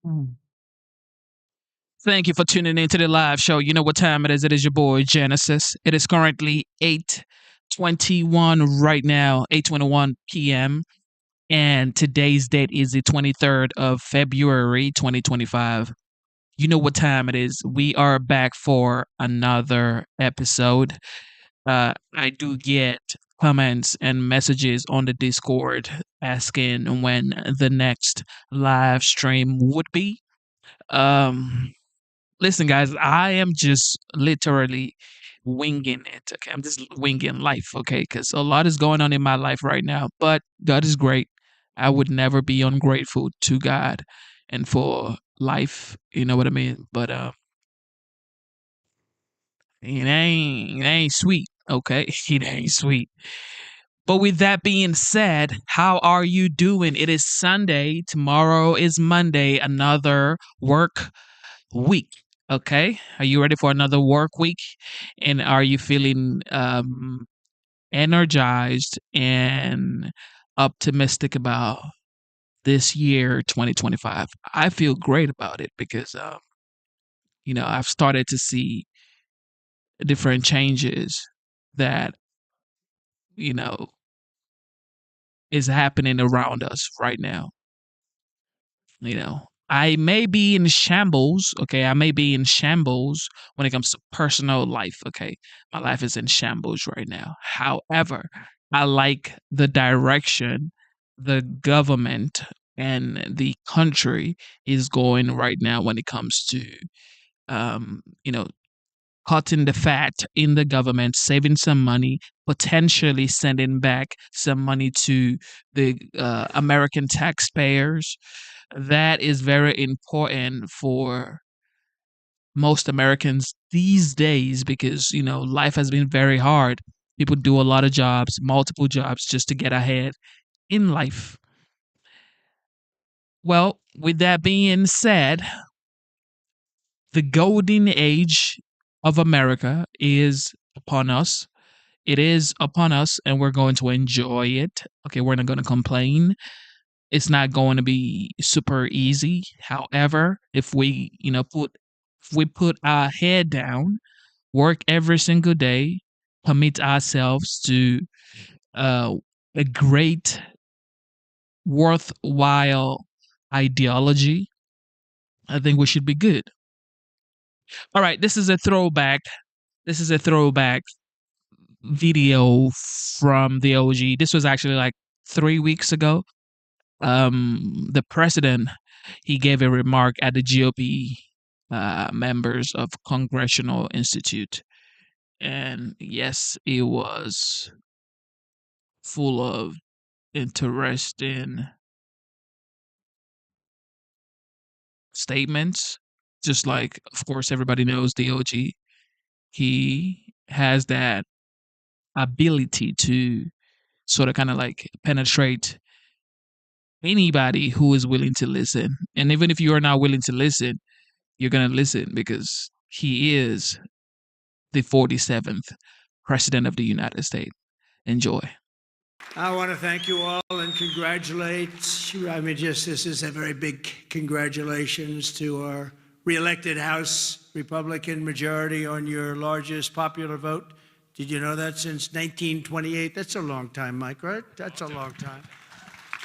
Mm. Thank you for tuning in to the live show. You know what time it is. It is your boy Genesis. It is currently 8:21 right now, 8:21 p.m. And today's date is the 23rd of February 2025. You know what time it is. We are back for another episode. I do get comments and messages on the Discord asking when the next live stream would be. Um, Listen, guys, I am just literally winging it. Okay, I'm just winging life. Okay, because a lot is going on in my life right now, but God is great. I would never be ungrateful to God and for life. You know what I mean? But it ain't sweet. Okay, it ain't sweet. But with that being said, how are you doing? It is Sunday. Tomorrow is Monday. Another work week. Okay. Are you ready for another work week? And are you feeling energized and optimistic about this year, 2025? I feel great about it because, I've started to see different changes that, you know, is happening around us right now. I may be in shambles. Okay, I may be in shambles when it comes to personal life. Okay, my life is in shambles right now. However, I like the direction the government and the country is going right now when it comes to um you know cutting the fat in the government, saving some money, potentially sending back some money to the American taxpayers. That is very important for most Americans these days because, life has been very hard. People do a lot of jobs, multiple jobs, just to get ahead in life. Well, with that being said, the golden age of America is upon us. It is upon us, and we're going to enjoy it. Okay, we're not going to complain. It's not going to be super easy. However, if we put our head down, work every single day, commit ourselves to uh, a great, worthwhile ideology, I think we should be good. All right, this is a throwback. This is a throwback video from the OG. This was actually like 3 weeks ago. The president, he gave a remark at the GOP members of Congressional Institute, and yes, it was full of interesting statements. Just like, of course, everybody knows the OG. He has that ability to sort of kind of like penetrate anybody who is willing to listen. And even if you are not willing to listen, you're going to listen because he is the 47th president of the United States. Enjoy. I want to thank you all and congratulate. I mean, this is a very big congratulations to our reelected House Republican majority on your largest popular vote. Did you know that since 1928? That's a long time, Mike, right? That's a long time.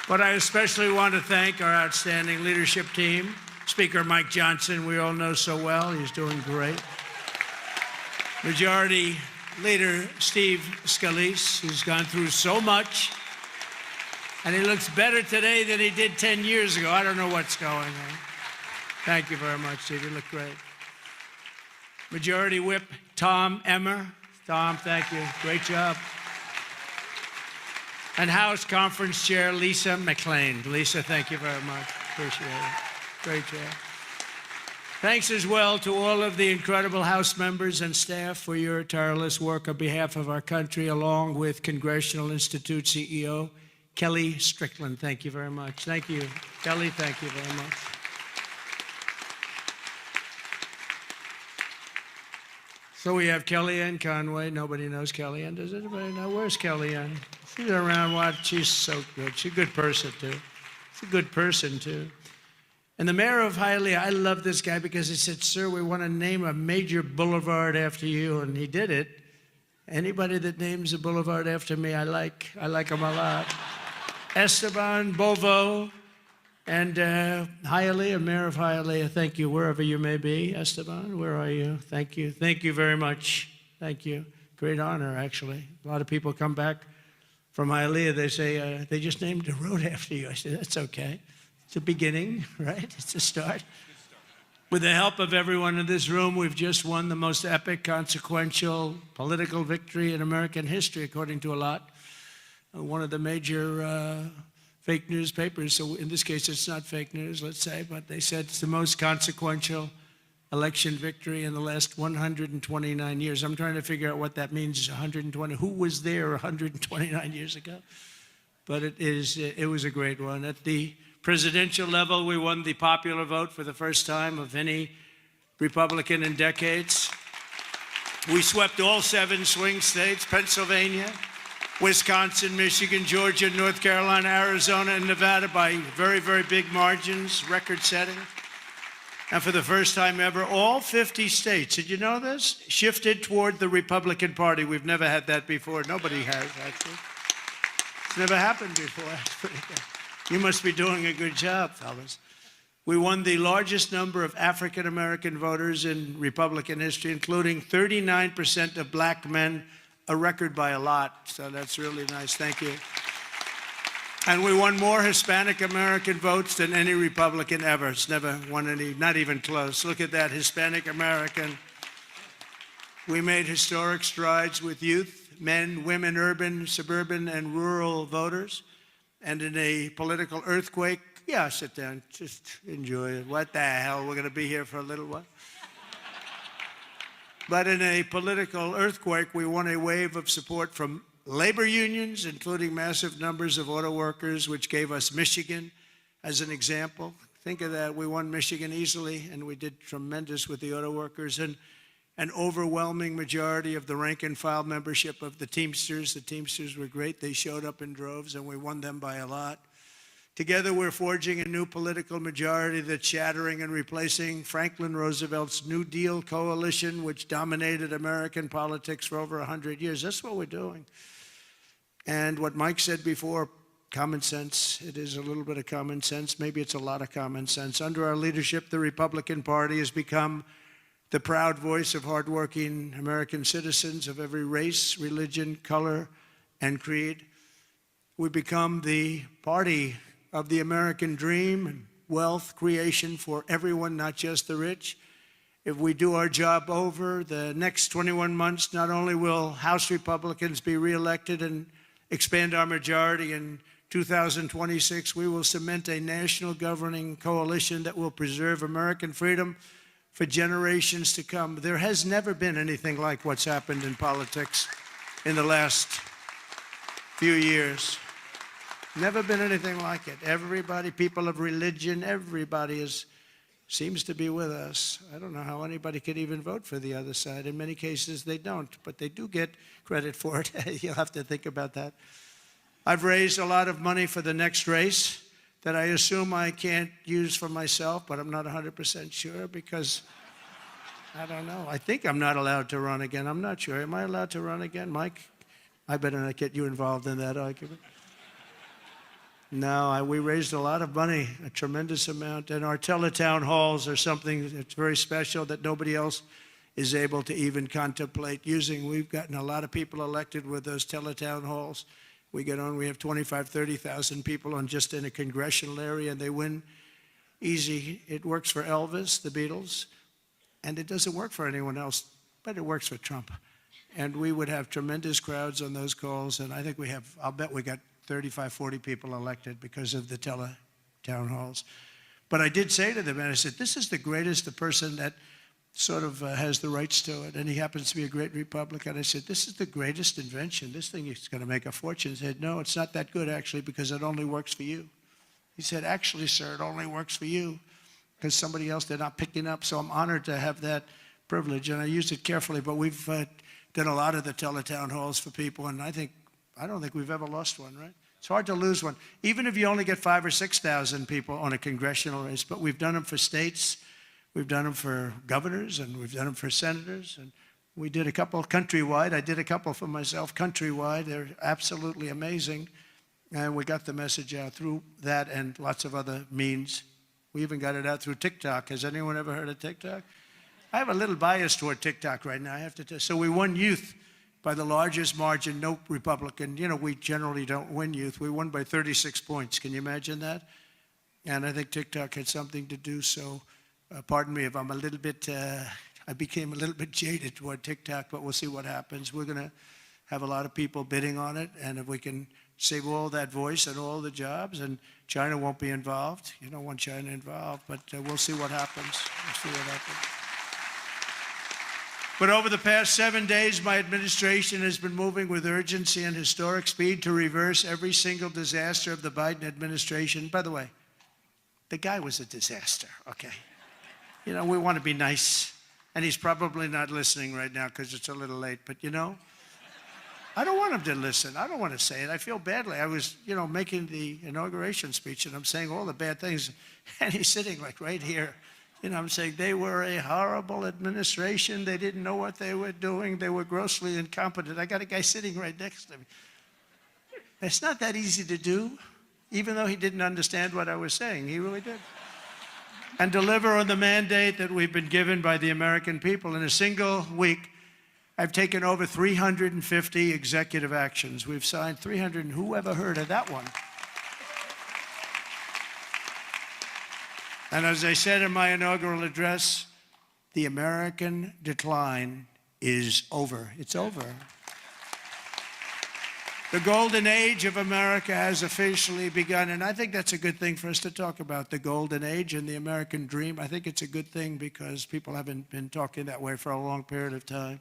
But I especially want to thank our outstanding leadership team. Speaker Mike Johnson, we all know so well. He's doing great. Majority Leader Steve Scalise, who's gone through so much, and he looks better today than he did 10 years ago. I don't know what's going on. Thank you very much, Steve. You look great. Majority Whip Tom Emmer. Tom, thank you. Great job. And House Conference Chair Lisa McClain. Lisa, thank you very much. Appreciate it. Great job. Thanks as well to all of the incredible House members and staff for your tireless work on behalf of our country, along with Congressional Institute CEO Kelly Strickland. Thank you very much. Thank you. Kelly, thank you very much. So we have Kellyanne Conway. Nobody knows Kellyanne. Does anybody know? Where's Kellyanne? She's around. What? She's so good. She's a good person, too. She's a good person, too. And the mayor of Hialeah, I love this guy because he said, "Sir, we want to name a major boulevard after you." And he did it. Anybody that names a boulevard after me, I like them a lot. Esteban Bovo and Hialeah, mayor of Hialeah, thank you, wherever you may be. Esteban, where are you? Thank you. Thank you very much. Thank you. Great honor, actually. A lot of people come back from Hialeah, they say, they just named a road after you. I said, that's okay. It's a beginning, right? It's a start. With the help of everyone in this room, we've just won the most epic, consequential political victory in American history, according to a lot. One of the major fake newspapers, so in this case it's not fake news, let's say, but they said it's the most consequential election victory in the last 129 years. I'm trying to figure out what that means, 120. Who was there 129 years ago? But it was a great one. At the presidential level, we won the popular vote for the first time of any Republican in decades. We swept all 7 swing states, Pennsylvania, Wisconsin, Michigan, Georgia, North Carolina, Arizona, and Nevada by very, very big margins, record-setting. And for the first time ever, all 50 states, did you know this? Shifted toward the Republican Party. We've never had that before. Nobody has, actually. It's never happened before. That's pretty good. You must be doing a good job, fellas. We won the largest number of African-American voters in Republican history, including 39% of black men, a record by a lot. So that's really nice. Thank you. And we won more Hispanic American votes than any Republican ever. It's never won any, not even close. Look at that, Hispanic American. We made historic strides with youth, men, women, urban, suburban, and rural voters. And in a political earthquake, yeah, sit down, just enjoy it. What the hell, we're gonna be here for a little while. But in a political earthquake, we won a wave of support from labor unions, including massive numbers of auto workers, which gave us Michigan as an example. Think of that, we won Michigan easily, and we did tremendous with the auto workers, and an overwhelming majority of the rank and file membership of the Teamsters. The Teamsters were great. They showed up in droves, and we won them by a lot. Together, we're forging a new political majority that's shattering and replacing Franklin Roosevelt's New Deal coalition, which dominated American politics for over 100 years. That's what we're doing. And what Mike said before, common sense. It is a little bit of common sense. Maybe it's a lot of common sense. Under our leadership, the Republican Party has become the proud voice of hardworking American citizens of every race, religion, color, and creed. We become the party of the American dream and wealth creation for everyone, not just the rich. If we do our job over the next 21 months, not only will House Republicans be reelected and expand our majority in 2026, we will cement a national governing coalition that will preserve American freedom for generations to come. There has never been anything like what's happened in politics in the last few years. Never been anything like it. Everybody, people of religion, everybody seems to be with us. I don't know how anybody could even vote for the other side. In many cases, they don't, but they do get credit for it. You'll have to think about that. I've raised a lot of money for the next race that I assume I can't use for myself, but I'm not 100% sure because I don't know. I think I'm not allowed to run again. I'm not sure. Am I allowed to run again, Mike? I better not get you involved in that argument. No, we raised a lot of money, a tremendous amount, and our teletown halls are something that's very special that nobody else is able to even contemplate using. We've gotten a lot of people elected with those teletown halls. We have 25, 30,000 people on just in a congressional area, and they win easy. It works for Elvis, the Beatles, and it doesn't work for anyone else, but it works for Trump. And we would have tremendous crowds on those calls, and I think I'll bet we got 35, 40 people elected because of the town halls. But I did say to them, and I said, this is the greatest, the person that sort of has the rights to it, and he happens to be a great Republican. I said, this is the greatest invention. This thing is going to make a fortune. He said, no, it's not that good, actually, because it only works for you. He said, actually, sir, it only works for you because somebody else they're not picking up. So I'm honored to have that privilege, and I used it carefully. But we've done a lot of the teletown halls for people, and I don't think we've ever lost one, right? It's hard to lose one, even if you only get 5,000 or 6,000 people on a congressional race. But we've done them for states, we've done them for governors, and we've done them for senators. And we did a couple countrywide. I did a couple for myself countrywide. They're absolutely amazing. And we got the message out through that and lots of other means. We even got it out through TikTok. Has anyone ever heard of TikTok? I have a little bias toward TikTok right now, I have to tell you. So we won youth by the largest margin, no Republican. You know, we generally don't win youth. We won by 36 points. Can you imagine that? And I think TikTok had something to do. So pardon me if I'm a little bit, I became a little bit jaded toward TikTok, but we'll see what happens. We're going to have a lot of people bidding on it. And if we can save all that voice and all the jobs, and China won't be involved. You don't want China involved, but we'll see what happens. We'll see what happens. But over the past 7 days, my administration has been moving with urgency and historic speed to reverse every single disaster of the Biden administration. By the way, the guy was a disaster, okay? You know, we want to be nice, and he's probably not listening right now because it's a little late, but you know, I don't want him to listen. I don't want to say it. I feel badly. I was, you know, making the inauguration speech, and I'm saying all the bad things, and he's sitting like right here. You know, I'm saying they were a horrible administration. They didn't know what they were doing. They were grossly incompetent. I got a guy sitting right next to me. It's not that easy to do, even though he didn't understand what I was saying. He really did. And deliver on the mandate that we've been given by the American people. In a single week, I've taken over 350 executive actions. We've signed 300, and who ever heard of that one? And as I said in my inaugural address, the American decline is over. It's over. The golden age of America has officially begun, and I think that's a good thing for us to talk about, the golden age and the American dream. I think it's a good thing because people haven't been talking that way for a long period of time.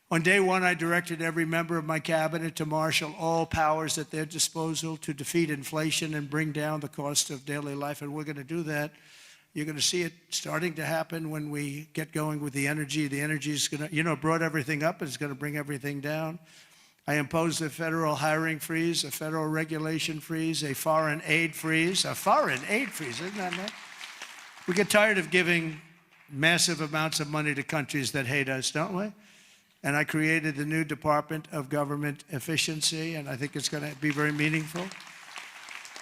On day one, I directed every member of my cabinet to marshal all powers at their disposal to defeat inflation and bring down the cost of daily life, and we're going to do that. You're going to see it starting to happen when we get going with the energy. The energy is going to, you know, brought everything up. It's going to bring everything down. I imposed a federal hiring freeze, a federal regulation freeze, a foreign aid freeze. A foreign aid freeze, isn't that nice? We get tired of giving massive amounts of money to countries that hate us, don't we? And I created the new Department of Government Efficiency, and I think it's going to be very meaningful.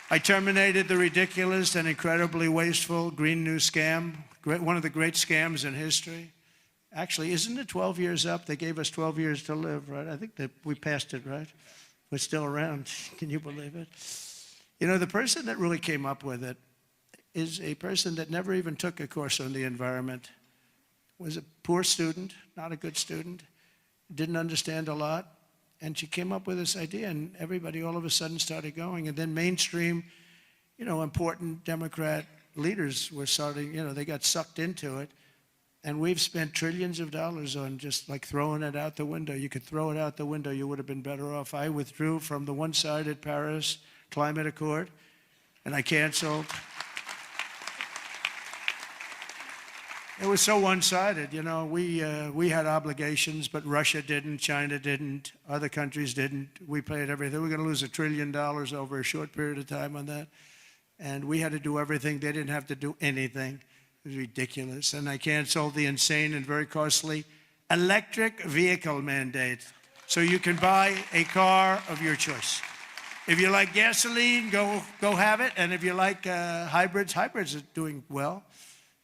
I terminated the ridiculous and incredibly wasteful Green New Scam, one of the great scams in history. Actually, isn't it 12 years up? They gave us 12 years to live, right? I think that we passed it, right? We're still around. Can you believe it? You know, the person that really came up with it is a person that never even took a course on the environment. Was a poor student, not a good student, didn't understand a lot. And she came up with this idea, and everybody all of a sudden started going. And then mainstream, you know, important Democrat leaders were starting, you know, they got sucked into it. And we've spent trillions of dollars on just like throwing it out the window. You could throw it out the window, you would have been better off. I withdrew from the one-sided Paris Climate Accord, and I canceled. It was so one-sided, you know. We had obligations, but Russia didn't, China didn't, other countries didn't. We paid everything. We're going to lose $1 trillion over a short period of time on that. And we had to do everything. They didn't have to do anything. It was ridiculous. And I canceled the insane and very costly electric vehicle mandate. So you can buy a car of your choice. If you like gasoline, go have it. And if you like hybrids are doing well.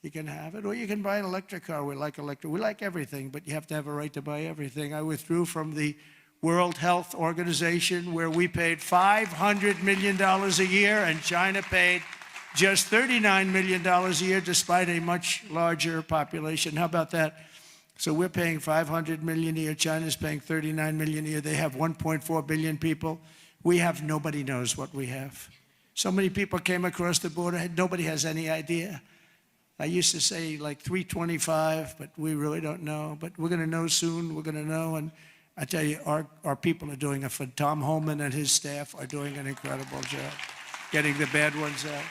You can have it, or you can buy an electric car. We like electric. We like everything, but you have to have a right to buy everything. I withdrew from the World Health Organization, where we paid $500 million a year, and China paid just $39 million a year, despite a much larger population. How about that? So we're paying $500 million a year. China's paying $39 million a year. They have 1.4 billion people. We have, nobody knows what we have. So many people came across the border. Nobody has any idea. I used to say like 325, but we really don't know. But we're going to know soon. We're going to know. And I tell you, our people are doing Tom Homan and his staff are doing an incredible job getting the bad ones out.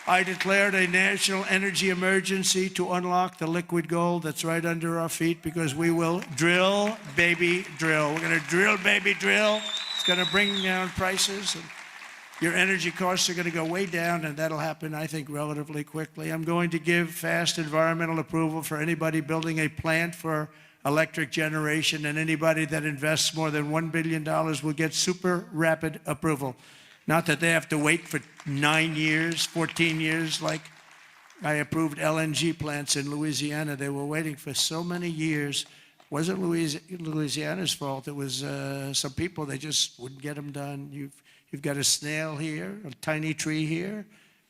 I declared a national energy emergency to unlock the liquid gold that's right under our feet, because we will drill, baby, drill. We're going to drill, baby, drill. going to bring down prices, and your energy costs are going to go way down, and that'll happen, I think, relatively quickly. I'm going to give fast environmental approval for anybody building a plant for electric generation, and anybody that invests more than $1 billion will get super rapid approval. Not that they have to wait for 9 years, 14 years, like I approved LNG plants in Louisiana. They were waiting for so many years. It wasn't Louisiana's fault. It was some people, they just wouldn't get them done. You've got a snail here, a tiny tree here,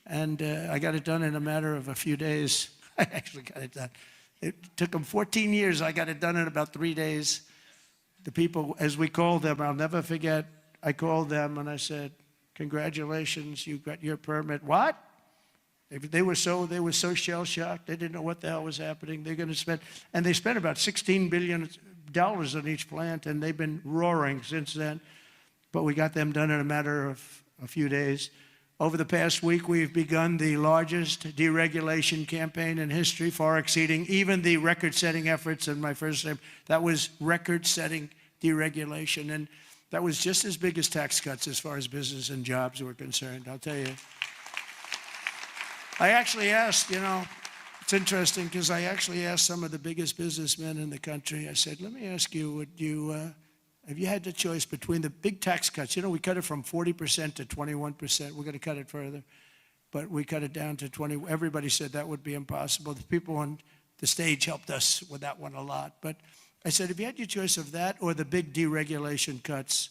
and I got it done in a matter of a few days. I actually got it done. It took them 14 years. I got it done in about 3 days. The people, as we called them, I'll never forget, I called them and I said, congratulations, you got your permit. What? They were so shell-shocked. They didn't know what the hell was happening. They're going to spend, and they spent about $16 billion on each plant, and they've been roaring since then. But we got them done in a matter of a few days. Over the past week, we've begun the largest deregulation campaign in history, far exceeding even the record-setting efforts in my first term. That was record-setting deregulation, and that was just as big as tax cuts as far as business and jobs were concerned, I'll tell you. I actually asked, it's interesting because I actually asked some of the biggest businessmen in the country, I said, let me ask you, have you had the choice between the big tax cuts? We cut it from 40% to 21%. We're going to cut it further, but we cut it down to 20. Everybody said that would be impossible. The people on the stage helped us with that one a lot. But I said, if you had your choice of that or the big deregulation cuts,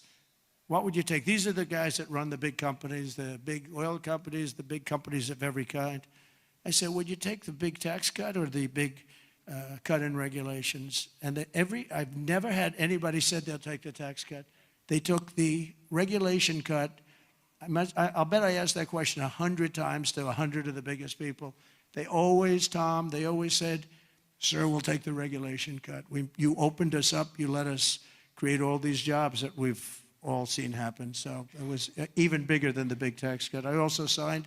what would you take? These are the guys that run the big companies, the big oil companies, the big companies of every kind. I said, would you take the big tax cut or the big cut in regulations? And I've never had anybody said they'll take the tax cut. They took the regulation cut. I'll bet I asked that question 100 times to 100 of the biggest people. They always said, sir, we'll take the regulation cut. You opened us up. You let us create all these jobs that we've all seen happen. So it was even bigger than the big tax cut. I also signed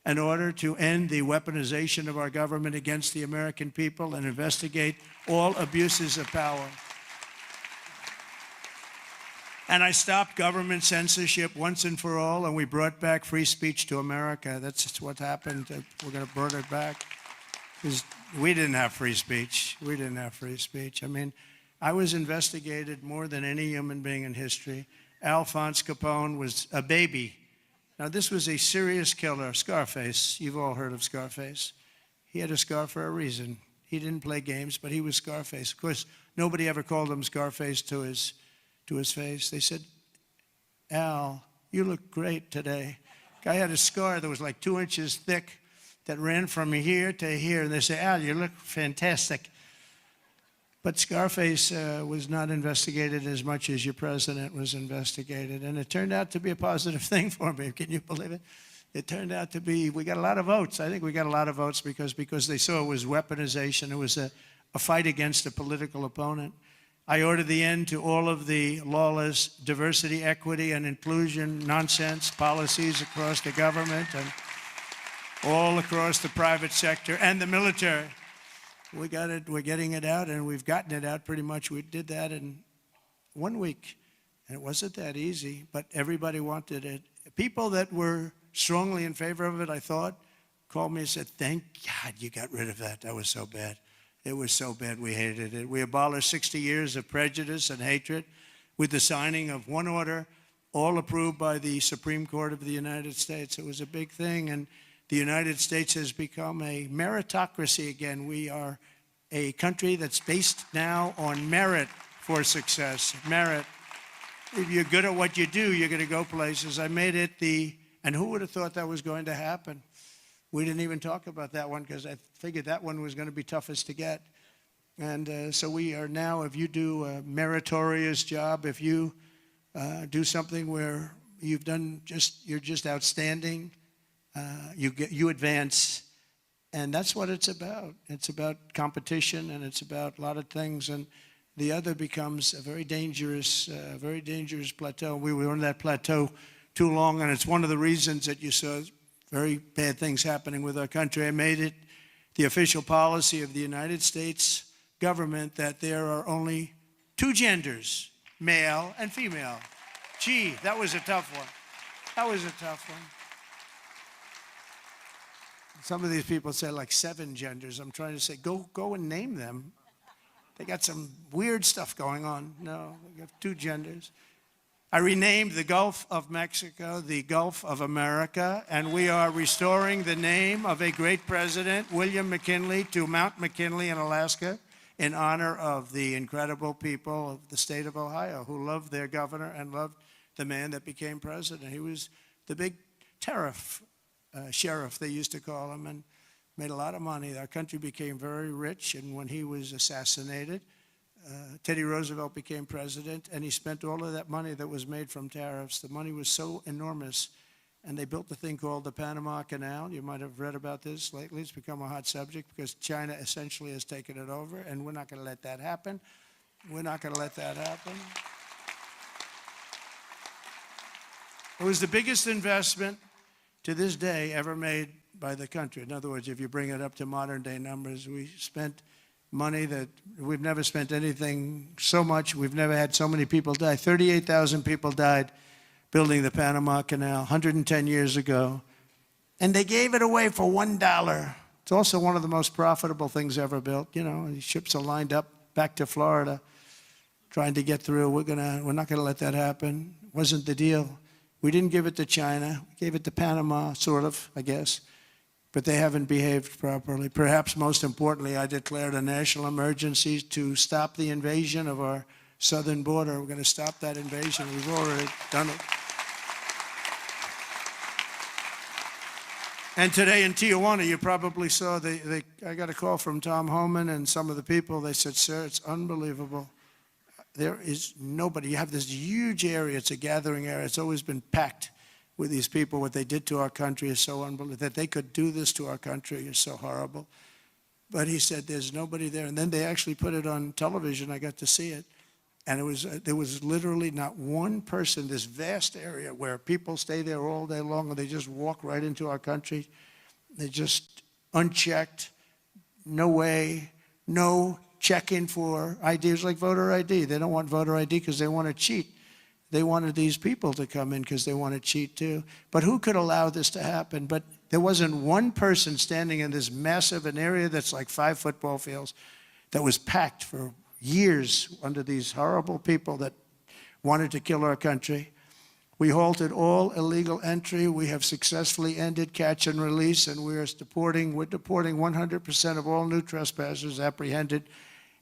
an order to end the weaponization of our government against the American people and investigate all abuses of power. And I stopped government censorship once and for all, and we brought back free speech to America. That's just what happened. We're going to bring it back. Because we didn't have free speech. We didn't have free speech. I mean, I was investigated more than any human being in history. Alphonse Capone was a baby. Now, this was a serious killer, Scarface. You've all heard of Scarface. He had a scar for a reason. He didn't play games, but he was Scarface. Of course, nobody ever called him Scarface to his face. They said, Al, you look great today. Guy had a scar that was like 2 inches thick that ran from here to here. And they say, Al, you look fantastic. But Scarface was not investigated as much as your president was investigated. And it turned out to be a positive thing for me. Can you believe it? It turned out to be, we got a lot of votes. I think we got a lot of votes because they saw it was weaponization. It was a fight against a political opponent. I ordered the end to all of the lawless diversity, equity, and inclusion nonsense policies across the government and all across the private sector and the military. We got it, we're getting it out, and we've gotten it out pretty much. We did that in 1 week, and it wasn't that easy, but everybody wanted it. People that were strongly in favor of it, I thought, called me and said, thank God you got rid of that. That was so bad. It was so bad we hated it. We abolished 60 years of prejudice and hatred with the signing of one order, all approved by the Supreme Court of the United States. It was a big thing, and the United States has become a meritocracy again. We are a country that's based now on merit for success, merit. If you're good at what you do, you're going to go places. I made it and who would have thought that was going to happen? We didn't even talk about that one because I figured that one was going to be toughest to get. And so we are now, if you do a meritorious job, if you do something where you're just outstanding, you advance, and that's what it's about. It's about competition, and it's about a lot of things, and the other becomes a very dangerous plateau. We were on that plateau too long, and it's one of the reasons that you saw very bad things happening with our country. I made it the official policy of the United States government that there are only 2 genders, male and female. Gee, that was a tough one. That was a tough one. Some of these people say like 7 genders. I'm trying to say, go and name them. They got some weird stuff going on. No, we have 2 genders. I renamed the Gulf of Mexico the Gulf of America, and we are restoring the name of a great president, William McKinley, to Mount McKinley in Alaska in honor of the incredible people of the state of Ohio who loved their governor and loved the man that became president. He was the big tariff sheriff, they used to call him, and made a lot of money. Our country became very rich, and when he was assassinated, Teddy Roosevelt became president, and he spent all of that money that was made from tariffs. The money was so enormous, and they built the thing called the Panama Canal. You might have read about this lately. It's become a hot subject because China essentially has taken it over, and we're not going to let that happen. We're not going to let that happen. It was the biggest investment to this day ever made by the country. In other words, if you bring it up to modern day numbers, we spent money that we've never spent anything so much. We've never had so many people die. 38,000 people died building the Panama Canal 110 years ago. And they gave it away for $1. It's also one of the most profitable things ever built. You know, these ships are lined up back to Florida trying to get through. We're not gonna let that happen. Wasn't the deal. We didn't give it to China. We gave it to Panama, sort of, I guess. But they haven't behaved properly. Perhaps most importantly, I declared a national emergency to stop the invasion of our southern border. We're going to stop that invasion. We've already done it. And today in Tijuana, you probably saw, I got a call from Tom Homan and some of the people. They said, sir, it's unbelievable. There is nobody. You have this huge area. It's a gathering area. It's always been packed with these people. What they did to our country is so unbelievable. That they could do this to our country is so horrible. But he said there's nobody there. And then they actually put it on television. I got to see it. And there was literally not one person, this vast area where people stay there all day long and they just walk right into our country. They just unchecked, no way, no checking for IDs like voter ID. They don't want voter ID because they want to cheat. They wanted these people to come in because they want to cheat too. But who could allow this to happen? But there wasn't one person standing in this massive an area that's like 5 football fields that was packed for years under these horrible people that wanted to kill our country. We halted all illegal entry. We have successfully ended catch and release, and we're deporting 100% of all new trespassers apprehended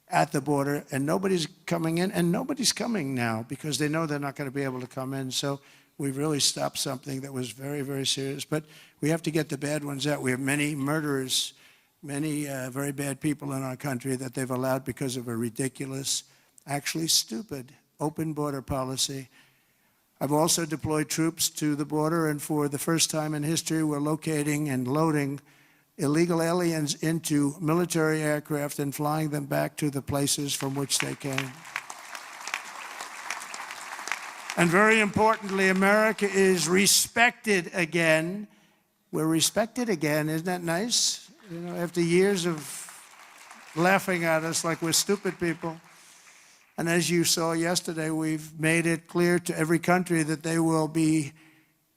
at the border, and nobody's coming in, and nobody's coming now because they know they're not going to be able to come in. So we've really stopped something that was very, very serious. But we have to get the bad ones out. We have many murderers, many very bad people in our country that they've allowed because of a ridiculous, actually stupid, open border policy. I've also deployed troops to the border, and for the first time in history, we're locating and loading illegal aliens into military aircraft and flying them back to the places from which they came. And very importantly, America is respected again. We're respected again. Isn't that nice? You know, after years of laughing at us like we're stupid people. And as you saw yesterday, we've made it clear to every country that they will be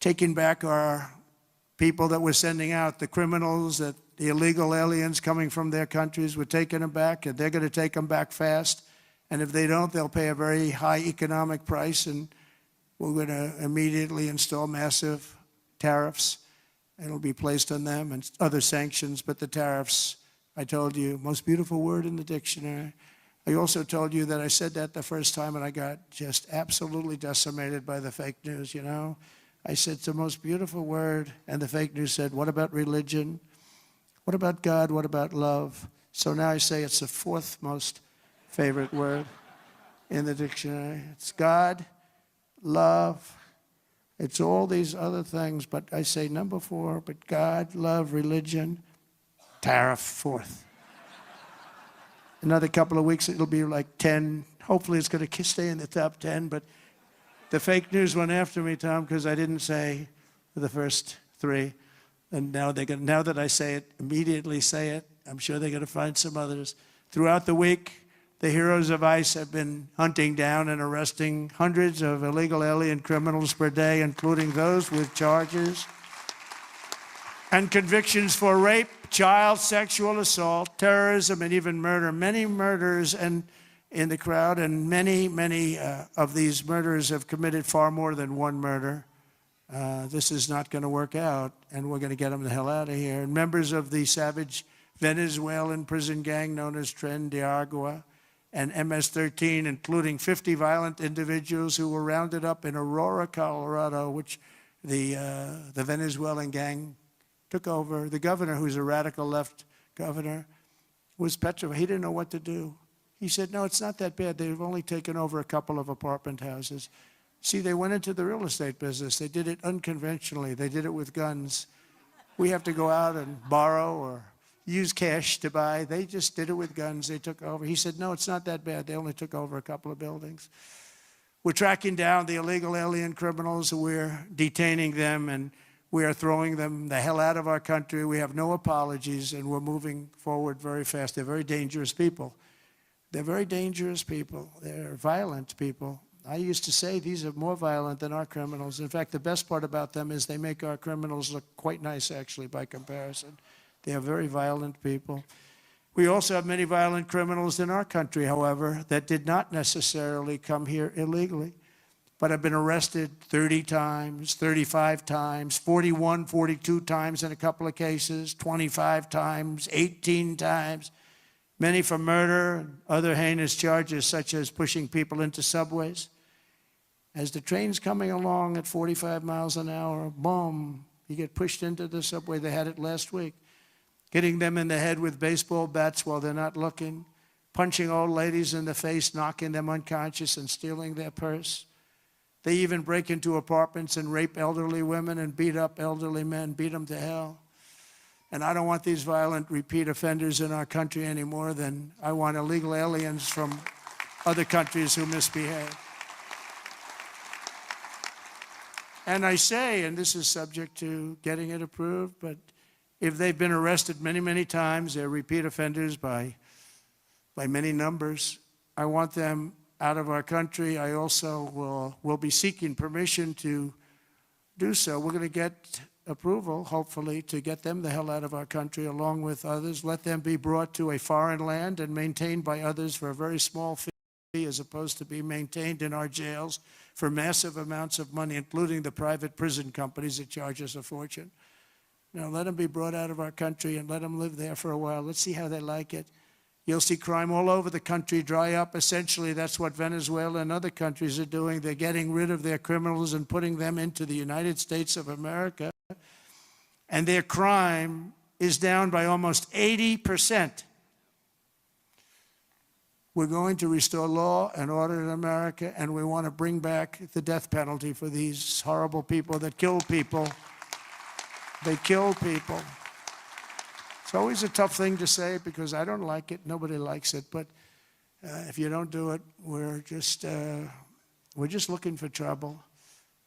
taking back our people that we're sending out, the criminals, the illegal aliens coming from their countries. We're taking them back, and they're going to take them back fast. And if they don't, they'll pay a very high economic price, and we're going to immediately install massive tariffs. It'll be placed on them and other sanctions, but the tariffs, I told you, most beautiful word in the dictionary. I also told you that I said that the first time, and I got just absolutely decimated by the fake news, you know. I said, it's the most beautiful word, and the fake news said, what about religion? What about God? What about love? So now I say it's the 4th most favorite word in the dictionary. It's God, love, it's all these other things, but I say number 4, but God, love, religion, tariff, 4th. Another couple of weeks, it'll be like 10. Hopefully it's going to stay in the top 10, but the fake news went after me, Tom, because I didn't say the first 3. And now that I say it, immediately say it. I'm sure they're going to find some others. Throughout the week, the heroes of ICE have been hunting down and arresting hundreds of illegal alien criminals per day, including those with charges and convictions for rape, child sexual assault, terrorism, and even murder. Many murders in the crowd, and many of these murderers have committed far more than one murder. This is not going to work out, and we're going to get them the hell out of here. And members of the savage Venezuelan prison gang known as Tren de Aragua and MS-13, including 50 violent individuals who were rounded up in Aurora, Colorado, which the Venezuelan gang took over. The governor, who's a radical left governor, was petrified. He didn't know what to do. He said, no, it's not that bad. They've only taken over a couple of apartment houses. See, they went into the real estate business. They did it unconventionally. They did it with guns. We have to go out and borrow or use cash to buy. They just did it with guns. They took over. He said, no, it's not that bad. They only took over a couple of buildings. We're tracking down the illegal alien criminals. We're detaining them, and we are throwing them the hell out of our country. We have no apologies, and we're moving forward very fast. They're very dangerous people. They're very dangerous people. They're violent people. I used to say these are more violent than our criminals. In fact, the best part about them is they make our criminals look quite nice, actually, by comparison. They are very violent people. We also have many violent criminals in our country, however, that did not necessarily come here illegally, but have been arrested 30 times, 35 times, 41, 42 times in a couple of cases, 25 times, 18 times, many for murder and other heinous charges such as pushing people into subways. As the train's coming along at 45 miles an hour, boom, you get pushed into the subway. They had it last week. Hitting them in the head with baseball bats while they're not looking, punching old ladies in the face, knocking them unconscious and stealing their purse. They even break into apartments and rape elderly women and beat up elderly men, beat them to hell. And I don't want these violent repeat offenders in our country any more than I want illegal aliens from other countries who misbehave. And I say, and this is subject to getting it approved, but if they've been arrested many, many times, they're repeat offenders by many numbers, I want them out of our country. I also will be seeking permission to do so. We're going to get approval, hopefully, to get them the hell out of our country along with others. Let them be brought to a foreign land and maintained by others for a very small fee, as opposed to be maintained in our jails for massive amounts of money, including the private prison companies that charge us a fortune. Now, let them be brought out of our country and let them live there for a while. Let's see how they like it. You'll see crime all over the country dry up. Essentially, that's what Venezuela and other countries are doing. They're getting rid of their criminals and putting them into the United States of America. And their crime is down by almost 80%. We're going to restore law and order in America, and we want to bring back the death penalty for these horrible people that kill people. They kill people. It's always a tough thing to say because I don't like it. Nobody likes it. But if you don't do it, we're just looking for trouble.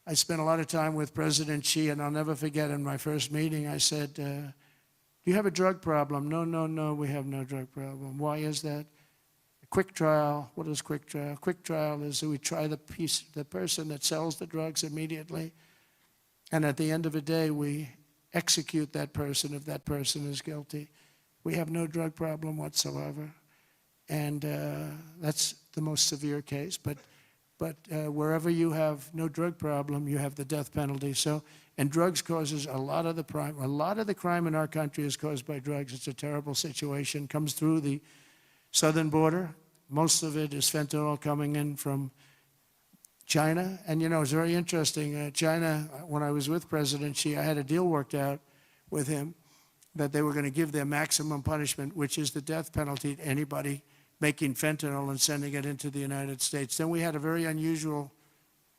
I spent a lot of time with President Xi, and I'll never forget in my first meeting, I said, do you have a drug problem? No, we have no drug problem. Why is that? A quick trial. What is quick trial? Quick trial is that we try the person that sells the drugs immediately, and at the end of the day, we execute that person if that person is guilty. We have no drug problem whatsoever, and that's the most severe case. But wherever you have no drug problem, you have the death penalty. So, and drugs causes a lot of the crime. A lot of the crime in our country is caused by drugs. It's a terrible situation. Comes through the southern border. Most of it is fentanyl coming in from China. And you know, it's very interesting. China, when I was with President Xi, I had a deal worked out with him that they were going to give their maximum punishment, which is the death penalty, to anybody making fentanyl and sending it into the United States. Then we had a very unusual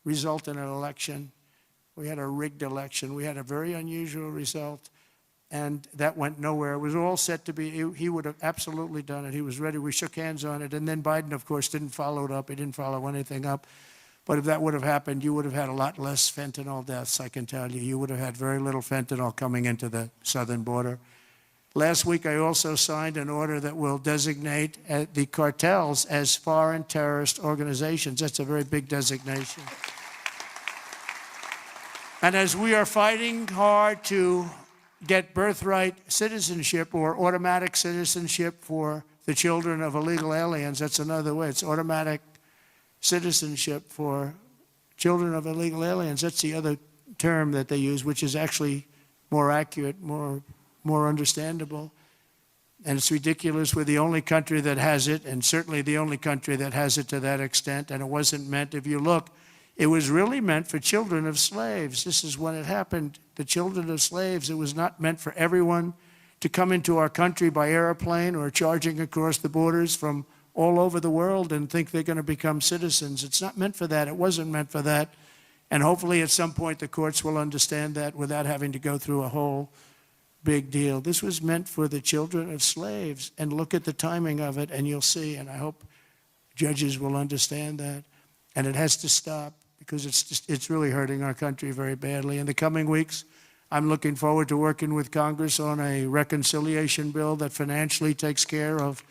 result in an election. We had a rigged election. We had a very unusual result, and that went nowhere. It was all set to be, he would have absolutely done it. He was ready. We shook hands on it, and then Biden, of course, didn't follow it up. He didn't follow anything up. But if that would have happened, you would have had a lot less fentanyl deaths, I can tell you. You would have had very little fentanyl coming into the southern border. Last week, I also signed an order that will designate the cartels as foreign terrorist organizations. That's a very big designation. And as we are fighting hard to get birthright citizenship or automatic citizenship for the children of illegal aliens, that's another way. It's automatic citizenship for children of illegal aliens. That's the other term that they use, which is actually more accurate, more understandable. And it's ridiculous. We're the only country that has it, and certainly the only country that has it to that extent. And it wasn't meant, if you look, it was really meant for children of slaves. This is when it happened. The children of slaves, it was not meant for everyone to come into our country by airplane or charging across the borders from all over the world and think they're going to become citizens. It's not meant for that. It wasn't meant for that. And hopefully at some point the courts will understand that without having to go through a whole big deal. This was meant for the children of slaves. And look at the timing of it and you'll see. And I hope judges will understand that. And it has to stop because it's really hurting our country very badly. In the coming weeks, I'm looking forward to working with Congress on a reconciliation bill that financially takes care of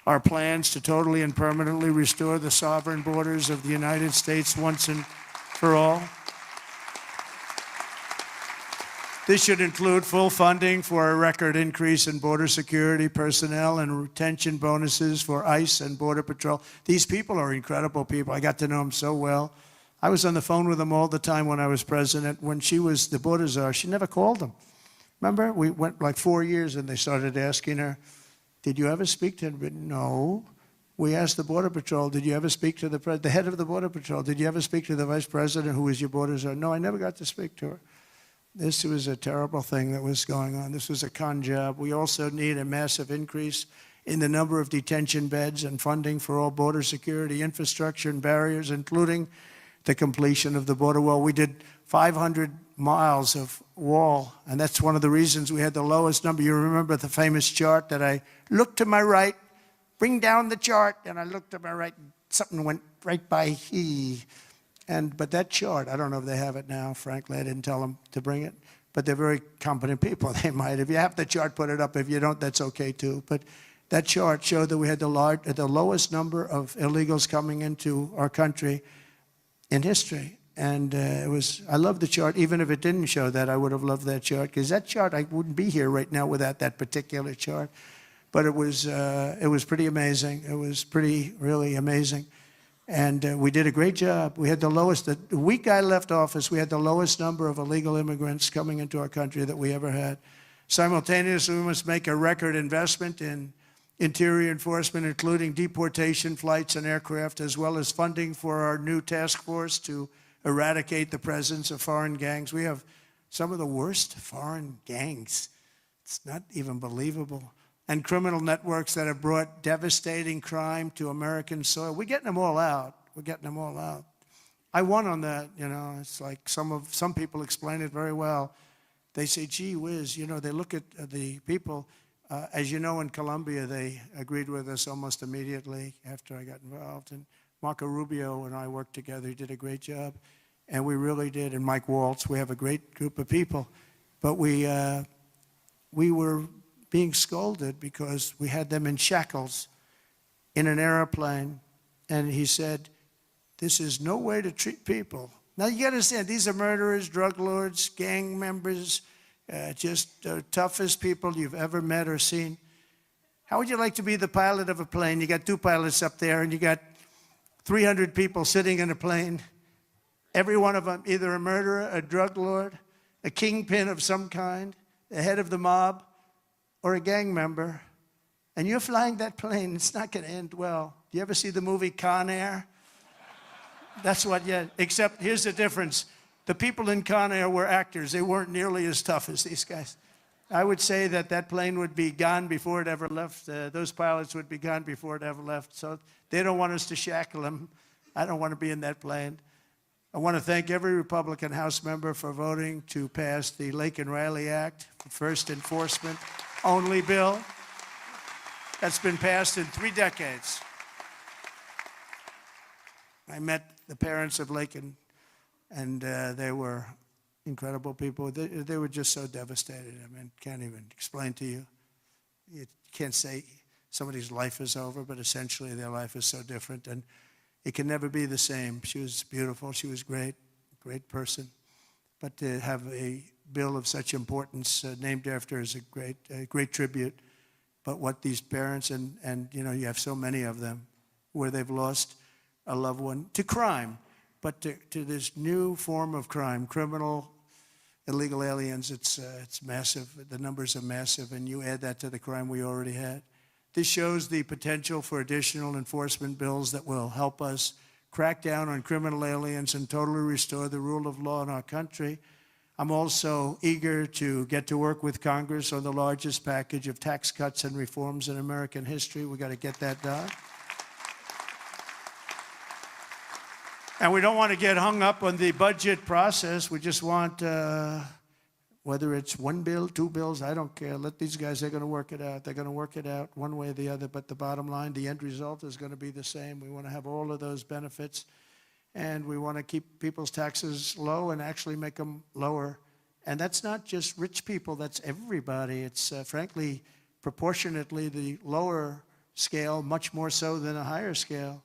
our plans to totally and permanently restore the sovereign borders of the United States once and for all. This should include full funding for a record increase in border security personnel and retention bonuses for ICE and Border Patrol. These people are incredible people. I got to know them so well. I was on the phone with them all the time when I was president. When she was the border czar, she never called them. Remember? We went like 4 years and they started asking her, did you ever speak to him? No. We asked the Border Patrol, did you ever speak to the head of the Border Patrol? Did you ever speak to the vice president who was your border czar? No, I never got to speak to her. This was a terrible thing that was going on. This was a con job. We also need a massive increase in the number of detention beds and funding for all border security infrastructure and barriers, including the completion of the border wall. We did 500 miles of wall, and that's one of the reasons we had the lowest number. You remember the famous chart that I looked to my right, bring down the chart, and I looked to my right, something went right by he. But that chart, I don't know if they have it now, frankly, I didn't tell them to bring it, but they're very competent people. They might. If you have the chart, put it up. If you don't, that's okay too. But that chart showed that we had the lowest number of illegals coming into our country in history. And I love the chart. Even if it didn't show that, I would have loved that chart, because that chart, I wouldn't be here right now without that particular chart. But it was pretty amazing. It was pretty, really amazing. And we did a great job. We had the lowest, the week I left office, we had the lowest number of illegal immigrants coming into our country that we ever had. Simultaneously, we must make a record investment in interior enforcement, including deportation flights and aircraft, as well as funding for our new task force to eradicate the presence of foreign gangs. We have some of the worst foreign gangs. It's not even believable. And criminal networks that have brought devastating crime to American soil. We're getting them all out. We're getting them all out. I won on that, you know. It's like some people explain it very well. They say, gee whiz, you know, they look at the people. As you know, in Colombia, they agreed with us almost immediately after I got involved. And Marco Rubio and I worked together. He did a great job. And we really did. And Mike Waltz, we have a great group of people. But we were being scolded because we had them in shackles in an airplane. And he said, this is no way to treat people. Now, you got to understand, these are murderers, drug lords, gang members, just the toughest people you've ever met or seen. How would you like to be the pilot of a plane? You got 2 pilots up there, and you got 300 people sitting in a plane. Every one of them, either a murderer, a drug lord, a kingpin of some kind, the head of the mob, or a gang member. And you're flying that plane, it's not going to end well. Do you ever see the movie Con Air? That's what, yeah, except here's the difference. The people in Con Air were actors. They weren't nearly as tough as these guys. I would say that plane would be gone before it ever left. Those pilots would be gone before it ever left. So they don't want us to shackle them. I don't want to be in that plane. I want to thank every Republican House member for voting to pass the Laken Riley Act, the first enforcement only bill that's been passed in 3 decades. I met the parents of Laken, and they were incredible people. They were just so devastated. I mean, can't even explain to you. You can't say somebody's life is over, but essentially their life is so different, and it can never be the same. She was beautiful. She was great, great person. But to have a bill of such importance named after her is a great tribute. But what these parents, and you know, you have so many of them, where they've lost a loved one to crime, but to this new form of crime, criminal, illegal aliens, it's massive. The numbers are massive, and you add that to the crime we already had. This shows the potential for additional enforcement bills that will help us crack down on criminal aliens and totally restore the rule of law in our country. I'm also eager to get to work with Congress on the largest package of tax cuts and reforms in American history. We've got to get that done. And we don't want to get hung up on the budget process. We just want, whether it's one bill, two bills, I don't care. Let these guys, they're going to work it out. They're going to work it out one way or the other. But the bottom line, the end result is going to be the same. We want to have all of those benefits. And we want to keep people's taxes low and actually make them lower. And that's not just rich people. That's everybody. It's, frankly, proportionately the lower scale, much more so than a higher scale.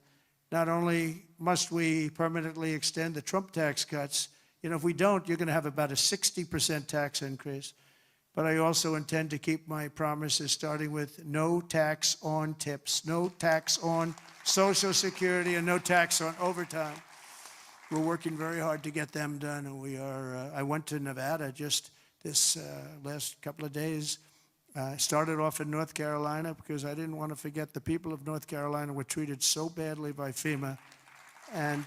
Not only must we permanently extend the Trump tax cuts, you know, if we don't, you're going to have about a 60% tax increase. But I also intend to keep my promises, starting with no tax on tips, no tax on Social Security, and no tax on overtime. We're working very hard to get them done, and we are. I went to Nevada just this last couple of days. I started off in North Carolina because I didn't want to forget the people of North Carolina were treated so badly by FEMA. And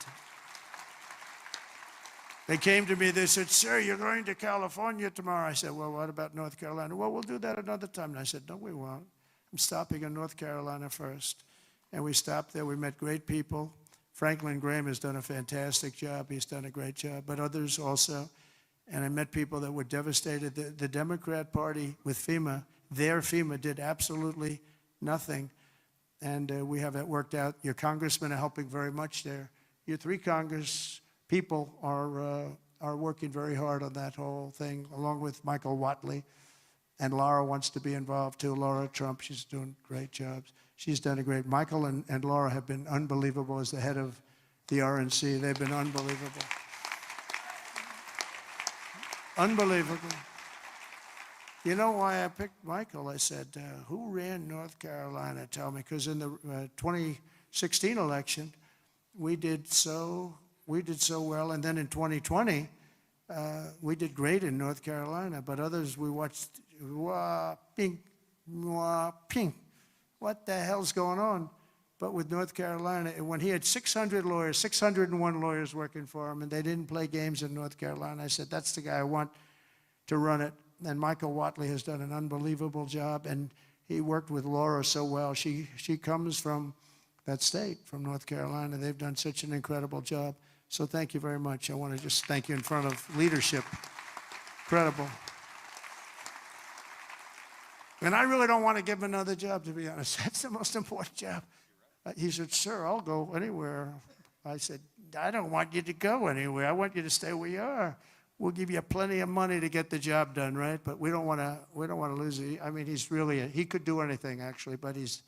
they came to me, they said, "Sir, you're going to California tomorrow." I said, "Well, what about North Carolina?" "Well, we'll do that another time." And I said, "No, we won't. I'm stopping in North Carolina first." And we stopped there. We met great people. Franklin Graham has done a fantastic job. He's done a great job, but others also. And I met people that were devastated. The Democrat Party with FEMA, their FEMA did absolutely nothing. And we have that worked out. Your congressmen are helping very much there. Your three Congress people are working very hard on that whole thing, along with Michael Whatley. And Laura wants to be involved too. Laura Trump, she's doing great jobs. She's done a great. Michael and Laura have been unbelievable as the head of the RNC. They've been unbelievable. Unbelievable. You know why I picked Michael? I said, who ran North Carolina? Tell me. Because in the 2016 election, we did so well. And then in 2020, we did great in North Carolina. But others, we watched, wah, ping, wah, ping. What the hell's going on? But with North Carolina, when he had 600 lawyers, 601 lawyers working for him, and they didn't play games in North Carolina, I said, that's the guy I want to run it. And Michael Whatley has done an unbelievable job, and he worked with Laura so well. She comes from that state, from North Carolina. They've done such an incredible job. So thank you very much. I want to just thank you in front of leadership. Incredible. And I really don't want to give him another job, to be honest. That's the most important job. He said, "Sir, I'll go anywhere." I said, "I don't want you to go anywhere. I want you to stay where you are. We'll give you plenty of money to get the job done, right? But we don't want to lose it." I mean, he's really, he could do anything, actually, but he's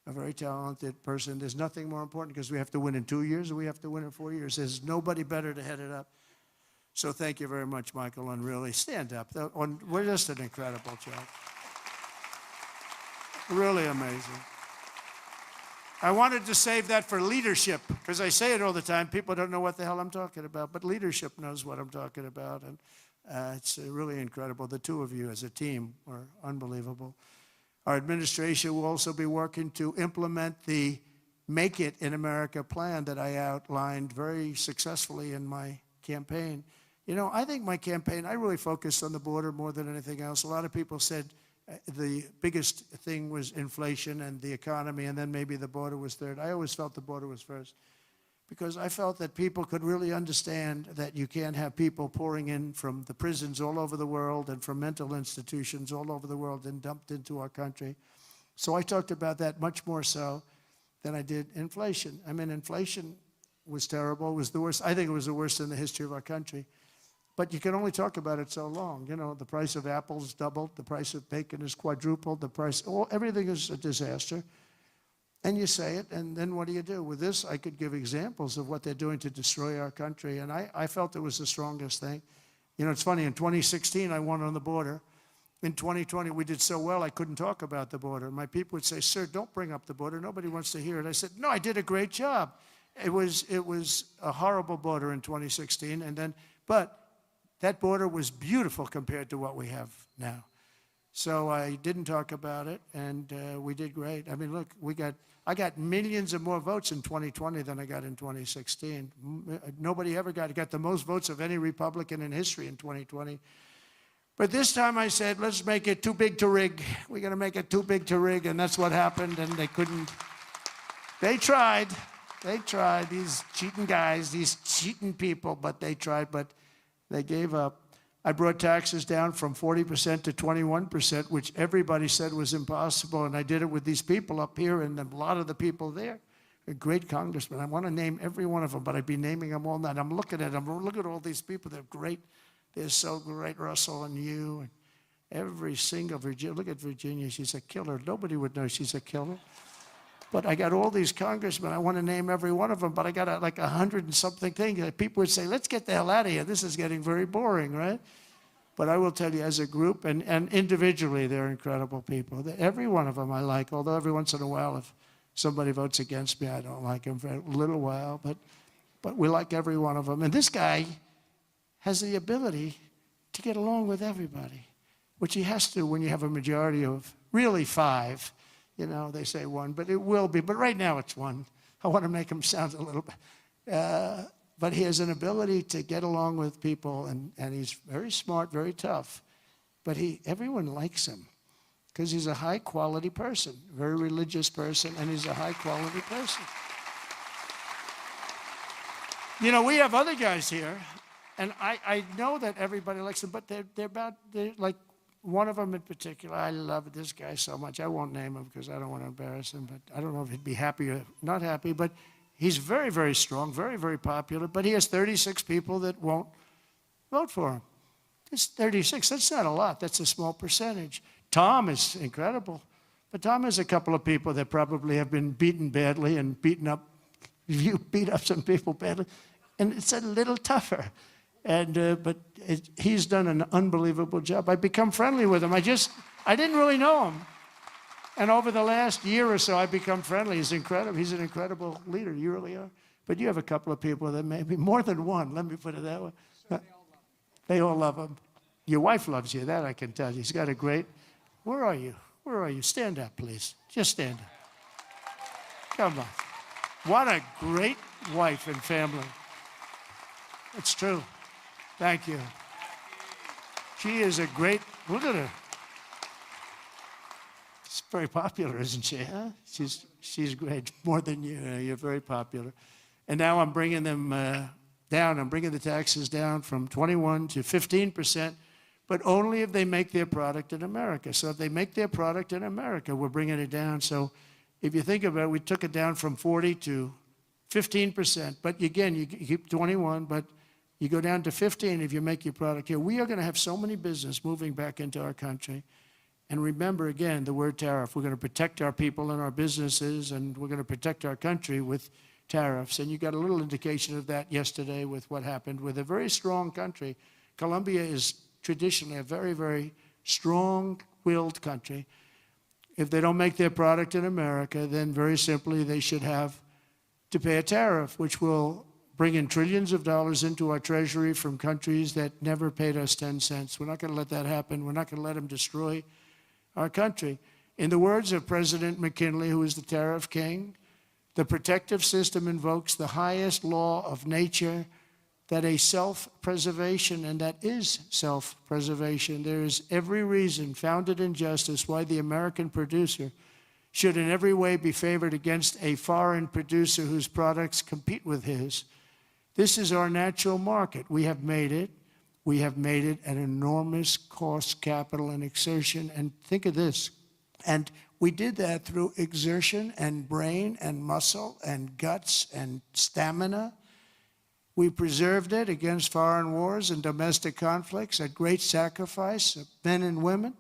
a very talented person. There's nothing more important because we have to win in 2 years or we have to win in 4 years. There's nobody better to head it up. So thank you very much, Michael, and really stand up. We're just an incredible job. Really amazing. I wanted to save that for leadership, because I say it all the time. People don't know what the hell I'm talking about, but leadership knows what I'm talking about, and it's really incredible. The two of you as a team are unbelievable. Our administration will also be working to implement the Make It in America plan that I outlined very successfully in my campaign. You know, I think my campaign, I really focused on the border more than anything else. A lot of people said the biggest thing was inflation and the economy, and then maybe the border was third. I always felt the border was first, because I felt that people could really understand that you can't have people pouring in from the prisons all over the world and from mental institutions all over the world and dumped into our country. So I talked about that much more so than I did inflation. I mean, inflation was terrible. It was the worst. I think it was the worst in the history of our country. but you can only talk about it so long. You know, the price of apples doubled, the price of bacon is quadrupled, everything is a disaster. And you say it, and then what do you do? With this, I could give examples of what they're doing to destroy our country, and I felt it was the strongest thing. You know, it's funny, in 2016, I won on the border. In 2020, we did so well, I couldn't talk about the border. My people would say, sir, don't bring up the border. Nobody wants to hear it. I said, no, I did a great job. It was a horrible border in 2016, but that border was beautiful compared to what we have now. So I didn't talk about it, and we did great. I mean, look, I got millions of more votes in 2020 than I got in 2016. Nobody ever got the most votes of any Republican in history in 2020. But this time I said, let's make it too big to rig. We're going to make it too big to rig, and that's what happened, and they couldn't. They tried, these cheating guys, these cheating people, but they tried, but they gave up. I brought taxes down from 40% to 21%, which everybody said was impossible, and I did it with these people up here and a lot of the people there. A great congressman. I want to name every one of them, but I'd be naming them all night. I'm looking at them. Look at all these people. They're great. They're so great, Russell and you, and every single Virginia. Look at Virginia. She's a killer. Nobody would know she's a killer. But I got all these congressmen. I want to name every one of them, but I got like 100 and something things. People would say, let's get the hell out of here. This is getting very boring, right? But I will tell you, as a group and individually, they're incredible people. Every one of them I like, although every once in a while, if somebody votes against me, I don't like him for a little while. But we like every one of them. And this guy has the ability to get along with everybody, which he has to when you have a majority of really 5. You know, they say 1, but it will be. But right now it's 1. I want to make him sound a little bit. But he has an ability to get along with people, and he's very smart, very tough. But everyone likes him because he's a high-quality person, very religious person, and he's a high-quality person. You know, we have other guys here, and I know that everybody likes them, but they're like, one of them in particular, I love this guy so much. I won't name him because I don't want to embarrass him, but I don't know if he'd be happy or not happy, but he's very, very strong, very, very popular, but he has 36 people that won't vote for him. It's 36. That's not a lot. That's a small percentage. Tom is incredible, but Tom has a couple of people that probably have been beaten badly and beat up some people badly, and it's a little tougher. But he's done an unbelievable job. I've become friendly with him. I didn't really know him. And over the last year or so, I've become friendly. He's incredible. He's an incredible leader. You really are. But you have a couple of people that maybe more than one. Let me put it that way. They all love him. Your wife loves you. That I can tell you. He's got a great. Where are you? Where are you? Stand up, please. Just stand up. Come on. What a great wife and family. It's true. Thank you. She is a great. Look at her. She's very popular, isn't she? Huh? She's great, more than you. You're very popular. And now I'm bringing them down. I'm bringing the taxes down from 21 to 15%, but only if they make their product in America. So if they make their product in America, we're bringing it down. So if you think about it, we took it down from 40 to 15%. But again, you keep 21, but you go down to 15 if you make your product here. We are going to have so many business moving back into our country. And remember, again, the word tariff. We're going to protect our people and our businesses, and we're going to protect our country with tariffs. And you got a little indication of that yesterday with what happened with a very strong country. Colombia is traditionally a very, very strong-willed country. If they don't make their product in America, then very simply they should have to pay a tariff, which will bring in trillions of dollars into our treasury from countries that never paid us 10 cents. We're not going to let that happen. We're not going to let them destroy our country. In the words of President McKinley, who is the tariff king, the protective system invokes the highest law of nature, that a self-preservation, and that is self-preservation. There is every reason founded in justice why the American producer should in every way be favored against a foreign producer whose products compete with his. This is our natural market. We have made it. We have made it at enormous cost, capital, and exertion. And think of this. And we did that through exertion and brain and muscle and guts and stamina. We preserved it against foreign wars and domestic conflicts at great sacrifice of men and women.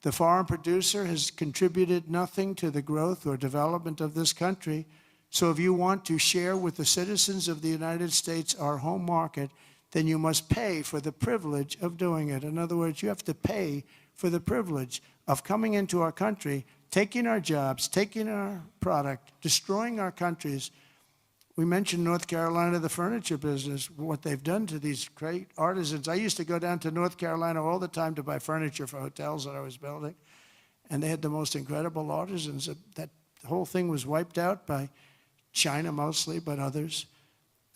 The foreign producer has contributed nothing to the growth or development of this country. So if you want to share with the citizens of the United States our home market, then you must pay for the privilege of doing it. In other words, you have to pay for the privilege of coming into our country, taking our jobs, taking our product, destroying our countries. We mentioned North Carolina, the furniture business, what they've done to these great artisans. I used to go down to North Carolina all the time to buy furniture for hotels that I was building. And they had the most incredible artisans. That whole thing was wiped out by China mostly, but others.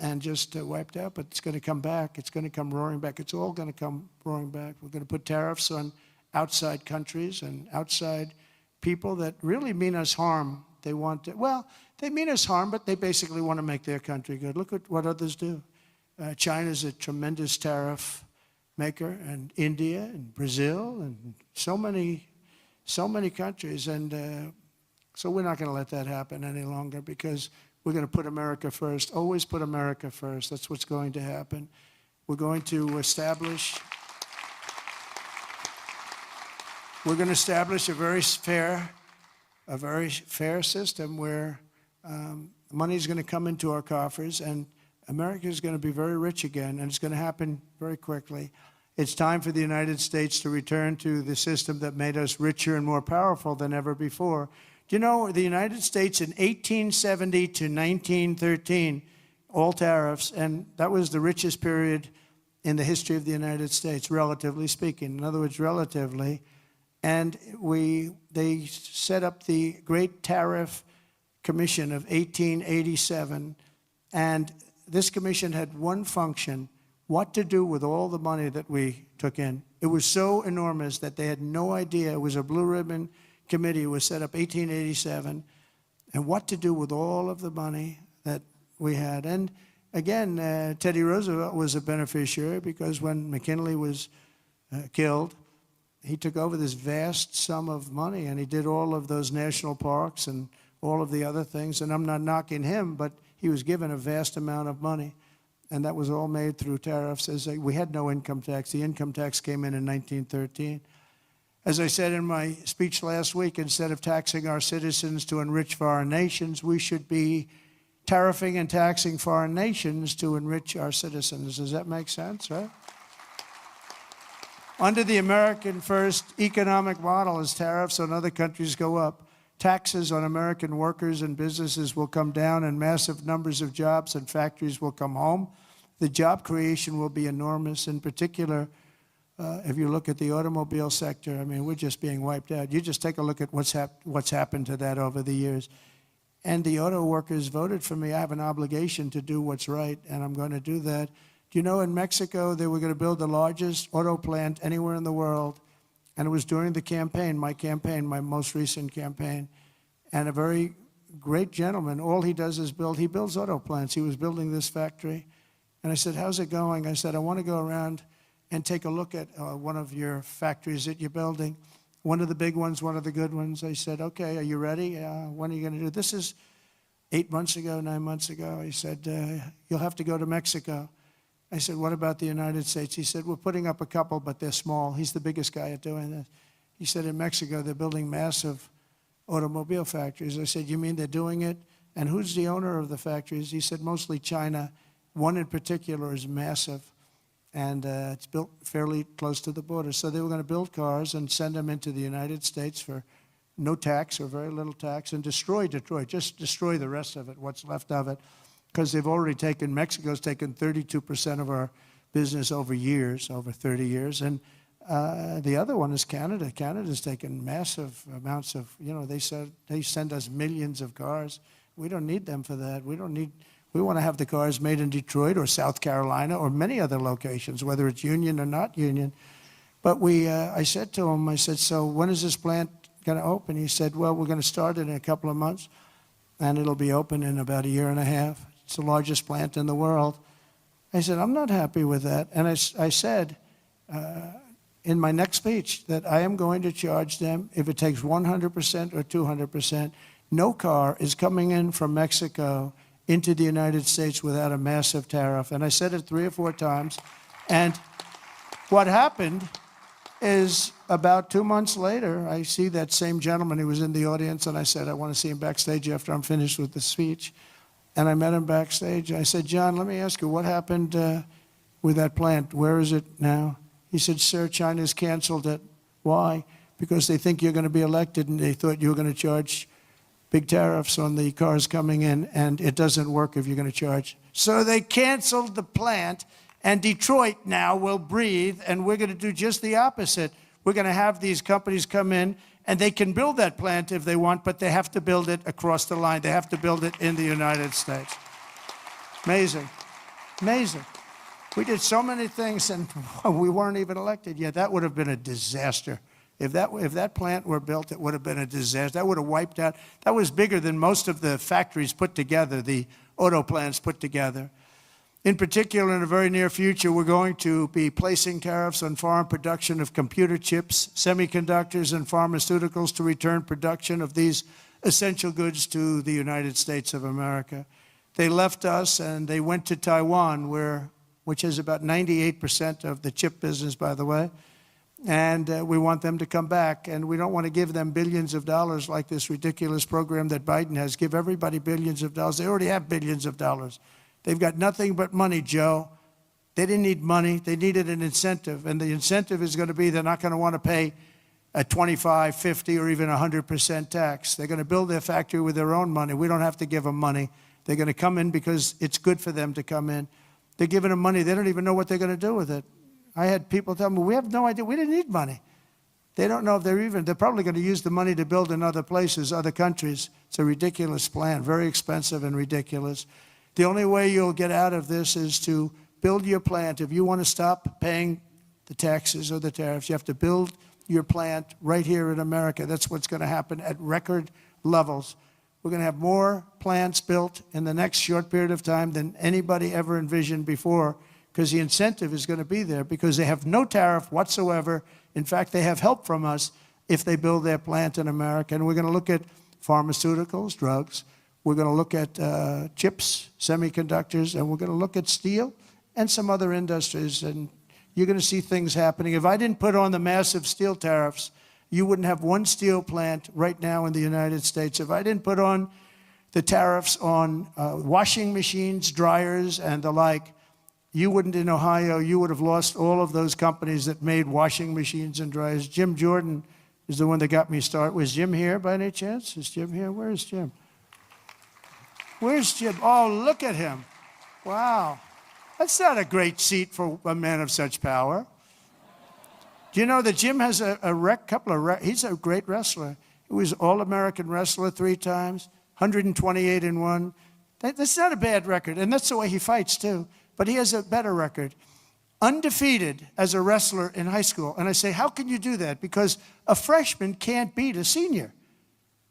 And just wiped out, but it's going to come back. It's going to come roaring back. It's all going to come roaring back. We're going to put tariffs on outside countries and outside people that really mean us harm. They want to, well, they mean us harm, but they basically want to make their country good. Look at what others do. China's a tremendous tariff maker, and India and Brazil and so many countries. And so we're not going to let that happen any longer, because we're going to put America first. Always put America first. That's what's going to happen. We're going to establish a very fair system where money is going to come into our coffers, and America is going to be very rich again, and it's going to happen very quickly. It's time for the United States to return to the system that made us richer and more powerful than ever before. Do you know the United States in 1870 to 1913, all tariffs, and that was the richest period in the history of the United States, relatively speaking. In other words, relatively. And they set up the Great Tariff Commission of 1887, and this commission had one function: what to do with all the money that we took in. It was so enormous that they had no idea. It was a blue ribbon committee. Was set up 1887, and what to do with all of the money that we had. And again, Teddy Roosevelt was a beneficiary, because when McKinley was killed, he took over this vast sum of money, and he did all of those national parks and all of the other things. And I'm not knocking him, but he was given a vast amount of money, and that was all made through tariffs. We had no income tax. The income tax came in 1913. As I said in my speech last week, instead of taxing our citizens to enrich foreign nations, we should be tariffing and taxing foreign nations to enrich our citizens. Does that make sense, right? Under the American First economic model, as tariffs on other countries go up, taxes on American workers and businesses will come down, and massive numbers of jobs and factories will come home. The job creation will be enormous. In particular, if you look at the automobile sector, I mean, we're just being wiped out. You just take a look at what's happened to that over the years. And the auto workers voted for me. I have an obligation to do what's right, and I'm going to do that. Do you know, in Mexico, they were going to build the largest auto plant anywhere in the world, and it was during the campaign, my most recent campaign, and a very great gentleman, all he does is he builds auto plants. He was building this factory, and I said, how's it going? I said, I want to go around and take a look at one of your factories that you're building, one of the big ones, one of the good ones. I said, okay, are you ready? When are you going to do this? Is 9 months ago. He said, you'll have to go to Mexico. I said, what about the United States? He said, we're putting up a couple, but they're small. He's the biggest guy at doing this. He said, in Mexico, they're building massive automobile factories. I said, you mean they're doing it? And who's the owner of the factories? He said, mostly China. One in particular is massive, and it's built fairly close to the border. So they were going to build cars and send them into the United States for no tax or very little tax, and destroy Detroit, just destroy the rest of it, what's left of it. Because they've already Mexico's taken 32% of our business over years, over 30 years. And the other one is Canada. Canada's taken massive amounts of, they send us millions of cars. We don't need them for that. We want to have the cars made in Detroit or South Carolina or many other locations, whether it's union or not union. But I said to him, so when is this plant going to open? He said, well, we're going to start it in a couple of months, and it'll be open in about a year and a half. It's the largest plant in the world. I said, I'm not happy with that. And I said in my next speech that I am going to charge them, if it takes 100% or 200%, no car is coming in from Mexico into the United States without a massive tariff. And I said it 3 or 4 times. And what happened is about 2 months later, I see that same gentleman who was in the audience, and I said, I want to see him backstage after I'm finished with the speech. And I met him backstage. I said, John, let me ask you, what happened with that plant? Where is it now? He said, sir, China's canceled it. Why? Because they think you're going to be elected, and they thought you were going to charge big tariffs on the cars coming in, and it doesn't work if you're going to charge. So they canceled the plant, and Detroit now will breathe, and we're going to do just the opposite. We're going to have these companies come in, and they can build that plant if they want, but they have to build it across the line. They have to build it in the United States. Amazing. Amazing. We did so many things, and we weren't even elected yet. That would have been a disaster. If that plant were built, it would have been a disaster. That would have wiped out. That was bigger than most of the factories put together, the auto plants put together. In particular, in the very near future, we're going to be placing tariffs on foreign production of computer chips, semiconductors, and pharmaceuticals to return production of these essential goods to the United States of America. They left us and they went to Taiwan, which is about 98% of the chip business, by the way. And we want them to come back, and we don't want to give them billions of dollars like this ridiculous program that Biden has. Give everybody billions of dollars. They already have billions of dollars. They've got nothing but money, Joe. They didn't need money. They needed an incentive, and the incentive is going to be they're not going to want to pay a 25, 50, or even 100% tax. They're going to build their factory with their own money. We don't have to give them money. They're going to come in because it's good for them to come in. They're giving them money. They don't even know what they're going to do with it. I had people tell me, we have no idea. We didn't need money. They don't know if they're probably going to use the money to build in other places, other countries. It's a ridiculous plan, very expensive and ridiculous. The only way you'll get out of this is to build your plant. If you want to stop paying the taxes or the tariffs, you have to build your plant right here in America. That's what's going to happen at record levels. We're going to have more plants built in the next short period of time than anybody ever envisioned before, because the incentive is going to be there, because they have no tariff whatsoever. In fact, they have help from us if they build their plant in America. And we're going to look at pharmaceuticals, drugs. We're going to look at chips, semiconductors, and we're going to look at steel and some other industries. And you're going to see things happening. If I didn't put on the massive steel tariffs, you wouldn't have one steel plant right now in the United States. If I didn't put on the tariffs on washing machines, dryers, and the like, you wouldn't, in Ohio, you would have lost all of those companies that made washing machines and dryers. Jim Jordan is the one that got me started. Was Jim here by any chance? Is Jim here? Where is Jim? Where's Jim? Oh, look at him. Wow. That's not a great seat for a man of such power. Do you know that Jim has he's a great wrestler. He was All-American wrestler 3 times, 128 and 1. That's not a bad record, and that's the way he fights, too. But he has a better record. Undefeated as a wrestler in high school. And I say, how can you do that? Because a freshman can't beat a senior.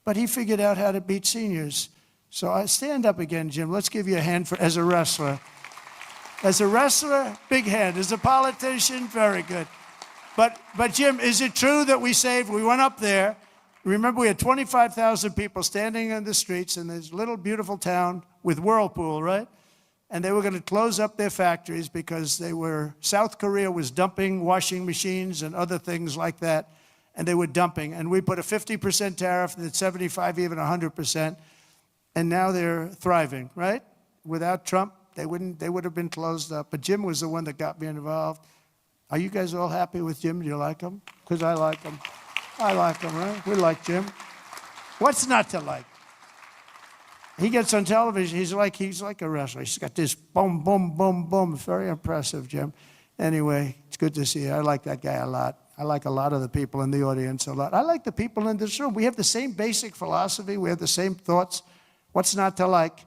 But he figured out how to beat seniors. So I stand up again, Jim. Let's give you a hand as a wrestler. As a wrestler, big hand. As a politician, very good. But Jim, is it true that we went up there, remember we had 25,000 people standing in the streets in this little beautiful town with Whirlpool, right? And they were going to close up their factories because South Korea was dumping washing machines and other things like that, and they were dumping. And we put a 50% tariff, and 75, even 100%, and now they're thriving, right? Without Trump, they would have been closed up. But Jim was the one that got me involved. Are you guys all happy with Jim? Do you like him? Because I like him. I like him, right? We like Jim. What's not to like? He gets on television, he's like a wrestler. He's got this boom, boom, boom, boom. Very impressive, Jim. Anyway, it's good to see you. I like that guy a lot. I like a lot of the people in the audience a lot. I like the people in this room. We have the same basic philosophy. We have the same thoughts. What's not to like?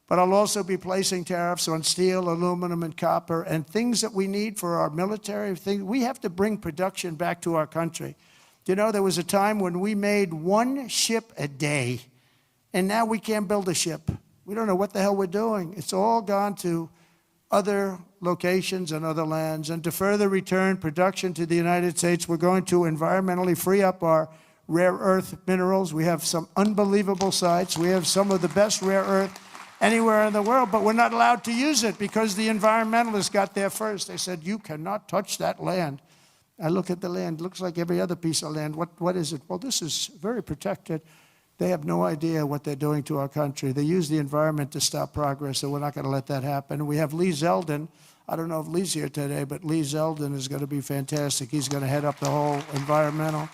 But I'll also be placing tariffs on steel, aluminum, and copper, and things that we need for our military. We have to bring production back to our country. You know, there was a time when we made 1 ship a day. And now we can't build a ship. We don't know what the hell we're doing. It's all gone to other locations and other lands. And to further return production to the United States, we're going to environmentally free up our rare earth minerals. We have some unbelievable sites. We have some of the best rare earth anywhere in the world, but we're not allowed to use it because the environmentalists got there first. They said, you cannot touch that land. I look at the land, it looks like every other piece of land. What is it? Well, this is very protected. They have no idea what they're doing to our country. They use the environment to stop progress, so we're not going to let that happen. We have Lee Zeldin. I don't know if Lee's here today, but Lee Zeldin is going to be fantastic. He's going to head up the whole environmental.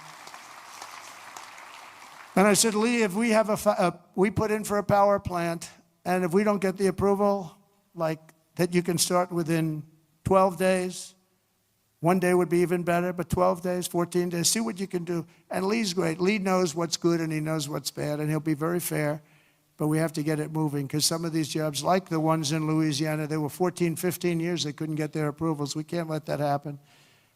And I said, Lee, if we have we put in for a power plant, and if we don't get the approval, like that you can start within 12 days, one day would be even better, but 12 days, 14 days, see what you can do. And Lee's great. Lee knows what's good and he knows what's bad, and he'll be very fair. But we have to get it moving because some of these jobs, like the ones in Louisiana, they were 14, 15 years, they couldn't get their approvals. We can't let that happen.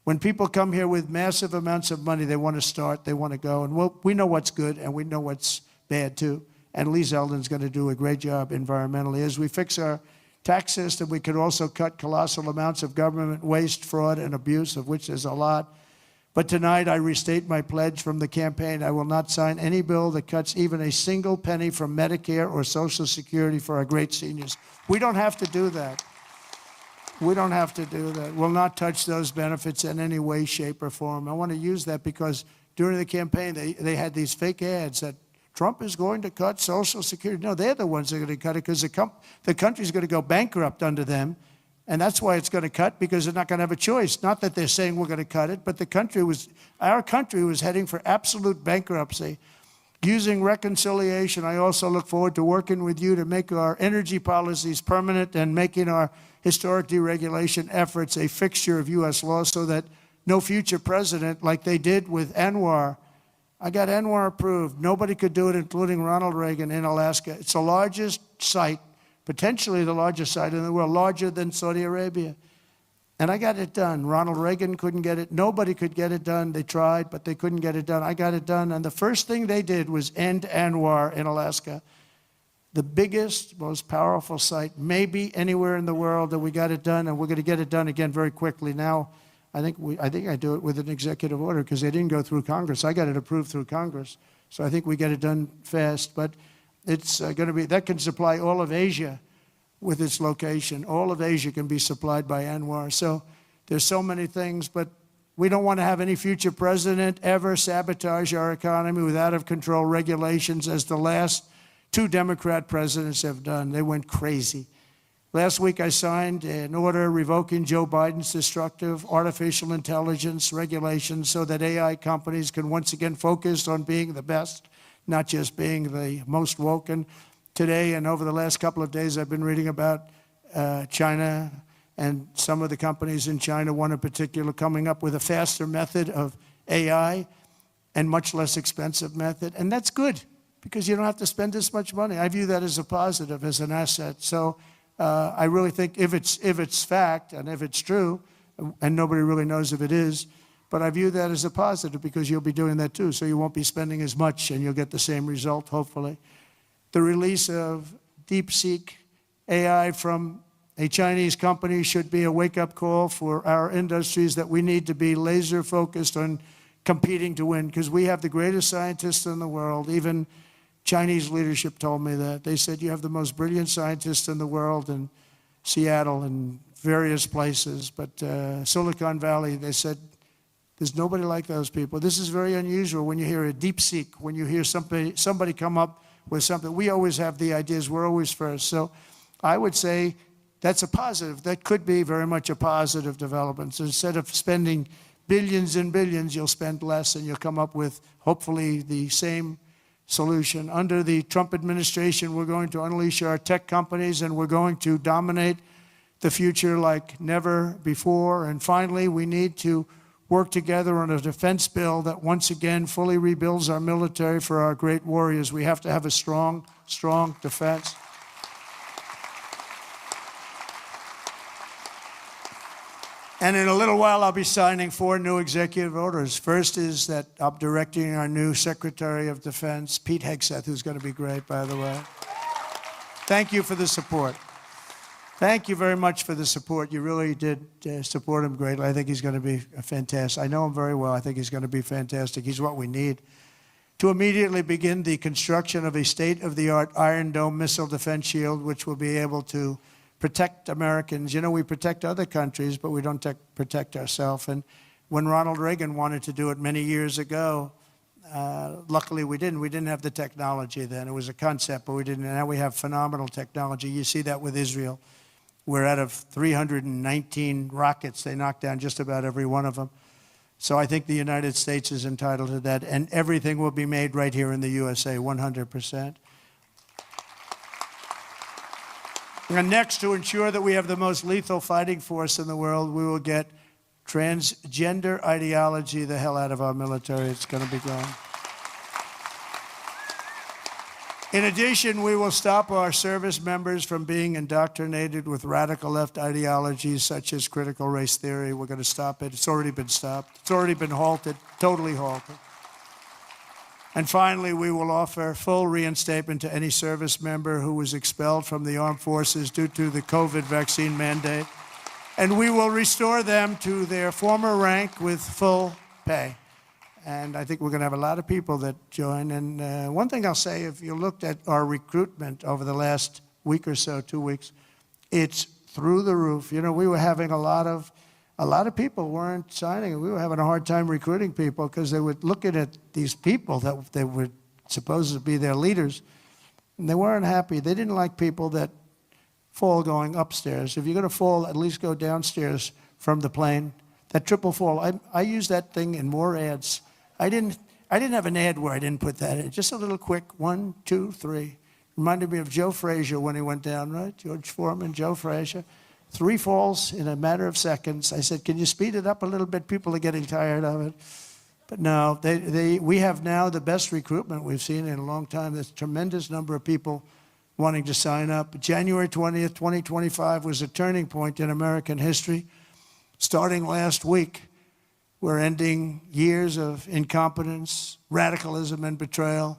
When people come here with massive amounts of money, they want to start, they want to go. And we know what's good and we know what's bad too. And Lee Zeldin's going to do a great job environmentally. As we fix our tax system, we could also cut colossal amounts of government waste, fraud, and abuse, of which there's a lot. But tonight, I restate my pledge from the campaign. I will not sign any bill that cuts even a single penny from Medicare or Social Security for our great seniors. We don't have to do that. We don't have to do that. We'll not touch those benefits in any way, shape, or form. I want to use that because during the campaign, they had these fake ads that Trump is going to cut Social Security. No, they're the ones that are going to cut it because the country's going to go bankrupt under them. And that's why it's going to cut, because they're not going to have a choice. Not that they're saying we're going to cut it, but our country was heading for absolute bankruptcy. Using reconciliation, I also look forward to working with you to make our energy policies permanent and making our historic deregulation efforts a fixture of U.S. law so that no future president, like they did with ANWR, I got ANWR approved. Nobody could do it, including Ronald Reagan in Alaska. It's the largest site, potentially the largest site in the world, larger than Saudi Arabia. And I got it done. Ronald Reagan couldn't get it. Nobody could get it done. They tried, but they couldn't get it done. I got it done. And the first thing they did was end ANWR in Alaska. The biggest, most powerful site, maybe anywhere in the world, that we got it done. And we're going to get it done again very quickly. Now, I think I do it with an executive order because they didn't go through Congress. I got it approved through Congress. So I think we get it done fast. But it's going to be, that can supply all of Asia with its location. All of Asia can be supplied by ANWR. So there's so many things, but we don't want to have any future president ever sabotage our economy with out-of-control regulations as the last two Democrat presidents have done. They went crazy. Last week I signed an order revoking Joe Biden's destructive artificial intelligence regulations so that AI companies can once again focus on being the best, not just being the most woke. And today and over the last couple of days, I've been reading about China and some of the companies in China, one in particular, coming up with a faster method of AI and much less expensive method. And that's good because you don't have to spend this much money. I view that as a positive, as an asset. So I really think if it's fact and if it's true, and nobody really knows if it is, but I view that as a positive because you'll be doing that too. So you won't be spending as much and you'll get the same result, hopefully. The release of DeepSeek AI from a Chinese company should be a wake-up call for our industries that we need to be laser focused on competing to win because we have the greatest scientists in the world. Even Chinese leadership told me that. They said, you have the most brilliant scientists in the world in Seattle and various places. But Silicon Valley, they said, there's nobody like those people. This is very unusual when you hear a DeepSeek, when you hear somebody come up with something. We always have the ideas. We're always first. So I would say that's a positive. That could be very much a positive development. So instead of spending billions and billions, you'll spend less and you'll come up with, hopefully, the same solution. Under the Trump administration, we're going to unleash our tech companies and we're going to dominate the future like never before. And finally, we need to work together on a defense bill that once again fully rebuilds our military for our great warriors. We have to have a strong, strong defense. And in a little while, I'll be signing 4 new executive orders. First is that I'm directing our new Secretary of Defense, Pete Hegseth, who's going to be great, by the way. Thank you for the support. Thank you very much for the support. You really did support him greatly. I think he's going to be fantastic. I know him very well. I think he's going to be fantastic. He's what we need. to immediately begin the construction of a state-of-the-art Iron Dome missile defense shield, which will be able to protect Americans. You know, we protect other countries, but we don't protect ourselves. And when Ronald Reagan wanted to do it many years ago, luckily we didn't. We didn't have the technology then. It was a concept, but we didn't. And now we have phenomenal technology. You see that with Israel, where out of 319 rockets, they knocked down just about every one of them. So I think the United States is entitled to that, and everything will be made right here in the USA, 100%. And next, to ensure that we have the most lethal fighting force in the world, we will get transgender ideology the hell out of our military. It's going to be gone. In addition, we will stop our service members from being indoctrinated with radical left ideologies such as critical race theory. We're going to stop it. It's already been stopped. It's already been halted, totally halted. And finally, we will offer full reinstatement to any service member who was expelled from the armed forces due to the COVID vaccine mandate. And we will restore them to their former rank with full pay. And I think we're going to have a lot of people that join. And one thing I'll say, if you looked at our recruitment over the last week or so, 2 weeks, it's through the roof. You know, we were having a lot of people weren't signing. We were having a hard time recruiting people because they were looking at these people that they were supposed to be their leaders, and they weren't happy. They didn't like people that fall going upstairs. If you're going to fall, at least go downstairs from the plane. That triple fall, I use that thing in more ads. I didn't have an ad where I didn't put that in. Just a little quick 1, 2, 3. Reminded me of Joe Frazier when he went down, right? George Foreman, Joe Frazier. 3 falls in a matter of seconds. I said, can you speed it up a little bit? People are getting tired of it. But no, we have now the best recruitment we've seen in a long time. There's a tremendous number of people wanting to sign up. January 20th, 2025 was a turning point in American history. Starting last week, we're ending years of incompetence, radicalism, and betrayal,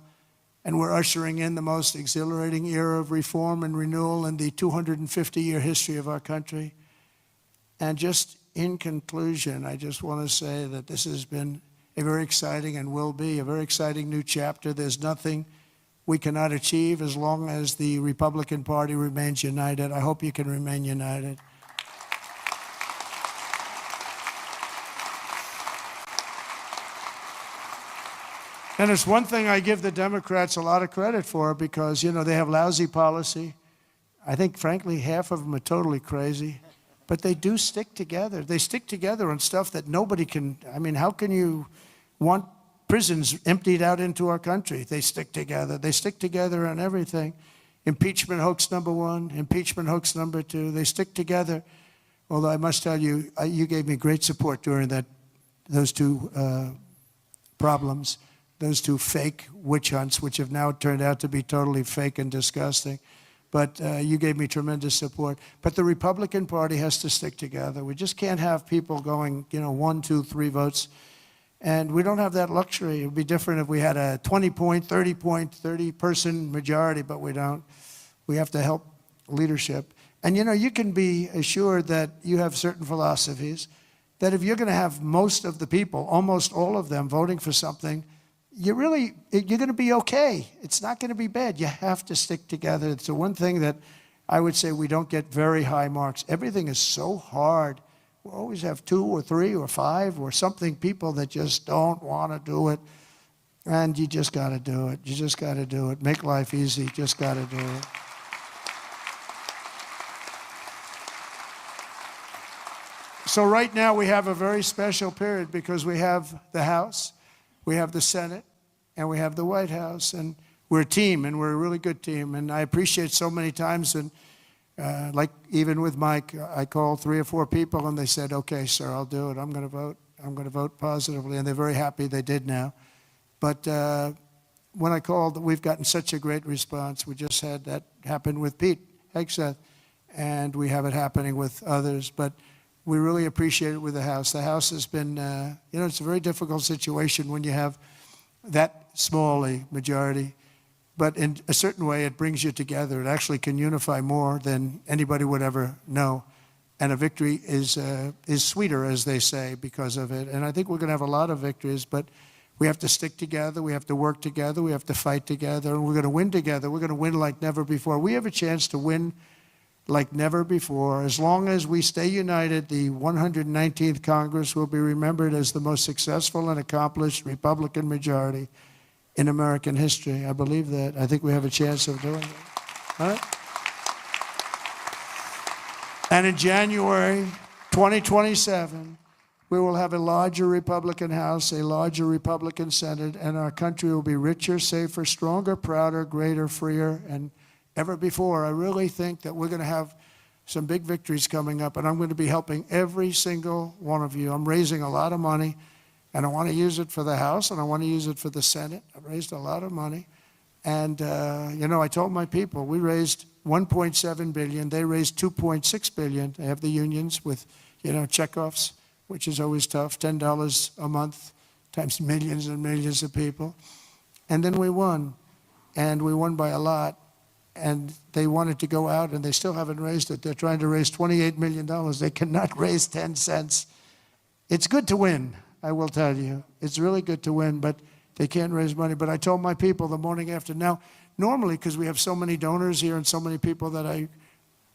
and we're ushering in the most exhilarating era of reform and renewal in the 250-year history of our country. And just in conclusion, I just want to say that this has been a very exciting and will be a very exciting new chapter. There's nothing we cannot achieve as long as the Republican Party remains united. I hope you can remain united. And it's one thing I give the Democrats a lot of credit for because, you know, they have lousy policy. I think, frankly, half of them are totally crazy. But they do stick together. They stick together on stuff that nobody can. I mean, how can you want prisons emptied out into our country? They stick together. They stick together on everything. Impeachment hoax number 1, impeachment hoax number 2. They stick together. Although I must tell you, you gave me great support during those 2 problems. Those 2 fake witch hunts, which have now turned out to be totally fake and disgusting. But you gave me tremendous support. But the Republican Party has to stick together. We just can't have people going, you know, 1, 2, 3 votes. And we don't have that luxury. It would be different if we had a 20-point, 30-point, 30-person majority, but we don't. We have to help leadership. And, you know, you can be assured that you have certain philosophies, that if you're going to have most of the people, almost all of them, voting for something, you're going to be okay. It's not going to be bad. You have to stick together. It's the one thing that I would say we don't get very high marks. Everything is so hard. We always have 2 or 3 or 5 or something, people that just don't want to do it. And you just got to do it. You just got to do it. Make life easy. Just got to do it. So right now we have a very special period because we have the House, we have the Senate, and we have the White House, and we're a team, and we're a really good team. And I appreciate so many times, and like even with Mike, I called 3 or 4 people, and they said, okay, sir, I'll do it. I'm going to vote. I'm going to vote positively, and they're very happy they did now. But when I called, we've gotten such a great response. We just had that happen with Pete Hegseth, and we have it happening with others. But we really appreciate it with the House. The House has been, you know, it's a very difficult situation when you have that small a majority. But in a certain way, it brings you together. It actually can unify more than anybody would ever know. And a victory is sweeter, as they say, because of it. And I think we're going to have a lot of victories. But We have to stick together. We have to work together. We have to fight together. And we're going to win together. We're going to win like never before. We have a chance to win like never before. As long as we stay united, the 119th Congress will be remembered as the most successful and accomplished Republican majority in American history. I believe that. I think we have a chance of doing it. All right? And in January 2027, we will have a larger Republican House, a larger Republican Senate, and our country will be richer, safer, stronger, prouder, greater, freer, and ever before. I really think that we're going to have some big victories coming up, and I'm going to be helping every single one of you. I'm raising a lot of money, and I want to use it for the House, and I want to use it for the Senate. I've raised a lot of money. And, I told my people, we raised $1.7 billion. They raised $2.6 billion. They have the unions with, checkoffs, which is always tough, $10 a month times millions and millions of people. And then we won, and we won by a lot. And they wanted to go out, and they still haven't raised it. They're trying to raise $28 million. They cannot raise 10 cents. It's good to win, I will tell you. It's really good to win, but they can't raise money. But I told my people the morning after. Now, normally, because we have so many donors here and so many people that I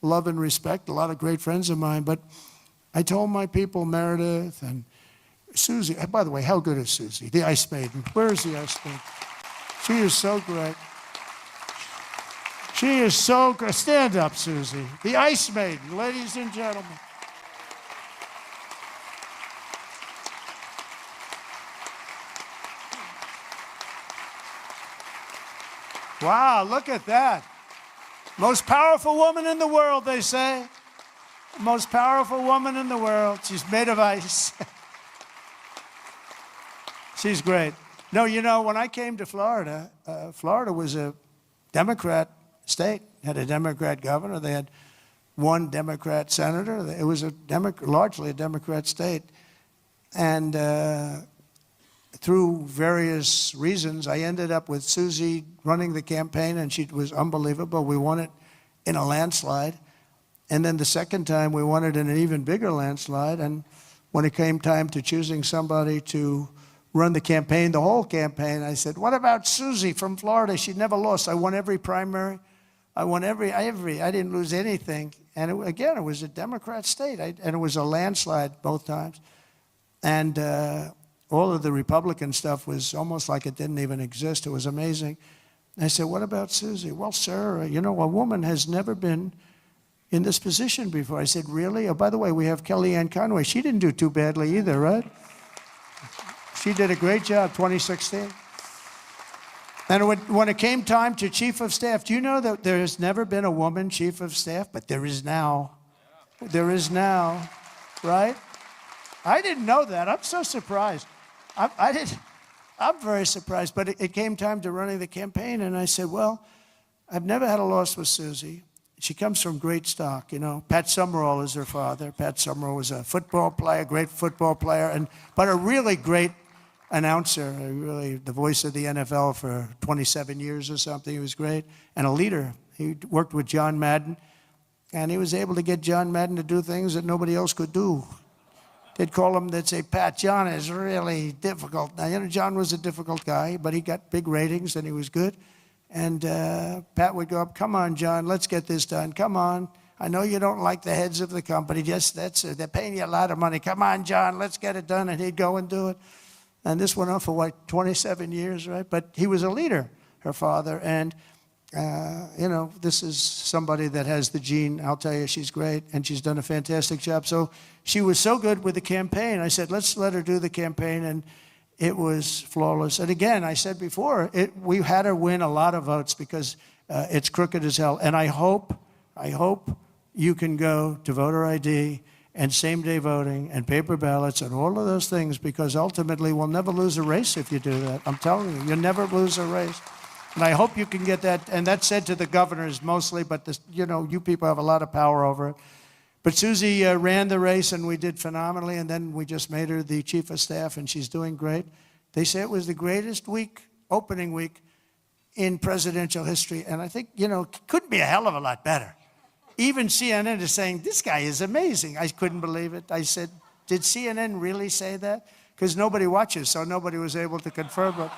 love and respect, a lot of great friends of mine, but I told my people, Meredith and Susie, by the way, how good is Susie, the Ice Maiden? Where is the Ice Maiden? She is so great. She is so good. Stand up, Susie. The Ice Maiden, ladies and gentlemen. Wow, look at that. Most powerful woman in the world, they say. Most powerful woman in the world. She's made of ice. She's great. No, when I came to Florida, Florida was a Democrat state, had a Democrat governor. They had one Democrat senator. It was largely a Democrat state. And through various reasons, I ended up with Susie running the campaign, and she was unbelievable. We won it in a landslide. And then the second time, we won it in an even bigger landslide. And when it came time to choosing somebody to run the campaign, the whole campaign, I said, what about Susie from Florida? She never lost. I won every primary. I won every, I didn't lose anything. And it was a Democrat state, and it was a landslide both times. And all of the Republican stuff was almost like it didn't even exist. It was amazing. And I said, what about Susie? Well, sir, a woman has never been in this position before. I said, really? Oh, by the way, we have Kellyanne Conway. She didn't do too badly either, right? She did a great job, 2016. And when it came time to chief of staff, do you know that there has never been a woman chief of staff? But there is now. There is now, right? I didn't know that. I'm so surprised. I'm very surprised. But it came time to running the campaign, and I said, well, I've never had a loss with Susie. She comes from great stock, Pat Summerall is her father. Pat Summerall was a football player, great football player, but a really great announcer, really the voice of the NFL for 27 years or something. He was great, and a leader. He worked with John Madden, and he was able to get John Madden to do things that nobody else could do. They'd call him, they'd say, Pat, John is really difficult. Now, John was a difficult guy, but he got big ratings, and he was good. And Pat would go up, come on, John, let's get this done. Come on. I know you don't like the heads of the company. They're paying you a lot of money. Come on, John, let's get it done. And he'd go and do it. And this went on for, 27 years, right? But he was a leader, her father. And, this is somebody that has the gene. I'll tell you, she's great. And she's done a fantastic job. So she was so good with the campaign. I said, let's let her do the campaign. And it was flawless. And again, I said before, we had her win a lot of votes because it's crooked as hell. And I hope you can go to voter ID and same-day voting and paper ballots and all of those things, because ultimately we'll never lose a race if you do that. I'm telling you, you'll never lose a race. And I hope you can get that. And that's said to the governors mostly, but you people have a lot of power over it. But Susie ran the race, and we did phenomenally, and then we just made her the chief of staff, and she's doing great. They say it was the greatest opening week in presidential history, and I think, couldn't be a hell of a lot better. Even CNN is saying, this guy is amazing. I couldn't believe it. I said, did CNN really say that? because nobody watches, so nobody was able to confirm it.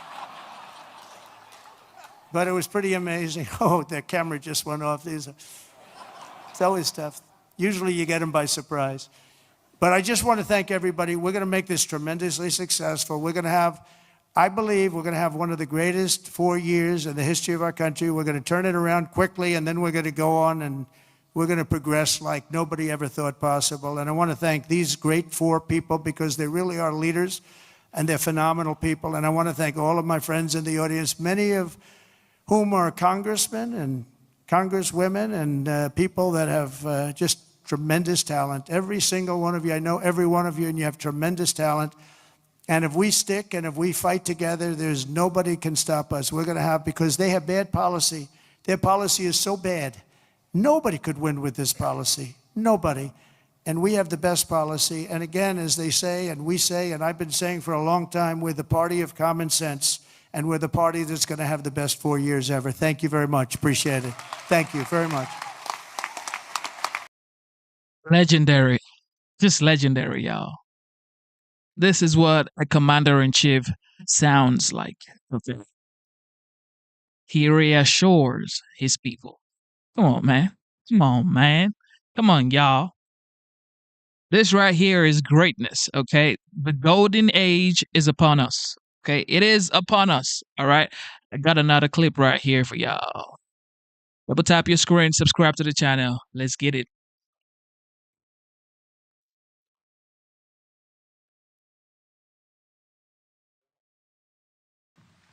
But it was pretty amazing. Oh, the camera just went off. It's always tough. Usually you get them by surprise. But I just want to thank everybody. We're going to make this tremendously successful. We're going to have, I believe, we're going to have one of the greatest 4 years in the history of our country. We're going to turn it around quickly, and then we're going to go on and we're going to progress like nobody ever thought possible. And I want to thank these great 4 people because they really are leaders and they're phenomenal people. And I want to thank all of my friends in the audience, many of whom are congressmen and congresswomen and people that have just tremendous talent. Every single one of you, I know every one of you, and you have tremendous talent. And if we stick and if we fight together, there's nobody can stop us. We're going to have, because they have bad policy. Their policy is so bad. Nobody could win with this policy. Nobody. And we have the best policy. And again, as they say, and we say, and I've been saying for a long time, we're the party of common sense. And we're the party that's going to have the best 4 years ever. Thank you very much. Appreciate it. Thank you very much. Legendary. Just legendary, y'all. This is what a commander-in-chief sounds like. Okay. He reassures his people. Come on, man. Come on, man. Come on, y'all. This right here is greatness, okay? The golden age is upon us, okay? It is upon us, all right? I got another clip right here for y'all. Double tap your screen, subscribe to the channel. Let's get it.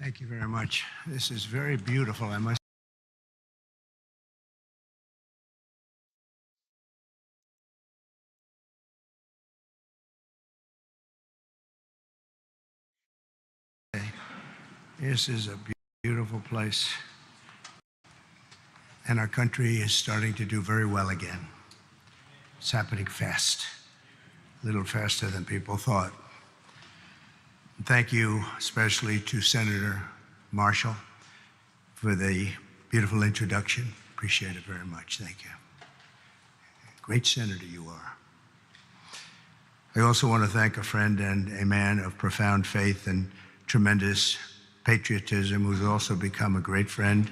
Thank you very much. This is very beautiful, I must. This is a beautiful place. And our country is starting to do very well again. It's happening fast, a little faster than people thought. And thank you especially to Senator Marshall for the beautiful introduction. Appreciate it very much. Thank you. Great senator you are. I also want to thank a friend and a man of profound faith and tremendous patriotism who's also become a great friend.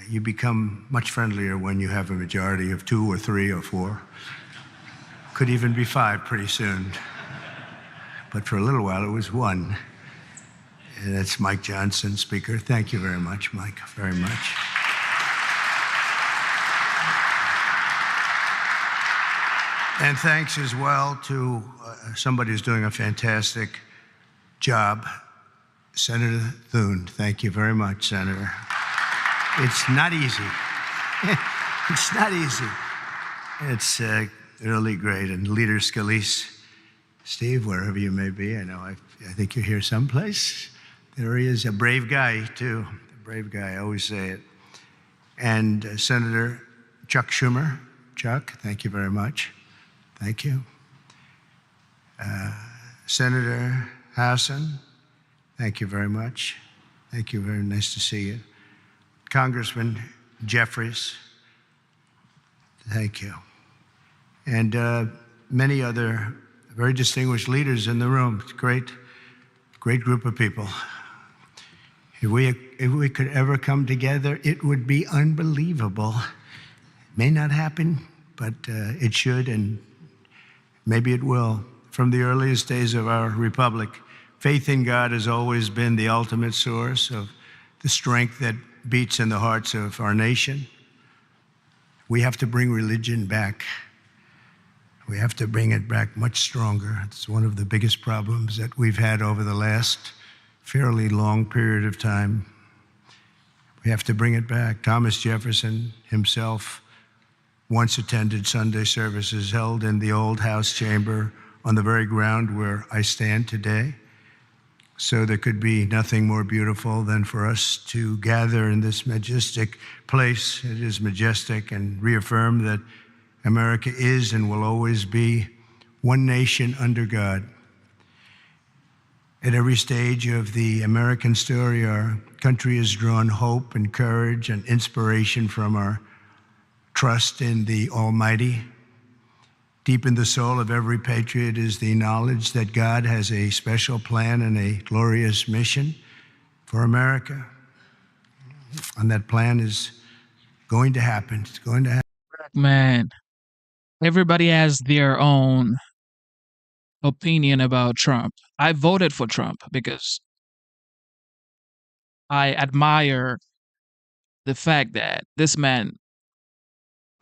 You become much friendlier when you have a majority of 2 or 3 or 4. Could even be 5 pretty soon. But for a little while, it was 1. And that's Mike Johnson, Speaker. Thank you very much, Mike, very much. And thanks as well to somebody who's doing a fantastic job, Senator Thune. Thank you very much, Senator. It's not easy. It's not easy. It's really great. And Leader Scalise, Steve, wherever you may be, I think you're here someplace. There he is, a brave guy, too. A brave guy, I always say it. And Senator Chuck Schumer. Chuck, thank you very much. Thank you. Senator Hassan, thank you very much. Thank you, very nice to see you. Congressman Jeffries, thank you. And many other very distinguished leaders in the room. It's a great group of people. If we could ever come together, it would be unbelievable. It may not happen, but it should, and maybe it will. From the earliest days of our republic, faith in God has always been the ultimate source of the strength that beats in the hearts of our nation. We have to bring religion back. We have to bring it back much stronger. It's one of the biggest problems that we've had over the last fairly long period of time. We have to bring it back. Thomas Jefferson himself once attended Sunday services held in the old House chamber on the very ground where I stand today. So there could be nothing more beautiful than for us to gather in this majestic place. It is majestic, and reaffirm that America is and will always be one nation under God. At every stage of the American story, our country has drawn hope and courage and inspiration from our trust in the Almighty. Deep in the soul of every patriot is the knowledge that God has a special plan and a glorious mission for America. And that plan is going to happen. It's going to happen. Man, everybody has their own opinion about Trump. I voted for Trump because I admire the fact that this man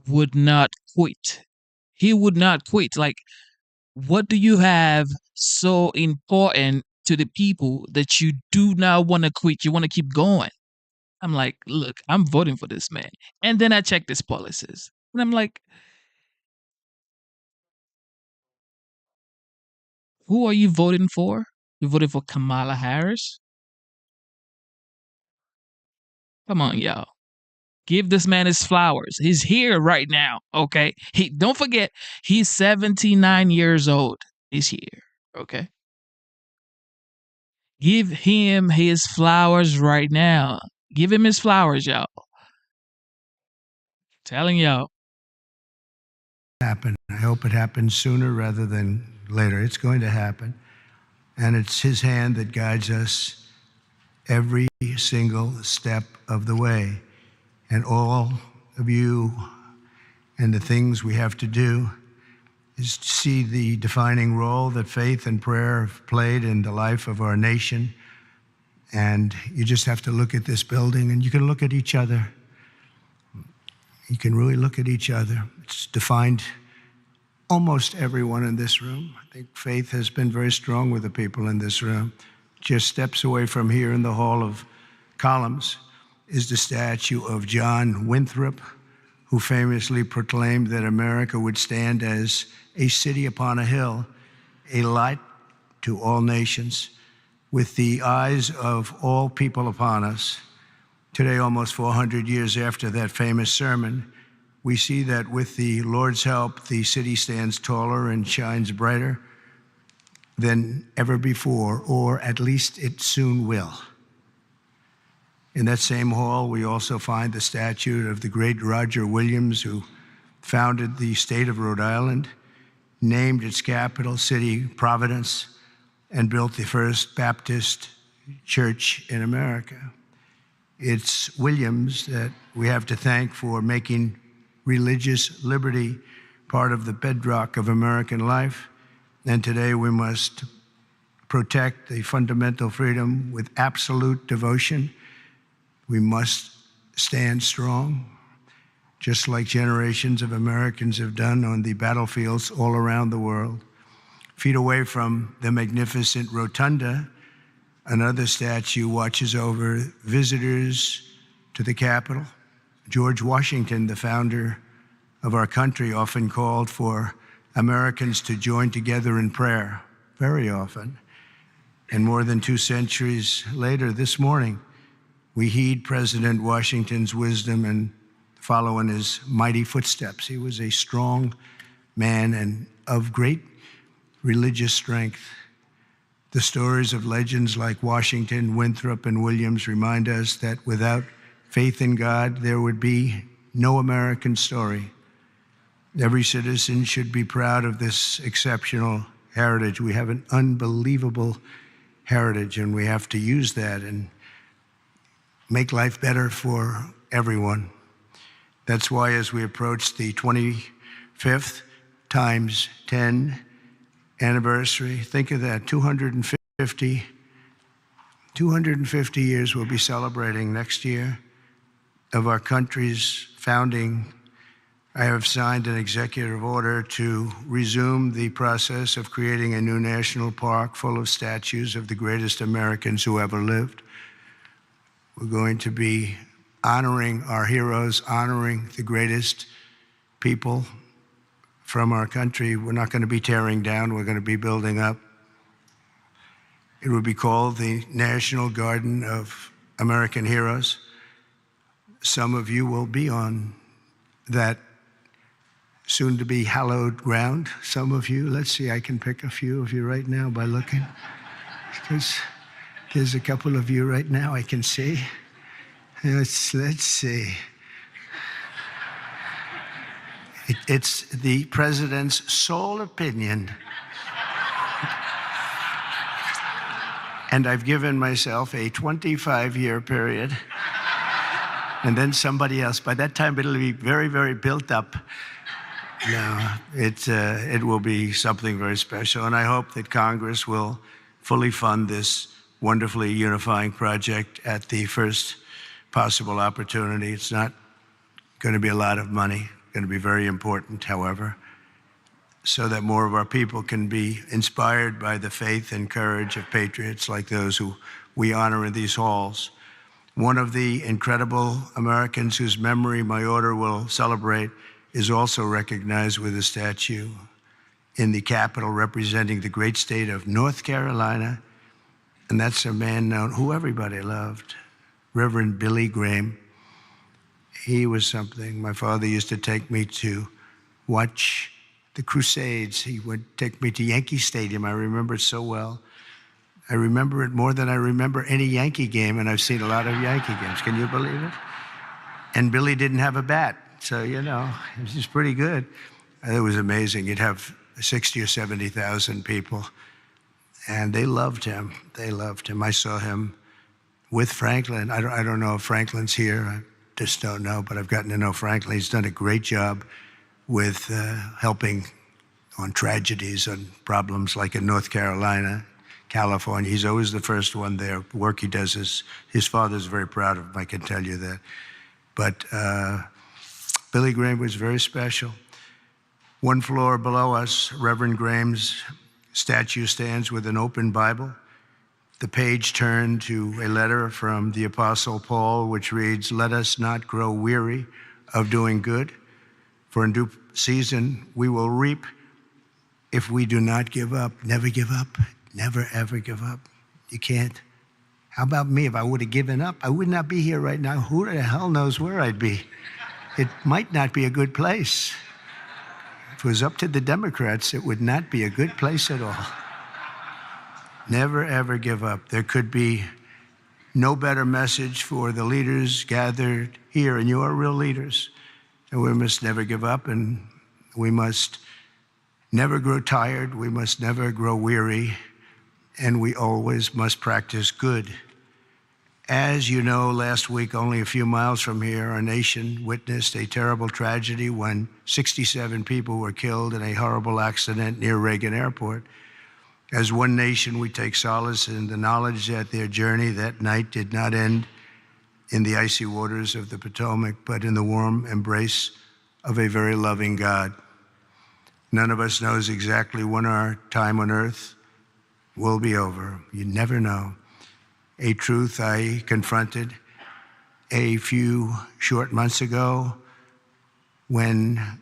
would not quit. He would not quit. Like, what do you have so important to the people that you do not want to quit? You want to keep going. I'm like, look, I'm voting for this man. And then I checked his policies. And I'm like, who are you voting for? You voted for Kamala Harris? Come on, y'all. Give this man his flowers. He's here right now, okay? He don't forget, he's 79 years old. He's here, okay? Give him his flowers right now. Give him his flowers, y'all. Telling y'all. Happen. I hope it happens sooner rather than later. It's going to happen. And it's his hand that guides us every single step of the way. And all of you and the things we have to do is to see the defining role that faith and prayer have played in the life of our nation. And you just have to look at this building, and you can look at each other. You can really look at each other. It's defined almost everyone in this room. I think faith has been very strong with the people in this room. Just steps away from here in the Hall of Columns is the statue of John Winthrop, who famously proclaimed that America would stand as a city upon a hill, a light to all nations, with the eyes of all people upon us. Today, almost 400 years after that famous sermon, we see that with the Lord's help, the city stands taller and shines brighter than ever before, or at least it soon will. In that same hall, we also find the statue of the great Roger Williams, who founded the state of Rhode Island, named its capital city Providence, and built the first Baptist church in America. It's Williams that we have to thank for making religious liberty part of the bedrock of American life. And today we must protect the fundamental freedom with absolute devotion. We must stand strong, just like generations of Americans have done on the battlefields all around the world. Feet away from the magnificent rotunda, another statue watches over visitors to the Capitol. George Washington, the founder of our country, often called for Americans to join together in prayer, very often. And more than 2 centuries later, this morning, we heed President Washington's wisdom and follow in his mighty footsteps. He was a strong man and of great religious strength. The stories of legends like Washington, Winthrop, and Williams remind us that without faith in God, there would be no American story. Every citizen should be proud of this exceptional heritage. We have an unbelievable heritage, and we have to use that and make life better for everyone. That's why as we approach the 25th times 10 anniversary, think of that, 250 years we'll be celebrating next year of our country's founding. I have signed an executive order to resume the process of creating a new national park full of statues of the greatest Americans who ever lived. We're going to be honoring our heroes, honoring the greatest people from our country. We're not going to be tearing down, we're going to be building up. It will be called the National Garden of American Heroes. Some of you will be on that soon-to-be hallowed ground. Some of you, let's see, I can pick a few of you right now by looking. Because there's a couple of you right now I can see. Let's see. It's the president's sole opinion. And I've given myself a 25-year period. And then somebody else. By that time, it'll be very, very built up. No, it will be something very special. And I hope that Congress will fully fund this wonderfully unifying project at the first possible opportunity. It's not going to be a lot of money, going to be very important, however, so that more of our people can be inspired by the faith and courage of patriots like those who we honor in these halls. One of the incredible Americans whose memory my order will celebrate is also recognized with a statue in the Capitol representing the great state of North Carolina. And that's a man known who everybody loved, Reverend Billy Graham. He was something. My father used to take me to watch the Crusades. He would take me to Yankee Stadium. I remember it so well. I remember it more than I remember any Yankee game, and I've seen a lot of Yankee games. Can you believe it? And Billy didn't have a bat, so, you know, it was pretty good. It was amazing. You'd have 60 or 70,000 people, and they loved him. They loved him. I saw him with Franklin. I don't know if Franklin's here. I just don't know, but I've gotten to know Franklin. He's done a great job with helping on tragedies, on problems like in North Carolina, California. He's always the first one there. The work he does is, his father's very proud of him, I can tell you that. But Billy Graham was very special. One floor below us, Reverend Graham's statue stands with an open Bible. The page turned to a letter from the Apostle Paul, which reads, "Let us not grow weary of doing good, for in due season we will reap if we do not give up." Never give up. Never, ever give up. You can't. How about me? If I would have given up, I would not be here right now. Who the hell knows where I'd be? It might not be a good place. If it was up to the Democrats, it would not be a good place at all. Never, ever give up. There could be no better message for the leaders gathered here, and you are real leaders. And we must never give up, and we must never grow tired. We must never grow weary, and we always must practice good. As you know, last week, only a few miles from here, our nation witnessed a terrible tragedy when 67 people were killed in a horrible accident near Reagan Airport. As one nation, we take solace in the knowledge that their journey that night did not end in the icy waters of the Potomac, but in the warm embrace of a very loving God. None of us knows exactly when our time on earth will be over. You never know. A truth I confronted a few short months ago when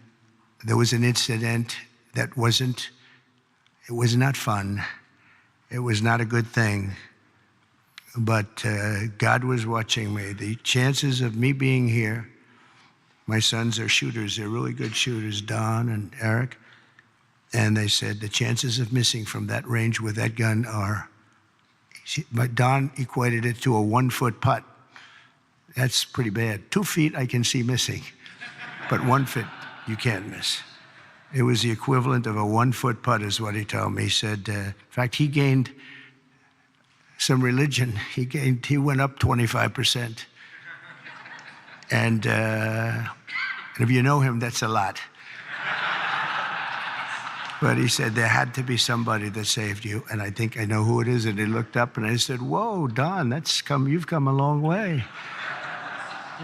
there was an incident that it was not fun. It was not a good thing. But God was watching me. The chances of me being here, my sons are shooters. They're really good shooters, Don and Eric. And they said the chances of missing from that range with that gun are, but Don equated it to a 1-foot putt. That's pretty bad. 2 feet I can see missing, but 1 foot you can't miss. It was the equivalent of a 1-foot putt is what he told me. He said, in fact, he gained some religion. He went up 25%. And if you know him, that's a lot. But he said, there had to be somebody that saved you, and I think I know who it is. And he looked up, and I said, whoa, Don, you've come a long way.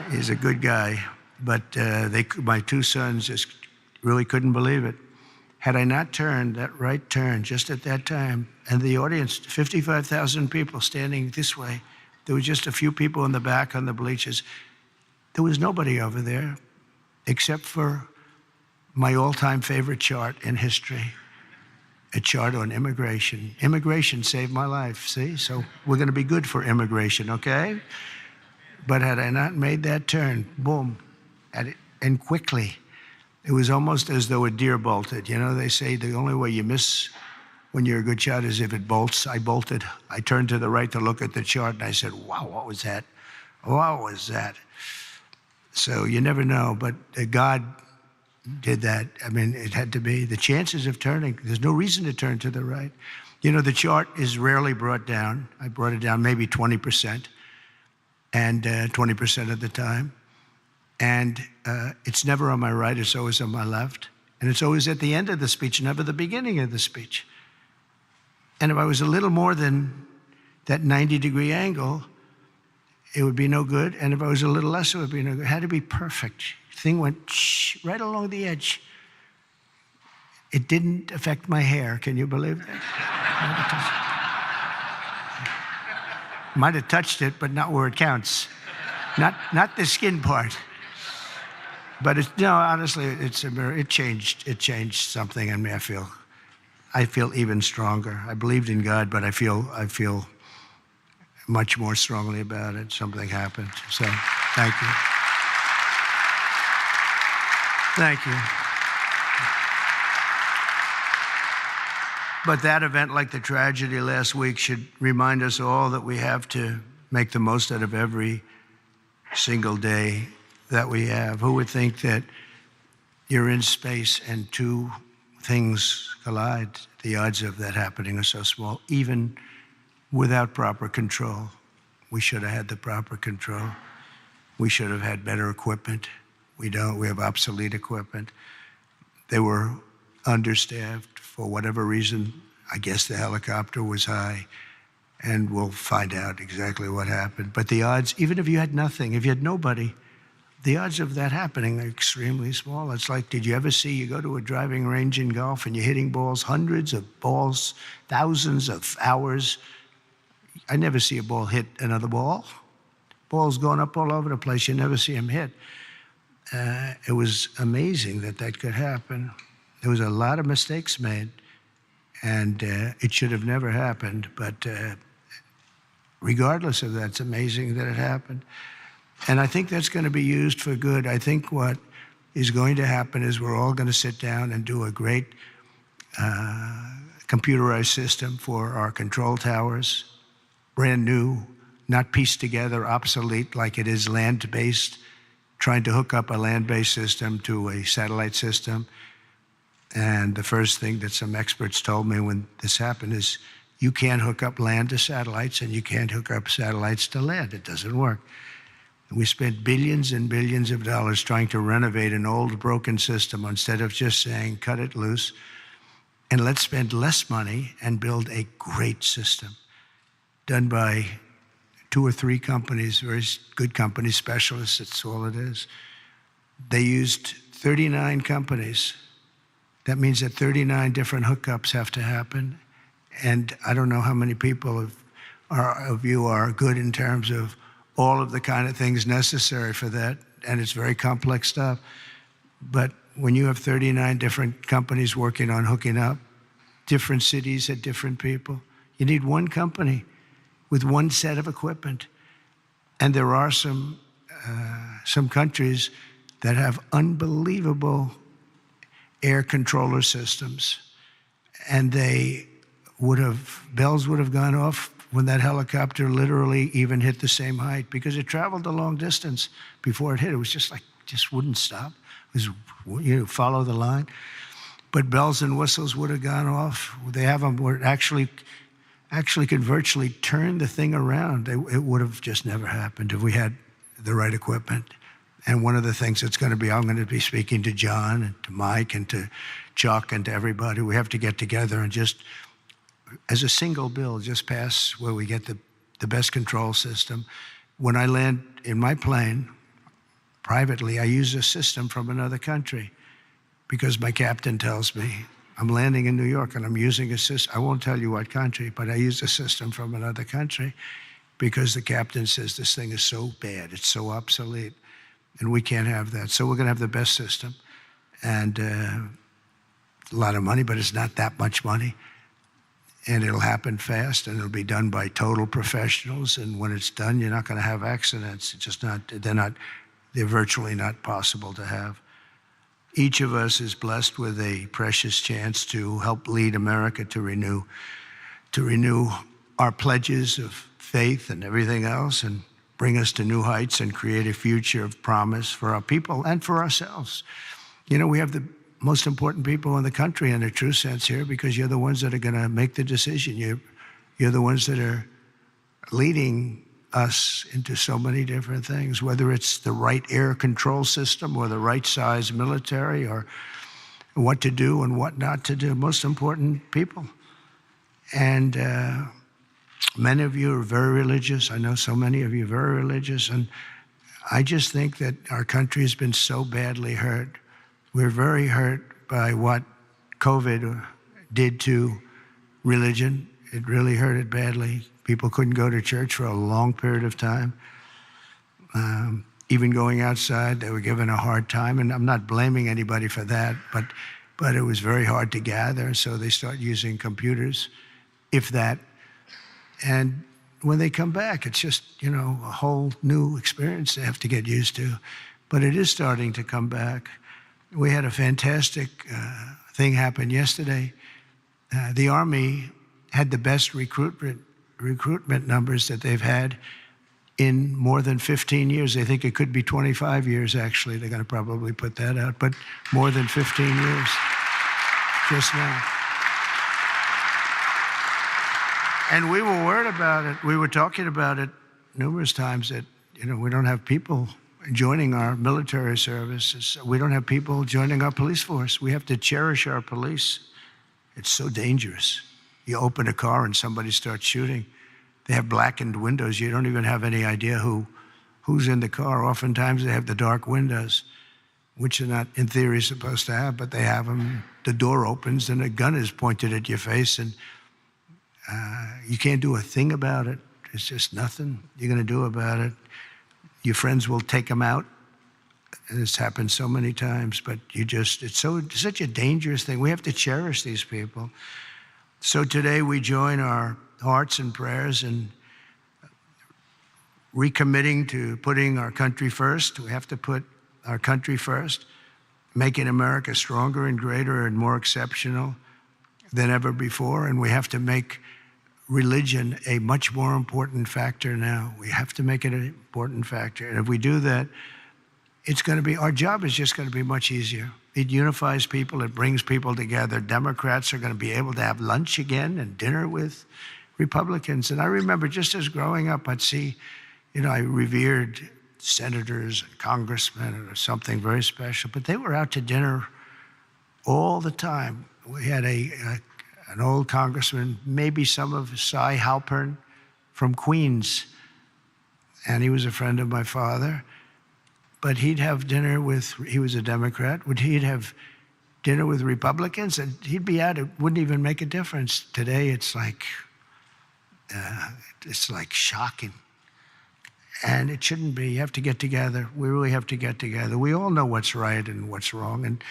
He's a good guy. But my 2 sons just really couldn't believe it. Had I not turned that right turn just at that time, and the audience, 55,000 people standing this way, there were just a few people in the back on the bleachers. There was nobody over there except for my all-time favorite chart in history, a chart on immigration. Immigration saved my life, see? So we're going to be good for immigration, okay? But had I not made that turn, boom, and quickly, it was almost as though a deer bolted. You know, they say the only way you miss when you're a good shot is if it bolts. I bolted. I turned to the right to look at the chart, and I said, wow, what was that? What was that? So you never know, but God did that. I mean, it had to be. The chances of turning, there's no reason to turn to the right. You know, the chart is rarely brought down. I brought it down maybe 20%, and 20% of the time. And it's never on my right, it's always on my left. And it's always at the end of the speech, never the beginning of the speech. And if I was a little more than that 90-degree angle, it would be no good. And if I was a little less, it would be no good. It had to be perfect. The thing went right along the edge. It didn't affect my hair. Can you believe that? Might have touched it, but not where it counts. Not the skin part. But honestly, it's a mirror. It changed something in me. I feel even stronger. I believed in God, but I feel much more strongly about it. Something happened. So, thank you. Thank you. But that event, like the tragedy last week, should remind us all that we have to make the most out of every single day that we have. Who would think that you're in space and two things collide? The odds of that happening are so small, even without proper control. We should have had the proper control. We should have had better equipment. We don't. We have obsolete equipment. They were understaffed for whatever reason. I guess the helicopter was high, and we'll find out exactly what happened. But the odds, even if you had nothing, if you had nobody, the odds of that happening are extremely small. It's like, did you ever see, you go to a driving range in golf and you're hitting balls, hundreds of balls, thousands of hours. I never see a ball hit another ball. Balls going up all over the place, you never see them hit. It was amazing that could happen. There was a lot of mistakes made, and it should have never happened. But regardless of that, it's amazing that it happened. And I think that's going to be used for good. I think what is going to happen is we're all going to sit down and do a great computerized system for our control towers, brand new, not pieced together, obsolete like it is land-based, trying to hook up a land-based system to a satellite system. And the first thing that some experts told me when this happened is, you can't hook up land to satellites and you can't hook up satellites to land. It doesn't work. We spent billions and billions of dollars trying to renovate an old broken system instead of just saying, cut it loose, and let's spend less money and build a great system done by 2 or 3 companies, very good companies, specialists, that's all it is. They used 39 companies. That means that 39 different hookups have to happen. And I don't know how many people of you are good in terms of all of the kind of things necessary for that, and it's very complex stuff. But when you have 39 different companies working on hooking up, different cities at different people, you need one company with one set of equipment. And there are some countries that have unbelievable air controller systems, and bells would have gone off when that helicopter literally even hit the same height, because it traveled a long distance before it hit. It was just wouldn't stop. It was, follow the line. But bells and whistles would have gone off. They have them where it actually could virtually turn the thing around. It would have just never happened if we had the right equipment. And one of the things that's going to be, I'm going to be speaking to John and to Mike and to Chuck and to everybody. We have to get together and just, as a single bill, just pass where we get the best control system. When I land in my plane, privately, I use a system from another country because my captain tells me, I'm landing in New York and I'm using a system. I won't tell you what country, but I use a system from another country because the captain says this thing is so bad, it's so obsolete, and we can't have that. So we're going to have the best system. And a lot of money, but it's not that much money. And it'll happen fast, and it'll be done by total professionals. And when it's done, you're not going to have accidents. It's just they're virtually not possible to have. Each of us is blessed with a precious chance to help lead America to renew our pledges of faith and everything else, and bring us to new heights and create a future of promise for our people and for ourselves. You know, we have the most important people in the country in a true sense here because you're the ones that are going to make the decision. You're the ones that are leading us into so many different things, whether it's the right air control system or the right size military or what to do and what not to do. Most important people. And many of you are very religious. I know so many of you are very religious. And I just think that our country has been so badly hurt. We're very hurt by what COVID did to religion. It really hurt it badly. People couldn't go to church for a long period of time. Even going outside, they were given a hard time. And I'm not blaming anybody for that, but it was very hard to gather. So they start using computers, if that. And when they come back, it's just, a whole new experience they have to get used to. But it is starting to come back. We had a fantastic thing happen yesterday. The Army had the best recruitment numbers that they've had in more than 15 years. They think it could be 25 years, actually. They're going to probably put that out, but more than 15 years just now. And we were worried about it. We were talking about it numerous times that, we don't have people joining our military services. We don't have people joining our police force. We have to cherish our police. It's so dangerous. You open a car and somebody starts shooting. They have blackened windows. You don't even have any idea who's in the car. Oftentimes they have the dark windows, which are not, in theory, supposed to have, but they have them. The door opens and a gun is pointed at your face, and you can't do a thing about it. It's just nothing you're going to do about it. Your friends will take them out. And it's happened so many times, but it's such a dangerous thing. We have to cherish these people. So today we join our hearts and prayers in recommitting to putting our country first. We have to put our country first, making America stronger and greater and more exceptional than ever before. And we have to make religion a much more important factor now. We have to make it an important factor. And if we do that, our job is just going to be much easier. It unifies people. It brings people together. Democrats are going to be able to have lunch again and dinner with Republicans. And I remember just as growing up, I'd see, I revered senators and congressmen or something very special, but they were out to dinner all the time. We had an old congressman, maybe some of Cy Halpern from Queens, and he was a friend of my father. But he'd have dinner he was a Democrat, he'd have dinner with Republicans, and he'd be out. It wouldn't even make a difference. Today, it's like shocking. And it shouldn't be. You have to get together. We really have to get together. We all know what's right and what's wrong, and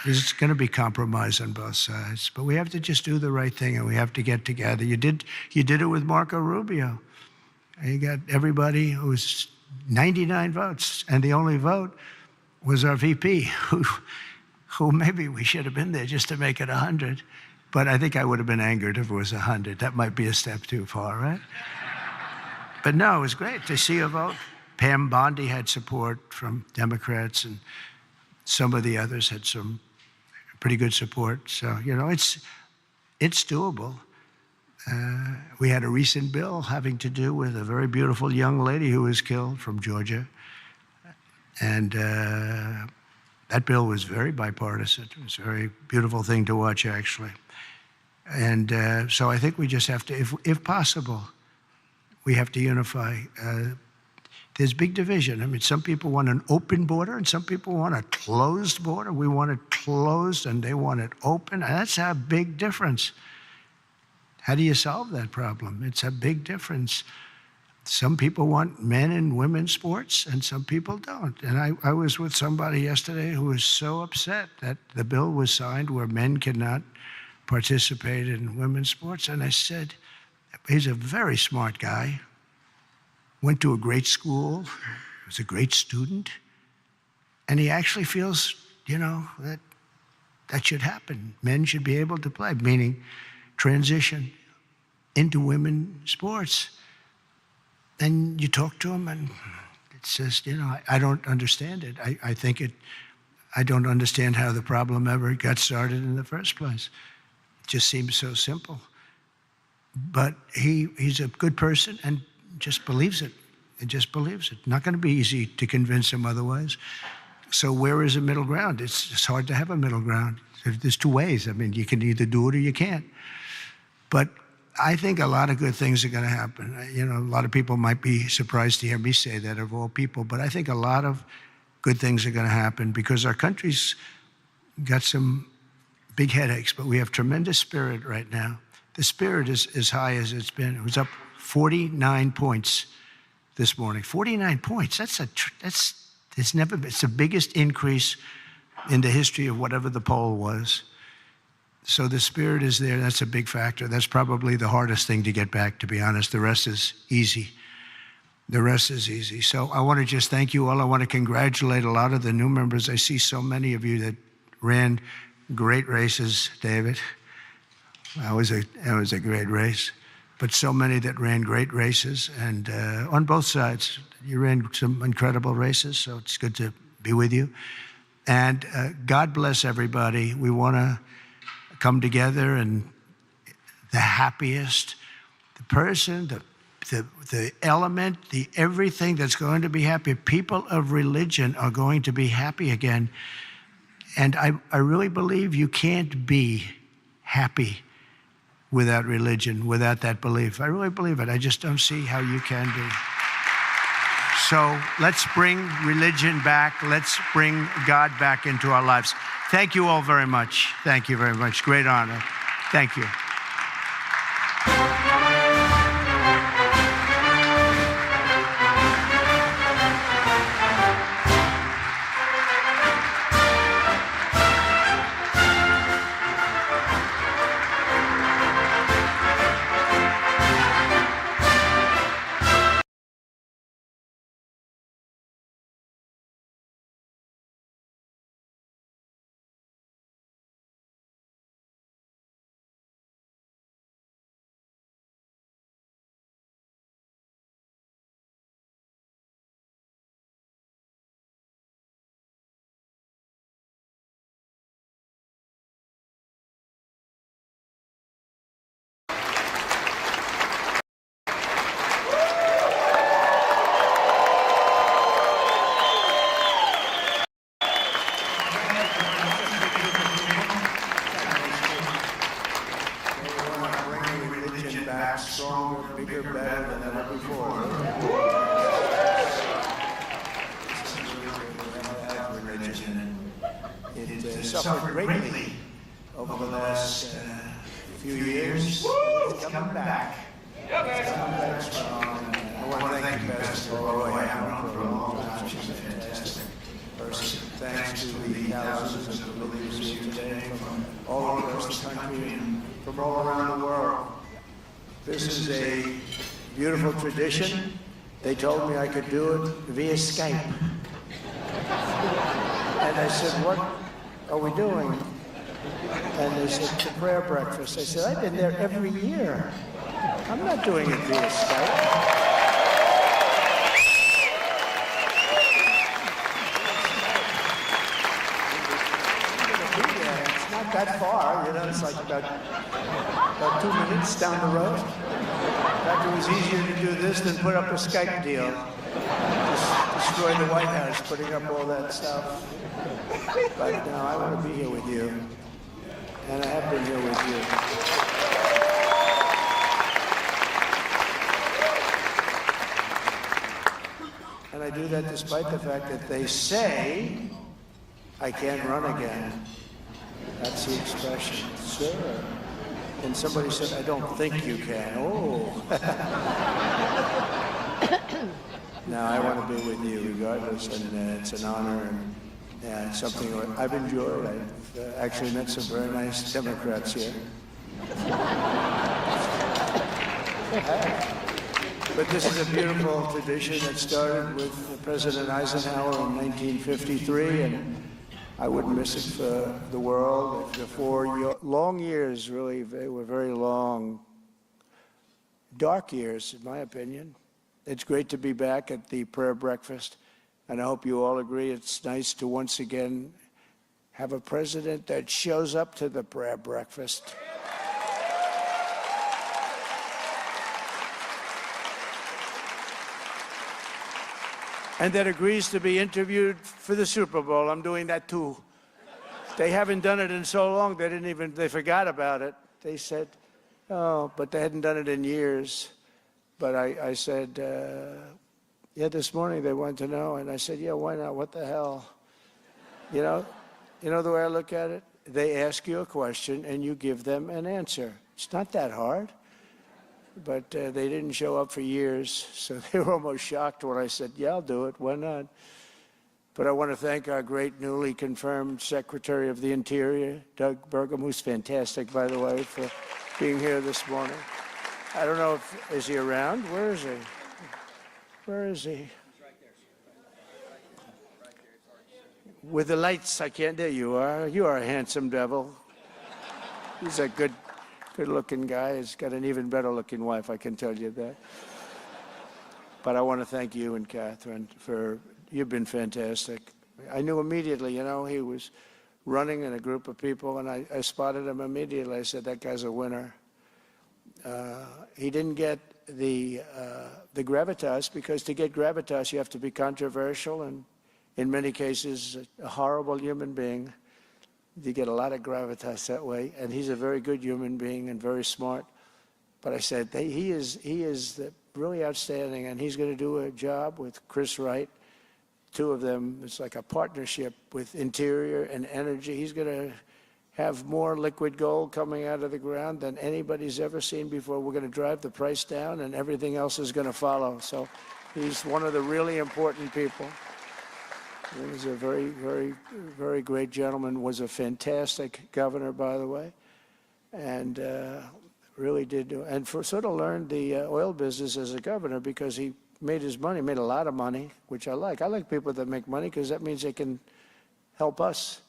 there's going to be compromise on both sides. But we have to just do the right thing, and we have to get together. You did it with Marco Rubio. You got everybody who was 99 votes, and the only vote was our VP, who maybe we should have been there just to make it 100. But I think I would have been angered if it was 100. That might be a step too far, right? But no, it was great to see a vote. Pam Bondi had support from Democrats, and some of the others had some pretty good support. So, it's doable. We had a recent bill having to do with a very beautiful young lady who was killed from Georgia. And that bill was very bipartisan. It was a very beautiful thing to watch, actually. And so I think we just have to, if possible, we have to unify. There's big division. I mean, some people want an open border and some people want a closed border. We want it closed and they want it open. And that's a big difference. How do you solve that problem? It's a big difference. Some people want men and women's sports, and some people don't. And I was with somebody yesterday who was so upset that the bill was signed where men cannot participate in women's sports. And I said, he's a very smart guy, went to a great school, was a great student, and he actually feels, that should happen. Men should be able to play, meaning transition into women's sports. And you talk to him and it says, I don't understand it. I think I don't understand how the problem ever got started in the first place. It just seems so simple. But he's a good person and just believes it. And just believes it. Not going to be easy to convince him otherwise. So where is a middle ground? It's hard to have a middle ground. There's two ways. I mean, you can either do it or you can't. But I think a lot of good things are going to happen. You know, a lot of people might be surprised to hear me say that, of all people, but I think a lot of good things are going to happen because our country's got some big headaches, but we have tremendous spirit right now. The spirit is as high as it's been. It was up 49 points this morning. 49 points. It's never been. It's the biggest increase in the history of whatever the poll was. So the spirit is there. That's a big factor. That's probably the hardest thing to get back, to be honest. The rest is easy. The rest is easy. So I want to just thank you all. I want to congratulate a lot of the new members. I see so many of you that ran great races, David. That was a great race. But so many that ran great races, and on both sides. You ran some incredible races, so it's good to be with you. And God bless everybody. We want to come together, and the happiest, the person, the element, the everything that's going to be happy. People of religion are going to be happy again. And I really believe you can't be happy without religion, without that belief. I really believe it. I just don't see how you can be. So let's bring religion back. Let's bring God back into our lives. Thank you all very much. Thank you very much. Great honor. Thank you. Stronger, bigger, better than ever before. Religion, it suffered greatly over the last few years. It's coming back. It's coming back strong. I want to thank you, Pastor Roy. I've known for a long time. She's a fantastic person. Thanks to the thousands of believers here today from all across the country and from all around the world. This is a beautiful tradition. They told me I could do it via Skype. And I said, what are we doing? And they said, the prayer breakfast. I said, I've been there every year. I'm not doing it via Skype. It's not that far, you know, it's like about 2 minutes down the road. In fact, it was easier to do this than put up a Skype deal. Just destroy the White House, putting up all that stuff. But no, I want to be here with you. And I have been here with you. And I do that despite the fact that they say I can't run again. That's the expression. Sure. And somebody said, I don't think you can. Oh. No, I want to be with you regardless, and it's an honor, and it's something I've enjoyed. I've actually met some very nice Democrats here. But this is a beautiful tradition that started with President Eisenhower in 1953, and I wouldn't miss it for the world. The 4 long years, really, they were very long, dark years, in my opinion. It's great to be back at the prayer breakfast, and I hope you all agree it's nice to once again have a president that shows up to the prayer breakfast. And that agrees to be interviewed for the Super Bowl. I'm doing that too. They haven't done it in so long, they forgot about it. They said, oh, but they hadn't done it in years. But I said, yeah, this morning they wanted to know. And I said, yeah, why not? What the hell? You know the way I look at it? They ask you a question and you give them an answer. It's not that hard. But they didn't show up for years, so they were almost shocked when I said, yeah, I'll do it. Why not? But I want to thank our great newly confirmed Secretary of the Interior, Doug Burgum, who's fantastic, by the way, for being here this morning. I don't know is he around? Where is he? Where is he? He's right there. With the lights, I can't. There you are. You are a handsome devil. He's a good-looking guy. He's got an even better-looking wife, I can tell you that. But I want to thank you and Catherine you've been fantastic. I knew immediately, he was running in a group of people, and I spotted him immediately. I said, that guy's a winner. He didn't get the gravitas, because to get gravitas, you have to be controversial and, in many cases, a horrible human being. You get a lot of gravitas that way, and he's a very good human being and very smart. But I said, he is really outstanding, and he's going to do a job with Chris Wright. Two of them, it's like a partnership with Interior and Energy. He's going to have more liquid gold coming out of the ground than anybody's ever seen before. We're going to drive the price down, and everything else is going to follow. So he's one of the really important people. He was a very, very, very great gentleman, was a fantastic governor, by the way, and really did do, and sort of learned the oil business as a governor, because he made his money, made a lot of money, which I like. I like people that make money, because that means they can help us.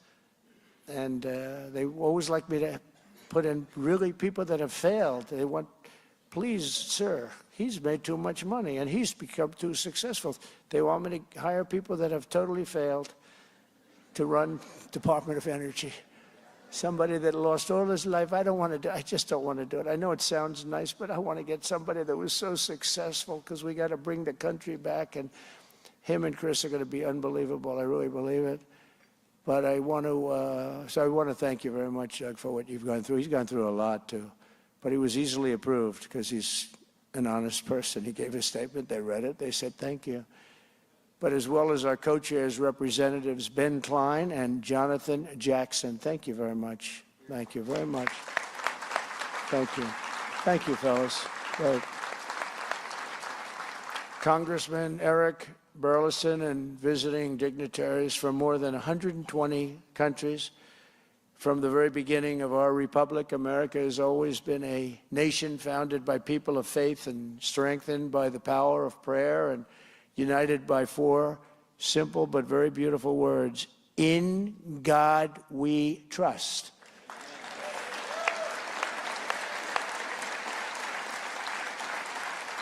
And they always like me to put in really people that have failed. They want, please, sir, he's made too much money and he's become too successful. They want me to hire people that have totally failed to run Department of Energy. Somebody that lost all his life, I just don't want to do it. I know it sounds nice, but I want to get somebody that was so successful, because we got to bring the country back, and him and Chris are going to be unbelievable. I really believe it. But I want to thank you very much, Doug, for what you've gone through. He's gone through a lot, too. But he was easily approved, because he's an honest person. He gave a statement. They read it. They said, thank you. But as well as our co-chairs, Representatives Ben Klein and Jonathan Jackson. Thank you very much. Thank you very much. Thank you. Thank you, fellas. Great. Congressman Eric Burlison and visiting dignitaries from more than 120 countries. From the very beginning of our republic, America has always been a nation founded by people of faith and strengthened by the power of prayer and united by four simple but very beautiful words: in God we trust.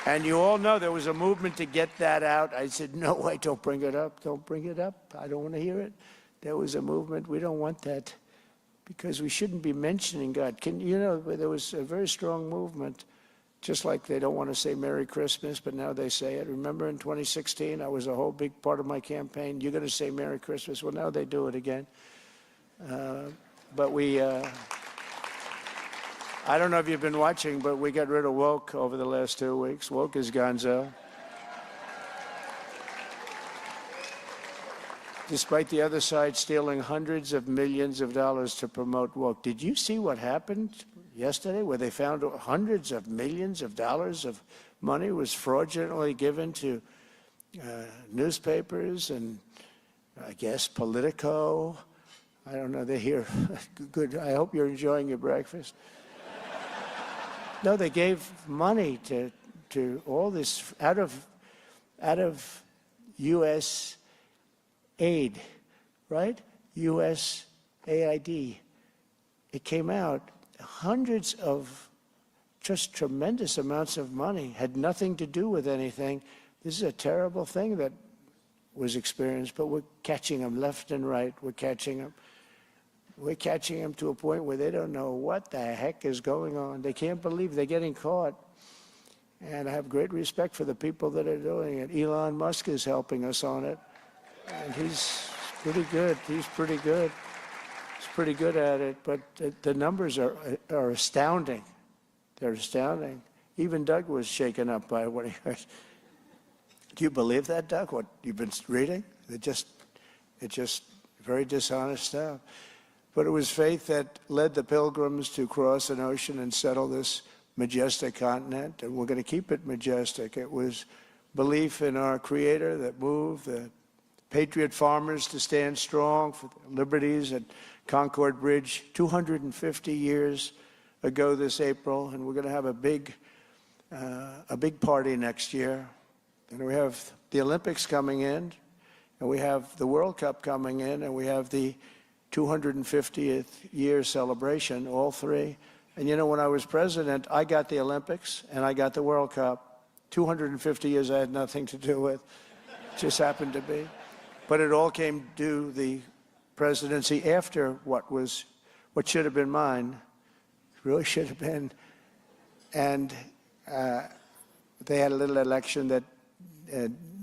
And you all know there was a movement to get that out. I said, no way, don't bring it up. Don't bring it up. I don't want to hear it. There was a movement. We don't want that, because we shouldn't be mentioning God. There was a very strong movement, just like they don't want to say Merry Christmas, but now they say it. Remember in 2016, I was a whole big part of my campaign. You're going to say Merry Christmas. Well, now they do it again. But I don't know if you've been watching, but we got rid of woke over the last 2 weeks. Woke is gonzo. Despite the other side stealing hundreds of millions of dollars to promote woke. Did you see what happened yesterday, where they found hundreds of millions of dollars of money was fraudulently given to newspapers and, I guess, Politico? I don't know. They're here. Good. I hope you're enjoying your breakfast. No, they gave money to all this out of U.S. aid, right? U.S. AID. It came out hundreds of just tremendous amounts of money, had nothing to do with anything. This is a terrible thing that was experienced, but we're catching them left and right. We're catching them. we're catching them to a point where they don't know what the heck is going on. They can't believe they're getting caught. And I have great respect for the people that are doing it. Elon Musk is helping us on it. And he's pretty good. He's pretty good. He's pretty good at it. But the numbers are astounding. They're astounding. Even Doug was shaken up by what he heard. Do you believe that, Doug, what you've been reading? It's just very dishonest stuff. But it was faith that led the pilgrims to cross an ocean and settle this majestic continent, and we're going to keep it majestic. It was belief in our Creator that moved the patriot farmers to stand strong for the liberties at Concord Bridge 250 years ago this April, and we're going to have a big party next year. And we have the Olympics coming in, and we have the World Cup coming in, and we have the 250th year celebration, all three. And you know, when I was president, I got the Olympics and I got the World Cup. 250 years I had nothing to do with, just happened to be. But it all came due the presidency after what should have been mine. It really should have been. And they had a little election that,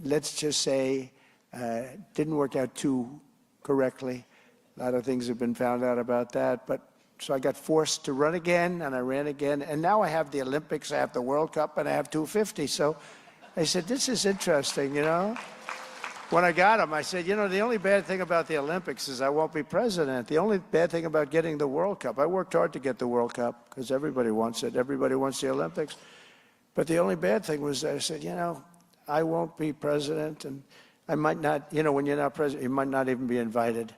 let's just say, didn't work out too correctly. A lot of things have been found out about that. But so I got forced to run again, and I ran again. And now I have the Olympics, I have the World Cup, and I have 250. So I said, this is interesting, you know. When I got them, I said, you know, the only bad thing about the Olympics is I won't be president. The only bad thing about getting the World Cup, I worked hard to get the World Cup because everybody wants it. Everybody wants the Olympics. But the only bad thing was I said, you know, I won't be president, and I might not, you know, when you're not president, you might not even be invited.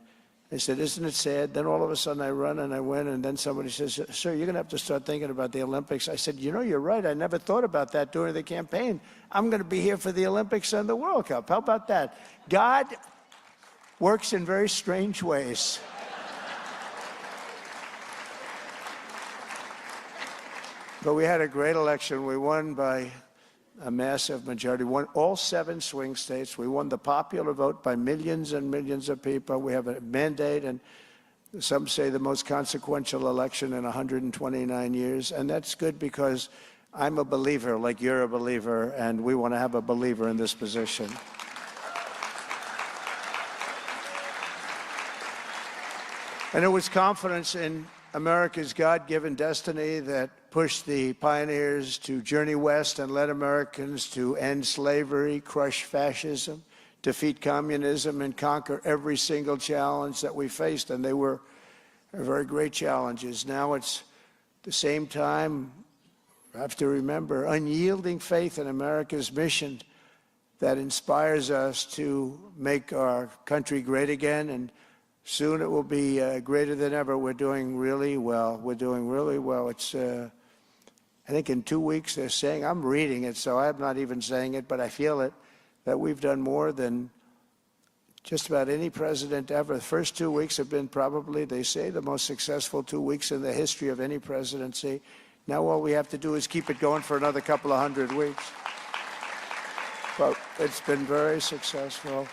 They said, isn't it sad? Then all of a sudden I run and I win, and then somebody says, sir, you're going to have to start thinking about the Olympics. I said, you know, you're right. I never thought about that during the campaign. I'm going to be here for the Olympics and the World Cup. How about that? God works in very strange ways. But we had a great election. We won by a massive majority. We won all 7 swing states. We won the popular vote by millions and millions of people. We have a mandate, and some say the most consequential election in 129 years. And that's good because I'm a believer, like you're a believer, and we want to have a believer in this position. And it was confidence in America's God-given destiny that pushed the pioneers to journey west and led Americans to end slavery, crush fascism, defeat communism, and conquer every single challenge that we faced. And they were very great challenges. Now it's the same time, I have to remember, unyielding faith in America's mission that inspires us to make our country great again. And soon it will be greater than ever. We're doing really well. We're doing really well. It's, I think in 2 weeks they're saying, I'm reading it, so I'm not even saying it, but I feel it, that we've done more than just about any president ever. The first 2 weeks have been probably, they say, the most successful 2 weeks in the history of any presidency. Now all we have to do is keep it going for another couple of hundred weeks. But it's been very successful.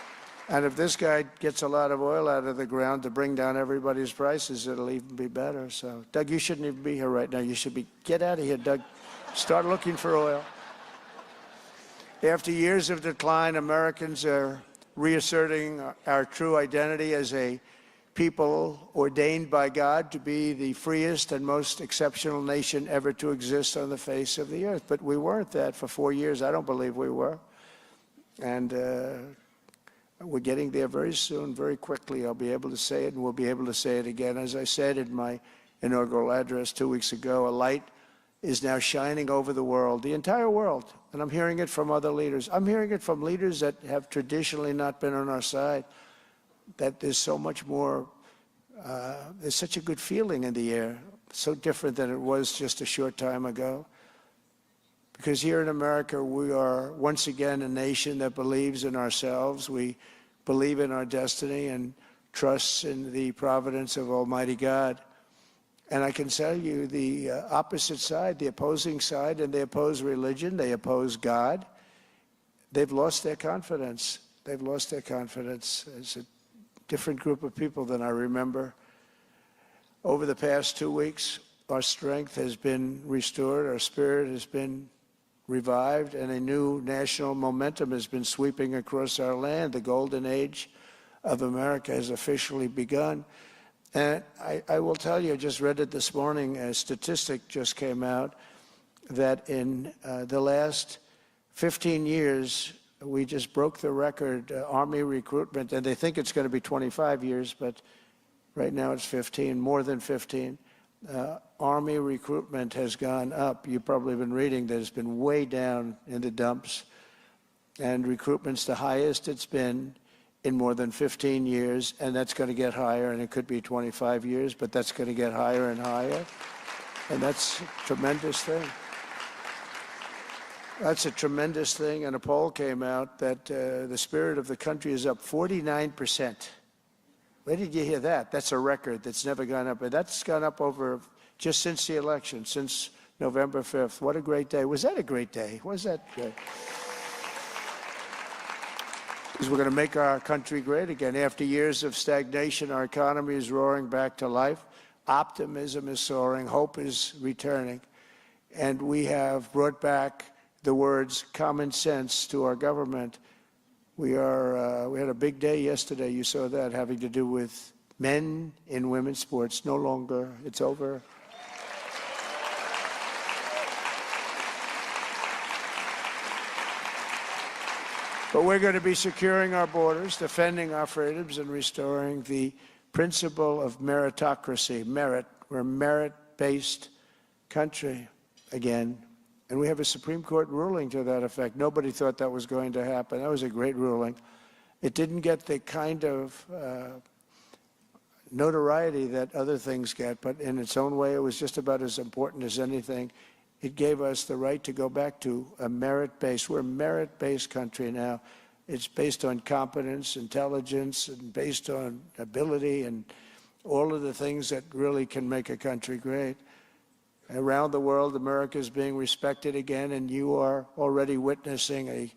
And if this guy gets a lot of oil out of the ground to bring down everybody's prices, it'll even be better. So, Doug, you shouldn't even be here right now. You should be, get out of here, Doug. Start looking for oil. After years of decline, Americans are reasserting our true identity as a people ordained by God to be the freest and most exceptional nation ever to exist on the face of the earth. But we weren't that for 4 years. I don't believe we were. And we're getting there very soon, very quickly. I'll be able to say it, and we'll be able to say it again. As I said in my inaugural address 2 weeks ago, a light is now shining over the world, the entire world. And I'm hearing it from other leaders. I'm hearing it from leaders that have traditionally not been on our side, that there's so much more, there's such a good feeling in the air, so different than it was just a short time ago. Because here in America, we are once again a nation that believes in ourselves. We believe in our destiny and trusts in the providence of Almighty God. And I can tell you the opposite side, the opposing side, and they oppose religion, they oppose God. They've lost their confidence. They've lost their confidence. It's a different group of people than I remember. Over the past 2 weeks, our strength has been restored, our spirit has been revived, and a new national momentum has been sweeping across our land. The golden age of America has officially begun. And I will tell you, I just read it this morning, a statistic just came out that in the last 15 years, we just broke the record, Army recruitment, and they think it's going to be 25 years, but right now it's 15, more than 15. Army recruitment has gone up. You've probably been reading that it's been way down in the dumps, and recruitment's the highest it's been in more than 15 years, and that's going to get higher, and it could be 25 years, but that's going to get higher and higher, and that's a tremendous thing. That's a tremendous thing, and a poll came out that the spirit of the country is up 49%. Where did you hear that? That's a record that's never gone up, and that's gone up over just since the election, since November 5th. What a great day. Was that a great day? Was that good? Because we're going to make our country great again. After years of stagnation, our economy is roaring back to life. Optimism is soaring. Hope is returning. And we have brought back the words common sense to our government. We had a big day yesterday. You saw that, having to do with men in women's sports. No longer. It's over. But we're going to be securing our borders, defending our freedoms, and restoring the principle of meritocracy. Merit. We're a merit-based country again. And we have a Supreme Court ruling to that effect. Nobody thought that was going to happen. That was a great ruling. It didn't get the kind of notoriety that other things get, but in its own way, it was just about as important as anything. It gave us the right to go back to a merit-based. We're a merit-based country now. It's based on competence, intelligence, and based on ability and all of the things that really can make a country great. Around the world, America is being respected again, and you are already witnessing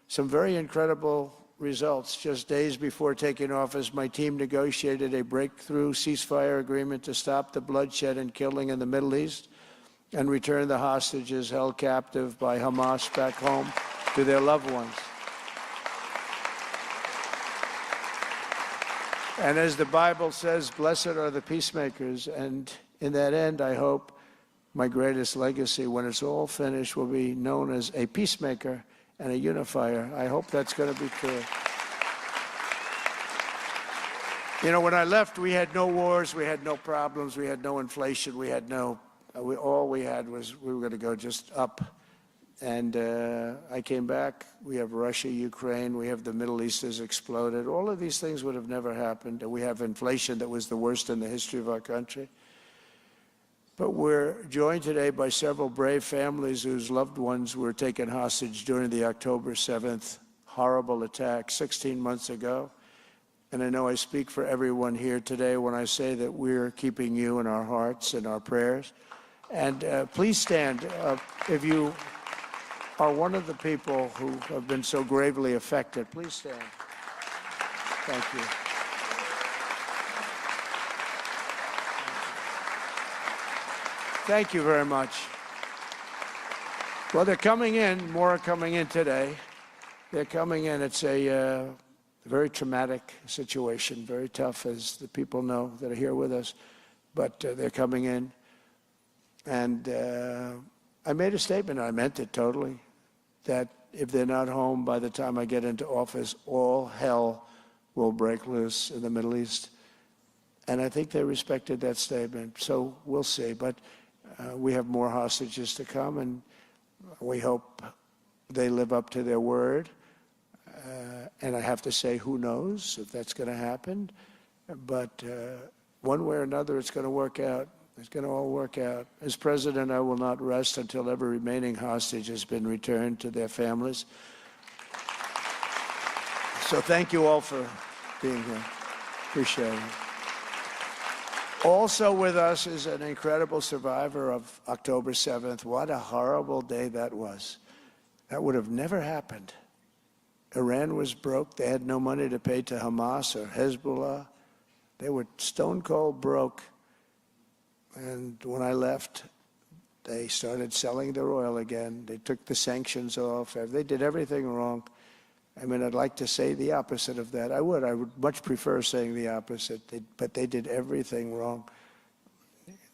some very incredible results. Just days before taking office, my team negotiated a breakthrough ceasefire agreement to stop the bloodshed and killing in the Middle East and return the hostages held captive by Hamas back home to their loved ones. And as the Bible says, blessed are the peacemakers. And in that end, I hope my greatest legacy, when it's all finished, will be known as a peacemaker and a unifier. I hope that's going to be true. You know, when I left, we had no wars, we had no problems, we had no inflation, we had no... all we had was we were going to go just up. And I came back. We have Russia, Ukraine. We have the Middle East has exploded. All of these things would have never happened. We have inflation that was the worst in the history of our country. But we're joined today by several brave families whose loved ones were taken hostage during the October 7th horrible attack 16 months ago. And I know I speak for everyone here today when I say that we're keeping you in our hearts and our prayers. And please stand if you are one of the people who have been so gravely affected. Please stand. Thank you. Thank you very much. Well, they're coming in. More are coming in today. They're coming in. It's a very traumatic situation, very tough, as the people know that are here with us. But they're coming in. And I made a statement, I meant it totally, that if they're not home by the time I get into office, all hell will break loose in the Middle East. And I think they respected that statement. So we'll see. But we have more hostages to come, and we hope they live up to their word. And I have to say, who knows if that's going to happen. But one way or another, it's going to work out. It's going to all work out. As president, I will not rest until every remaining hostage has been returned to their families. So thank you all for being here. Appreciate it. Also with us is an incredible survivor of October 7th. What a horrible day that was. That would have never happened. Iran was broke. They had no money to pay to Hamas or Hezbollah They were stone cold broke. And when I left, they started selling their oil again. They took the sanctions off. They did everything wrong. I mean, I'd like to say the opposite of that. I would much prefer saying the opposite, but they did everything wrong.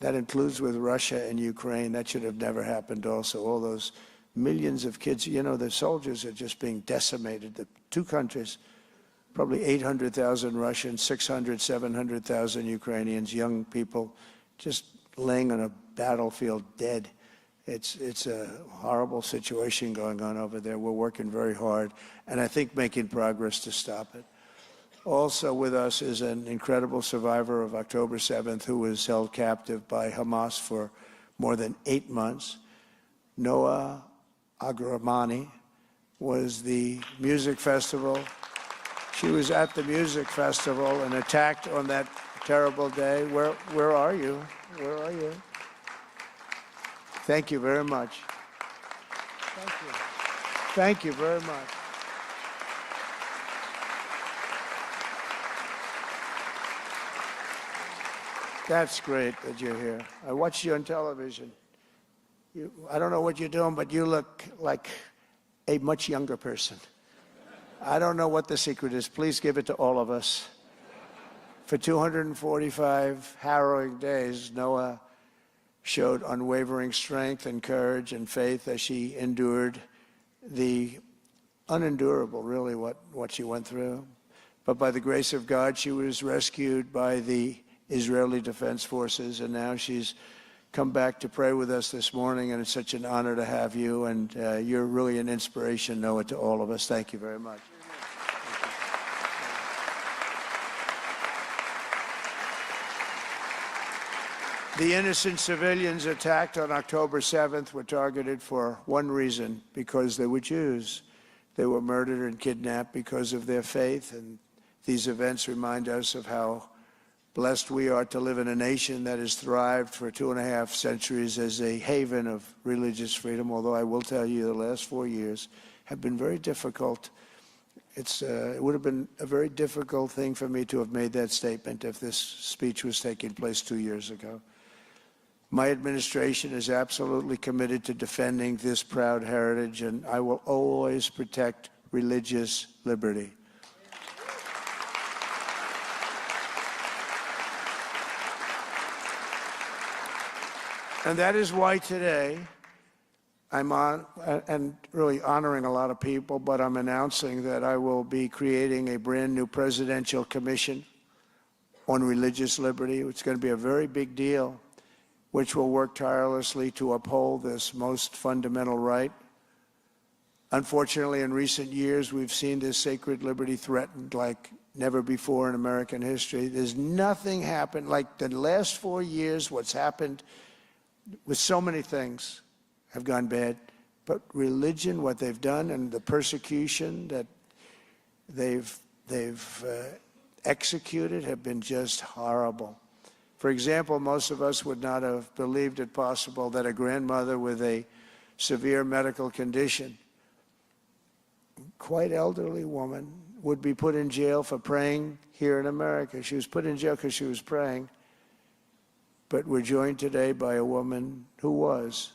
That includes with Russia and Ukraine. That should have never happened also. All those millions of kids, you know, the soldiers are just being decimated. The two countries, probably 800,000 Russians, 600, 700,000 Ukrainians, young people, just laying on a battlefield dead. It's a horrible situation going on over there. We're working very hard, and I think making progress to stop it. Also with us is an incredible survivor of October 7th who was held captive by Hamas for more than 8 months. Noah Agramani was the music festival. She was at the music festival and attacked on that terrible day. Where are you? Where are you? Thank you very much. Thank you. Thank you very much. That's great that you're here. I watched you on television. I don't know what you're doing, but you look like a much younger person. I don't know what the secret is. Please give it to all of us. For 245 harrowing days, Noah showed unwavering strength and courage and faith as she endured the unendurable, really, what she went through. But by the grace of God, she was rescued by the Israeli Defense Forces, and now she's come back to pray with us this morning, and it's such an honor to have you, and you're really an inspiration, Noah, to all of us. Thank you very much. The innocent civilians attacked on October 7th were targeted for one reason, because they were Jews. They were murdered and kidnapped because of their faith, and these events remind us of how blessed we are to live in a nation that has thrived for 2.5 centuries as a haven of religious freedom, although I will tell you the last 4 years have been very difficult. It would have been a very difficult thing for me to have made that statement if this speech was taking place 2 years ago. My administration is absolutely committed to defending this proud heritage, and I will always protect religious liberty. And that is why today I'm on, and really honoring a lot of people, but I'm announcing that I will be creating a brand new presidential commission on religious liberty. It's going to be a very big deal, which will work tirelessly to uphold this most fundamental right. Unfortunately, in recent years, we've seen this sacred liberty threatened like never before in American history. There's nothing happened like the last 4 years. What's happened with so many things have gone bad, but religion, what they've done, and the persecution that they've executed have been just horrible. For example, most of us would not have believed it possible that a grandmother with a severe medical condition, quite elderly woman, would be put in jail for praying here in America. She was put in jail because she was praying. But we're joined today by a woman who was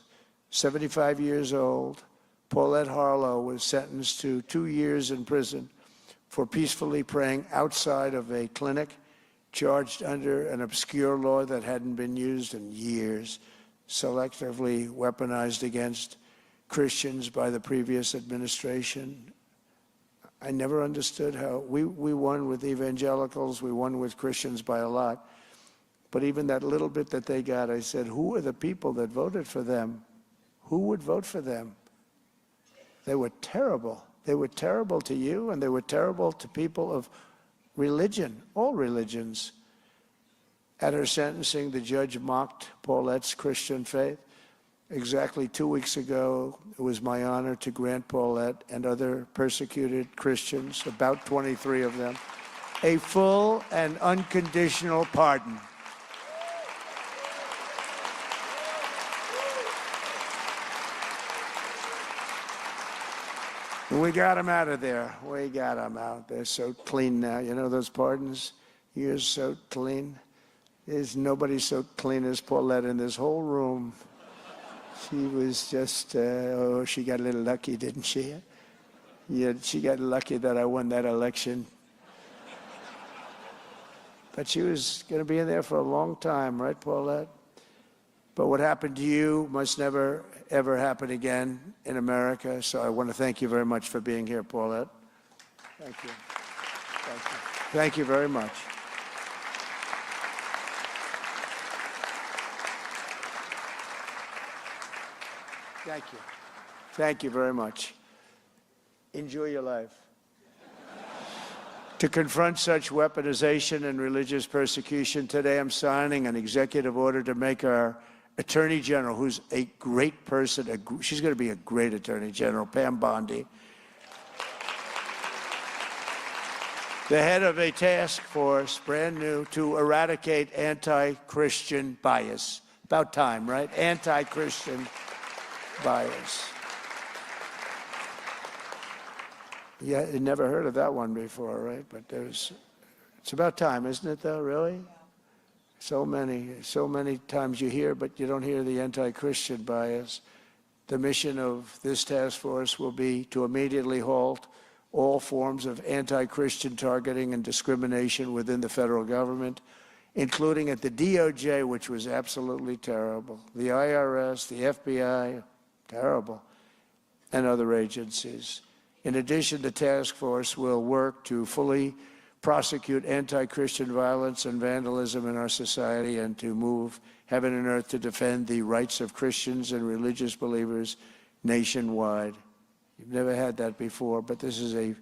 75 years old. Paulette Harlow was sentenced to 2 years in prison for peacefully praying outside of a clinic, charged under an obscure law that hadn't been used in years, selectively weaponized against Christians by the previous administration. I never understood how we won with evangelicals, we won with Christians by a lot. But even that little bit that they got, I said, who are the people that voted for them? Who would vote for them? They were terrible. They were terrible to you, and they were terrible to people of religion, all religions. At her sentencing, the judge mocked Paulette's Christian faith. Exactly 2 weeks ago, it was my honor to grant Paulette and other persecuted Christians, about 23 of them, a full and unconditional pardon. We got them out of there. We got them out. They're so clean now. You know those pardons? You're so clean. There's nobody so clean as Paulette in this whole room. She was just, oh, she got a little lucky, didn't she? Yeah, she got lucky that I won that election. But she was going to be in there for a long time, right, Paulette? But what happened to you must never, ever happen again in America. So I want to thank you very much for being here, Paulette. Thank you. Thank you. Thank you very much. Thank you. Thank you very much. Enjoy your life. To confront such weaponization and religious persecution, today I'm signing an executive order to make our Attorney General, who's a great person, she's going to be a great Attorney General, Pam Bondi, the head of a task force, brand new, to eradicate anti-Christian bias. About time, right? Anti-Christian bias. Yeah, you never heard of that one before, right? But it's about time, isn't it, though, really? So many times you hear, but you don't hear the anti-Christian bias. The mission of this task force will be to immediately halt all forms of anti-Christian targeting and discrimination within the federal government, including at the DOJ, which was absolutely terrible, the IRS, the FBI, terrible, and other agencies. In addition, the task force will work to fully prosecute anti-Christian violence and vandalism in our society and to move heaven and earth to defend the rights of Christians and religious believers nationwide. You've never had that before, but this is a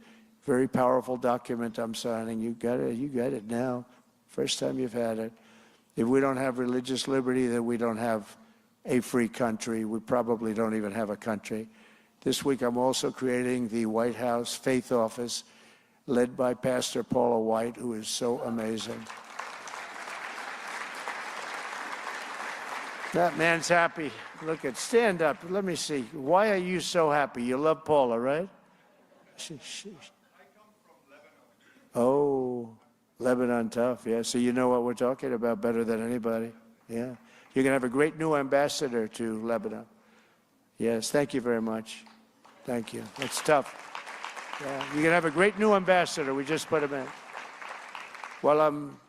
very powerful document I'm signing. You got it now. First time you've had it. If we don't have religious liberty, then we don't have a free country. We probably don't even have a country. This week, I'm also creating the White House Faith Office, led by Pastor Paula White, who is so amazing. That man's happy. Look at, stand up. Let me see. Why are you so happy? You love Paula, right? I come from Lebanon. Oh, Lebanon tough, yeah. So you know what we're talking about better than anybody. Yeah. You're going to have a great new ambassador to Lebanon. Yes, thank you very much. Thank you. It's tough. Yeah, you're going to have a great new ambassador. We just put him in. While I'm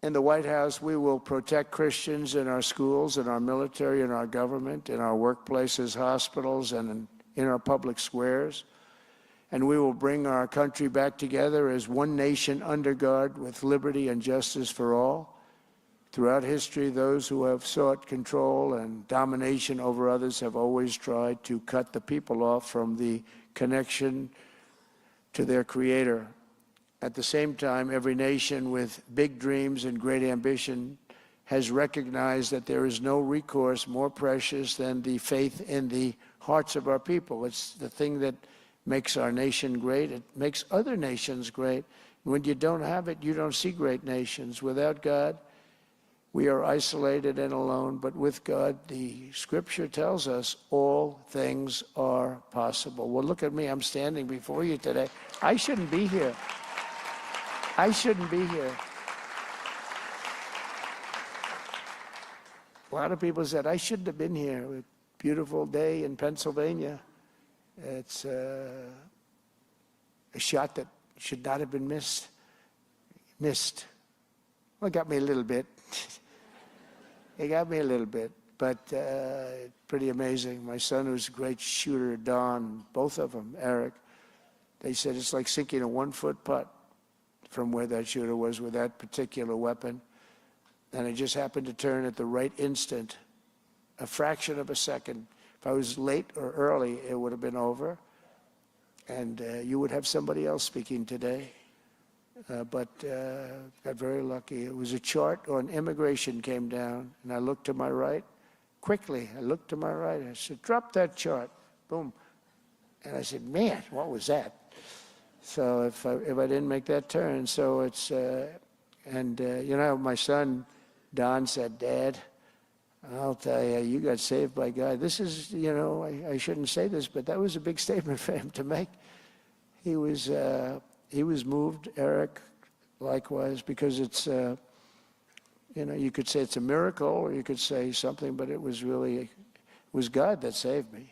in the White House, we will protect Christians in our schools, in our military, in our government, in our workplaces, hospitals, and in our public squares. And we will bring our country back together as one nation under God with liberty and justice for all. Throughout history, those who have sought control and domination over others have always tried to cut the people off from the connection to their Creator. At the same time, every nation with big dreams and great ambition has recognized that there is no recourse more precious than the faith in the hearts of our people. It's the thing that makes our nation great. It makes other nations great. When you don't have it, you don't see great nations. Without God, we are isolated and alone, but with God, the Scripture tells us all things are possible. Well, look at me. I'm standing before you today. I shouldn't be here. I shouldn't be here. A lot of people said, I shouldn't have been here. A beautiful day in Pennsylvania. It's a shot that should not have been missed. Well, it got me a little bit. It got me a little bit, but pretty amazing. My son, who's a great shooter, Don, both of them, Eric, they said it's like sinking a 1-foot putt from where that shooter was with that particular weapon. And it just happened to turn at the right instant, a fraction of a second. If I was late or early, it would have been over. And you would have somebody else speaking today. But got very lucky. It was a chart on immigration came down, and I looked to my right. Quickly, I looked to my right. I said, drop that chart. Boom. And I said, man, what was that? So if I didn't make that turn, so it's, you know, my son, Don, said, Dad, I'll tell you, you got saved by God. This is, you know, I shouldn't say this, but that was a big statement for him to make. He was moved, Eric, likewise, because it's, you could say it's a miracle, or you could say something, but it was God that saved me.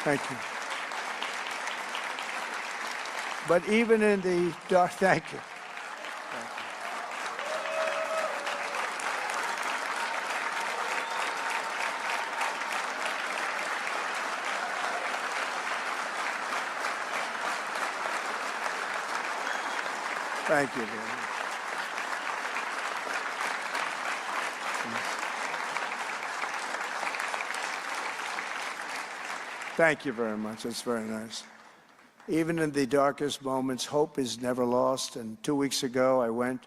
Thank you. But even in the dark, thank you. Thank you very much. Thank you very much. That's very nice. Even in the darkest moments, hope is never lost. And 2 weeks ago, I went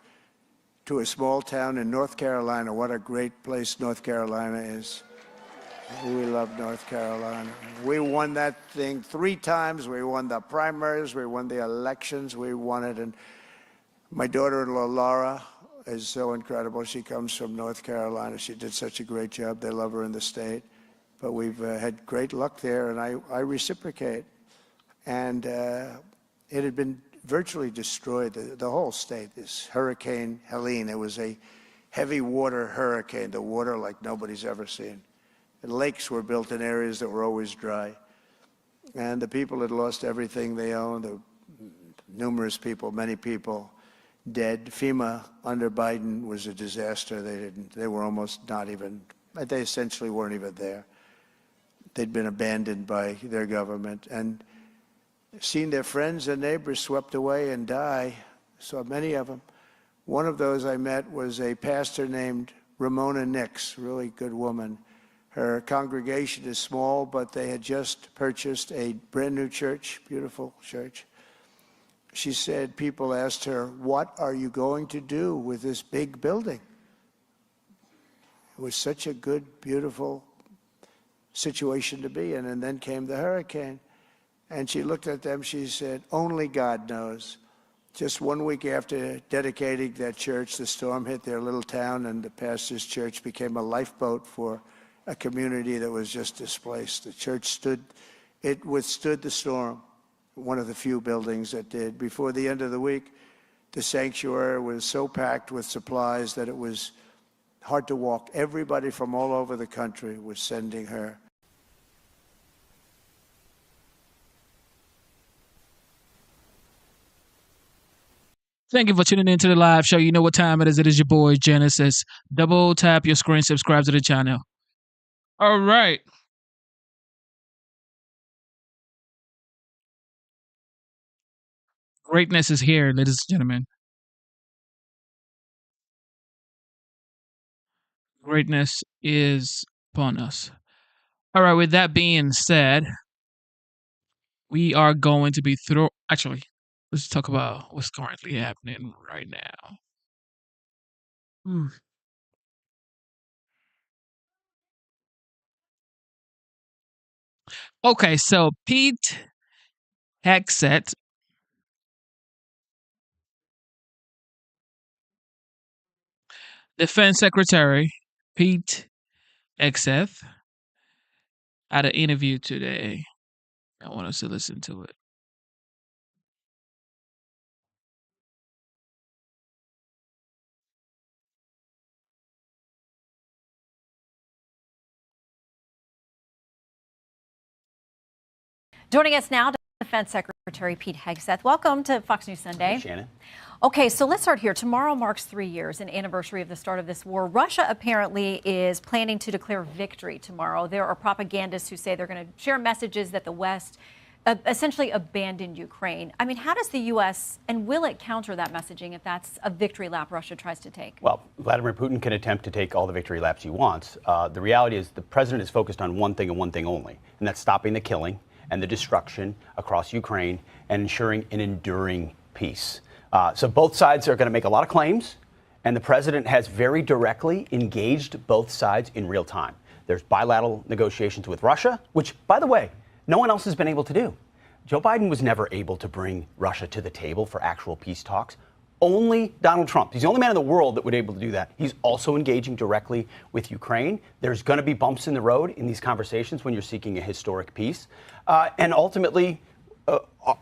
to a small town in North Carolina. What a great place North Carolina is. We love North Carolina. We won that thing 3 times. We won the primaries. We won the elections. We won it. And my daughter-in-law, Laura, is so incredible. She comes from North Carolina. She did such a great job. They love her in the state. But we've had great luck there, and I reciprocate. And it had been virtually destroyed, the whole state, this Hurricane Helene. It was a heavy water hurricane, the water like nobody's ever seen. And lakes were built in areas that were always dry. And the people had lost everything they owned. There were numerous people, many people dead. FEMA under Biden was a disaster. They were almost not even, they essentially weren't even there. They'd been abandoned by their government and seen their friends and neighbors swept away and die. Saw many of them. One of those I met was a pastor named Ramona Nix, really good woman. Her congregation is small, but they had just purchased a brand new church, beautiful church. She said, people asked her, what are you going to do with this big building? It was such a good, beautiful situation to be in. And then came the hurricane. And she looked at them, she said, only God knows. Just 1 week after dedicating that church, the storm hit their little town, and the pastor's church became a lifeboat for a community that was just displaced. The church withstood the storm, one of the few buildings that did. Before the end of the week, the sanctuary was so packed with supplies that it was hard to walk. Everybody from all over the country was sending her. Thank you for tuning into the live show. You know what time it is. It is your boy, Genesis. Double tap your screen, subscribe to the channel. All right. Greatness is here, ladies and gentlemen. Greatness is upon us. All right, with that being said, we are going to be actually, let's talk about what's currently happening right now. Okay, so Pete Hegseth, Defense Secretary Pete Hegseth, had an interview today. I want us to listen to it. Joining us now, Defense Secretary Pete Hegseth. Welcome to Fox News Sunday. Hey, Shannon. Okay, so let's start here. Tomorrow marks 3 years, an anniversary of the start of this war. Russia apparently is planning to declare victory tomorrow. There are propagandists who say they're going to share messages that the West essentially abandoned Ukraine. I mean, how does the U.S. and will it counter that messaging if that's a victory lap Russia tries to take? Well, Vladimir Putin can attempt to take all the victory laps he wants. The reality is the president is focused on one thing and one thing only, and that's stopping the killing and the destruction across Ukraine and ensuring an enduring peace. So both sides are going to make a lot of claims, and the president has very directly engaged both sides in real time. There's bilateral negotiations with Russia, which, by the way, no one else has been able to do. Joe Biden was never able to bring Russia to the table for actual peace talks. Only Donald Trump. He's the only man in the world that would be able to do that. He's also engaging directly with Ukraine. There's going to be bumps in the road in these conversations when you're seeking a historic peace. And ultimately,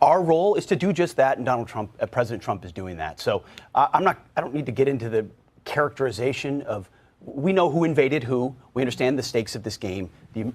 our role is to do just that, and President Trump is doing that. So I don't need to get into the characterization of. We know who invaded who. We understand the stakes of this game.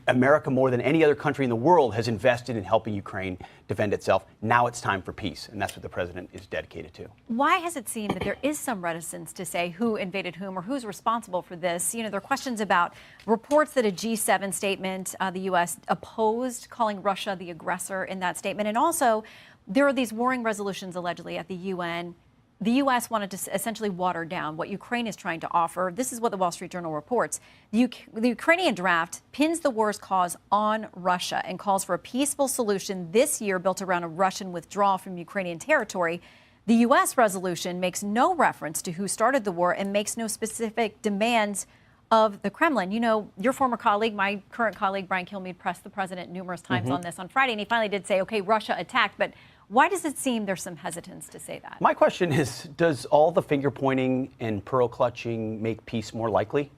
America, more than any other country in the world, has invested in helping Ukraine defend itself. Now it's time for peace, and that's what the president is dedicated to. Why has it seemed that there is some reticence to say who invaded whom or who's responsible for this? You know, there are questions about reports that a G7 statement, the U.S. opposed calling Russia the aggressor in that statement. And also, there are these warring resolutions allegedly at the UN. The U.S. wanted to essentially water down what Ukraine is trying to offer. This is what the Wall Street Journal reports. The Ukrainian draft pins the war's cause on Russia and calls for a peaceful solution this year built around a Russian withdrawal from Ukrainian territory. The U.S. resolution makes no reference to who started the war and makes no specific demands of the Kremlin. You know, your former colleague, my current colleague, Brian Kilmeade, pressed the president numerous times on this on Friday, and he finally did say, okay, Russia attacked, but why does it seem there's some hesitance to say that? My question is, does all the finger pointing and pearl clutching make peace more likely?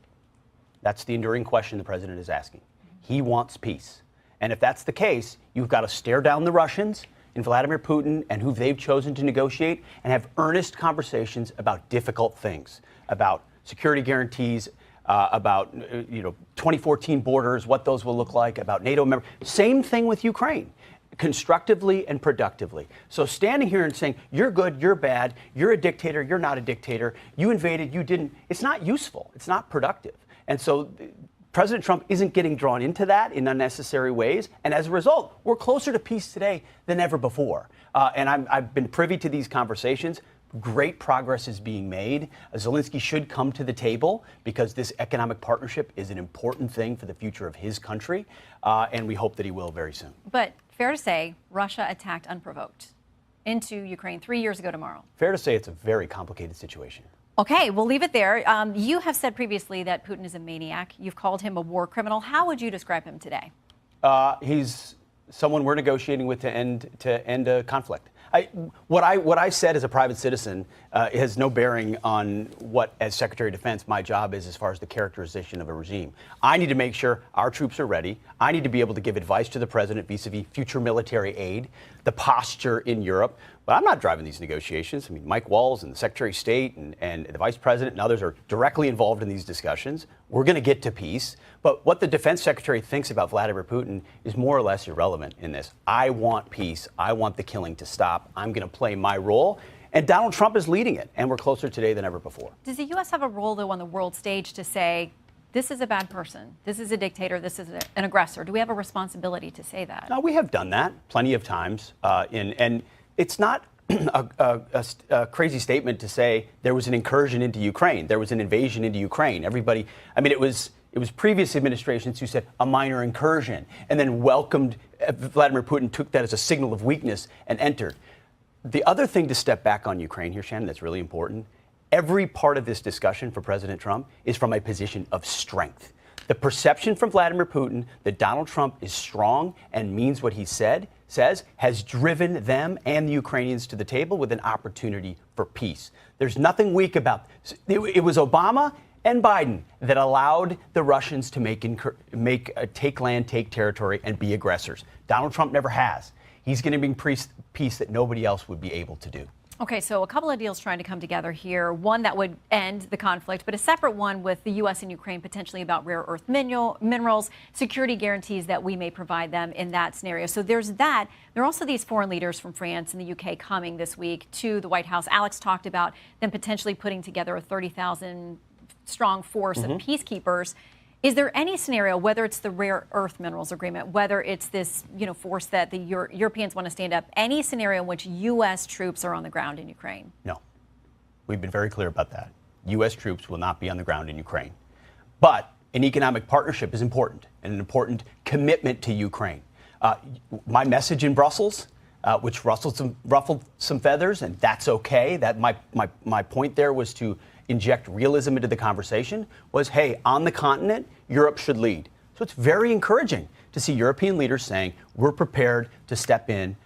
That's the enduring question the president is asking. He wants peace. And if that's the case, you've got to stare down the Russians and Vladimir Putin and who they've chosen to negotiate and have earnest conversations about difficult things, about security guarantees, about 2014 borders, what those will look like, about NATO members. Same thing with Ukraine. Constructively and productively. So standing here and saying, you're good, you're bad, you're a dictator, you're not a dictator, you invaded, you didn't, it's not useful. It's not productive. And so President Trump isn't getting drawn into that in unnecessary ways. And as a result, we're closer to peace today than ever before. And I've been privy to these conversations. Great progress is being made. Zelensky should come to the table because this economic partnership is an important thing for the future of his country. And we hope that he will very soon. But fair to say, Russia attacked unprovoked into Ukraine 3 years ago tomorrow. Fair to say it's a very complicated situation. Okay, we'll leave it there. You have said previously that Putin is a maniac. You've called him a war criminal. How would you describe him today? He's someone we're negotiating with to end a conflict. What I said as a private citizen has no bearing on what, as Secretary of Defense, my job is as far as the characterization of a regime. I need to make sure our troops are ready. I need to be able to give advice to the president vis-a-vis future military aid, the posture in Europe. But I'm not driving these negotiations. I mean, Mike Walls and the Secretary of State and the Vice President and others are directly involved in these discussions. We're going to get to peace. But what the Defense Secretary thinks about Vladimir Putin is more or less irrelevant in this. I want peace. I want the killing to stop. I'm going to play my role. And Donald Trump is leading it. And we're closer today than ever before. Does the U.S. have a role, though, on the world stage to say, this is a bad person, this is a dictator, this is an aggressor? Do we have a responsibility to say that? No, we have done that plenty of times. And it's not a crazy statement to say there was an incursion into Ukraine. There was an invasion into Ukraine. Everybody, I mean, it was previous administrations who said a minor incursion and then welcomed Vladimir Putin, took that as a signal of weakness and entered. The other thing to step back on Ukraine here, Shannon, that's really important. Every part of this discussion for President Trump is from a position of strength. The perception from Vladimir Putin that Donald Trump is strong and means what he says has driven them and the Ukrainians to the table with an opportunity for peace. There's nothing weak about this. It was Obama and Biden that allowed the Russians to take land, take territory, and be aggressors. Donald Trump never has. He's going to bring peace that nobody else would be able to do. Okay, so a couple of deals trying to come together here. One that would end the conflict, but a separate one with the U.S. and Ukraine potentially about rare earth minerals, security guarantees that we may provide them in that scenario. So there's that. There are also these foreign leaders from France and the U.K. coming this week to the White House. Alex talked about them potentially putting together a 30,000 strong force of peacekeepers. Is there any scenario, whether it's the rare earth minerals agreement, whether it's this force that the Europeans want to stand up, any scenario in which U.S. troops are on the ground in Ukraine? No. We've been very clear about that. U.S. troops will not be on the ground in Ukraine. But an economic partnership is important, and an important commitment to Ukraine. My message in Brussels, which ruffled some feathers, and that's okay. That my point there was to inject realism into the conversation, was, hey, on the continent, Europe should lead. So it's very encouraging to see European leaders saying, we're prepared to step in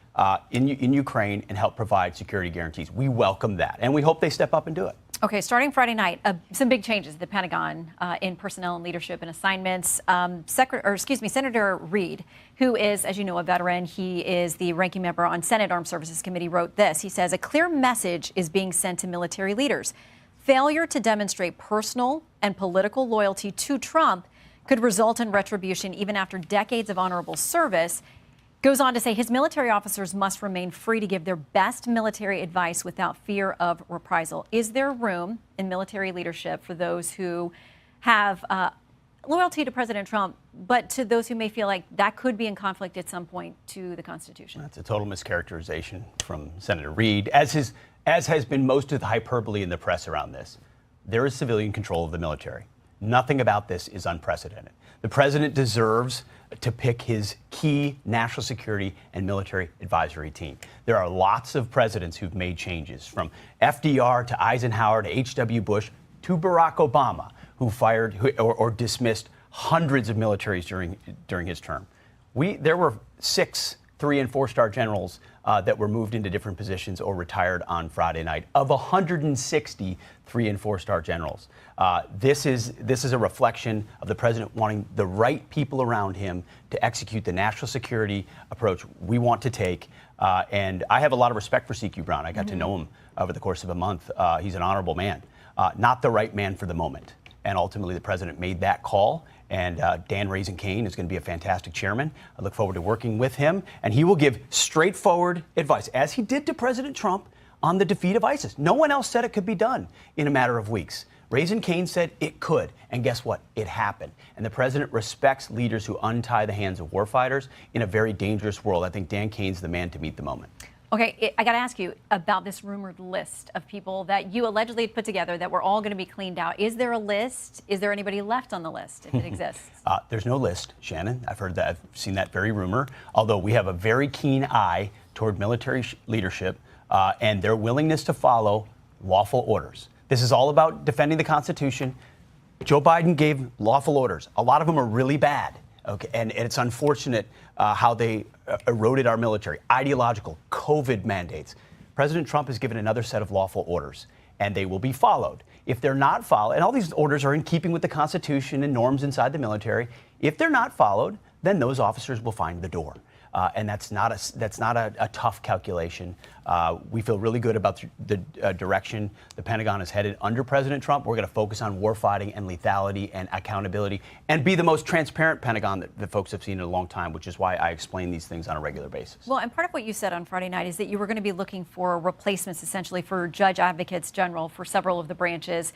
in Ukraine and help provide security guarantees. We welcome that, and we hope they step up and do it. Okay, starting Friday night, some big changes at the Pentagon in personnel and leadership and assignments. Senator Reid, who is, as you know, a veteran, he is the ranking member on Senate Armed Services Committee, wrote this. He says, a clear message is being sent to military leaders. Failure to demonstrate personal and political loyalty to Trump could result in retribution even after decades of honorable service. Goes on to say his military officers must remain free to give their best military advice without fear of reprisal. Is there room in military leadership for those who have loyalty to President Trump, but to those who may feel like that could be in conflict at some point to the Constitution? That's a total mischaracterization from Senator Reid, as has been most of the hyperbole in the press around this. There is civilian control of the military. Nothing about this is unprecedented. The president deserves to pick his key national security and military advisory team. There are lots of presidents who've made changes, from FDR to Eisenhower to H.W. Bush to Barack Obama, who fired or dismissed hundreds of militaries during his term. There were 6 3- and 4-star generals that were moved into different positions or retired on Friday night. Of 160 3- and 4-star generals, this is a reflection of the president wanting the right people around him to execute the national security approach we want to take. And I have a lot of respect for C.Q. Brown. I got to know him over the course of a month. He's an honorable man, not the right man for the moment. And ultimately, the president made that call. And Dan Raising Kane is going to be a fantastic chairman. I look forward to working with him. And he will give straightforward advice, as he did to President Trump on the defeat of ISIS. No one else said it could be done in a matter of weeks. Raising Kane said it could. And guess what? It happened. And the president respects leaders who untie the hands of warfighters in a very dangerous world. I think Dan Kane's the man to meet the moment. Okay, I got to ask you about this rumored list of people that you allegedly put together that were all going to be cleaned out. Is there a list? Is there anybody left on the list if it exists? There's no list, Shannon. I've heard that. I've seen that very rumor. Although we have a very keen eye toward military leadership and their willingness to follow lawful orders. This is all about defending the Constitution. Joe Biden gave lawful orders. A lot of them are really bad. Okay, and it's unfortunate how they eroded our military. Ideological, COVID mandates. President Trump has given another set of lawful orders, and they will be followed. If they're not followed, and all these orders are in keeping with the Constitution and norms inside the military, if they're not followed, then those officers will find the door. And that's not a tough calculation. We feel really good about the direction the Pentagon is headed under President Trump. We're going to focus on warfighting and lethality and accountability and be the most transparent Pentagon that folks have seen in a long time, which is why I explain these things on a regular basis. Well, and part of what you said on Friday night is that you were going to be looking for replacements, essentially, for judge advocates general for several of the branches.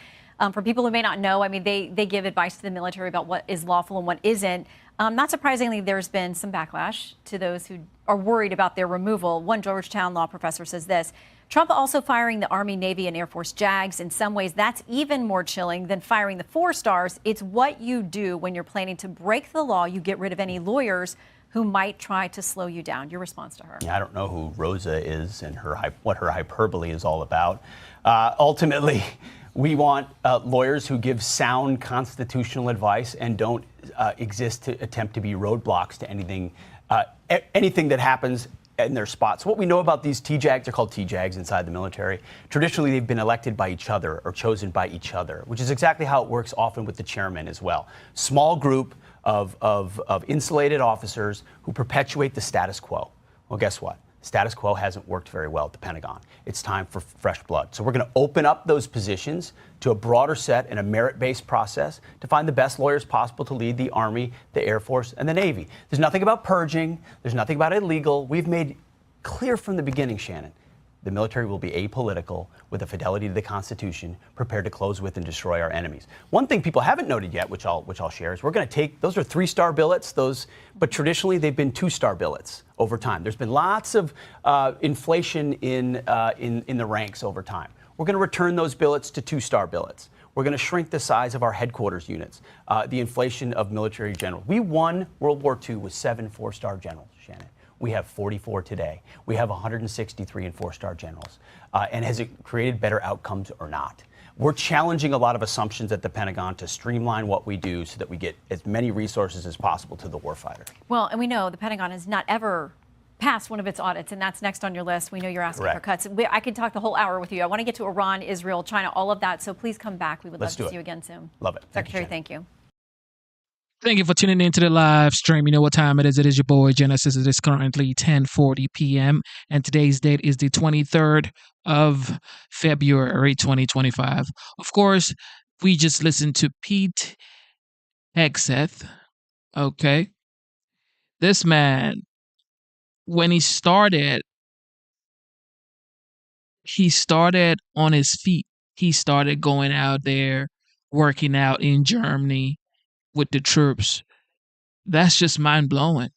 For people who may not know, I mean, they give advice to the military about what is lawful and what isn't. Not surprisingly, there's been some backlash to those who are worried about their removal. One Georgetown law professor says this: Trump also firing the Army, Navy, and Air Force JAGs. In some ways, that's even more chilling than firing the 4-stars. It's what you do when you're planning to break the law. You get rid of any lawyers who might try to slow you down. Your response to her? I don't know who Rosa is and what her hyperbole is all about. Ultimately, we want lawyers who give sound constitutional advice and don't exist to attempt to be roadblocks to anything that happens in their spots. What we know about these TJAGs, they're called TJAGs inside the military. Traditionally, they've been elected by each other or chosen by each other, which is exactly how it works often with the chairman as well. Small group of insulated officers who perpetuate the status quo. Well, guess what? Status quo hasn't worked very well at the Pentagon. It's time for fresh blood. So we're going to open up those positions to a broader set and a merit-based process to find the best lawyers possible to lead the Army, the Air Force, and the Navy. There's nothing about purging. There's nothing about illegal. We've made clear from the beginning, Shannon, the military will be apolitical with a fidelity to the Constitution, prepared to close with and destroy our enemies. One thing people haven't noted yet, which I'll share, is we're going to take those are 3-star billets. But traditionally they've been 2-star billets over time. There's been lots of inflation in the ranks over time. We're going to return those billets to 2-star billets. We're going to shrink the size of our headquarters units. The inflation of military generals. We won World War II with 7 4-star generals, Shannon. We have 44 today. We have 163 and 4-star generals. And has it created better outcomes or not? We're challenging a lot of assumptions at the Pentagon to streamline what we do so that we get as many resources as possible to the warfighter. Well, and we know the Pentagon has not ever passed one of its audits, and that's next on your list. We know you're asking for Correct. cuts. I could talk the whole hour with you. I want to get to Iran, Israel, China, all of that. So please come back. We would Let's love to do see it. you again soon. Love it. Secretary, Jen. thank you. Thank you for tuning in to the live stream. You know what time it is. It is your boy Genesis. It is currently 10:40 p.m. and today's date is the 23rd of February 2025. Of course, we just listened to Pete Hegseth. Okay. This man, when he started on his feet. He started going out there, working out in Germany with the troops. That's just mind blowing.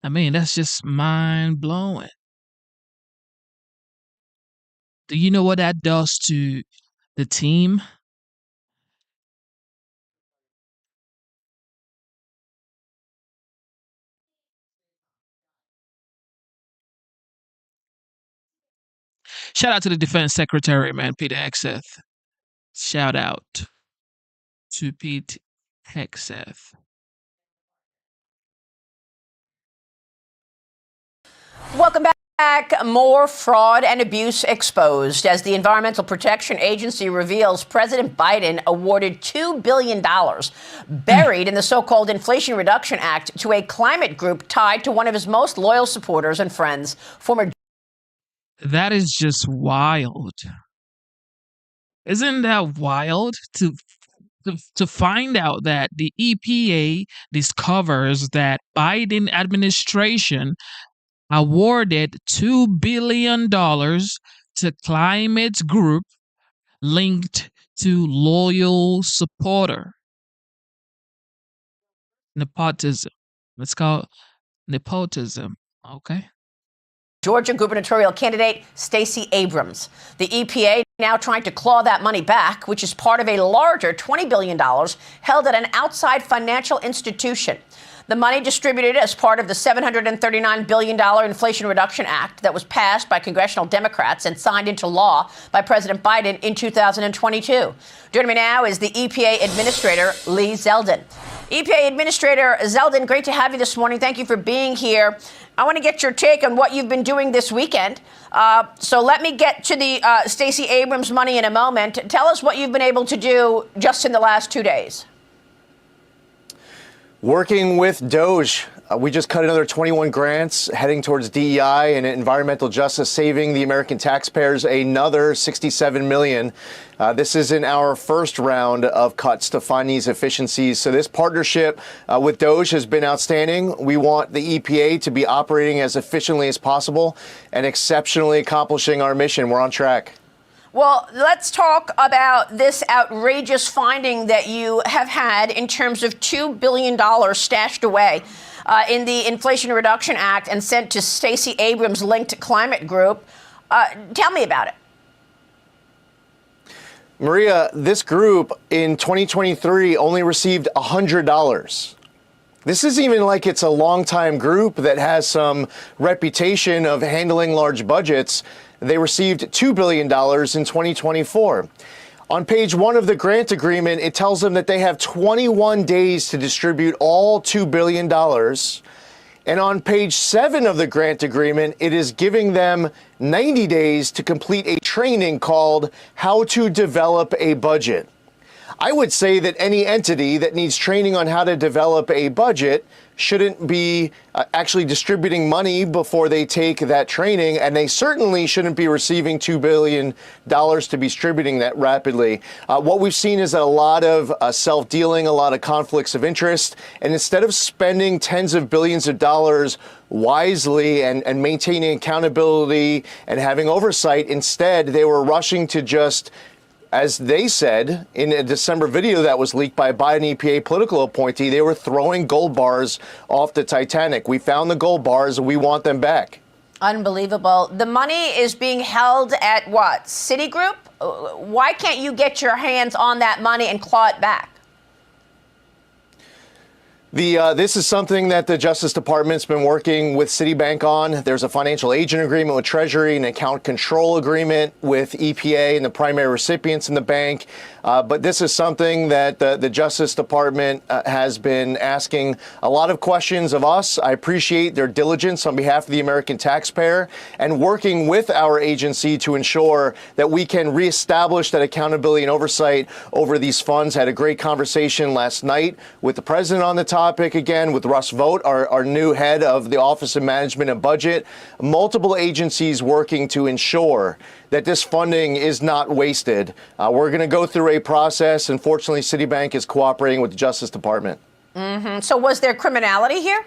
I mean, that's just mind blowing. Do you know what that does to the team? Shout out to the Defense Secretary, man, Pete Hegseth. Shout out to Pete Hegseth. Welcome back. More fraud and abuse exposed as the Environmental Protection Agency reveals President Biden awarded $2 billion buried in the so-called Inflation Reduction Act to a climate group tied to one of his most loyal supporters and friends, former. That is just wild. Isn't that wild to find out that the EPA discovers that Biden administration awarded $2 billion to climate group linked to loyal supporter. Nepotism. Let's call it nepotism. Okay. Georgia gubernatorial candidate Stacey Abrams. The EPA now trying to claw that money back, which is part of a larger $20 billion held at an outside financial institution. The money distributed as part of the $739 billion Inflation Reduction Act that was passed by congressional Democrats and signed into law by President Biden in 2022. Joining me now is the EPA Administrator, Lee Zeldin. EPA Administrator Zeldin, great to have you this morning. Thank you for being here. I want to get your take on what you've been doing this weekend. So let me get to the Stacey Abrams money in a moment. Tell us what you've been able to do just in the last 2 days. Working with DOGE, we just cut another 21 grants heading towards DEI and environmental justice, saving the American taxpayers another $67 million. This is in our first round of cuts to find these efficiencies. So this partnership with DOGE has been outstanding. We want the EPA to be operating as efficiently as possible and exceptionally accomplishing our mission. We're on track. Well, let's talk about this outrageous finding that you have had in terms of $2 billion stashed away in the Inflation Reduction Act and sent to Stacey Abrams' linked climate group. Tell me about it. Maria, this group in 2023 only received $100. This isn't even like it's a longtime group that has some reputation of handling large budgets. They received $2 billion in 2024. On page 1 of the grant agreement, it tells them that they have 21 days to distribute all $2 billion. And on page 7 of the grant agreement, it is giving them 90 days to complete a training called How to Develop a Budget. I would say that any entity that needs training on how to develop a budget shouldn't be actually distributing money before they take that training, and they certainly shouldn't be receiving $2 billion to be distributing that rapidly. What we've seen is a lot of self-dealing, a lot of conflicts of interest, and instead of spending tens of billions of dollars wisely and maintaining accountability and having oversight, instead they were rushing to just, as they said in a December video that was leaked by a Biden EPA political appointee, they were throwing gold bars off the Titanic. We found the gold bars. We want them back. Unbelievable. The money is being held at what? Citigroup? Why can't you get your hands on that money and claw it back? This is something that the Justice Department's been working with Citibank on. There's a financial agent agreement with Treasury, an account control agreement with EPA and the primary recipients in the bank. But this is something that the Justice Department has been asking a lot of questions of us. I appreciate their diligence on behalf of the American taxpayer and working with our agency to ensure that we can reestablish that accountability and oversight over these funds. Had a great conversation last night with the president on the topic, again, with Russ Vought, our new head of the Office of Management and Budget. Multiple agencies working to ensure that this funding is not wasted. We're going to go through a process. Unfortunately, Citibank is cooperating with the Justice Department. So was there criminality here?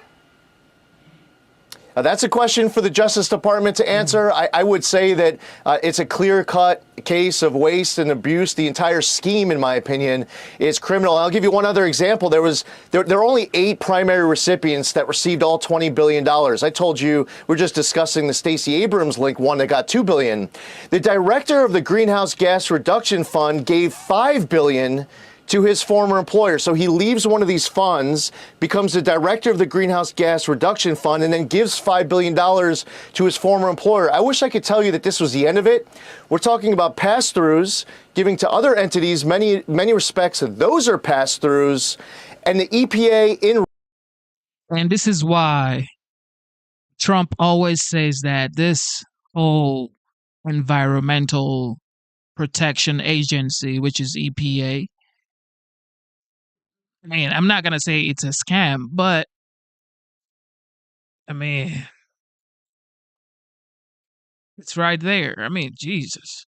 That's a question for the Justice Department to answer. I would say that it's a clear-cut case of waste and abuse. The entire scheme, in my opinion, is criminal. I'll give you one other example. There are only 8 primary recipients that received all $20 billion. I told you we're just discussing the Stacey Abrams link one that got $2 billion. The director of the Greenhouse Gas Reduction Fund gave $5 billion to his former employer. So he leaves one of these funds, becomes the director of the Greenhouse Gas Reduction Fund, and then gives $5 billion to his former employer. I wish I could tell you that this was the end of it. We're talking about pass-throughs, giving to other entities, many respects, those are pass-throughs, and the EPA in... And this is why Trump always says that this whole environmental protection agency, which is EPA, I mean, I'm not going to say it's a scam, but I mean, it's right there. I mean, Jesus.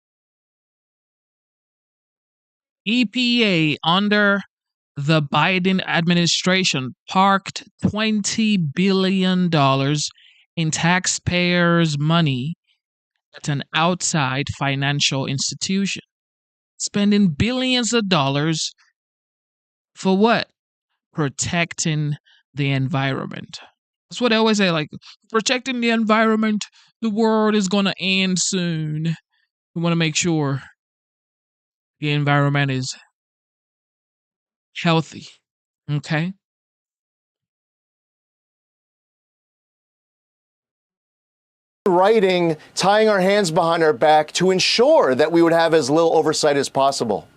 EPA under the Biden administration parked $20 billion in taxpayers' money at an outside financial institution, spending billions of dollars for what? Protecting the environment. That's what I always say, like, protecting the environment, the world is going to end soon. We want to make sure the environment is healthy. Okay? writing, tying our hands behind our back to ensure that we would have as little oversight as possible.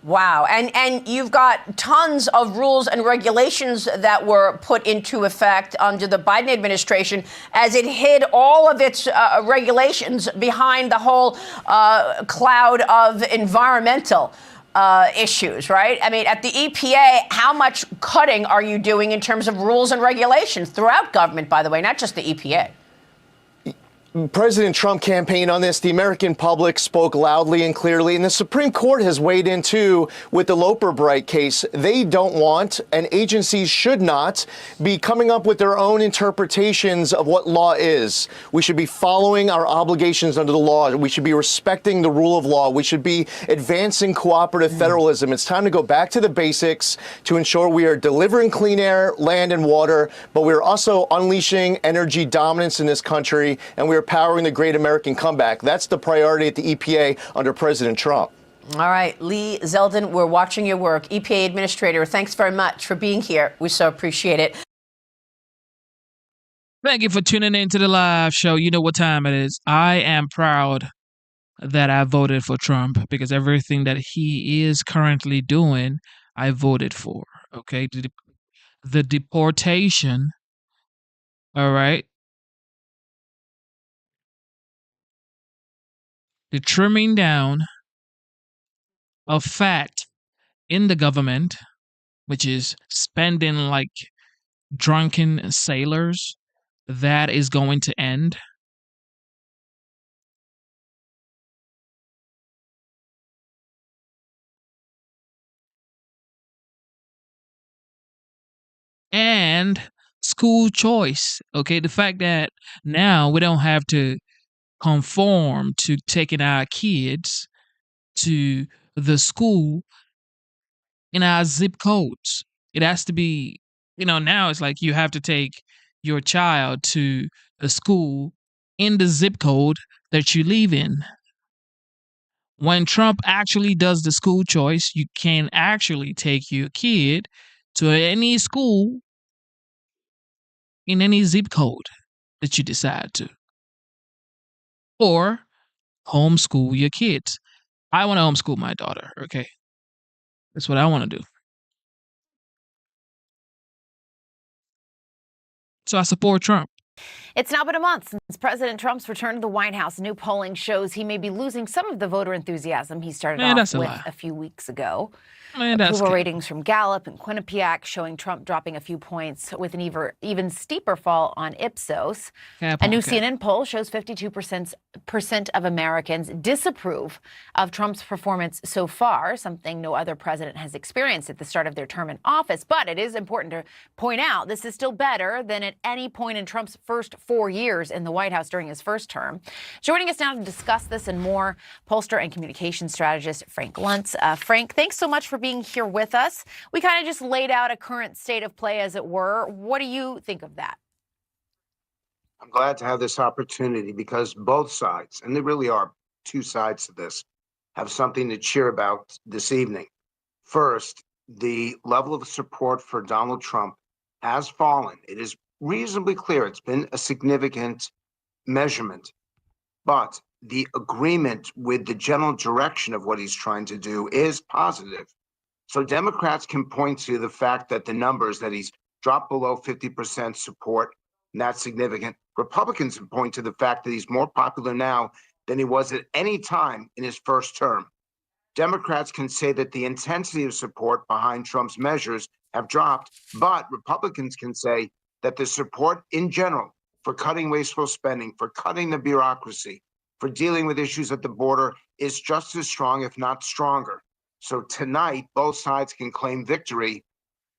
Wow. And you've got tons of rules and regulations that were put into effect under the Biden administration as it hid all of its regulations behind the whole cloud of environmental issues, right? I mean, at the EPA, how much cutting are you doing in terms of rules and regulations throughout government, by the way, not just the EPA? President Trump campaigned on this. The American public spoke loudly and clearly, and the Supreme Court has weighed in too with the Loper Bright case. They don't want, and agencies should not, be coming up with their own interpretations of what law is. We should be following our obligations under the law. We should be respecting the rule of law. We should be advancing cooperative federalism. It's time to go back to the basics to ensure we are delivering clean air, land, and water, but we're also unleashing energy dominance in this country, and we are powering the great American comeback. That's the priority at the EPA under President Trump. All right, Lee Zeldin, we're watching your work. EPA Administrator, thanks very much for being here. We so appreciate it. Thank you for tuning in to the live show. You know what time it is. I am proud that I voted for Trump because everything that he is currently doing, I voted for. Okay? The deportation, all right? The trimming down of fat in the government, which is spending like drunken sailors, that is going to end. And school choice, okay? The fact that now we don't have to conform to taking our kids to the school in our zip codes. It has to be, now it's like you have to take your child to the school in the zip code that you live in. When Trump actually does the school choice, you can actually take your kid to any school in any zip code that you decide to. Or homeschool your kids. I want to homeschool my daughter, okay? That's what I want to do. So I support Trump. It's now been a month since President Trump's return to the White House. New polling shows he may be losing some of the voter enthusiasm he started Man, off that's a with lie. a few weeks ago. Man, that's Approval cap. ratings from Gallup and Quinnipiac showing Trump dropping a few points with an even steeper fall on Ipsos. Cap A on new cap. CNN poll shows 52% of Americans disapprove of Trump's performance so far, something no other president has experienced at the start of their term in office. But it is important to point out this is still better than at any point in Trump's first 4 years in the White House during his first term. Joining us now to discuss this and more, pollster and communication strategist Frank Luntz. Frank, thanks so much for being here with us. We kind of just laid out a current state of play, as it were. What do you think of that? I'm glad to have this opportunity because both sides, and there really are two sides to this, have something to cheer about this evening. First, the level of support for Donald Trump has fallen. It is reasonably clear it's been a significant measurement, but the agreement with the general direction of what he's trying to do is positive. So Democrats can point to the fact that the numbers that he's dropped below 50% support, and that's significant. Republicans can point to the fact that he's more popular now than he was at any time in his first term. Democrats can say that the intensity of support behind Trump's measures have dropped, but Republicans can say that the support in general for cutting wasteful spending, for cutting the bureaucracy, for dealing with issues at the border is just as strong, if not stronger. So tonight, both sides can claim victory,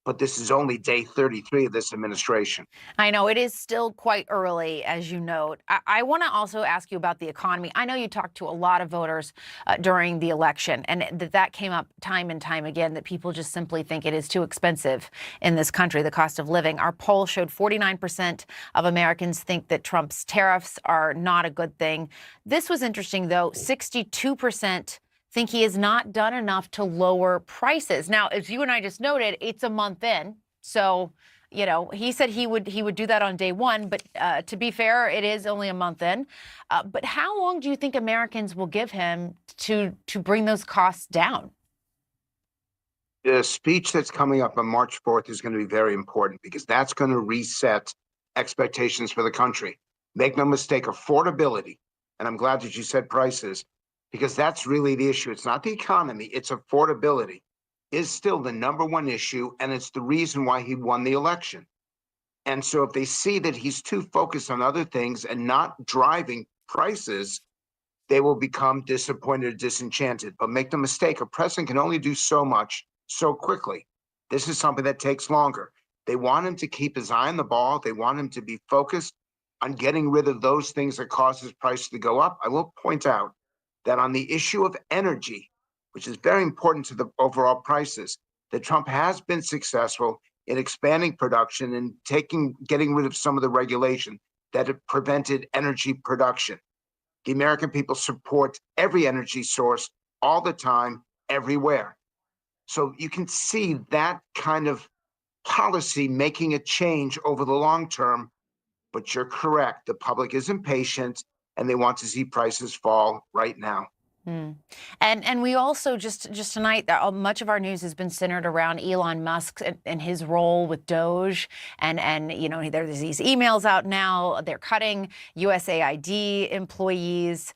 but this is only day 33 of this administration. I know it is still quite early, as you note. I want to also ask you about the economy. I know you talked to a lot of voters during the election, and that came up time and time again, that people just simply think it is too expensive in this country, the cost of living. Our poll showed 49% of Americans think that Trump's tariffs are not a good thing. This was interesting, though. 62% think he has not done enough to lower prices. Now, as you and I just noted, it's a month in. So, you know, he said he would do that on day one. But to be fair, it is only a month in. But how long do you think Americans will give him to bring those costs down? The speech that's coming up on March 4th is going to be very important because that's going to reset expectations for the country. Make no mistake, affordability, and I'm glad that you said prices, because that's really the issue. It's not the economy, it's affordability is still the number one issue, and it's the reason why he won the election. And so if they see that he's too focused on other things and not driving prices, they will become disappointed or disenchanted. But make no mistake, a president can only do so much so quickly. This is something that takes longer. They want him to keep his eye on the ball. They want him to be focused on getting rid of those things that cause his price to go up. I will point out that on the issue of energy, which is very important to the overall prices, that Trump has been successful in expanding production and getting rid of some of the regulation that have prevented energy production. The American people support every energy source all the time, everywhere. So you can see that kind of policy making a change over the long term, but you're correct. The public is impatient and they want to see prices fall right now. And we also just tonight, much of our news has been centered around Elon Musk and his role with Doge, and you know, there's these emails out now. They're cutting USAID employees.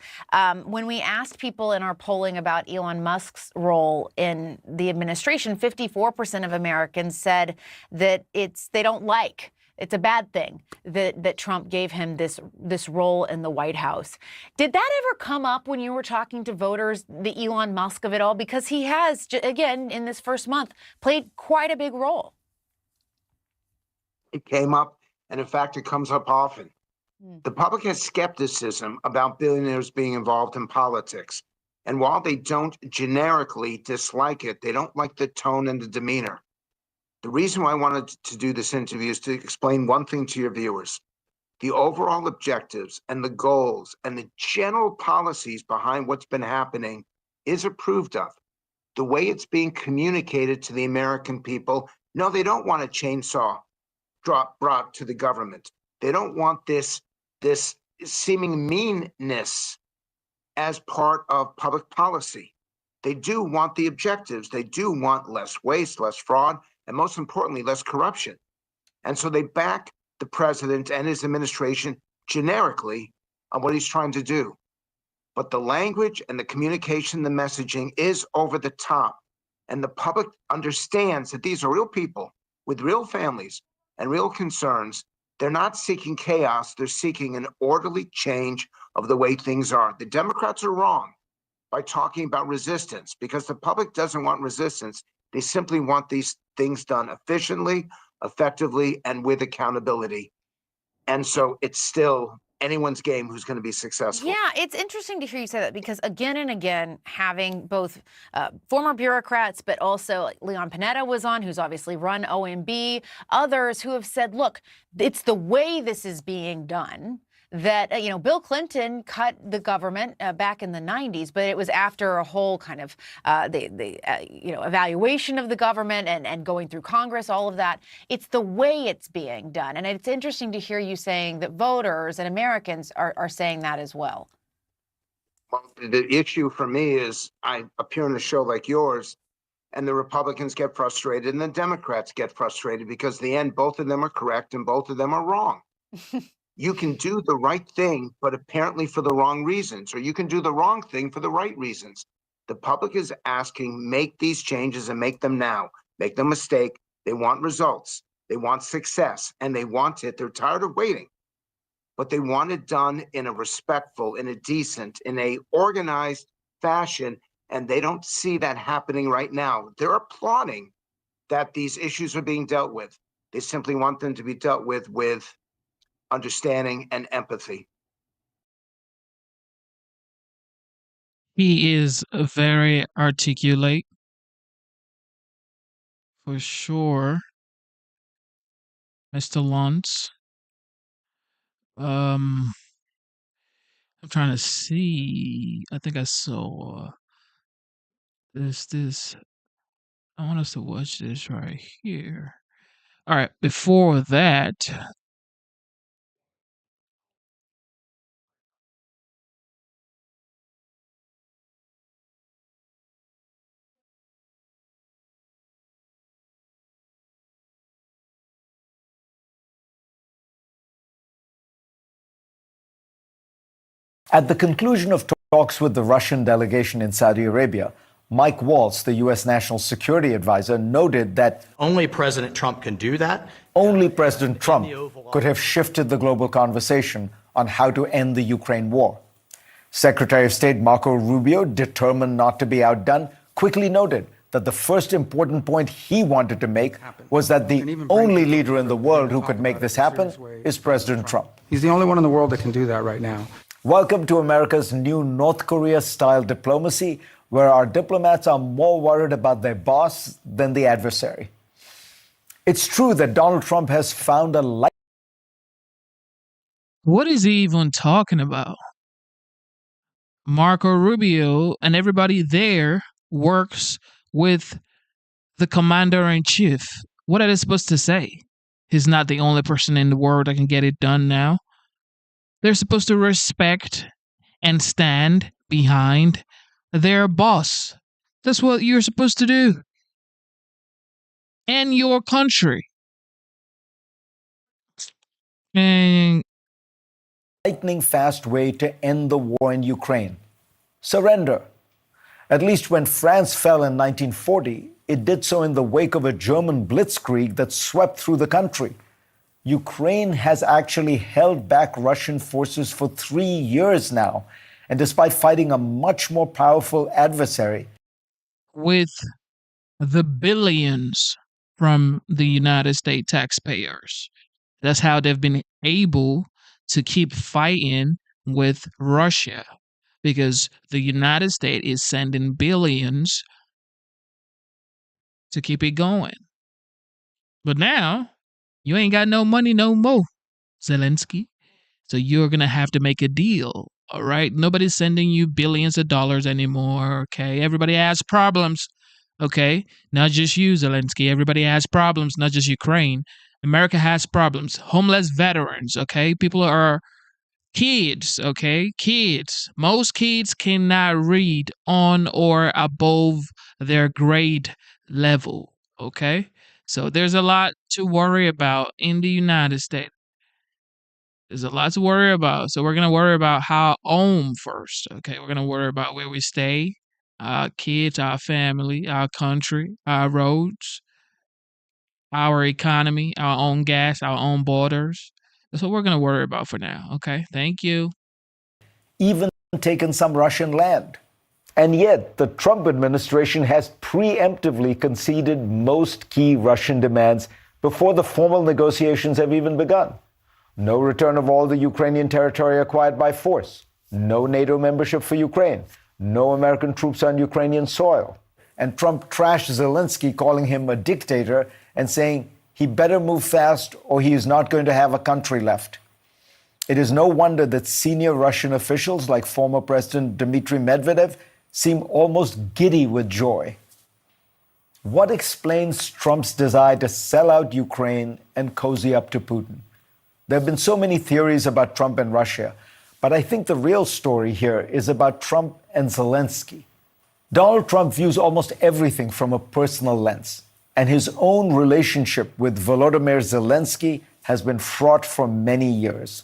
When we asked people in our polling about Elon Musk's role in the administration, 54% of Americans said that they don't like. It's a bad thing that Trump gave him this role in the White House. Did that ever come up when you were talking to voters, the Elon Musk of it all? Because he has, again, in this first month, played quite a big role. It came up, and in fact, it comes up often. The public has skepticism about billionaires being involved in politics. And while they don't generically dislike it, they don't like the tone and the demeanor. The reason why I wanted to do this interview is to explain one thing to your viewers. The overall objectives and the goals and the general policies behind what's been happening is approved of. The way it's being communicated to the American people, no, they don't want a chainsaw brought to the government. They don't want this seeming meanness as part of public policy. They do want the objectives. They do want less waste, less fraud, and most importantly, less corruption. And so they back the president and his administration generically on what he's trying to do. But the language and the communication, the messaging is over the top. And the public understands that these are real people with real families and real concerns. They're not seeking chaos. They're seeking an orderly change of the way things are. The Democrats are wrong by talking about resistance because the public doesn't want resistance. They simply want these things done efficiently, effectively, and with accountability. And so it's still anyone's game who's going to be successful. Yeah, it's interesting to hear you say that because again and again, having both former bureaucrats, but also like Leon Panetta was on, who's obviously run OMB, others who have said, look, it's the way this is being done. That, Bill Clinton cut the government back in the 90s, but it was after a whole kind of evaluation of the government and going through Congress, all of that. It's the way it's being done. And it's interesting to hear you saying that voters and Americans are saying that as well. Well, the issue for me is I appear on a show like yours and the Republicans get frustrated and the Democrats get frustrated because in the end, both of them are correct and both of them are wrong. You can do the right thing, but apparently for the wrong reasons, or you can do the wrong thing for the right reasons. The public is asking, make these changes and make them now. Make no mistake, they want results, they want success, and they want it. They're tired of waiting, but they want it done in a respectful, in a decent, in a organized fashion, and they don't see that happening right now. They're applauding that these issues are being dealt with. They simply want them to be dealt with understanding and empathy. He is very articulate, for sure, Mr. Luntz. I'm trying to see. I think I saw this. I want us to watch this right here. All right, before that, At the conclusion of talks with the Russian delegation in Saudi Arabia, Mike Waltz, the U.S. National Security Advisor, noted that only President Trump can do that. Only President Trump could have shifted the global conversation on how to end the Ukraine war. Secretary of State Marco Rubio, determined not to be outdone, quickly noted that the first important point he wanted to make was that the only leader in the world who could make this happen is President Trump. He's the only one in the world that can do that right now. Welcome to America's new North Korea-style diplomacy, where our diplomats are more worried about their boss than the adversary. It's true that Donald Trump has found a light. What is he even talking about? Marco Rubio and everybody there works with the commander-in-chief. What are they supposed to say? He's not the only person in the world that can get it done now. They're supposed to respect and stand behind their boss. That's what you're supposed to do. And your country. And Lightning fast way to end the war in Ukraine. Surrender. At least when France fell in 1940, it did so in the wake of a German blitzkrieg that swept through the country. Ukraine has actually held back Russian forces for 3 years now, and despite fighting a much more powerful adversary. With the billions from the United States taxpayers. That's how they've been able to keep fighting with Russia, because the United States is sending billions to keep it going. But now, you ain't got no money no more, Zelensky. So you're going to have to make a deal, all right? Nobody's sending you billions of dollars anymore, okay? Everybody has problems, okay? Not just you, Zelensky. Everybody has problems, not just Ukraine. America has problems. Homeless veterans, okay? People are Kids, okay? Kids. Most kids cannot read on or above their grade level, okay? So there's a lot to worry about in the United States. There's a lot to worry about. So we're going to worry about our home first, okay? We're going to worry about where we stay, our kids, our family, our country, our roads, our economy, our own gas, our own borders. That's what we're going to worry about for now, okay? Thank you. Even taken some Russian land. And yet, the Trump administration has preemptively conceded most key Russian demands before the formal negotiations have even begun. No return of all the Ukrainian territory acquired by force. No NATO membership for Ukraine. No American troops on Ukrainian soil. And Trump trashed Zelensky, calling him a dictator and saying he better move fast or he is not going to have a country left. It is no wonder that senior Russian officials like former President Dmitry Medvedev seem almost giddy with joy. What explains Trump's desire to sell out Ukraine and cozy up to Putin? There have been so many theories about Trump and Russia, but I think the real story here is about Trump and Zelensky. Donald Trump views almost everything from a personal lens, and his own relationship with Volodymyr Zelensky has been fraught for many years.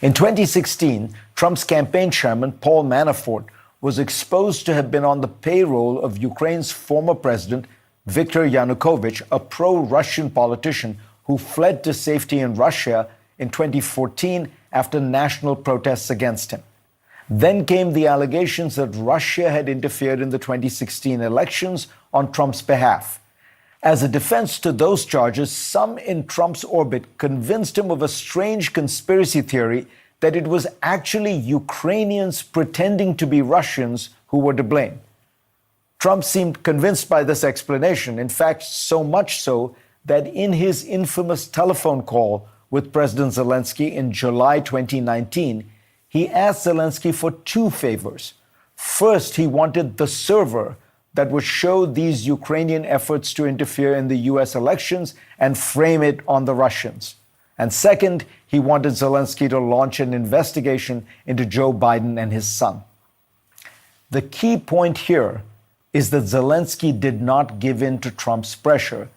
In 2016, Trump's campaign chairman, Paul Manafort, was exposed to have been on the payroll of Ukraine's former president, Viktor Yanukovych, a pro-Russian politician who fled to safety in Russia in 2014 after national protests against him. Then came the allegations that Russia had interfered in the 2016 elections on Trump's behalf. As a defense to those charges, some in Trump's orbit convinced him of a strange conspiracy theory that it was actually Ukrainians pretending to be Russians who were to blame. Trump seemed convinced by this explanation, in fact, so much so that in his infamous telephone call with President Zelensky in July 2019, he asked Zelensky for two favors. First, he wanted the server that would show these Ukrainian efforts to interfere in the US elections and frame it on the Russians. And second, he wanted Zelensky to launch an investigation into Joe Biden and his son. The key point here is that Zelensky did not give in to Trump's pressure,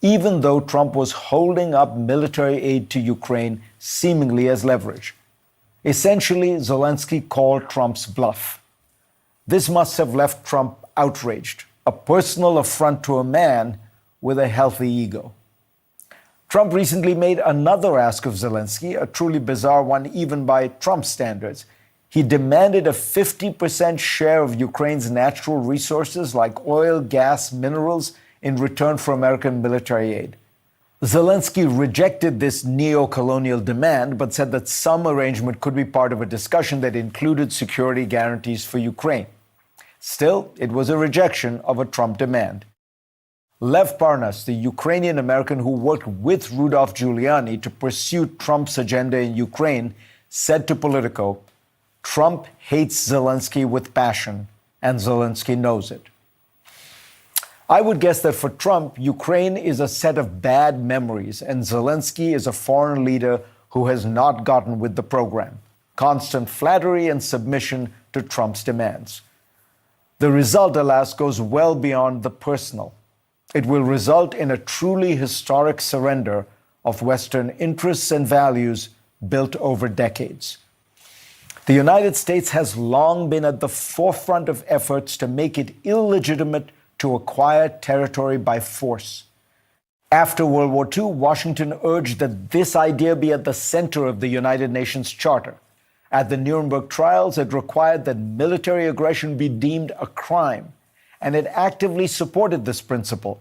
even though Trump was holding up military aid to Ukraine seemingly as leverage. Essentially, Zelensky called Trump's bluff. This must have left Trump outraged, a personal affront to a man with a healthy ego. Trump recently made another ask of Zelensky, a truly bizarre one even by Trump's standards. He demanded a 50% share of Ukraine's natural resources like oil, gas, minerals in return for American military aid. Zelensky rejected this neo-colonial demand, but said that some arrangement could be part of a discussion that included security guarantees for Ukraine. Still, it was a rejection of a Trump demand. Lev Parnas, the Ukrainian American who worked with Rudolph Giuliani to pursue Trump's agenda in Ukraine, said to Politico, "Trump hates Zelensky with passion, and Zelensky knows it." I would guess that for Trump, Ukraine is a set of bad memories, and Zelensky is a foreign leader who has not gotten with the program. Constant flattery and submission to Trump's demands. The result, alas, goes well beyond the personal. It will result in a truly historic surrender of Western interests and values built over decades. The United States has long been at the forefront of efforts to make it illegitimate to acquire territory by force. After World War II, Washington urged that this idea be at the center of the United Nations Charter. At the Nuremberg trials, it required that military aggression be deemed a crime, and it actively supported this principle,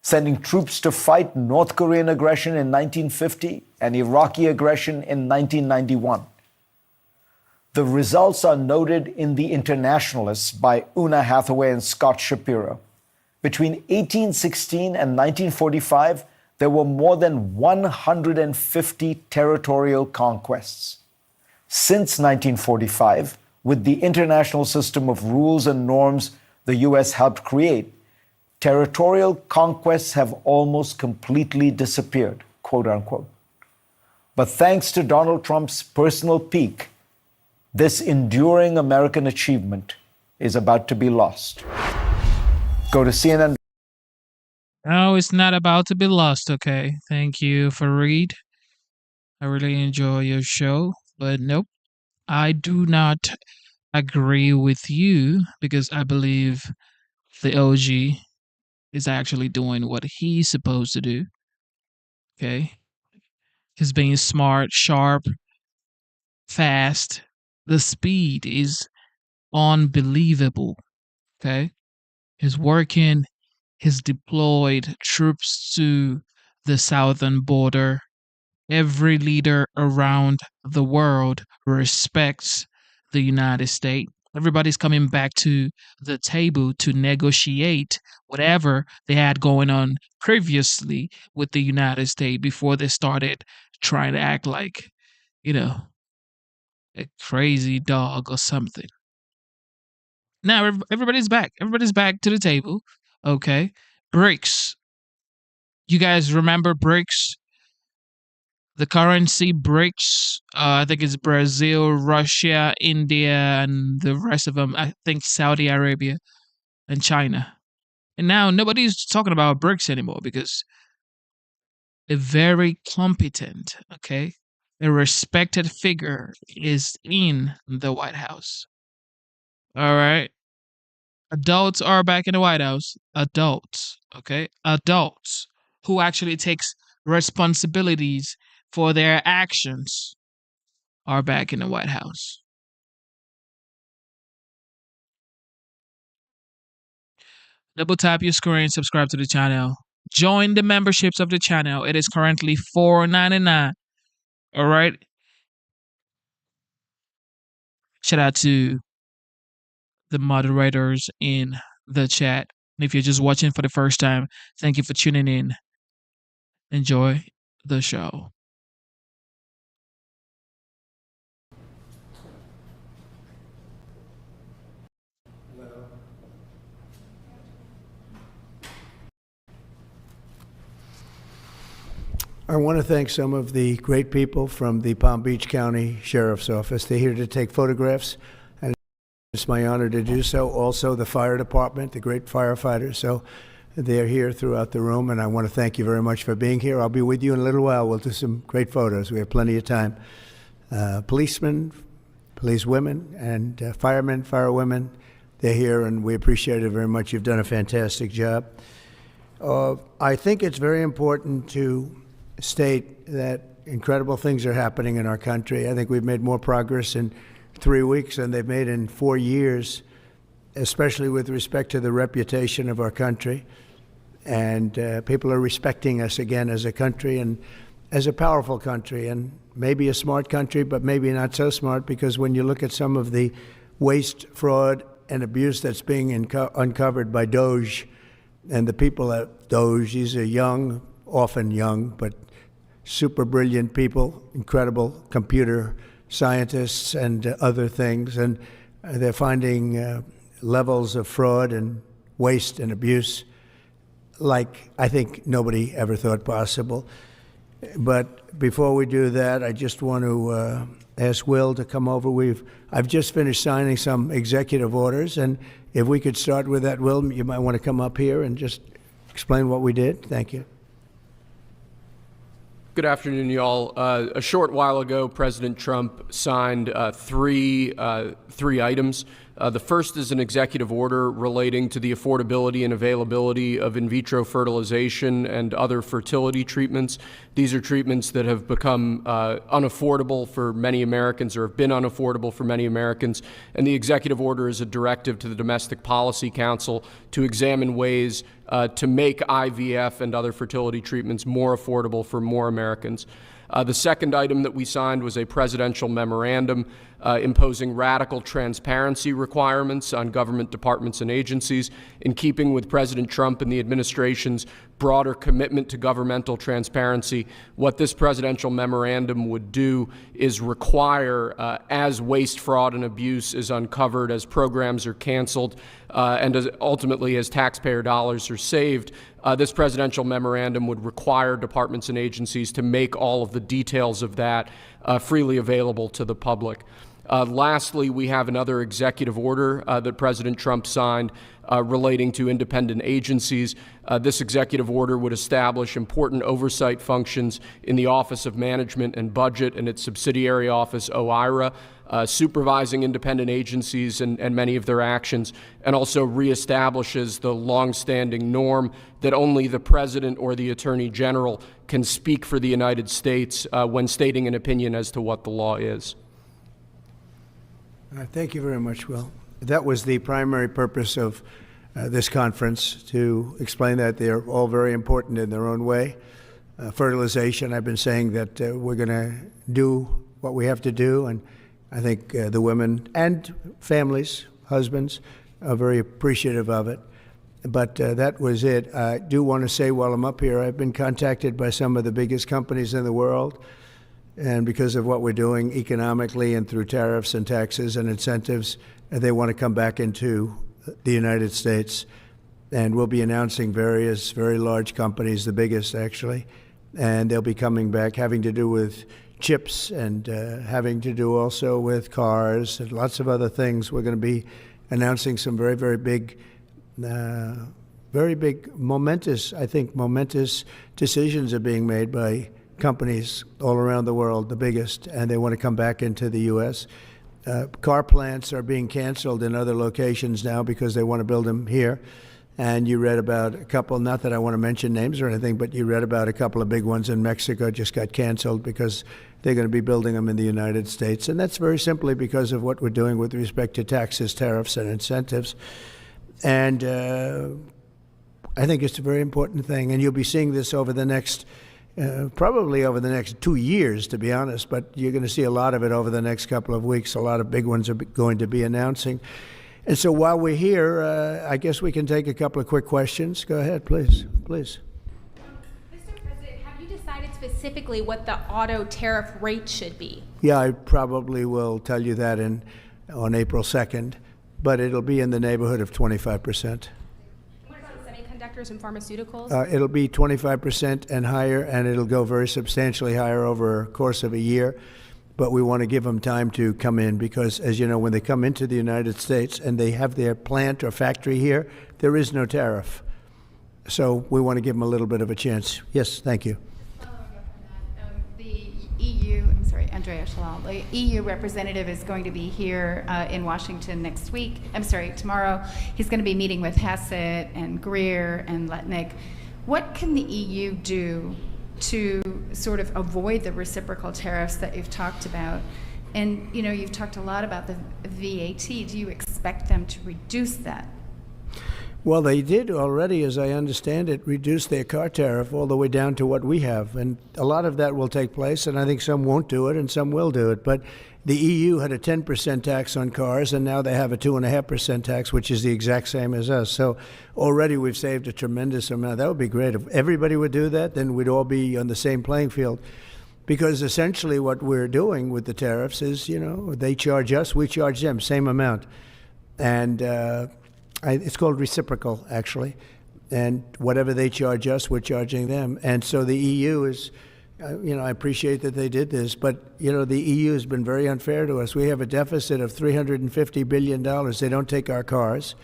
sending troops to fight North Korean aggression in 1950 and Iraqi aggression in 1991. The results are noted in The Internationalists by Una Hathaway and Scott Shapiro. Between 1816 and 1945, there were more than 150 territorial conquests. Since 1945, with the international system of rules and norms the U.S. helped create, territorial conquests have almost completely disappeared, quote unquote. But thanks to Donald Trump's personal pique this enduring American achievement is about to be lost. Go to CNN. No, it's not about to be lost, okay? Thank you, Fareed. I really enjoy your show, but nope, I do not agree with you because I believe the OG is actually doing what he's supposed to do, okay? He's being smart, sharp, fast. The speed is unbelievable, okay? He's working, he's deployed troops to the southern border. Every leader around the world respects the United States. Everybody's coming back to the table to negotiate whatever they had going on previously with the United States before they started trying to act like, you know, a crazy dog or something. Now everybody's back. Everybody's back to the table. Okay. BRICS. You guys remember BRICS? The currency BRICS, I think it's Brazil, Russia, India, and the rest of them. I think Saudi Arabia and China. And now nobody's talking about BRICS anymore because a very competent, okay, a respected figure is in the White House. All right. Adults are back in the White House. Adults, okay? Adults who actually takes responsibilities for their actions are back in the White House. Double tap your screen, subscribe to the channel. Join the memberships of the channel. It is currently $4.99. All right. Shout out to the moderators in the chat. And if you're just watching for the first time, thank you for tuning in. Enjoy the show. I want to thank some of the great people from the Palm Beach County Sheriff's Office. They're here to take photographs, and it's my honor to do so. Also, the fire department, the great firefighters. So they're here throughout the room, and I want to thank you very much for being here. I'll be with you in a little while. We'll do some great photos. We have plenty of time. Policemen, policewomen, and firemen, firewomen, they're here, and we appreciate it very much. You've done a fantastic job. I think it's very important to state that incredible things are happening in our country. I think we've made more progress in 3 weeks than they've made in 4 years, especially with respect to the reputation of our country. And people are respecting us again as a country and as a powerful country, and maybe a smart country, but maybe not so smart, because when you look at some of the waste, fraud, and abuse that's being uncovered by DOJ and the people at DOJ, these are young, often young, but super brilliant people, incredible computer scientists and other things, and they're finding levels of fraud and waste and abuse like I think nobody ever thought possible. But before we do that, I just want to ask Will to come over. I've just finished signing some executive orders, and if we could start with that, Will, you might want to come up here and just explain what we did. Thank you. Good afternoon, y'all. A short while ago, President Trump signed three items. The first is an executive order relating to the affordability and availability of in vitro fertilization and other fertility treatments. These are treatments that have become unaffordable for many Americans, or have been unaffordable for many Americans. And the executive order is a directive to the Domestic Policy Council to examine ways to make IVF and other fertility treatments more affordable for more Americans. The second item that we signed was a presidential memorandum imposing radical transparency requirements on government departments and agencies, in keeping with President Trump and the administration's broader commitment to governmental transparency. What this presidential memorandum would do is require, as waste, fraud, and abuse is uncovered, as programs are canceled, and ultimately as taxpayer dollars are saved, this presidential memorandum would require departments and agencies to make all of the details of that freely available to the public. Lastly, we have another executive order that President Trump signed relating to independent agencies. This executive order would establish important oversight functions in the Office of Management and Budget and its subsidiary office, OIRA, supervising independent agencies and many of their actions, and also reestablishes the longstanding norm that only the President or the Attorney General can speak for the United States when stating an opinion as to what the law is. Thank you very much, Will. That was the primary purpose of this conference, to explain that they're all very important in their own way. Fertilization, I've been saying that we're going to do what we have to do, and I think the women and families, husbands, are very appreciative of it. But that was it. I do want to say while I'm up here, I've been contacted by some of the biggest companies in the world, and because of what we're doing economically and through tariffs and taxes and incentives, they want to come back into the United States. And we'll be announcing various very large companies, the biggest actually, and they'll be coming back, having to do with chips and having to do also with cars and lots of other things. We're going to be announcing some very, very big, momentous decisions are being made by companies all around the world, the biggest, and they want to come back into the U.S. Car plants are being canceled in other locations now because they want to build them here. And you read about a couple, not that I want to mention names or anything, but you read about a couple of big ones in Mexico just got canceled because they're going to be building them in the United States. And that's very simply because of what we're doing with respect to taxes, tariffs, and incentives. And I think it's a very important thing. And you'll be seeing this over the next probably over the next 2 years, to be honest, but you're going to see a lot of it over the next couple of weeks. A lot of big ones are going to be announcing. And so while we're here, I guess we can take a couple of quick questions. Go ahead, please. Please. Mr. President, have you decided specifically what the auto tariff rate should be? Yeah, I probably will tell you that on April 2nd, but it'll be in the neighborhood of 25%. Semiconductors and pharmaceuticals? It'll be 25% and higher, and it'll go very substantially higher over a course of a year. But we want to give them time to come in because, as you know, when they come into the United States and they have their plant or factory here, there is no tariff. So we want to give them a little bit of a chance. Yes, thank you. The EU, I'm sorry, Andrea Shalal, the EU representative is going to be here in Washington next week. I'm sorry, tomorrow. He's going to be meeting with Hassett and Greer and Letnick. What can the EU do to sort of avoid the reciprocal tariffs that you've talked about? And, you know, you've talked a lot about the VAT. Do you expect them to reduce that? Well, they did already, as I understand it, reduce their car tariff all the way down to what we have. And a lot of that will take place, and I think some won't do it and some will do it. But the EU had a 10% tax on cars, and now they have a 2.5% tax, which is the exact same as us. So already we've saved a tremendous amount. That would be great. If everybody would do that, then we'd all be on the same playing field. Because essentially what we're doing with the tariffs is, you know, they charge us, we charge them, same amount. And it's called reciprocal, actually. And whatever they charge us, we're charging them. And so the EU is... you know, I appreciate that they did this, but, you know, the EU has been very unfair to us. We have a deficit of $350 billion. They don't take our cars.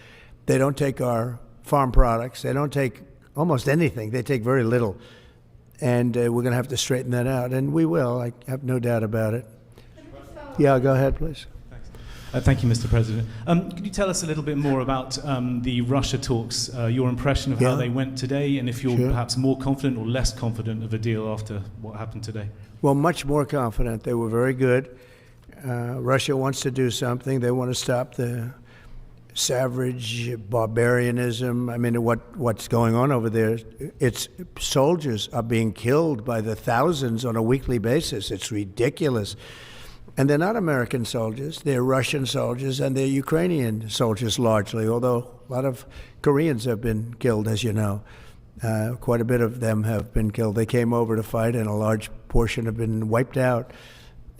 They don't take our farm products. They don't take almost anything. They take very little. And we're going to have to straighten that out, and we will. I have no doubt about it. Yeah, go ahead, please. Thank you, Mr. President. Could you tell us a little bit more about the Russia talks, your impression of how they went today, and if you're perhaps more confident or less confident of a deal after what happened today? Well, much more confident. They were very good. Russia wants to do something. They want to stop the savage barbarianism. I mean, what's going on over there? It's soldiers are being killed by the thousands on a weekly basis. It's ridiculous. And they're not American soldiers, they're Russian soldiers, and they're Ukrainian soldiers largely, although a lot of Koreans have been killed, as you know. Quite a bit of them have been killed. They came over to fight, and a large portion have been wiped out.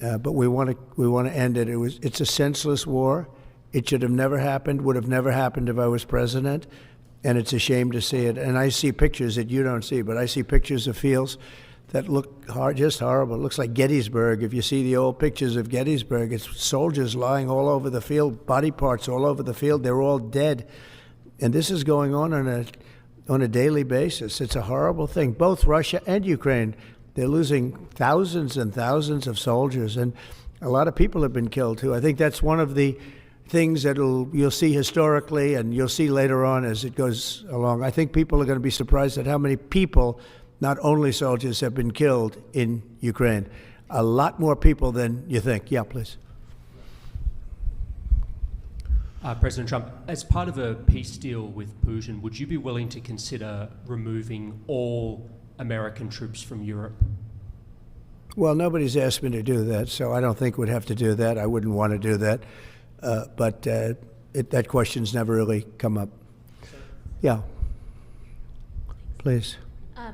But we want to end it. It's a senseless war. It should have never happened, would have never happened if I was president, and it's a shame to see it. And I see pictures that you don't see, but I see pictures of fields that look just horrible. It looks like Gettysburg. If you see the old pictures of Gettysburg, it's soldiers lying all over the field, body parts all over the field. They're all dead. And this is going on a daily basis. It's a horrible thing. Both Russia and Ukraine, they're losing thousands and thousands of soldiers, and a lot of people have been killed too. I think that's one of the things that you'll see historically, and you'll see later on as it goes along. I think people are going to be surprised at how many people, not only soldiers, have been killed in Ukraine. A lot more people than you think. Yeah, please. President Trump, as part of a peace deal with Putin, would you be willing to consider removing all American troops from Europe? Well, nobody's asked me to do that, so I don't think we'd have to do that. I wouldn't want to do that. But that question's never really come up. Yeah. Please.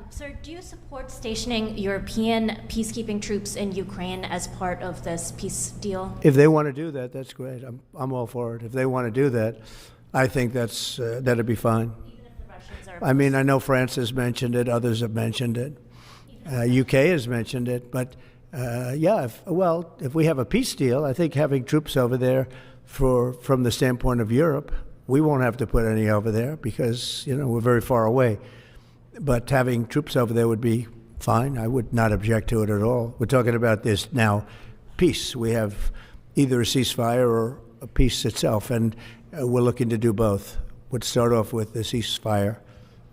Sir, do you support stationing European peacekeeping troops in Ukraine as part of this peace deal? If they want to do that, that's great. I'm all for it. If they want to do that, I think that'd be fine. Even if the Russians are... I mean, I know France has mentioned it. Others have mentioned it. UK has mentioned it. But, if we have a peace deal, I think having troops over there from the standpoint of Europe, we won't have to put any over there because, we're very far away. But having troops over there would be fine. I would not object to it at all. We're talking about this now, peace. We have either a ceasefire or a peace itself, and we're looking to do both. We'd start off with the ceasefire,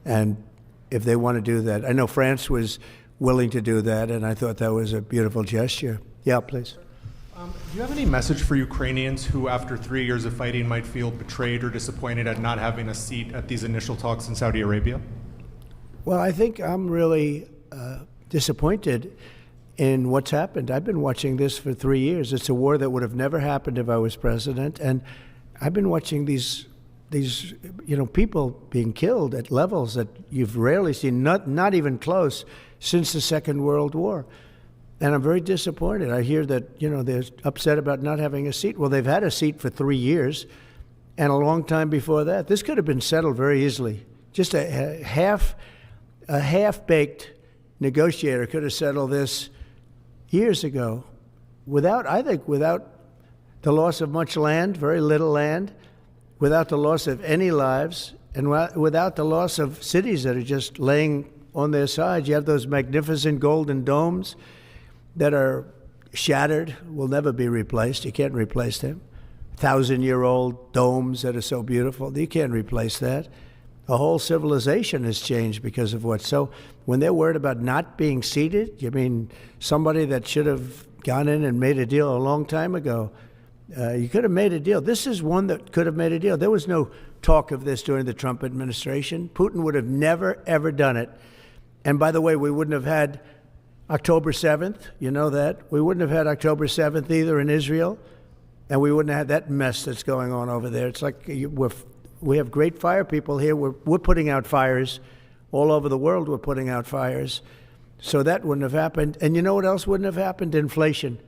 and if they want to do that, I know France was willing to do that, and I thought that was a beautiful gesture. Yeah, please. Do you have any message for Ukrainians who, after 3 years of fighting, might feel betrayed or disappointed at not having a seat at these initial talks in Saudi Arabia? Well, I think I'm really disappointed in what's happened. I've been watching this for 3 years. It's a war that would have never happened if I was president, and I've been watching these people being killed at levels that you've rarely seen, not even close, since the Second World War. And I'm very disappointed. I hear that, they're upset about not having a seat. Well, they've had a seat for 3 years and a long time before that. This could have been settled very easily. Just a half-baked negotiator could have settled this years ago without the loss of much land, very little land, without the loss of any lives, and without the loss of cities that are just laying on their sides. You have those magnificent golden domes that are shattered, will never be replaced. You can't replace them. 1,000-year-old domes that are so beautiful, you can't replace that. A whole civilization has changed because of what. So when they're worried about not being seated, you mean somebody that should have gone in and made a deal a long time ago? You could have made a deal. This is one that could have made a deal. There was no talk of this during the Trump administration. Putin would have never, ever done it. And by the way, we wouldn't have had October 7th. You know that. We wouldn't have had October 7th either in Israel. And we wouldn't have had that mess that's going on over there. It's like we have great fire people here. We're putting out fires. All over the world we're putting out fires. So that wouldn't have happened. And you know what else wouldn't have happened? Inflation.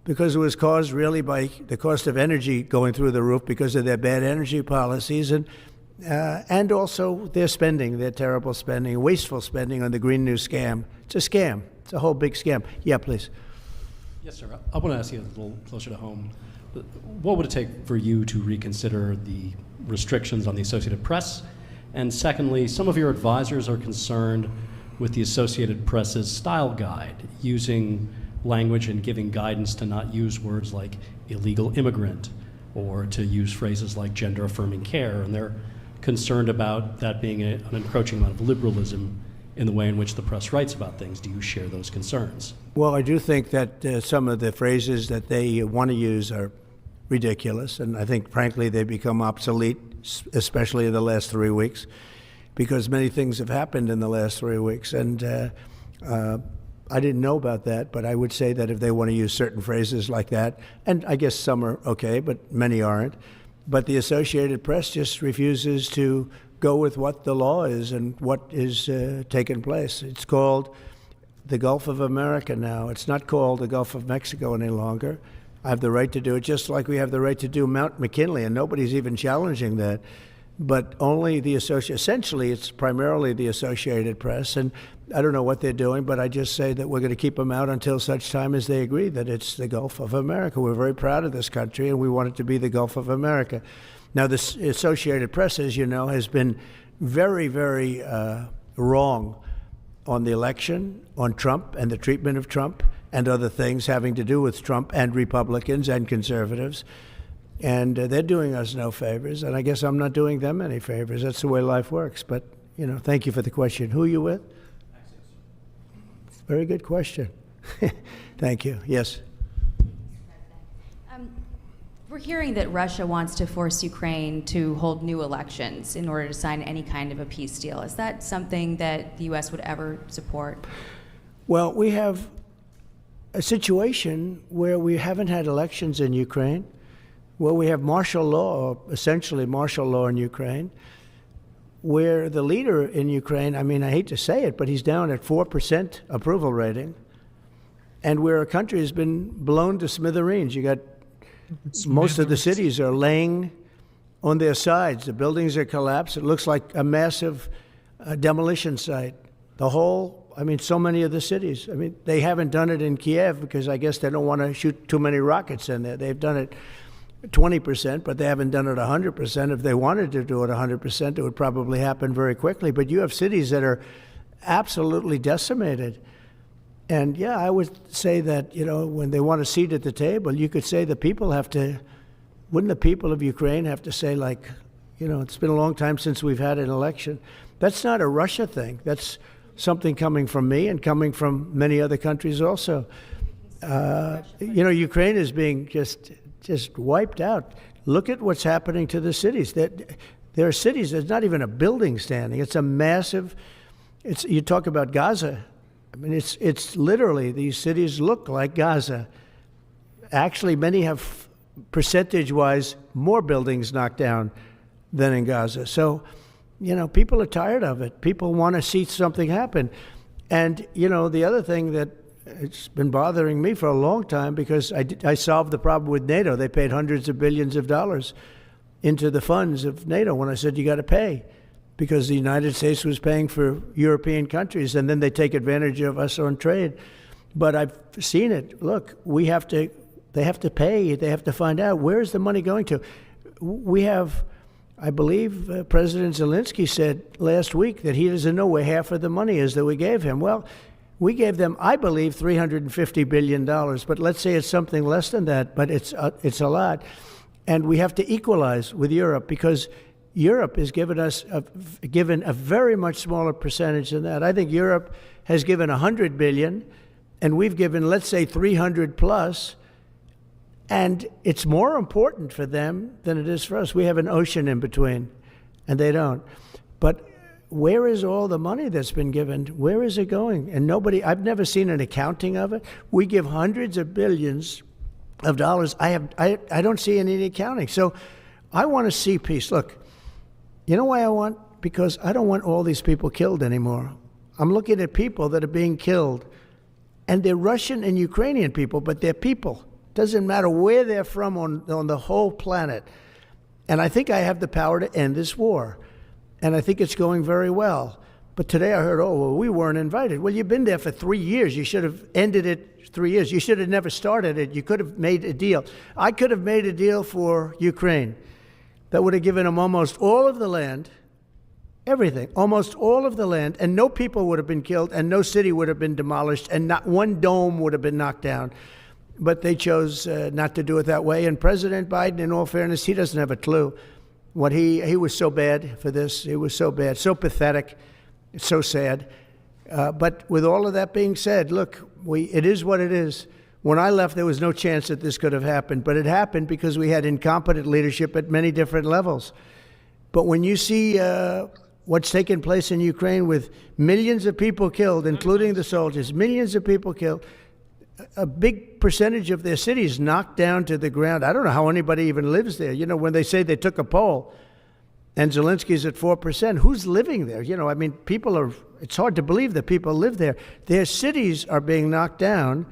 Because it was caused really by the cost of energy going through the roof because of their bad energy policies and also their spending, their terrible spending, wasteful spending on the Green New Scam. It's a scam. It's a whole big scam. Yeah, please. Yes, sir. I want to ask you a little closer to home. What would it take for you to reconsider the restrictions on the Associated Press? And secondly, some of your advisors are concerned with the Associated Press's style guide, using language and giving guidance to not use words like illegal immigrant or to use phrases like gender affirming care. And they're concerned about that being an encroaching amount of liberalism in the way in which the press writes about things. Do you share those concerns? Well, I do think that some of the phrases that they want to use are ridiculous, and I think, frankly, they become obsolete, especially in the last 3 weeks, because many things have happened in the last 3 weeks. And I didn't know about that, but I would say that if they want to use certain phrases like that, and I guess some are okay, but many aren't, but the Associated Press just refuses to go with what the law is and what is taking place. It's called the Gulf of America now. It's not called the Gulf of Mexico any longer. I have the right to do it, just like we have the right to do Mount McKinley, and nobody's even challenging that. But only essentially it's primarily the Associated Press, and I don't know what they're doing, but I just say that we're going to keep them out until such time as they agree that it's the Gulf of America. We're very proud of this country, and we want it to be the Gulf of America. Now, the Associated Press, as you know, has been very, very wrong on the election, on Trump and the treatment of Trump and other things having to do with Trump and Republicans and conservatives. And they're doing us no favors, and I guess I'm not doing them any favors. That's the way life works. But, you know, thank you for the question. Who are you with? Very good question. Thank you. Yes. We're hearing that Russia wants to force Ukraine to hold new elections in order to sign any kind of a peace deal. Is that something that the U.S. would ever support? Well, we have a situation where we haven't had elections in Ukraine, where we have martial law, essentially martial law in Ukraine, where the leader in Ukraine, I mean, I hate to say it, but he's down at 4% approval rating, and where a country has been blown to smithereens. You got most of the cities are laying on their sides. The buildings are collapsed. It looks like a massive demolition site. The whole, I mean, so many of the cities. I mean, they haven't done it in Kiev because I guess they don't want to shoot too many rockets in there. They've done it 20%, but they haven't done it 100%. If they wanted to do it 100%, it would probably happen very quickly. But you have cities that are absolutely decimated. And yeah, I would say that, you know, when they want a seat at the table, you could say the people have to, wouldn't the people of Ukraine have to say, like, you know, it's been a long time since we've had an election. That's not a Russia thing. That's something coming from me and coming from many other countries also. You know, Ukraine is being just wiped out. Look at what's happening to the cities. There are cities, there's not even a building standing. It's a massive, you talk about Gaza. I mean, it's literally, these cities look like Gaza. Actually, many have, percentage-wise, more buildings knocked down than in Gaza. So, you know, people are tired of it. People want to see something happen. And, you know, the other thing that it's been bothering me for a long time, because I solved the problem with NATO. They paid hundreds of billions of dollars into the funds of NATO when I said you got to pay, because the United States was paying for European countries, and then they take advantage of us on trade. But I've seen it. Look, they have to pay. They have to find out, where is the money going to? We have, I believe President Zelensky said last week that he doesn't know where half of the money is that we gave him. Well, we gave them, I believe, $350 billion, but let's say it's something less than that, but it's a lot. And we have to equalize with Europe, because Europe has given us given a very much smaller percentage than that. I think Europe has given $100 billion, and we've given, let's say, 300 plus, and it's more important for them than it is for us. We have an ocean in between, and they don't. But where is all the money that's been given? Where is it going? And nobody, I've never seen an accounting of it. We give hundreds of billions of dollars. I don't see any accounting. So I want to see peace. Look, you know why I want? Because I don't want all these people killed anymore. I'm looking at people that are being killed, and they're Russian and Ukrainian people, but they're people. Doesn't matter where they're from on the whole planet. And I think I have the power to end this war. And I think it's going very well. But today I heard, oh, well, we weren't invited. Well, you've been there for 3 years. You should have ended it 3 years. You should have never started it. You could have made a deal. I could have made a deal for Ukraine that would have given them almost all of the land, everything, almost all of the land, and no people would have been killed, and no city would have been demolished, and not one dome would have been knocked down. But they chose not to do it that way. And President Biden, in all fairness, he doesn't have a clue. What he was so bad for this. He was so bad, so pathetic, so sad. But with all of that being said, look, it is what it is. When I left, there was no chance that this could have happened, but it happened because we had incompetent leadership at many different levels. But when you see what's taken place in Ukraine with millions of people killed, including the soldiers, millions of people killed, a big percentage of their cities knocked down to the ground. I don't know how anybody even lives there. You know, when they say they took a poll and Zelensky's at 4%, who's living there? You know, I mean, it's hard to believe that people live there. Their cities are being knocked down.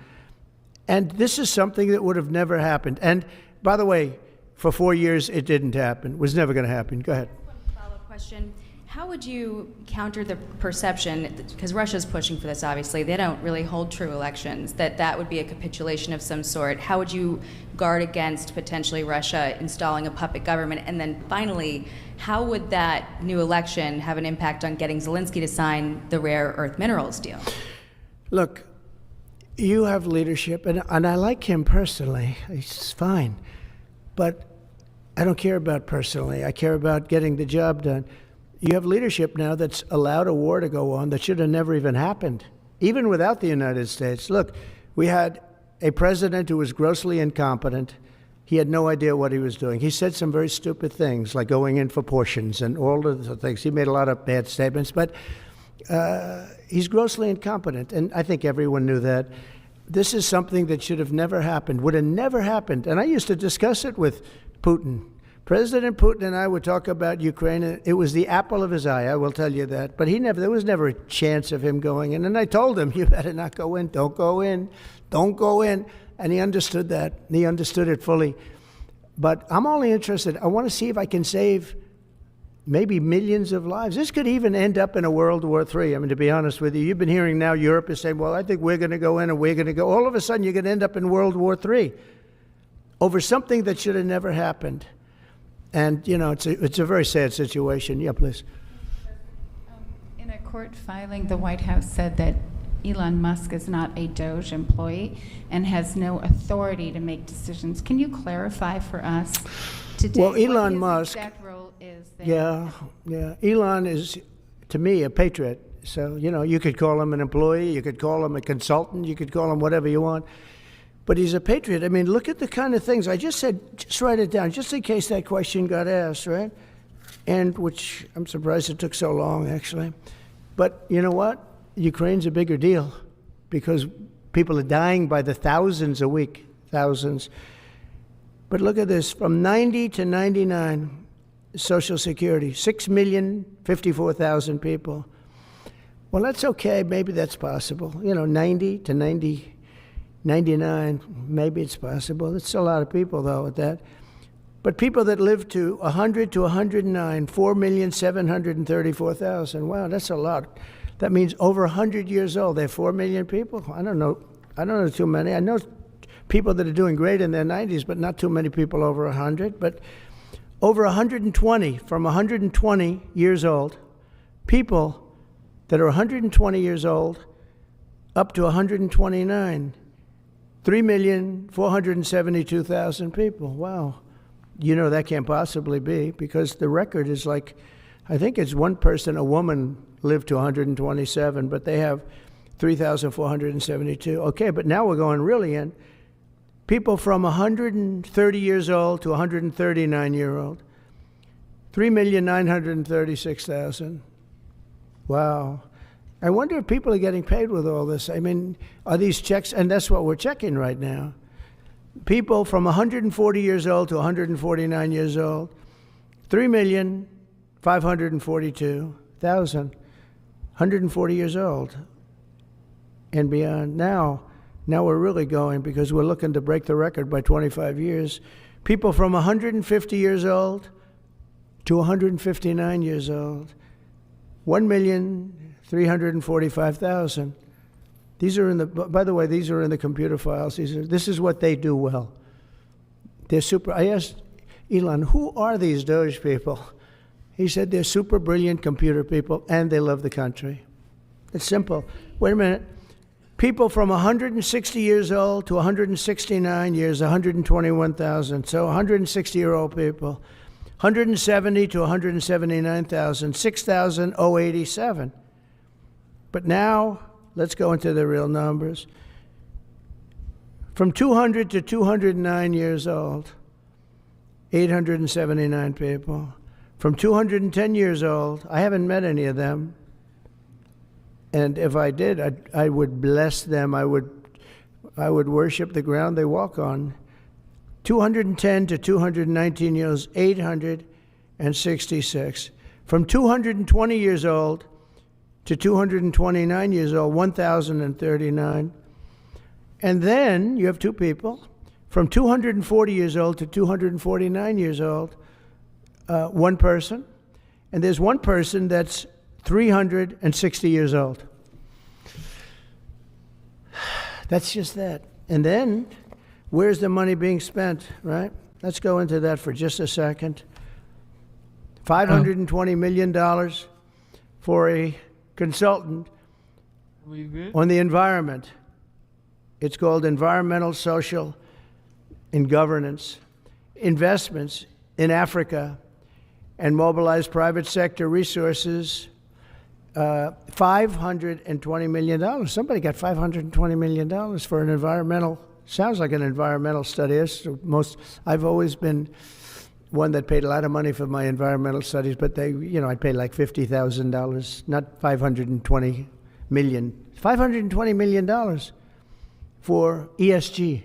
And this is something that would have never happened. And by the way, for 4 years, it didn't happen. It was never going to happen. Go ahead. One follow-up question. How would you counter the perception, because Russia's pushing for this, obviously, they don't really hold true elections, that would be a capitulation of some sort? How would you guard against potentially Russia installing a puppet government? And then finally, how would that new election have an impact on getting Zelensky to sign the rare earth minerals deal? Look, you have leadership, and I like him personally. He's fine. But I don't care about personally. I care about getting the job done. You have leadership now that's allowed a war to go on that should have never even happened, even without the United States. Look, we had a president who was grossly incompetent. He had no idea what he was doing. He said some very stupid things, like going in for portions and all of the things. He made a lot of bad statements, but he's grossly incompetent, and I think everyone knew that. This is something that should have never happened, would have never happened. And I used to discuss it with Putin. President Putin and I would talk about Ukraine, and it was the apple of his eye, I will tell you that. But there was never a chance of him going in. And I told him, you better not go in, don't go in, don't go in. And he understood that. He understood it fully. But I'm only interested, I want to see if I can save maybe millions of lives. This could even end up in a World War III. I mean, to be honest with you, you've been hearing now Europe is saying, well, I think we're going to go in and we're going to go. All of a sudden, you're going to end up in World War III over something that should have never happened. And, you know, it's a very sad situation. Yeah, please. In a court filing, the White House said that Elon Musk is not a DOJ employee and has no authority to make decisions. Can you clarify for us today well, Elon what his Musk, exact role is there? Yeah. Elon is, to me, a patriot. So, you know, you could call him an employee, you could call him a consultant, you could call him whatever you want. But he's a patriot. I mean, look at the kind of things. I just said, just write it down, just in case that question got asked, right? And which I'm surprised it took so long, actually. But you know what? Ukraine's a bigger deal because people are dying by the thousands a week, thousands. But look at this, from 90 to 99, Social Security, 6,054,000 people. Well, that's okay. Maybe that's possible. You know, 90 to 99, maybe it's possible. It's a lot of people, though, at that. But people that live to 100 to 109, 4,734,000. Wow, that's a lot. That means over 100 years old. They're 4 million people. I don't know too many. I know people that are doing great in their 90s, but not too many people over 100. But over 120, from 120 years old, people that are 120 years old up to 129. 3,472,000 people. Wow. You know, that can't possibly be because the record is like, I think it's one person, a woman, lived to 127, but they have 3,472. Okay, but now we're going really in. People from 130 years old to 139-year-old. 3,936,000. Wow. I wonder if people are getting paid with all this. I mean, are these checks? And that's what we're checking right now. People from 140 years old to 149 years old, 3,542,000, 140 years old and beyond. Now we're really going because we're looking to break the record by 25 years. People from 150 years old to 159 years old, 1,345,000. These are in the, by the way, these are in the computer files. This is what they do well. They're super. I asked Elon, who are these Doge people? He said they're super brilliant computer people and they love the country. It's simple. Wait a minute. People from 160 years old to 169 years, 121,000. So 160-year-old people. 170 to 179,000, 6,087. But now, let's go into the real numbers. From 200 to 209 years old, 879 people. From 210 years old, I haven't met any of them. And if I did, I would bless them. I would worship the ground they walk on. 210 to 219 years, 866. From 220 years old to 229 years old, 1,039. And then you have two people. From 240 years old to 249 years old, one person. And there's one person that's 360 years old. That's just that. And then, where's the money being spent, right? Let's go into that for just a second. $520 million for a consultant on the environment. It's called Environmental, Social, and Governance. Investments in Africa and mobilize private sector resources. $520 million. Somebody got $520 million for an environmental, sounds like an environmental study. I've always been one that paid a lot of money for my environmental studies, but I paid like $50,000, not $520 million. $520 million for ESG.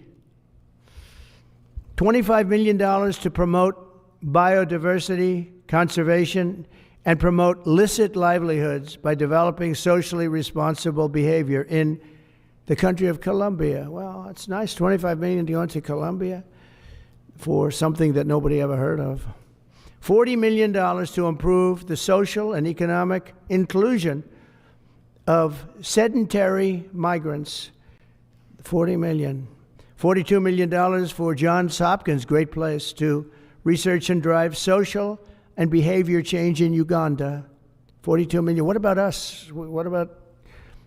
$25 million to promote biodiversity, conservation, and promote licit livelihoods by developing socially responsible behavior in the country of Colombia. Well, it's nice, $25 million to go into Colombia for something that nobody ever heard of. $40 million to improve the social and economic inclusion of sedentary migrants. $40 million. $42 million for Johns Hopkins, great place, to research and drive social and behavior change in Uganda. $42 million. What about us? What about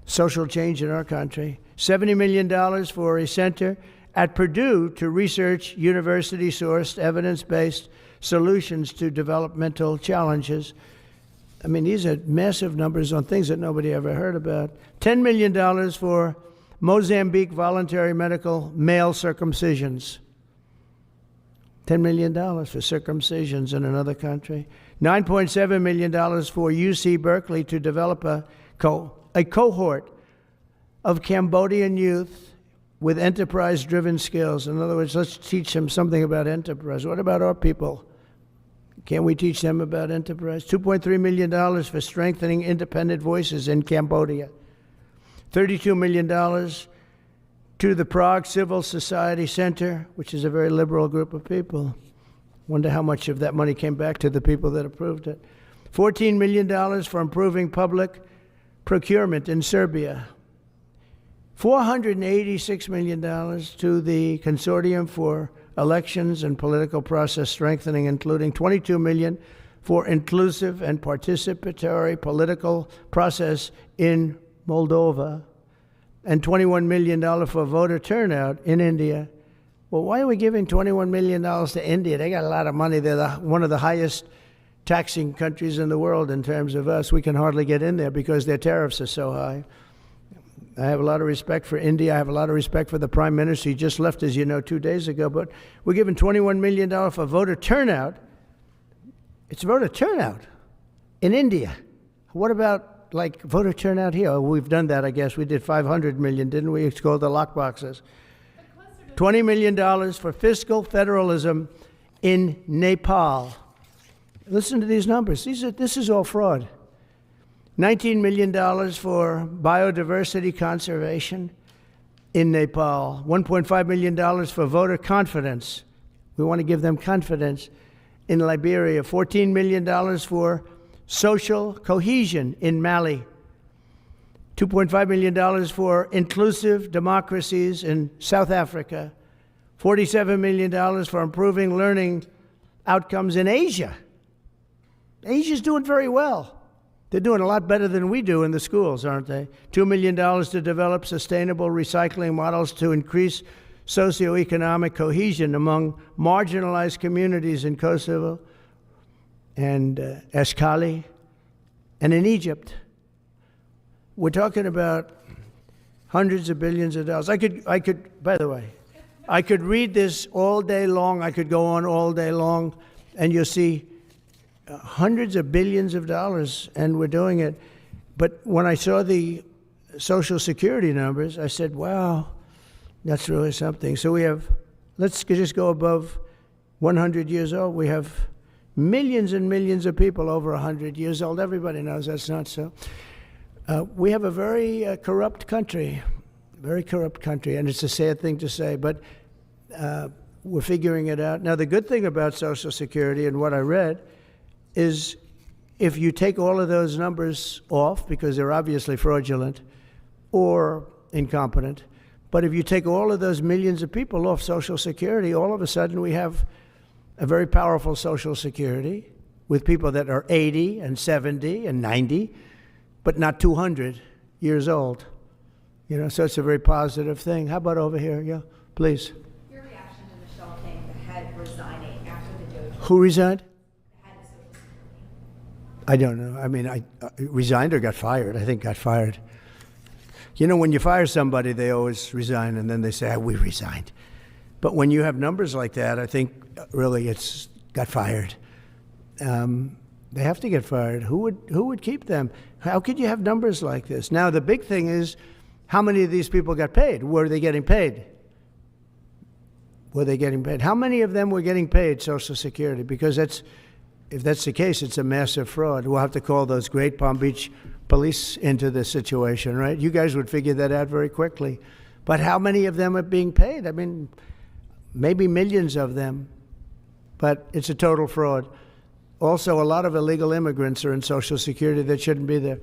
social change in our country? $70 million for a center at Purdue to research university-sourced, evidence-based solutions to developmental challenges. I mean, these are massive numbers on things that nobody ever heard about. $10 million for Mozambique voluntary medical male circumcisions. $10 million for circumcisions in another country. $9.7 million for UC Berkeley to develop a cohort of Cambodian youth with enterprise-driven skills. In other words, let's teach them something about enterprise. What about our people? Can't we teach them about enterprise? $2.3 million for strengthening independent voices in Cambodia. $32 million to the Prague Civil Society Center, which is a very liberal group of people. Wonder how much of that money came back to the people that approved it. $14 million for improving public procurement in Serbia. $486 million to the Consortium for Elections and Political Process Strengthening, including $22 million for inclusive and participatory political process in Moldova, and $21 million for voter turnout in India. Well, why are we giving $21 million to India? They got a lot of money. They're one of the highest taxing countries in the world in terms of us. We can hardly get in there because their tariffs are so high. I have a lot of respect for India. I have a lot of respect for the Prime Minister. He just left, as you know, 2 days ago. But we're giving $21 million for voter turnout. It's voter turnout in India. What about voter turnout here? Oh, we've done that, I guess. We did $500 million, didn't we? It's called the lockboxes. $20 million for fiscal federalism in Nepal. Listen to these numbers. This is all fraud. $19 million for biodiversity conservation in Nepal. $1.5 million for voter confidence. We want to give them confidence in Liberia. $14 million for social cohesion in Mali. $2.5 million for inclusive democracies in South Africa. $47 million for improving learning outcomes in Asia. Asia's doing very well. They're doing a lot better than we do in the schools, aren't they? $2 million to develop sustainable recycling models to increase socioeconomic cohesion among marginalized communities in Kosovo and Eshkali and in Egypt. We're talking about hundreds of billions of dollars. I could, by the way, I could read this all day long. I could go on all day long, and you'll see hundreds of billions of dollars, and we're doing it. But when I saw the Social Security numbers, I said, wow, that's really something. So we have, let's just go above 100 years old. We have millions and millions of people over 100 years old. Everybody knows that's not so. We have a very corrupt country, and it's a sad thing to say, but we're figuring it out. Now, the good thing about Social Security and what I read is if you take all of those numbers off, because they're obviously fraudulent or incompetent, but if you take all of those millions of people off Social Security, all of a sudden we have a very powerful Social Security with people that are 80 and 70 and 90, but not 200 years old. You know, so it's a very positive thing. How about over here? Yeah, please. Your reaction to Michelle King, the head resigning after the Doge? Who resigned? I don't know. I mean, I resigned or got fired. I think got fired. You know, when you fire somebody, they always resign, and then they say, we resigned. But when you have numbers like that, I think really it's got fired. They have to get fired. Who would keep them? How could you have numbers like this? Now, the big thing is, how many of these people got paid? Were they getting paid? Were they getting paid? How many of them were getting paid Social Security? Because if that's the case, it's a massive fraud. We'll have to call those great Palm Beach police into this situation, right? You guys would figure that out very quickly. But how many of them are being paid? I mean, maybe millions of them, but it's a total fraud. Also, a lot of illegal immigrants are in Social Security that shouldn't be there.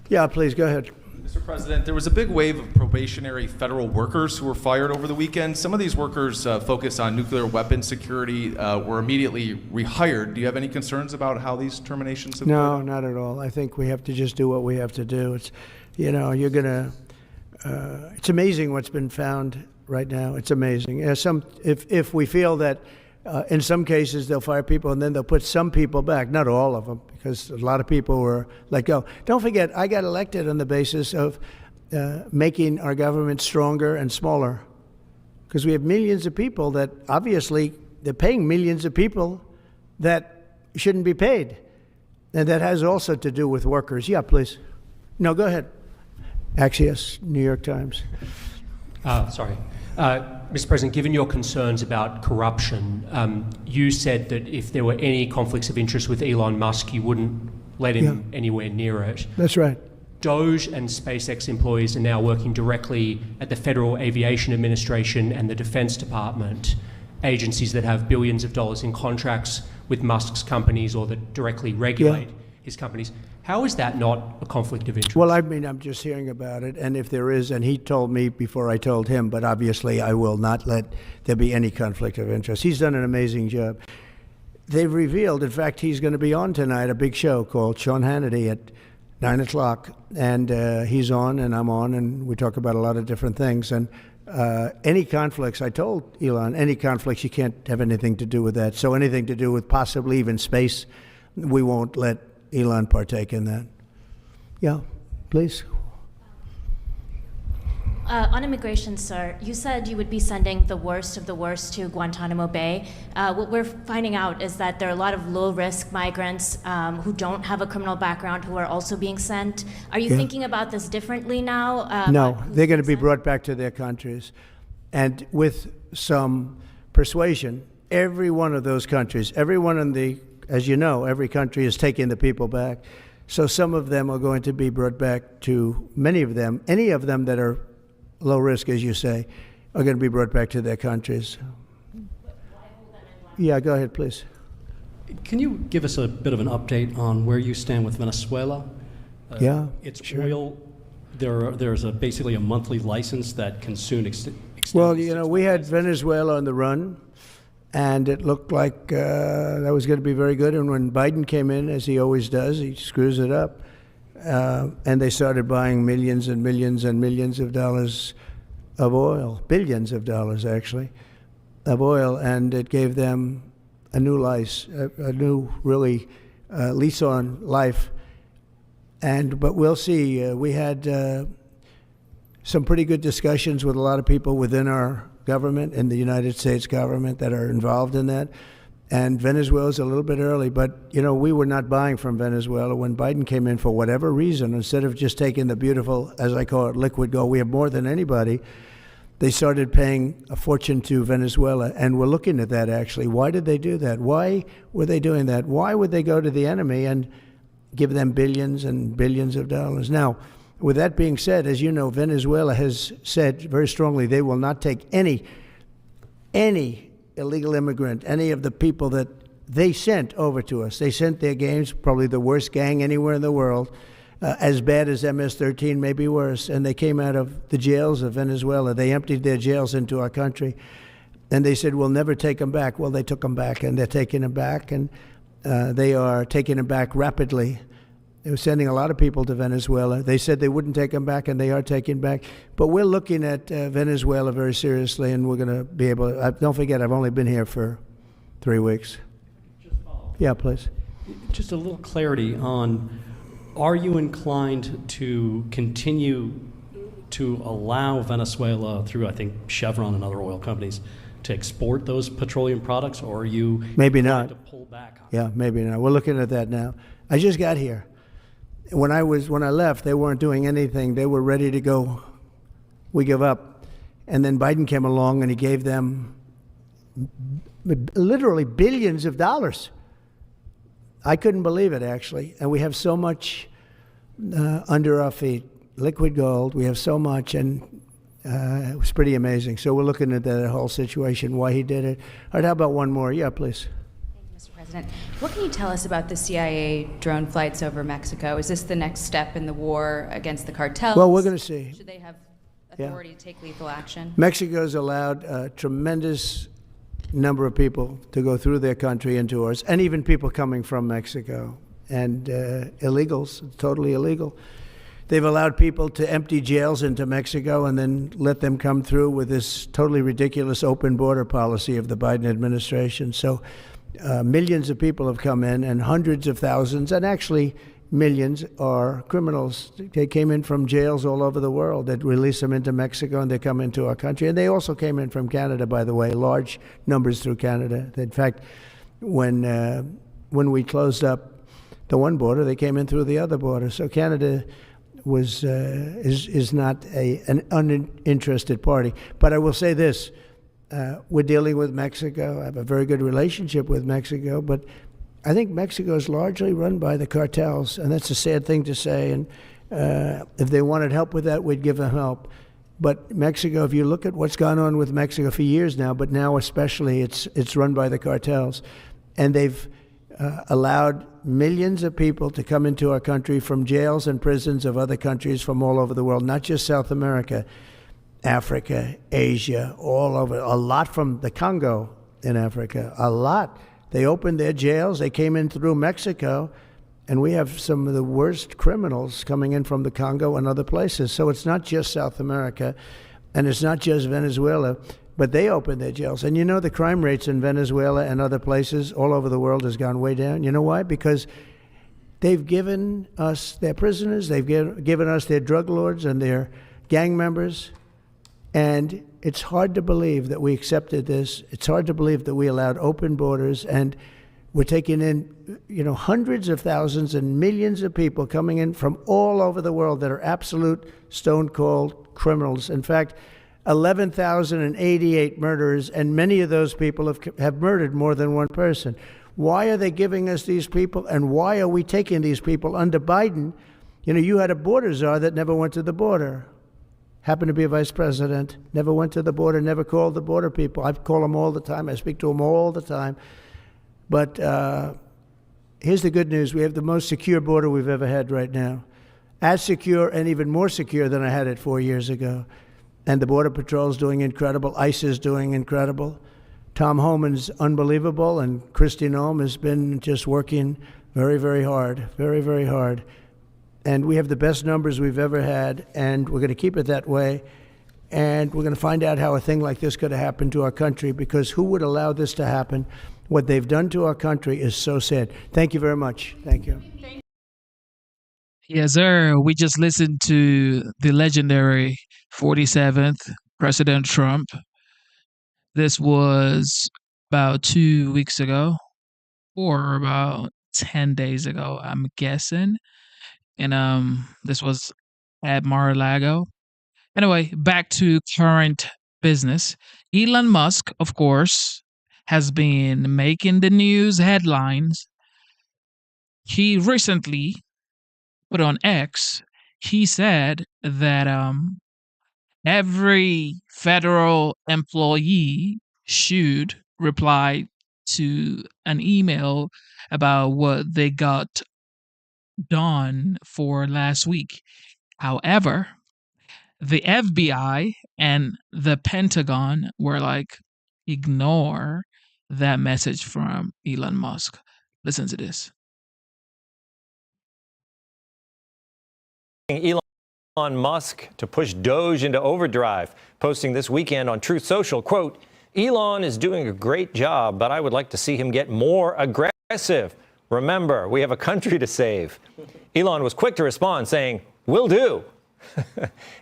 Yeah, please, go ahead. Mr. President, there was a big wave of probationary federal workers who were fired over the weekend. Some of these workers focused on nuclear weapon security, were immediately rehired. Do you have any concerns about how these terminations have No, not at all. I think we have to just do what we have to do. It's, you know, you're going to, it's amazing what's been found right now. It's amazing. If we feel that in some cases they'll fire people and then they'll put some people back, not all of them, because a lot of people were let go. Don't forget, I got elected on the basis of making our government stronger and smaller, because we have millions of people that obviously they're paying millions of people that shouldn't be paid. And that has also to do with workers. Yeah, please. No, go ahead. Axios, New York Times. Sorry. Mr. President, given your concerns about corruption, you said that if there were any conflicts of interest with Elon Musk, you wouldn't let him anywhere near it. That's right. Doge and SpaceX employees are now working directly at the Federal Aviation Administration and the Defense Department, agencies that have billions of dollars in contracts with Musk's companies or that directly regulate his companies. How is that not a conflict of interest? Well, I mean, I'm just hearing about it, and if there is, and he told me before I told him, but obviously I will not let there be any conflict of interest. He's done an amazing job. They've revealed, in fact, he's going to be on tonight, a big show called Sean Hannity at 9 o'clock, and he's on and I'm on, and we talk about a lot of different things. And any conflicts, I told Elon, any conflicts, you can't have anything to do with that. So anything to do with possibly even space, we won't let Elon partake in that. Yeah, please. On immigration, sir, you said you would be sending the worst of the worst to Guantanamo Bay. What we're finding out is that there are a lot of low-risk migrants who don't have a criminal background who are also being sent. Are you thinking about this differently now? No, they're going to be brought back to their countries. And with some persuasion, every one of those countries, everyone in the, as you know, every country is taking the people back. So some of them are going to be brought back to, many of them, any of them that are low risk, as you say, are going to be brought back to their countries. Yeah, go ahead, please. Can you give us a bit of an update on where you stand with Venezuela? It's oil. There's basically a monthly license that can soon extend. Well, you know, we had Venezuela on the run, and it looked like that was going to be very good. And when Biden came in, as he always does, he screws it up. And they started buying millions and millions and millions of dollars of oil, billions of dollars actually, of oil, and it gave them a new lease, a new really lease on life. But we'll see. We had some pretty good discussions with a lot of people within our government, in the United States government, that are involved in that. And Venezuela's a little bit early, but, you know, we were not buying from Venezuela when Biden came in for whatever reason. Instead of just taking the beautiful, as I call it, liquid gold, we have more than anybody, they started paying a fortune to Venezuela. And we're looking at that, actually. Why did they do that? Why were they doing that? Why would they go to the enemy and give them billions and billions of dollars? Now, with that being said, as you know, Venezuela has said very strongly they will not take any illegal immigrant, any of the people that they sent over to us. They sent their games, probably the worst gang anywhere in the world, as bad as MS-13, maybe worse. And they came out of the jails of Venezuela. They emptied their jails into our country. And they said, we'll never take them back. Well, they took them back, and they're taking them back, and they are taking them back rapidly. They were sending a lot of people to Venezuela. They said they wouldn't take them back, and they are taking back. But we're looking at Venezuela very seriously, and we're going to be able to. Don't forget, I've only been here for 3 weeks. Yeah, please. Just a little clarity on, are you inclined to continue to allow Venezuela, through I think Chevron and other oil companies, to export those petroleum products, or are you maybe not to pull back? Yeah, maybe not. We're looking at that now. I just got here. When I left, they weren't doing anything. They were ready to go. We give up. And then Biden came along and he gave them literally billions of dollars. I couldn't believe it, actually. And we have so much under our feet, liquid gold. We have so much, and it was pretty amazing. So we're looking at that whole situation, why he did it. All right, how about one more? Yeah, please. Mr. President, what can you tell us about the CIA drone flights over Mexico? Is this the next step in the war against the cartels? Well, we're going to see. Should they have authority to take lethal action? Mexico's allowed a tremendous number of people to go through their country into ours, and even people coming from Mexico, and illegals, totally illegal. They've allowed people to empty jails into Mexico and then let them come through with this totally ridiculous open border policy of the Biden administration. So millions of people have come in, and hundreds of thousands, and actually millions, are criminals. They came in from jails all over the world. They'd release them into Mexico, and they come into our country. And they also came in from Canada, by the way, large numbers through Canada. In fact, when we closed up the one border, they came in through the other border. So Canada is not an uninterested party. But I will say this, we're dealing with Mexico. I have a very good relationship with Mexico, but I think Mexico is largely run by the cartels, and that's a sad thing to say. And if they wanted help with that, we'd give them help. But Mexico, if you look at what's gone on with Mexico for years now, but now especially, it's run by the cartels. And they've allowed millions of people to come into our country from jails and prisons of other countries from all over the world, not just South America, Africa, Asia, all over, a lot from the Congo in Africa, a lot. They opened their jails, they came in through Mexico, and we have some of the worst criminals coming in from the Congo and other places. So it's not just South America, and it's not just Venezuela, but they opened their jails. And you know, the crime rates in Venezuela and other places all over the world has gone way down. You know why? Because they've given us their prisoners, they've given us their drug lords and their gang members, and it's hard to believe that we accepted this. It's hard to believe that we allowed open borders, and we're taking in, hundreds of thousands and millions of people coming in from all over the world that are absolute stone-cold criminals. In fact, 11,088 murderers, and many of those people have murdered more than one person. Why are they giving us these people, and why are we taking these people under Biden? You had a border czar that never went to the border. Happened to be a vice president, never went to the border, never called the border people. I call them all the time. I speak to them all the time. But here's the good news. We have the most secure border we've ever had right now. As secure and even more secure than I had it 4 years ago. And the Border Patrol is doing incredible. ICE is doing incredible. Tom Homan's unbelievable, and Kristi Noem has been just working very, very hard, very, very hard. And we have the best numbers we've ever had, and we're going to keep it that way. And we're going to find out how a thing like this could have happened to our country, because who would allow this to happen? What they've done to our country is so sad. Thank you very much. Thank you. Yes, sir. We just listened to the legendary 47th President Trump. This was about 2 weeks ago, or about 10 days ago, I'm guessing. And this was at Mar-a-Lago. Anyway, back to current business. Elon Musk, of course, has been making the news headlines. He recently put on X, he said that every federal employee should reply to an email about what they got done for last week. However, the FBI and the Pentagon were like, ignore that message from Elon Musk. Listen to this. Elon Musk to push Doge into overdrive, posting this weekend on Truth Social, quote, Elon is doing a great job, but I would like to see him get more aggressive. Remember, we have a country to save. Elon was quick to respond, saying, will do.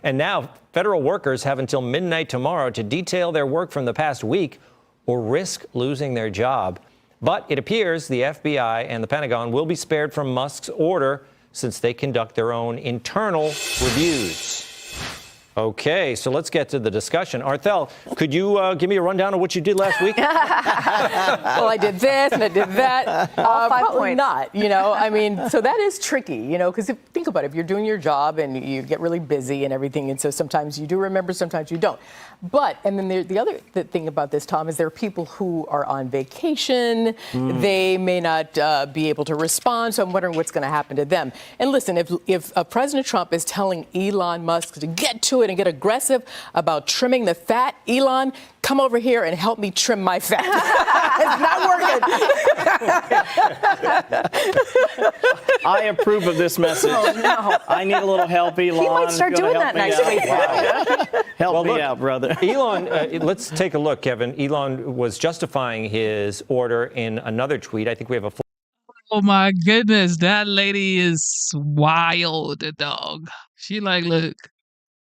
And now federal workers have until midnight tomorrow to detail their work from the past week or risk losing their job. But it appears the FBI and the Pentagon will be spared from Musk's order since they conduct their own internal reviews. Okay, so let's get to the discussion. Arthel, could you give me a rundown of what you did last week? Well, I did this and I did that. Probably not, I mean, so that is tricky, because think about it. If you're doing your job and you get really busy and everything, and so sometimes you do remember, sometimes you don't. But, and then the other thing about this, Tom, is there are people who are on vacation. They may not be able to respond, so I'm wondering what's going to happen to them. And listen, if President Trump is telling Elon Musk to get to it and get aggressive about trimming the fat, Elon, come over here and help me trim my fat. It's not working. I approve of this message. Oh, no. I need a little help, Elon. He might start doing that next week. Wow. Help me out, brother. Elon, let's take a look, Kevin. Elon was justifying his order in another tweet. I think we have a full. Oh my goodness, that lady is wild, dog. She like, look,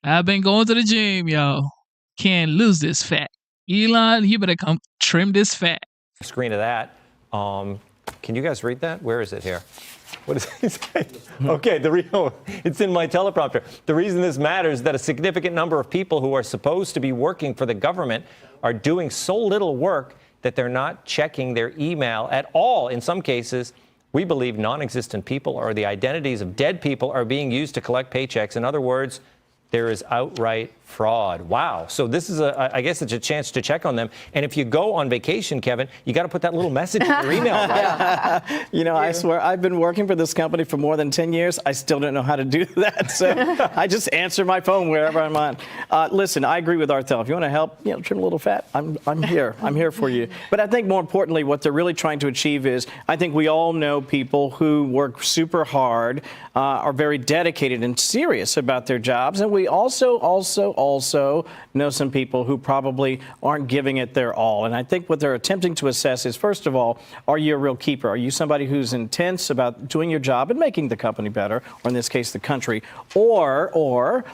I've been going to the gym, yo. Can't lose this fat. Elon, you better come trim this fat. Screen of that. Can you guys read that? Where is it here? What does he say? Okay, it's in my teleprompter. The reason this matters is that a significant number of people who are supposed to be working for the government are doing so little work that they're not checking their email at all. In some cases, we believe non-existent people or the identities of dead people are being used to collect paychecks. In other words, there is outright fraud. Wow. So this is I guess it's a chance to check on them. And if you go on vacation, Kevin, you got to put that little message in your email. Right? I swear, I've been working for this company for more than 10 years. I still don't know how to do that. So I just answer my phone wherever I'm on. Listen, I agree with Arthel. If you want to help, trim a little fat, I'm here. I'm here for you. But I think more importantly, what they're really trying to achieve is, I think we all know people who work super hard, are very dedicated and serious about their jobs. And we also know some people who probably aren't giving it their all. And I think what they're attempting to assess is, first of all, are you a real keeper? Are you somebody who's intense about doing your job and making the company better, or in this case, the country? Or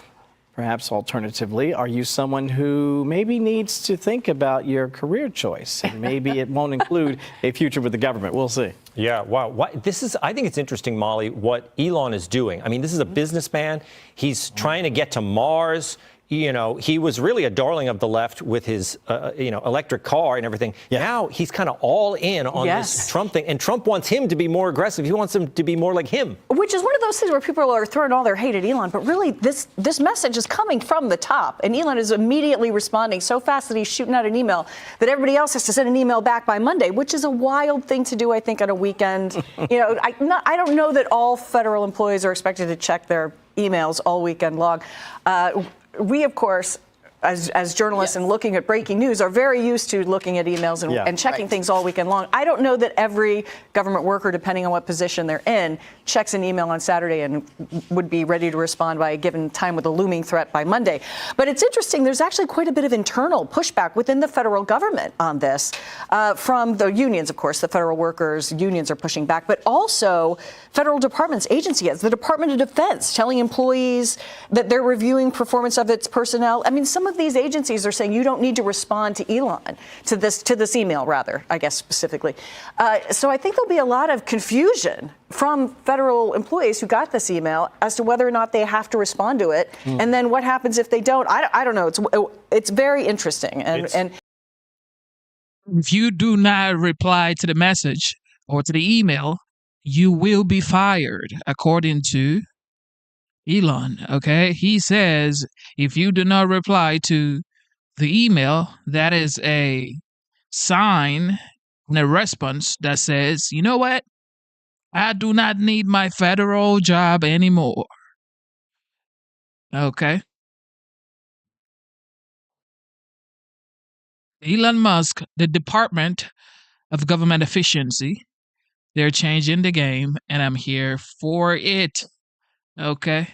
perhaps alternatively, are you someone who maybe needs to think about your career choice? And maybe it won't include a future with the government. We'll see. Yeah, wow. I think it's interesting, Molly, what Elon is doing. I mean, this is a businessman. He's trying to get to Mars. He was really a darling of the left with his, electric car and everything. Yeah. Now he's kind of all in on this Trump thing. And Trump wants him to be more aggressive. He wants him to be more like him. Which is one of those things where people are throwing all their hate at Elon. But really, this message is coming from the top. And Elon is immediately responding so fast that he's shooting out an email that everybody else has to send an email back by Monday, which is a wild thing to do, I think, on a weekend. I don't know that all federal employees are expected to check their emails all weekend long. We, of course, as journalists and looking at breaking news, are very used to looking at emails and checking things all weekend long. I don't know that every government worker, depending on what position they're in, checks an email on Saturday and would be ready to respond by a given time with a looming threat by Monday. But it's interesting. There's actually quite a bit of internal pushback within the federal government on this from the unions, of course. The federal workers unions are pushing back, but also federal departments, agencies, the Department of Defense telling employees that they're reviewing performance of its personnel. I mean, some of these agencies are saying you don't need to respond to Elon, to this email, rather, I guess specifically. So I think there'll be a lot of confusion from federal employees who got this email as to whether or not they have to respond to it. And then what happens if they don't? I don't know. It's very interesting. And if you do not reply to the message or to the email, you will be fired, according to Elon. Okay, he says if you do not reply to the email, that is a sign a response that says, you know what? I do not need my federal job anymore. Okay. Elon Musk, the Department of Government Efficiency, they're changing the game, and I'm here for it. Okay?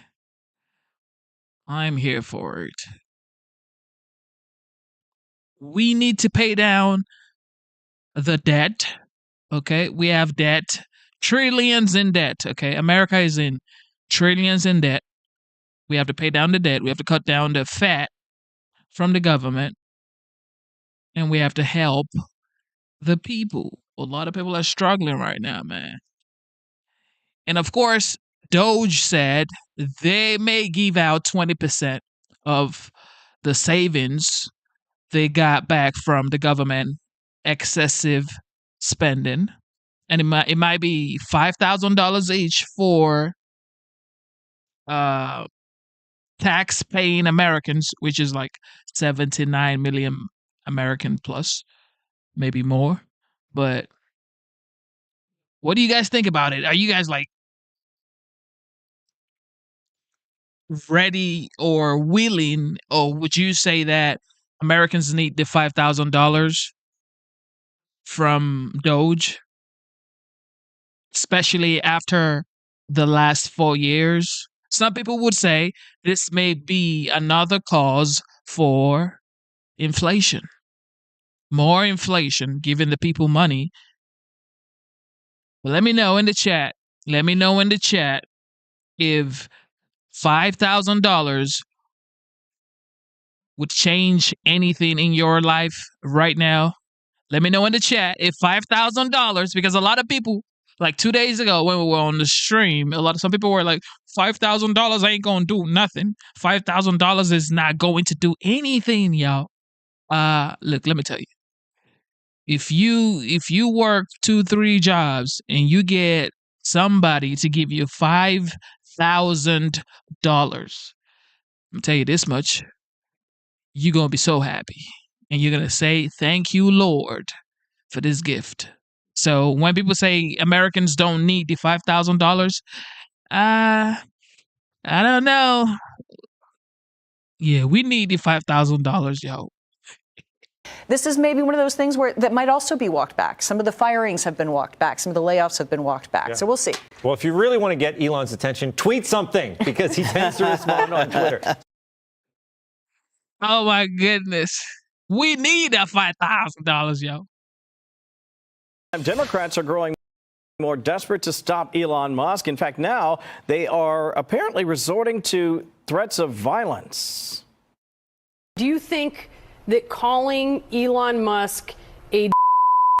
I'm here for it. We need to pay down the debt. Okay? We have debt, trillions in debt. Okay? America is in trillions in debt. We have to pay down the debt. We have to cut down the fat from the government. And we have to help the people. A lot of people are struggling right now, man. And of course, Doge said they may give out 20% of the savings they got back from the government excessive spending. And it might be $5,000 each for tax-paying Americans, which is like 79 million American plus, maybe more. But what do you guys think about it? Are you guys like ready or willing, or would you say that Americans need the $5,000 from Doge, especially after the last 4 years? Some people would say this may be another cause for inflation. More inflation, giving the people money. But let me know in the chat. Let me know in the chat if $5,000 would change anything in your life right now. Let me know in the chat if $5,000, because a lot of people, like 2 days ago when we were on the stream, some people were like, $5,000 ain't gonna do nothing. $5,000 is not going to do anything, y'all. Look, let me tell you. If you work 2-3 jobs and you get somebody to give you $5,000, I'll tell you this much, you're going to be so happy. And you're going to say, thank you, Lord, for this gift. So when people say Americans don't need the $5,000, I don't know. Yeah, we need the $5,000, yo. This is maybe one of those things that might also be walked back. Some of the firings have been walked back. Some of the layoffs have been walked back. Yeah. So we'll see. Well, if you really want to get Elon's attention, tweet something, because he tends to respond on Twitter. Oh, my goodness. We need that $5,000, yo. Democrats are growing more desperate to stop Elon Musk. In fact, now they are apparently resorting to threats of violence. Do you think that calling Elon Musk a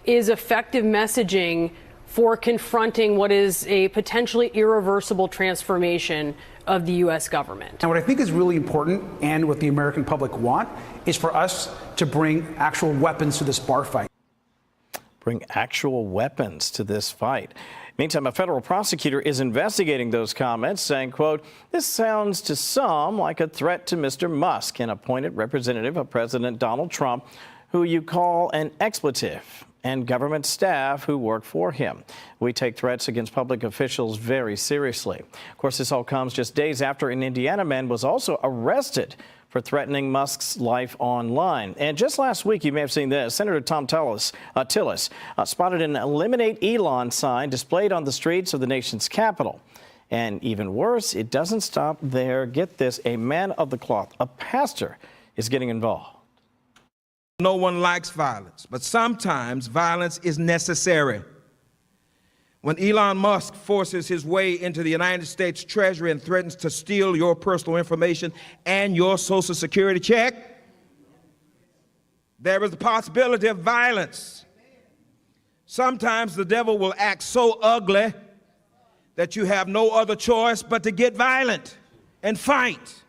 is effective messaging for confronting what is a potentially irreversible transformation of the U.S. government? And what I think is really important, and what the American public want, is for us to bring actual weapons to this bar fight. Bring actual weapons to this fight. Meantime, a federal prosecutor is investigating those comments, saying, quote, this sounds to some like a threat to Mr. Musk, an appointed representative of President Donald Trump, who you call an expletive, and government staff who work for him. We take threats against public officials very seriously. Of course, this all comes just days after an Indiana man was also arrested for threatening Musk's life online. And just last week, you may have seen this, Senator Thom Tillis spotted an Eliminate Elon sign displayed on the streets of the nation's capital. And even worse, it doesn't stop there. Get this, a man of the cloth, a pastor, is getting involved. No one likes violence, but sometimes violence is necessary. When Elon Musk forces his way into the United States Treasury and threatens to steal your personal information and your Social Security check, there is the possibility of violence. Sometimes the devil will act so ugly that you have no other choice but to get violent and fight.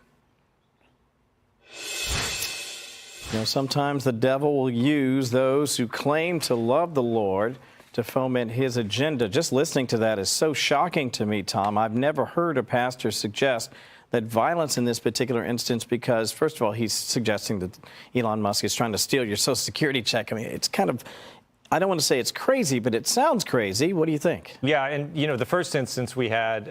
You know, sometimes the devil will use those who claim to love the Lord to foment his agenda. Just listening to that is so shocking to me, Tom. I've never heard a pastor suggest that violence in this particular instance, because, first of all, he's suggesting that Elon Musk is trying to steal your Social Security check. I mean, it's kind of I don't want to say it's crazy, but it sounds crazy. What do you think? Yeah, and the first instance we had,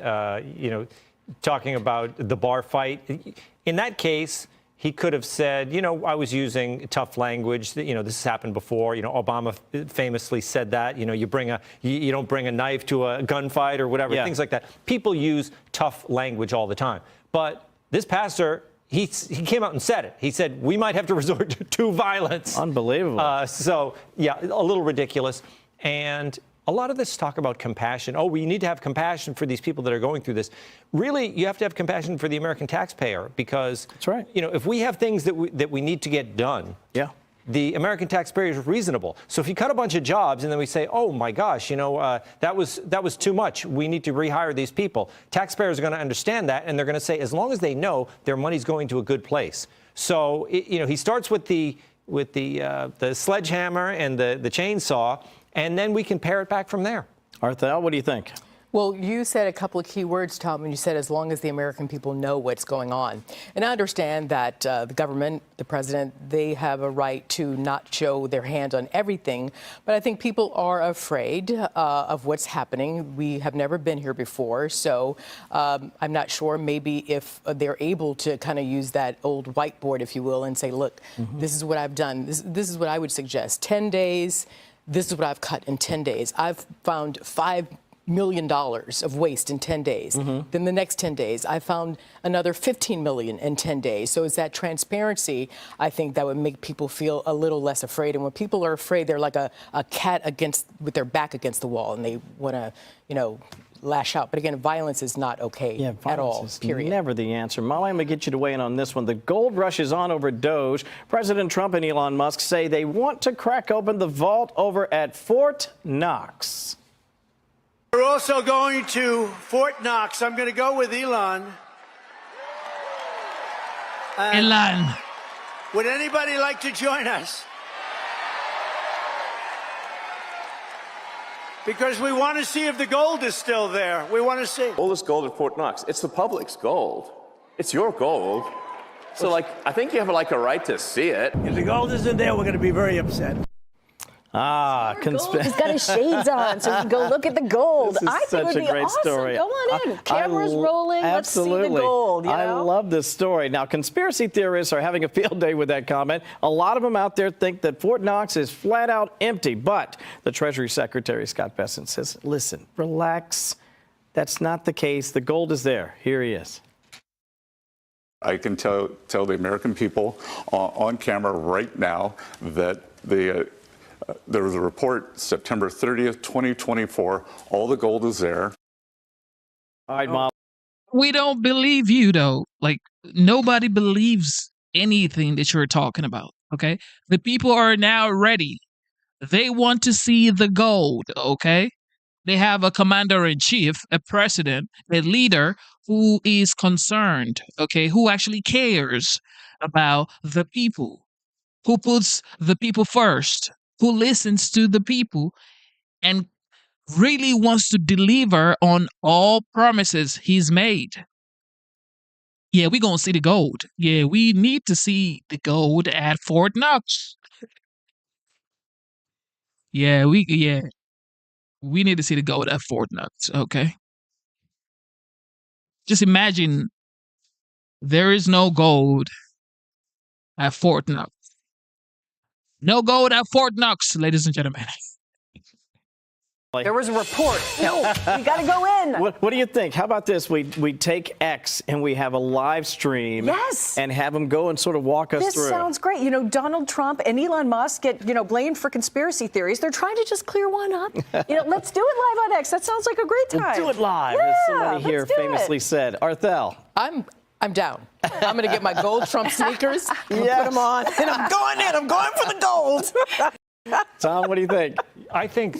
talking about the bar fight, in that case, he could have said, I was using tough language. This has happened before. Obama famously said that. You don't bring a knife to a gunfight or whatever, things like that. People use tough language all the time. But this pastor, he came out and said it. He said, we might have to resort to violence. Unbelievable. So, yeah, a little ridiculous. And a lot of this talk about compassion. Oh, we need to have compassion for these people that are going through this. Really, you have to have compassion for the American taxpayer because, that's right. If we have things that we need to get done, the American taxpayer is reasonable. So if you cut a bunch of jobs and then we say, oh my gosh, that was too much. We need to rehire these people. Taxpayers are going to understand that, and they're going to say, as long as they know their money's going to a good place. So he starts with the sledgehammer and the chainsaw, and then we can pare it back from there. Arthel, what do you think? Well, you said a couple of key words, Tom, and you said as long as the American people know what's going on. And I understand that the government, the president, they have a right to not show their hand on everything. But I think people are afraid of what's happening. We have never been here before. So I'm not sure maybe if they're able to kind of use that old whiteboard, if you will, and say, look, this is what I've done. This is what I would suggest. 10 days. This is what I've cut in 10 days. I've found $5 million of waste in 10 days. Then the next 10 days, I found another 15 million in 10 days. So it's that transparency, I think, that would make people feel a little less afraid. And when people are afraid, they're like a cat with their back against the wall, and they want to, lash out. But again, violence is not okay at all, period. Never the answer. Molly, I'm going to get you to weigh in on this one. The gold rush is on over Doge. President Trump and Elon Musk say they want to crack open the vault over at Fort Knox. We're also going to Fort Knox. I'm going to go with Elon. Elon. Would anybody like to join us? Because we want to see if the gold is still there. We want to see. All this gold at Fort Knox, it's the public's gold. It's your gold. So, I think you have, a right to see it. If the gold isn't there, we're going to be very upset. Conspiracy. He's got his shades on, so you can go look at the gold. I think it would be awesome. Story. Go on in. Cameras rolling. Absolutely. Let's see the gold. I love this story. Now, conspiracy theorists are having a field day with that comment. A lot of them out there think that Fort Knox is flat out empty. But the Treasury Secretary, Scott Bessent, says, listen, relax. That's not the case. The gold is there. Here he is. I can tell the American people on camera right now that there was a report September 30th, 2024. All the gold is there. All right, Mom. We don't believe you, though. Nobody believes anything that you're talking about, okay? The people are now ready. They want to see the gold, okay? They have a commander-in-chief, a president, a leader who is concerned, okay? Who actually cares about the people, who puts the people first, who listens to the people and really wants to deliver on all promises he's made. Yeah, we're going to see the gold. Yeah, we need to see the gold at Fort Knox. Yeah, we need to see the gold at Fort Knox, okay? Just imagine there is no gold at Fort Knox. No gold at Fort Knox, ladies and gentlemen. There was a report. No, we got to go in. What do you think? How about this? We take X and we have a live stream. Yes. And have them go and sort of walk us through. This sounds great. Donald Trump and Elon Musk get, blamed for conspiracy theories. They're trying to just clear one up. Let's do it live on X. That sounds like a great time. We'll do it live, as somebody here famously said. Arthel. I'm down. I'm going to get my gold Trump sneakers. I'm going to put them on. And I'm going in. I'm going for the gold. Tom, what do you think? I think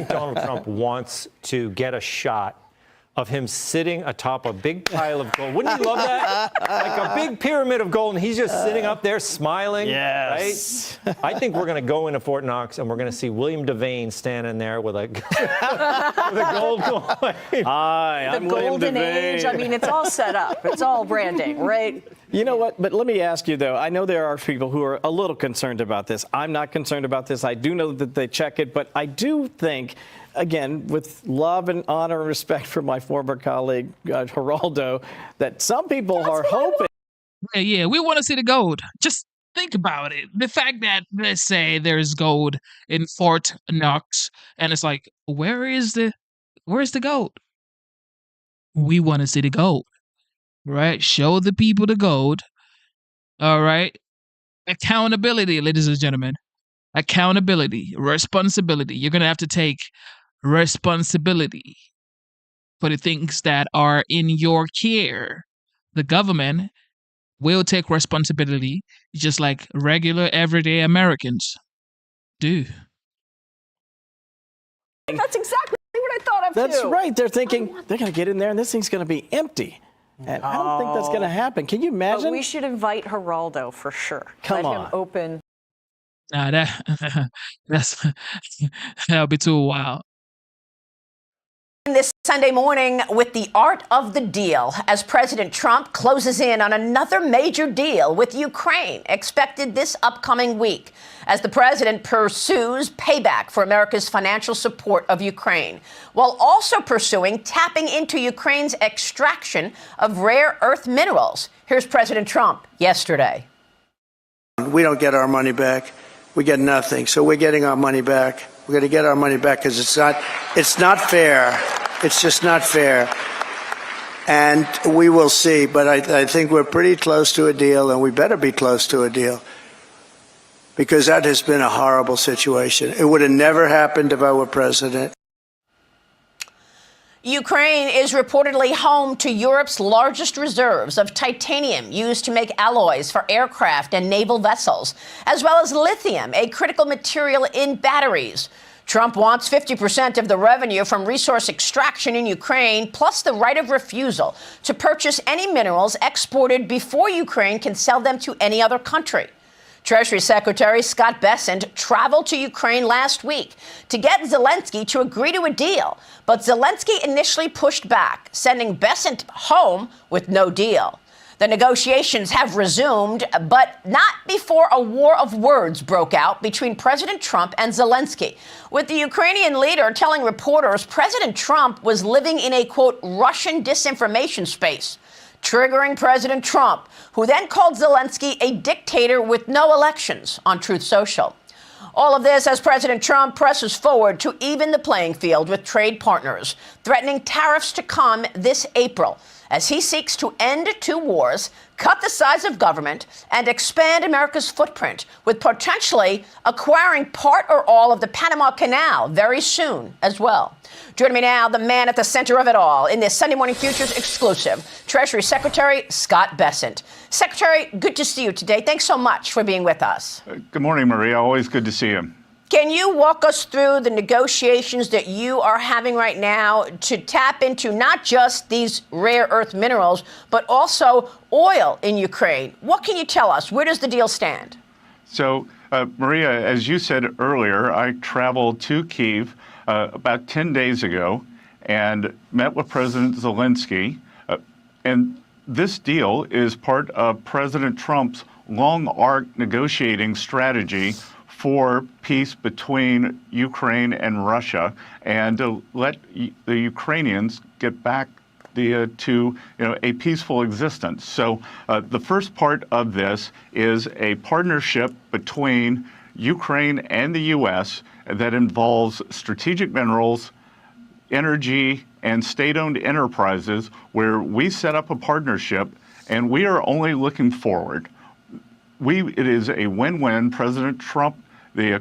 Donald Trump wants to get a shot of him sitting atop a big pile of gold. Wouldn't you love that? Like a big pyramid of gold, and he's just sitting up there smiling. Yes. Right? I think we're going to go into Fort Knox, and we're going to see William Devane standing there with a, with a gold coin. Hi, I'm William golden Devane. age. I mean, it's all set up. It's all branding, right? You know what? But let me ask you, though. I know there are people who are a little concerned about this. I'm not concerned about this. I do know that they check it. But I do think, again, with love and honor and respect for my former colleague, Geraldo, that some people are hoping. Yeah, we want to see the gold. Just think about it. The fact that, let's say, there's gold in Fort Knox, and it's like, where's the gold? We want to see the gold, right? Show the people the gold, all right? Accountability, ladies and gentlemen. Accountability, responsibility. You're going to have to take responsibility for the things that are in your care. The government will take responsibility just like regular, everyday Americans do. That's exactly what I thought of, That's too. right. They're thinking they're going to get in there and this thing's going to be empty. And I don't think that's going to happen. Can you imagine? But we should invite Geraldo for sure. Come Let on. him open. Nah, that'll be too wild. This Sunday morning with the art of the deal as President Trump closes in on another major deal with Ukraine expected this upcoming week as the president pursues payback for America's financial support of Ukraine while also pursuing tapping into Ukraine's extraction of rare earth minerals. Here's President Trump yesterday. We don't get our money back. We get nothing. So we're getting our money back. We're going to get our money back because it's not fair. It's just not fair. And we will see. But I think we're pretty close to a deal, and we better be close to a deal because that has been a horrible situation. It would have never happened if I were president. Ukraine is reportedly home to Europe's largest reserves of titanium used to make alloys for aircraft and naval vessels, as well as lithium, a critical material in batteries. Trump wants 50% of the revenue from resource extraction in Ukraine, plus the right of refusal to purchase any minerals exported before Ukraine can sell them to any other country. Treasury Secretary Scott Bessent traveled to Ukraine last week to get Zelensky to agree to a deal. But Zelensky initially pushed back, sending Bessent home with no deal. The negotiations have resumed, but not before a war of words broke out between President Trump and Zelensky, with the Ukrainian leader telling reporters President Trump was living in a, quote, Russian disinformation space, triggering President Trump, who then called Zelensky a dictator with no elections on Truth Social. All of this as President Trump presses forward to even the playing field with trade partners, threatening tariffs to come this April as he seeks to end two wars, cut the size of government, and expand America's footprint with potentially acquiring part or all of the Panama Canal very soon as well. Joining me now, the man at the center of it all in this Sunday Morning Futures exclusive, Treasury Secretary Scott Bessent. Secretary, good to see you today. Thanks so much for being with us. Good morning, Maria. Always good to see you. Can you walk us through the negotiations that you are having right now to tap into not just these rare earth minerals, but also oil in Ukraine? What can you tell us? Where does the deal stand? So, Maria, as you said earlier, I traveled to Kyiv about 10 days ago and met with President Zelensky. And this deal is part of President Trump's long arc negotiating strategy for peace between Ukraine and Russia, and to let the Ukrainians get back to a peaceful existence. So the first part of this is a partnership between Ukraine and the U.S. that involves strategic minerals, energy, and state-owned enterprises, where we set up a partnership, and we are only looking forward. It is a win-win. President Trump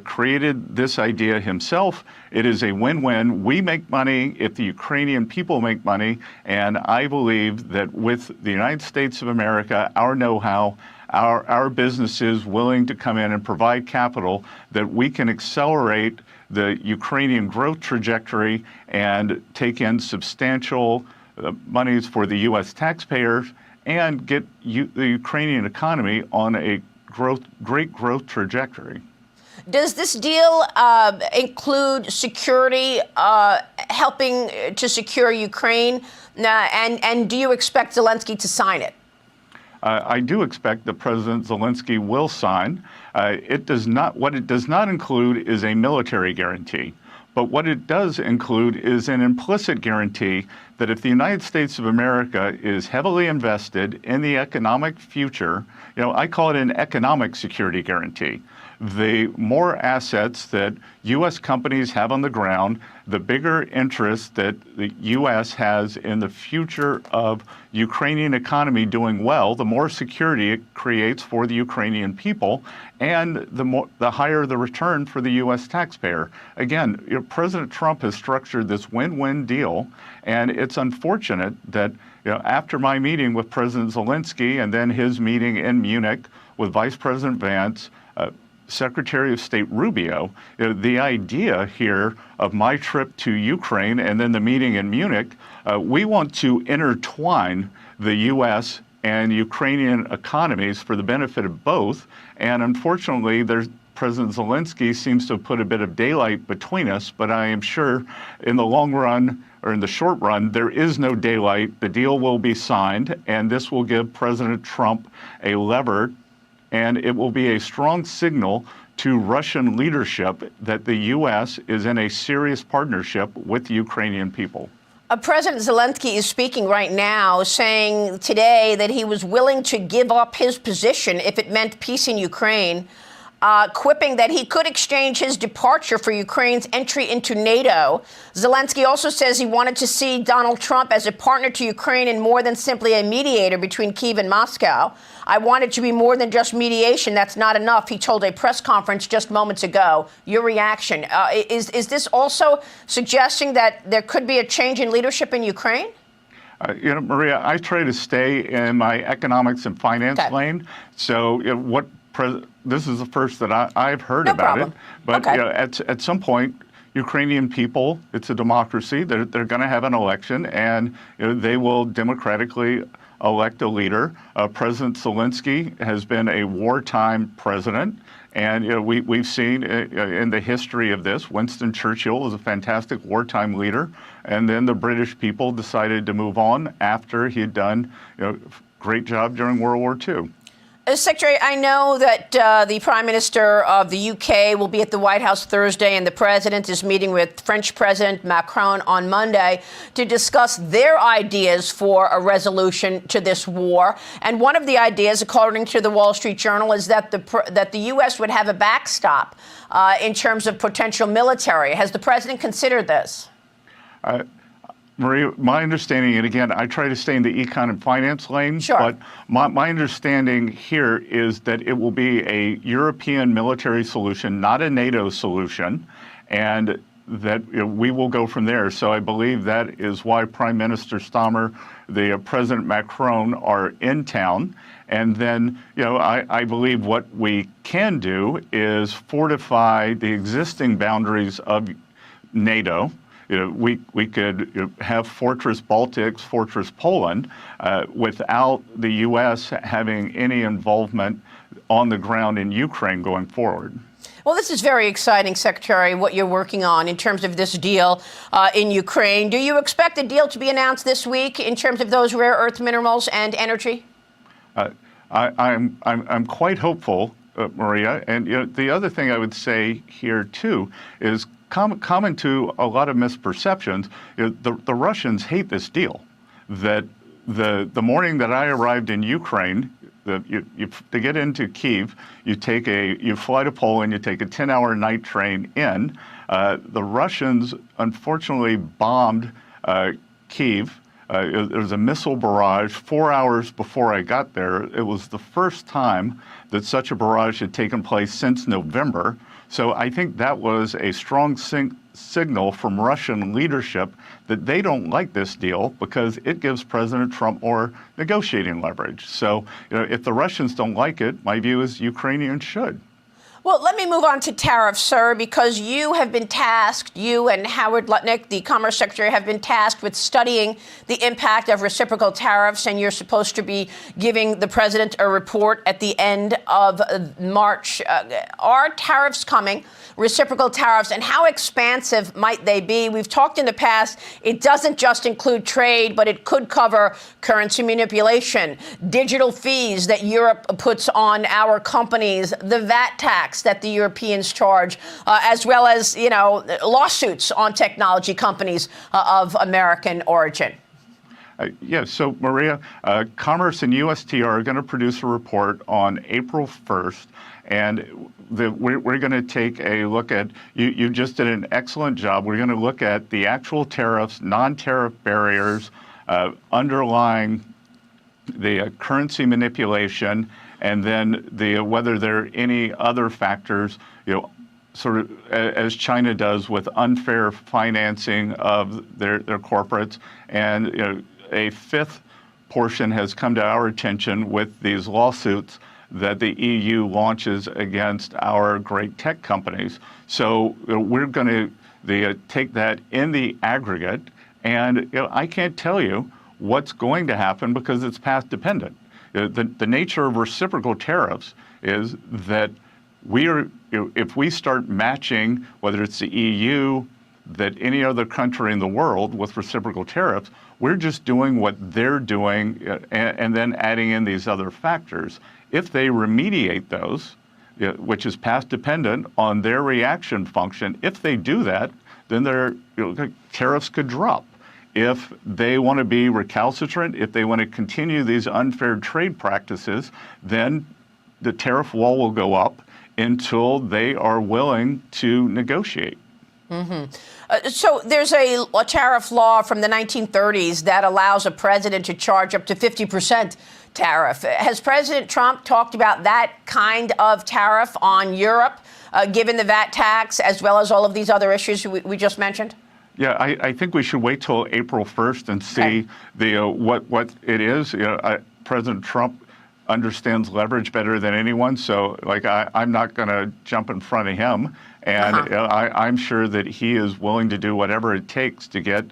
created this idea himself. It is a win-win. We make money if the Ukrainian people make money, and I believe that with the United States of America, our know-how, our businesses willing to come in and provide capital, that we can accelerate the Ukrainian growth trajectory and take in substantial monies for the U.S. taxpayers and get the Ukrainian economy on a great growth trajectory. Does this deal include security, helping to secure Ukraine? And do you expect Zelensky to sign it? I do expect that President Zelensky will sign. It does not. What it does not include is a military guarantee. But what it does include is an implicit guarantee that if the United States of America is heavily invested in the economic future, I call it an economic security guarantee. The more assets that U.S. companies have on the ground, the bigger interest that the U.S. has in the future of Ukrainian economy doing well, the more security it creates for the Ukrainian people, and the higher the return for the U.S. taxpayer. Again, President Trump has structured this win-win deal, and it's unfortunate that after my meeting with President Zelensky and then his meeting in Munich with Vice President Vance, Secretary of State Rubio, the idea here of my trip to Ukraine and then the meeting in Munich, we want to intertwine the U.S. and Ukrainian economies for the benefit of both. And unfortunately, President Zelensky seems to have put a bit of daylight between us, but I am sure in the long run or in the short run, there is no daylight. The deal will be signed, and this will give President Trump a lever, and it will be a strong signal to Russian leadership that the U.S. is in a serious partnership with the Ukrainian people. President Zelensky is speaking right now, saying today that he was willing to give up his position if it meant peace in Ukraine, quipping that he could exchange his departure for Ukraine's entry into NATO. Zelensky also says he wanted to see Donald Trump as a partner to Ukraine and more than simply a mediator between Kyiv and Moscow. I want it to be more than just mediation. That's not enough, he told a press conference just moments ago. Your reaction? Is this also suggesting that there could be a change in leadership in Ukraine? Maria, I try to stay in my economics and finance lane. So this is the first that I've heard about it. But at some point, Ukrainian people, it's a democracy. They're going to have an election, and they will democratically elect a leader. President Zelensky has been a wartime president, and we've seen in the history of this, Winston Churchill was a fantastic wartime leader, and then the British people decided to move on after he had done a great job during World War II. Secretary, I know that the Prime Minister of the UK will be at the White House Thursday, and the President is meeting with French President Macron on Monday to discuss their ideas for a resolution to this war. And one of the ideas, according to the Wall Street Journal, is that the U.S. would have a backstop in terms of potential military. Has the President considered this? Maria, my understanding, and again, I try to stay in the econ and finance lane, but my understanding here is that it will be a European military solution, not a NATO solution, and that we will go from there. So I believe that is why Prime Minister Stammer, the President Macron are in town. And then, I believe what we can do is fortify the existing boundaries of NATO. We could have Fortress Baltics, Fortress Poland, without the U.S. having any involvement on the ground in Ukraine going forward. Well, this is very exciting, Secretary, what you're working on in terms of this deal in Ukraine. Do you expect a deal to be announced this week in terms of those rare earth minerals and energy? I'm quite hopeful, Maria. And the other thing I would say here, too, is common to a lot of misperceptions. The Russians hate this deal. That the morning that I arrived in Ukraine, to get into Kyiv, you fly to Poland, you take a 10-hour night train in. The Russians unfortunately bombed Kyiv. There was a missile barrage 4 hours before I got there. It was the first time that such a barrage had taken place since November. So I think that was a strong signal from Russian leadership that they don't like this deal because it gives President Trump more negotiating leverage. So if the Russians don't like it, my view is Ukrainians should. Well, let me move on to tariffs, sir, because you have been tasked, you and Howard Lutnick, the Commerce Secretary, have been tasked with studying the impact of reciprocal tariffs, and you're supposed to be giving the president a report at the end of March. Are tariffs coming? Reciprocal tariffs, and how expansive might they be? We've talked in the past, it doesn't just include trade, but it could cover currency manipulation, digital fees that Europe puts on our companies, the VAT tax that the Europeans charge, as well as, lawsuits on technology companies of American origin. Yes, so Maria, Commerce and USTR are going to produce a report on April 1st, and we're going to take a look at, you just did an excellent job. We're going to look at the actual tariffs, non-tariff barriers, underlying the currency manipulation, and then whether there are any other factors, sort of as China does with unfair financing of their corporates. And a fifth portion has come to our attention with these lawsuits that the EU launches against our great tech companies. So we're going to take that in the aggregate, and I can't tell you what's going to happen because it's path dependent. The nature of reciprocal tariffs is that if we start matching, whether it's the EU, that any other country in the world with reciprocal tariffs, we're just doing what they're doing and then adding in these other factors. If they remediate those, which is path dependent on their reaction function, if they do that, then their tariffs could drop. If they want to be recalcitrant, if they want to continue these unfair trade practices, then the tariff wall will go up until they are willing to negotiate. So there's a tariff law from the 1930s that allows a president to charge up to 50% tariff. Has President Trump talked about that kind of tariff on Europe, given the VAT tax, as well as all of these other issues we just mentioned? Yeah, I think we should wait till April 1st and see what it is. President Trump understands leverage better than anyone, so I'm not going to jump in front of him, and I'm sure that he is willing to do whatever it takes to get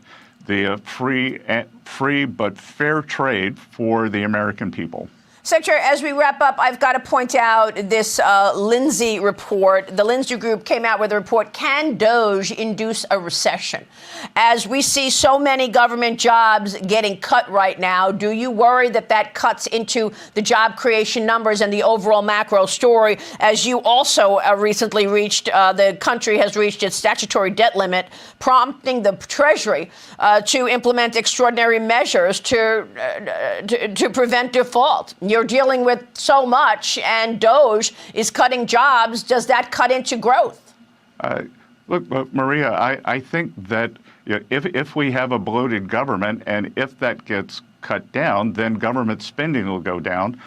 the free but fair trade for the American people. Secretary, as we wrap up, I've got to point out this Lindsay report. The Lindsay Group came out with a report, Can Doge Induce a Recession? As we see so many government jobs getting cut right now, do you worry that that cuts into the job creation numbers and the overall macro story? As you also recently reached, the country has reached its statutory debt limit, prompting the Treasury to implement extraordinary measures to prevent default. You're dealing with so much, and Doge is cutting jobs. Does that cut into growth? Look, Maria, I think that if we have a bloated government and if that gets cut down, then government spending will go down.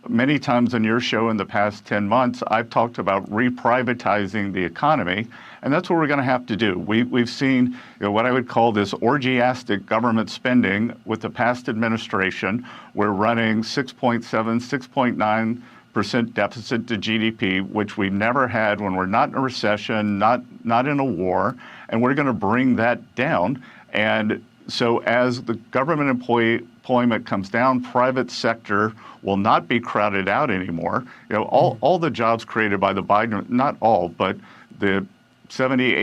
Many times on your show in the past 10 months, I've talked about reprivatizing the economy, and that's what we're going to have to do. We've seen what I would call this orgiastic government spending with the past administration. We're running 6.7, 6.9% deficit to GDP, which we've never had when we're not in a recession, not in a war, and we're going to bring that down. And so as the government employment comes down, private sector will not be crowded out anymore. All the jobs created by the Biden, not all, but the 70,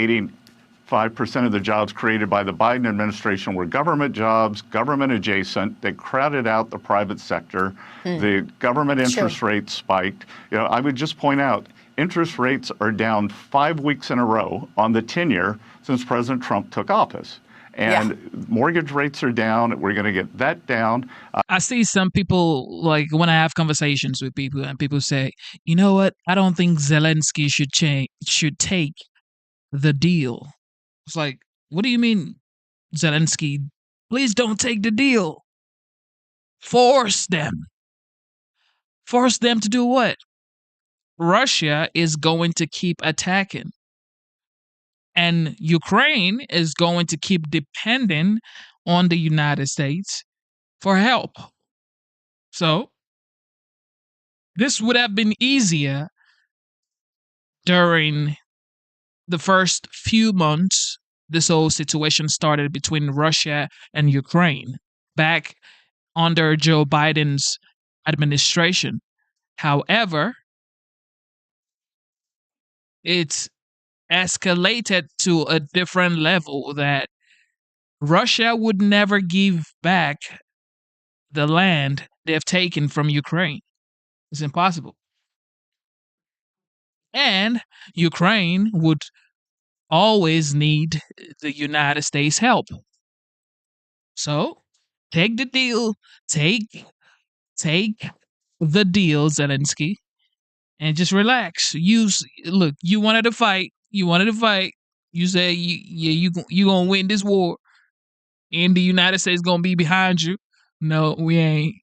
85% of the jobs created by the Biden administration were government jobs, government adjacent. They crowded out the private sector. The government interest rates spiked. I would just point out, interest rates are down 5 weeks in a row on the 10-year since President Trump took office. And mortgage rates are down. We're going to get that down. I see some people, like when I have conversations with people, and people say, you know what? I don't think Zelensky should take the deal. It's like, what do you mean, Zelensky? Please don't take the deal. Force them. Force them to do what? Russia is going to keep attacking. And Ukraine is going to keep depending on the United States for help. So this would have been easier during the first few months this whole situation started between Russia and Ukraine back under Joe Biden's administration. However, it's escalated to a different level that Russia would never give back the land they've taken from Ukraine. It's impossible. And Ukraine would always need the United States' help. So take the deal, take the deal, Zelensky, and just relax. Look, you wanted to fight. You say you gonna win this war, and the United States gonna be behind you. No, we ain't.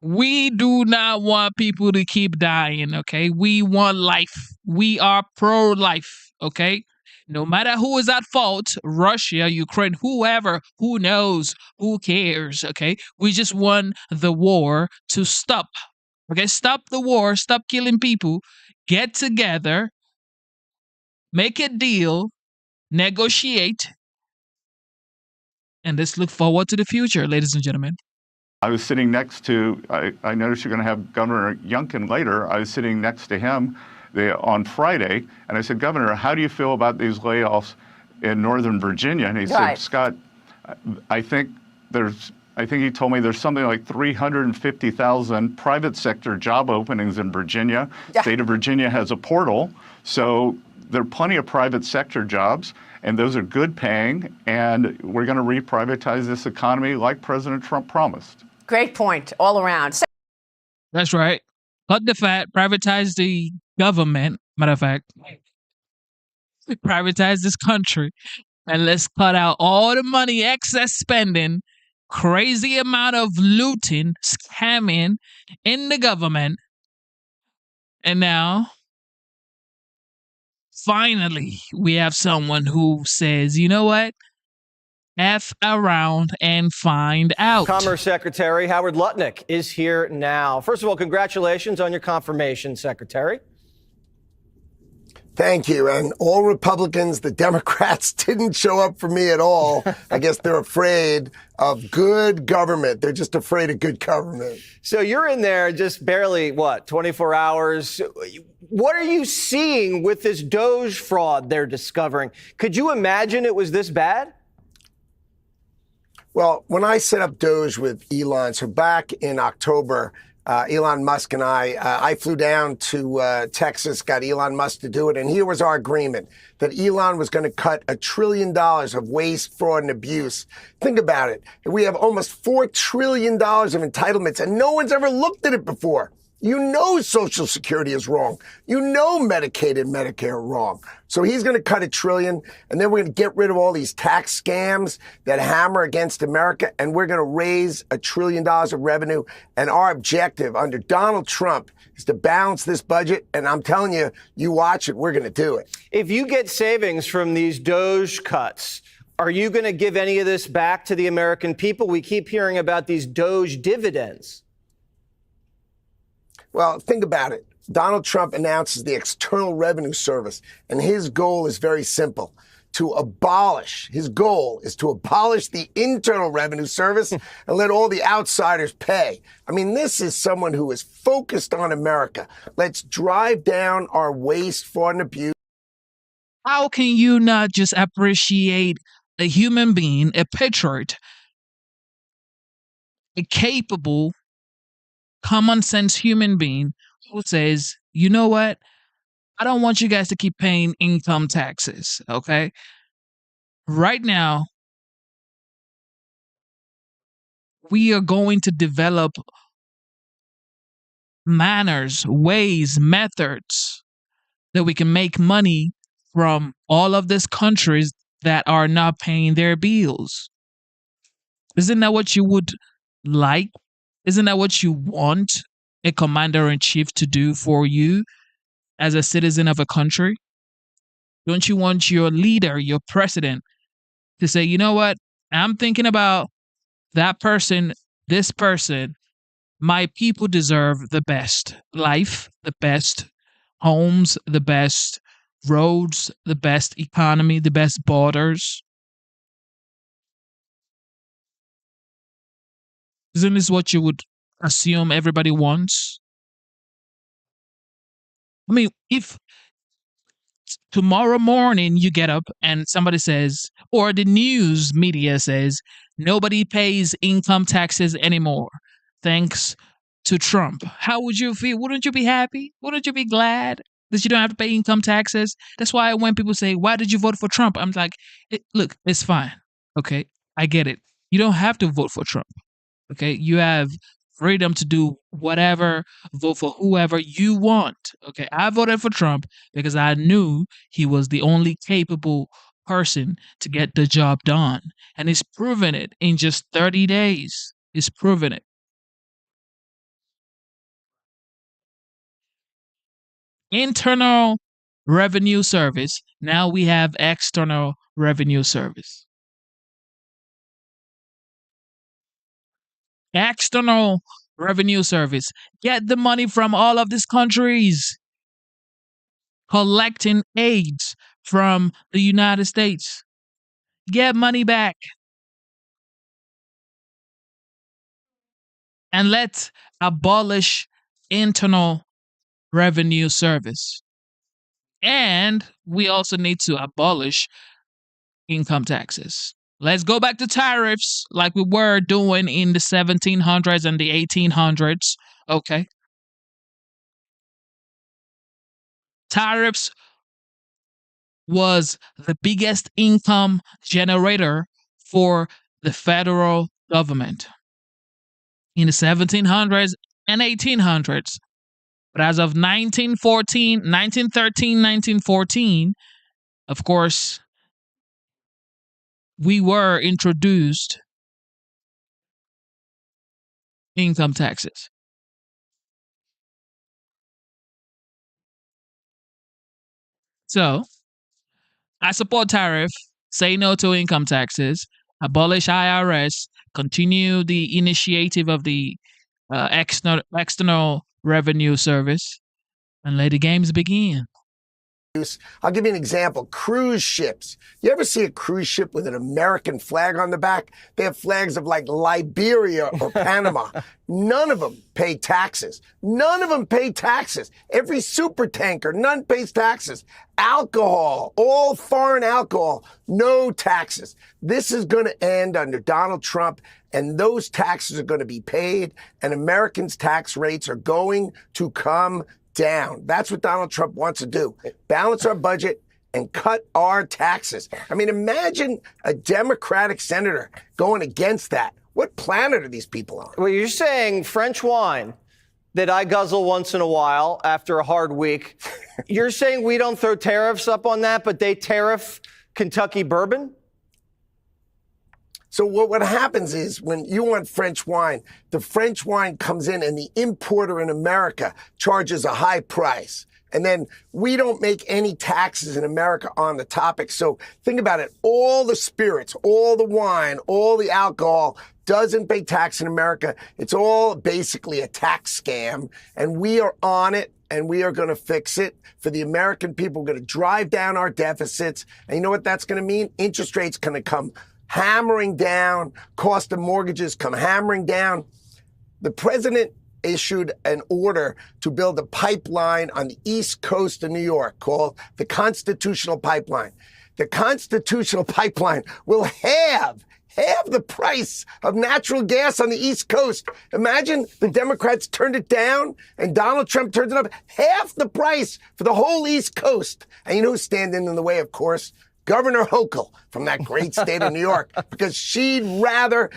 We do not want people to keep dying, okay? We want life. We are pro-life, okay? No matter who is at fault, Russia, Ukraine, whoever, who knows, who cares, okay? We just want the war to stop, okay? Stop the war, stop killing people, get together, make a deal, negotiate, and let's look forward to the future, ladies and gentlemen. I was sitting next to, I noticed you're going to have Governor Youngkin later. I was sitting next to him on Friday, and I said, Governor, how do you feel about these layoffs in Northern Virginia? And he said, Scott, I think he told me there's something like 350,000 private sector job openings in Virginia. Yeah. State of Virginia has a portal, so there are plenty of private sector jobs, and those are good paying, and we're going to reprivatize this economy like President Trump promised. Great point all around. That's right. Cut the fat, privatize the government. Matter of fact, privatize this country, and let's cut out all the money, excess spending, crazy amount of looting, scamming in the government. And now, finally, we have someone who says, you know what? F around and find out. Commerce Secretary Howard Lutnick is here now. First of all, congratulations on your confirmation, Secretary. Thank you. And all Republicans, the Democrats didn't show up for me at all. I guess they're afraid of good government. They're just afraid of good government. So you're in there just barely, 24 hours. What are you seeing with this Doge fraud they're discovering? Could you imagine it was this bad? Well, when I set up Doge with Elon, so back in October, Elon Musk and I flew down to Texas, got Elon Musk to do it. And here was our agreement that Elon was going to cut $1 trillion of waste, fraud, and abuse. Think about it. We have almost $4 trillion of entitlements, and no one's ever looked at it before. You know Social Security is wrong. You know Medicaid and Medicare are wrong. So he's going to cut $1 trillion, and then we're going to get rid of all these tax scams that hammer against America, and we're going to raise $1 trillion of revenue. And our objective under Donald Trump is to balance this budget. And I'm telling you, you watch it, we're going to do it. If you get savings from these Doge cuts, are you going to give any of this back to the American people? We keep hearing about these Doge dividends. Well, think about it. Donald Trump announces the External Revenue Service, and his goal is very simple. His goal is to abolish the Internal Revenue Service and let all the outsiders pay. I mean, this is someone who is focused on America. Let's drive down our waste, fraud, and abuse. How can you not just appreciate a human being, a patriot, a capable, common sense human being who says, you know what? I don't want you guys to keep paying income taxes, okay? Right now, we are going to develop manners, ways, methods that we can make money from all of these countries that are not paying their bills. Isn't that what you would like? Isn't that what you want a commander-in-chief to do for you as a citizen of a country? Don't you want your leader, your president, to say, you know what? I'm thinking about that person, this person, My people deserve the best life, the best homes, the best roads, the best economy, the best borders. Isn't this what you would assume everybody wants? I mean, if tomorrow morning you get up and somebody says, or the news media says, nobody pays income taxes anymore, thanks to Trump, how would you feel? Wouldn't you be happy? Wouldn't you be glad that you don't have to pay income taxes? That's why when people say, why did you vote for Trump? I'm like, look, it's fine. Okay, I get it. You don't have to vote for Trump. Okay, you have freedom to do whatever, vote for whoever you want. Okay, I voted for Trump because I knew he was the only capable person to get the job done. And he's proven it in just 30 days. He's proven it. Internal Revenue Service. Now we have External Revenue Service. External Revenue Service. Get the money from all of these countries collecting aid from the United States. Get money back. And let's abolish Internal Revenue Service. And we also need to abolish income taxes. Let's go back to tariffs like we were doing in the 1700s and the 1800s. Okay. Tariffs was the biggest income generator for the federal government in the 1700s and 1800s. But as of 1914, of course, we were introduced income taxes. So, I support tariff, say no to income taxes, abolish IRS, continue the initiative of the External Revenue Service, and let the games begin. I'll give you an example. Cruise ships. You ever see a cruise ship with an American flag on the back? They have flags of like Liberia or Panama. None of them pay taxes. None of them pay taxes. Every super tanker, none pays taxes. Alcohol, all foreign alcohol, no taxes. This is going to end under Donald Trump, and those taxes are going to be paid, and Americans' tax rates are going to come down. That's what Donald Trump wants to do. Balance our budget and cut our taxes. I mean, imagine a Democratic senator going against that. What planet are these people on? Well, you're saying French wine that I guzzle once in a while after a hard week. You're saying we don't throw tariffs up on that, but they tariff Kentucky bourbon? So what happens is when you want French wine, the French wine comes in and the importer in America charges a high price. And then we don't make any taxes in America on the topic. So think about it. All the spirits, all the wine, all the alcohol doesn't pay tax in America. It's all basically a tax scam. And we are on it, and we are going to fix it for the American people. We're going to drive down our deficits. And you know what that's going to mean? Interest rates going to come hammering down. Cost of mortgages come hammering down. The president issued an order to build a pipeline on the east coast of New York called the Constitutional Pipeline. The Constitutional Pipeline will halve the price of natural gas on the East Coast. Imagine the Democrats turned it down and Donald Trump turned it up. Half the price for the whole East Coast. And you know who's standing in the way, of course? Governor Hochul from that great state of New York, because she'd rather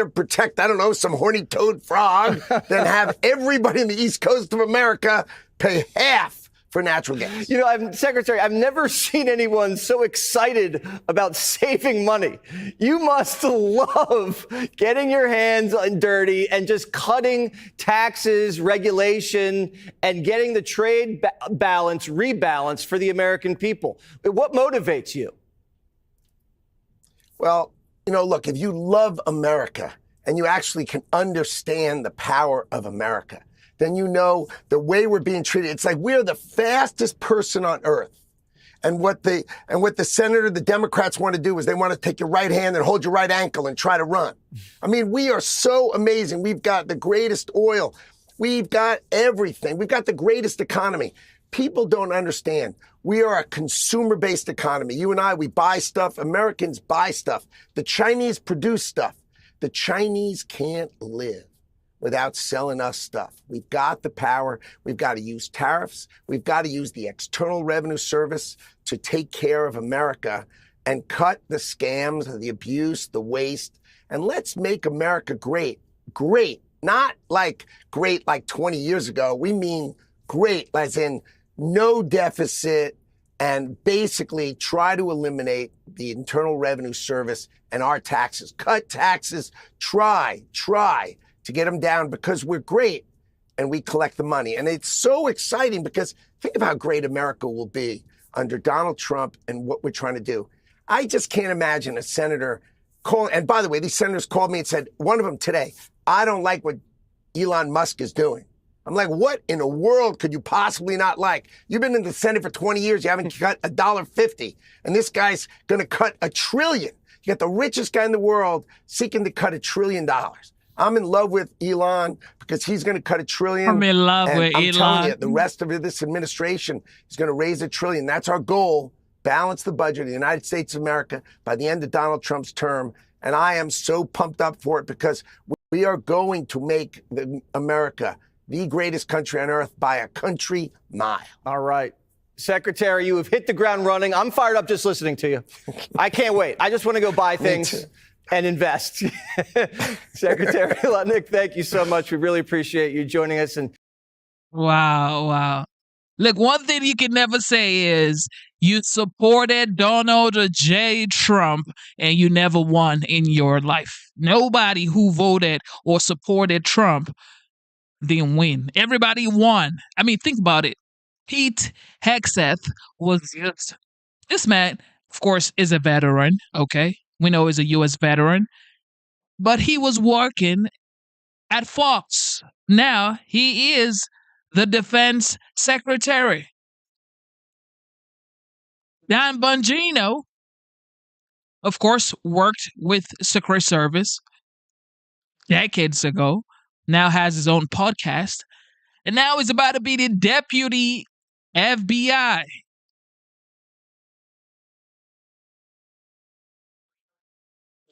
protect, I don't know, some horny toad frog than have everybody in the East Coast of America pay half for natural gas. You know, Secretary, I've never seen anyone so excited about saving money. You must love getting your hands dirty and just cutting taxes, regulation, and getting the trade balance rebalanced for the American people. What motivates you? Well, you know, look, if you love America and you actually can understand the power of America, then you know the way we're being treated. It's like we're the fastest person on earth. And what the senator, the Democrats want to do is they want to take your right hand and hold your right ankle and try to run. I mean, we are so amazing. We've got the greatest oil. We've got everything. We've got the greatest economy. People don't understand. We are a consumer-based economy. You and I, we buy stuff. Americans buy stuff. The Chinese produce stuff. The Chinese can't live without selling us stuff. We've got the power. We've got to use tariffs. We've got to use the External Revenue Service to take care of America and cut the scams, the abuse, the waste. And let's make America great. Great. Not like great like 20 years ago. We mean great, as in no deficit, and basically try to eliminate the Internal Revenue Service and our taxes. Cut taxes. Try to get them down, because we're great and we collect the money. And it's so exciting because think of how great America will be under Donald Trump and what we're trying to do. I just can't imagine a senator calling. And by the way, these senators called me and said, one of them today, I don't like what Elon Musk is doing. I'm like, what in the world could you possibly not like? You've been in the Senate for 20 years. You haven't cut $1.50. And this guy's going to cut $1 trillion. You got the richest guy in the world seeking to cut $1 trillion. I'm in love with Elon because he's going to cut $1 trillion. I'm in love with I'm Elon. telling you, the rest of this administration is going to raise $1 trillion. That's our goal. Balance the budget of the United States of America by the end of Donald Trump's term. And I am so pumped up for it because we are going to make America the greatest country on earth by a country mile. All right. Secretary, you have hit the ground running. I'm fired up just listening to you. I can't wait. I just want to go buy things and invest. Secretary Lutnick, thank you so much. We really appreciate you joining us. And Wow. Look, one thing you can never say is you supported Donald J. Trump and you never won in your life. Nobody who voted or supported Trump didn't win. Everybody won. I mean, think about it. Pete Hegseth was just, this man, of course, is a veteran, okay? We know he's a U.S. veteran. But he was working at Fox. Now he is the defense secretary. Dan Bongino, of course, worked with Secret Service decades ago, now has his own podcast, and now he's about to be the deputy FBI.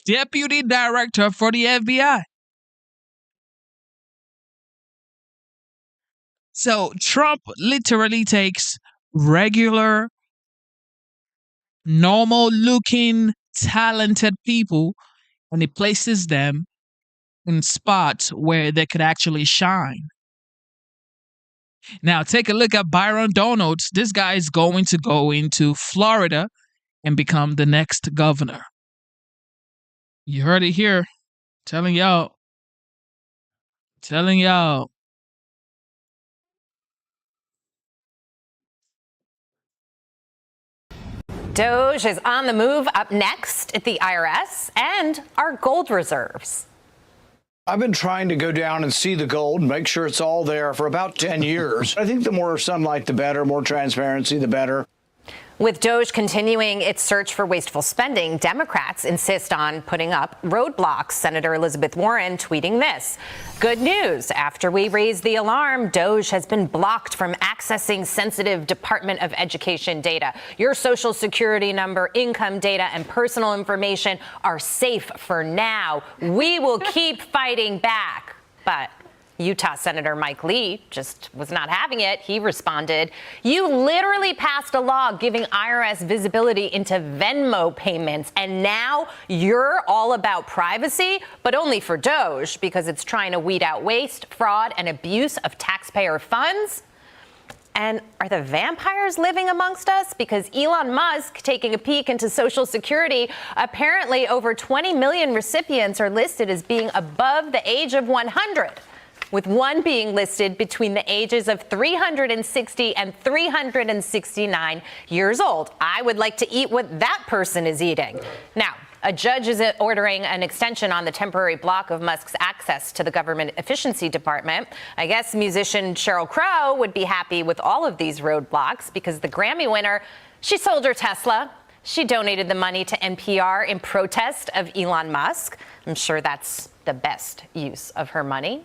Deputy director for the FBI. So Trump literally takes regular, normal-looking, talented people and he places them in spots where they could actually shine. Now, take a look at Byron Donalds. This guy is going to go into Florida and become the next governor. You heard it here. Telling y'all. Doge is on the move. Up next at the IRS and our gold reserves. I've been trying to go down and see the gold and make sure it's all there for about 10 years. I think the more sunlight, the better, more transparency, the better. With Doge continuing its search for wasteful spending, Democrats insist on putting up roadblocks. Senator Elizabeth Warren tweeting this. Good news. After we raised the alarm, Doge has been blocked from accessing sensitive Department of Education data. Your social security number, income data, and personal information are safe for now. We will keep fighting back. But Utah Senator Mike Lee just was not having it. He responded, you literally passed a law giving IRS visibility into Venmo payments, and now you're all about privacy, but only for Doge because it's trying to weed out waste, fraud, and abuse of taxpayer funds. And are the vampires living amongst us? Because Elon Musk taking a peek into Social Security, apparently over 20 million recipients are listed as being above the age of 100. With one being listed between the ages of 360 and 369 years old. I would like to eat what that person is eating. Now, A judge is ordering an extension on the temporary block of Musk's access to the government efficiency department. I guess musician Sheryl Crow would be happy with all of these roadblocks because the Grammy winner, she sold her Tesla. She donated the money to NPR in protest of Elon Musk. I'm sure that's the best use of her money.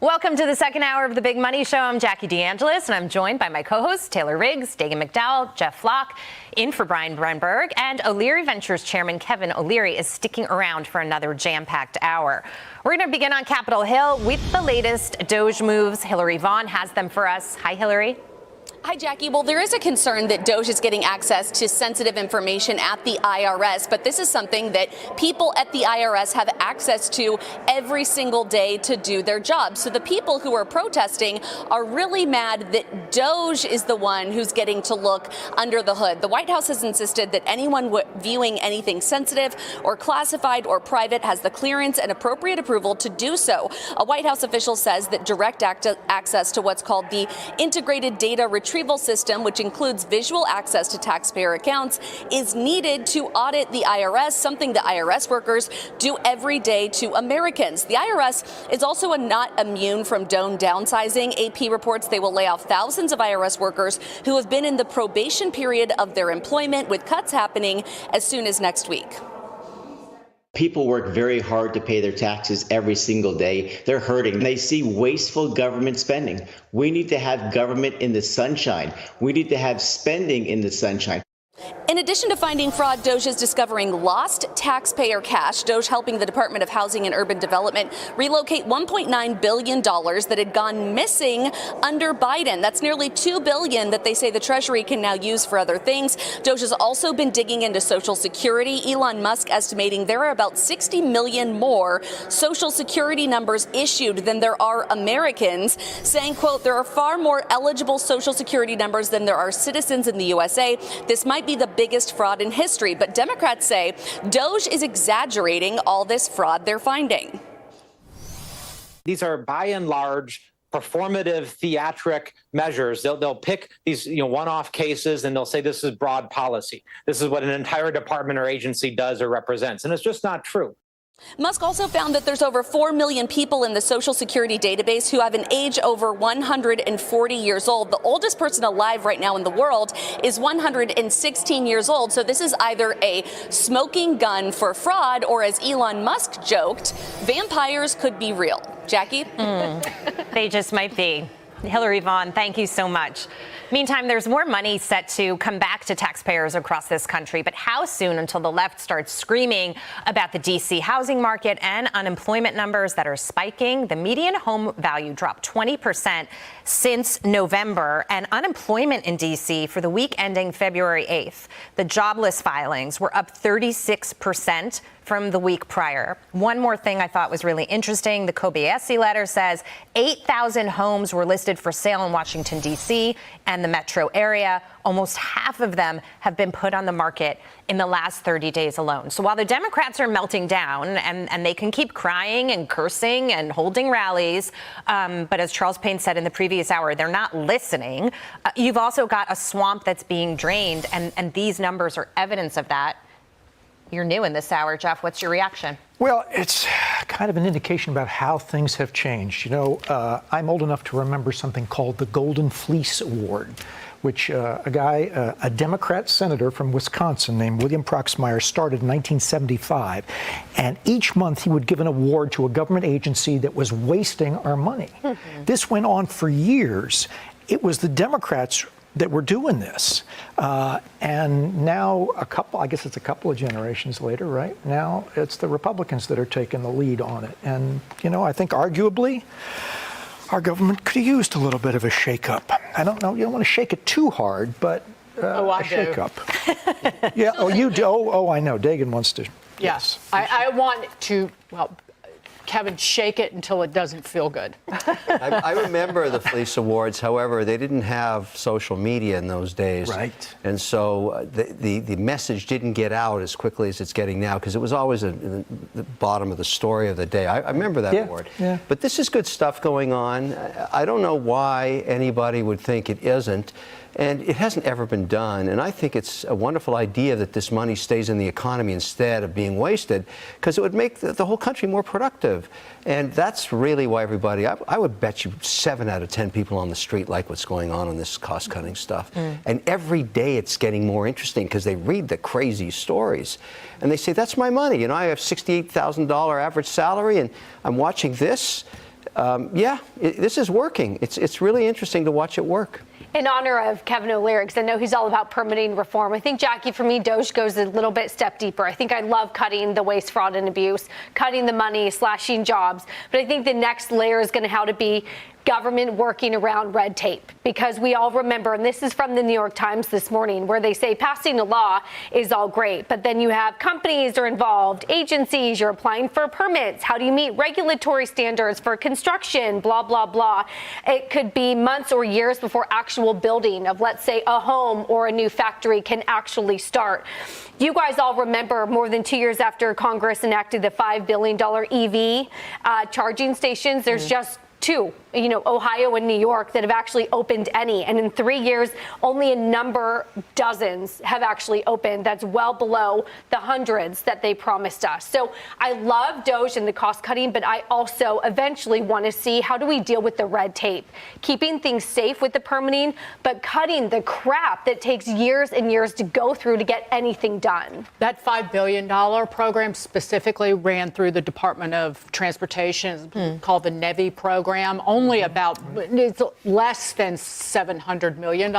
Welcome to the second hour of the Big Money Show. I'm Jackie DeAngelis, and I'm joined by my co-hosts Taylor Riggs, Dagan McDowell, Jeff Flock, in for Brian Brunberg, and O'Leary Ventures Chairman Kevin O'Leary is sticking around for another jam-packed hour. We're going to begin on Capitol Hill with the latest Doge moves. Hillary Vaughn has them for us. Hi, Hillary. Hi, Jackie. Well, there is a concern that Doge is getting access to sensitive information at the IRS, but this is something that people at the IRS have access to every single day to do their job. So the people who are protesting are really mad that Doge is the one who's getting to look under the hood. The White House has insisted that anyone viewing anything sensitive or classified or private has the clearance and appropriate approval to do so. A White House official says that direct access to what's called the Integrated Data Retrieval System, which includes visual access to taxpayer accounts, is needed to audit the IRS, something that IRS workers do every day to Americans. The IRS is also not immune from downsizing. AP reports they will lay off thousands of IRS workers who have been in the probation period of their employment, with cuts happening as soon as next week. People work very hard to pay their taxes every single day. They're hurting. They see wasteful government spending. We need to have government in the sunshine. We need to have spending in the sunshine. In addition to finding fraud, Doge is discovering lost taxpayer cash. Doge helping the Department of Housing and Urban Development relocate $1.9 billion that had gone missing under Biden. That's nearly $2 billion that they say the Treasury can now use for other things. Doge has also been digging into Social Security. Elon Musk estimating there are about 60 million more Social Security numbers issued than there are Americans, saying, quote, there are far more eligible Social Security numbers than there are citizens in the USA. This might be the biggest fraud in history, but Democrats say Doge is exaggerating all this fraud they're finding. These are by and large performative theatric measures. They'll pick these one-off cases and they'll say this is broad policy. This is what an entire department or agency does or represents, and it's just not true. Musk also found that there's over 4 million people in the Social Security database who have an age over 140 years old. The oldest person alive right now in the world is 116 years old. So this is either a smoking gun for fraud, or as Elon Musk joked, vampires could be real. Jackie? They just might be. Hillary Vaughn, thank you so much. Meantime, there's more money set to come back to taxpayers across this country. But how soon until the left starts screaming about the D.C. housing market and unemployment numbers that are spiking? The median home value dropped 20% since November, and unemployment in D.C. for the week ending February 8th. The jobless filings were up 36% from the week prior. One more thing I thought was really interesting. The Kobayashi letter says 8,000 homes were listed for sale in Washington, D.C. and the metro area. Almost half of them have been put on the market in the last 30 days alone. So while the Democrats are melting down and they can keep crying and cursing and holding rallies, but as Charles Payne said in the previous hour, they're not listening. You've also got a swamp that's being drained, and these numbers are evidence of that. You're new in this hour, Jeff. What's your reaction? Well, it's kind of an indication about how things have changed. I'm old enough to remember something called the Golden Fleece Award, which a Democrat senator from Wisconsin named William Proxmire started in 1975. And each month he would give an award to a government agency that was wasting our money. Mm-hmm. This went on for years. It was the Democrats that were doing this. And now a couple of generations later, right? Now it's the Republicans that are taking the lead on it. And, I think arguably our government could have used a little bit of a shakeup. I don't know, you don't want to shake it too hard, but a shakeup. Yeah, oh, you do. Oh, I know. Dagan wants to. Yes. I want to, Kevin, shake it until it doesn't feel good. I remember the Fleece Awards. However, they didn't have social media in those days. Right. And so the message didn't get out as quickly as it's getting now, because it was always in the bottom of the story of the day. I remember that award. Yeah. But this is good stuff going on. I don't know why anybody would think it isn't. And it hasn't ever been done. And I think it's a wonderful idea that this money stays in the economy instead of being wasted, because it would make the whole country more productive. And that's really why everybody, I would bet you 7 out of 10 people on the street like what's going on this cost-cutting stuff. And every day it's getting more interesting, because they read the crazy stories. And they say, that's my money. I have $68,000 average salary, and I'm watching this. This is working. It's really interesting to watch it work. In honor of Kevin O'Leary, because I know he's all about permitting reform, I think, Jackie, for me, DOGE goes a little bit step deeper. I think I love cutting the waste, fraud, and abuse, cutting the money, slashing jobs. But I think the next layer is going to have to be government working around red tape, because we all remember, and this is from the New York Times this morning, where they say passing a law is all great, but then you have companies are involved, agencies, you're applying for permits. How do you meet regulatory standards for construction, blah, blah, blah. It could be months or years before actual building of, let's say, a home or a new factory can actually start. You guys all remember, more than 2 years after Congress enacted the $5 billion EV charging stations, there's just 2, Ohio and New York, that have actually opened any. And in 3 years, only a number, dozens, have actually opened. That's well below the hundreds that they promised us. So I love DOGE and the cost cutting, but I also eventually want to see, how do we deal with the red tape? Keeping things safe with the permitting, but cutting the crap that takes years and years to go through to get anything done. That $5 billion program specifically ran through the Department of Transportation, called the NEVI program. Only it's less than $700 million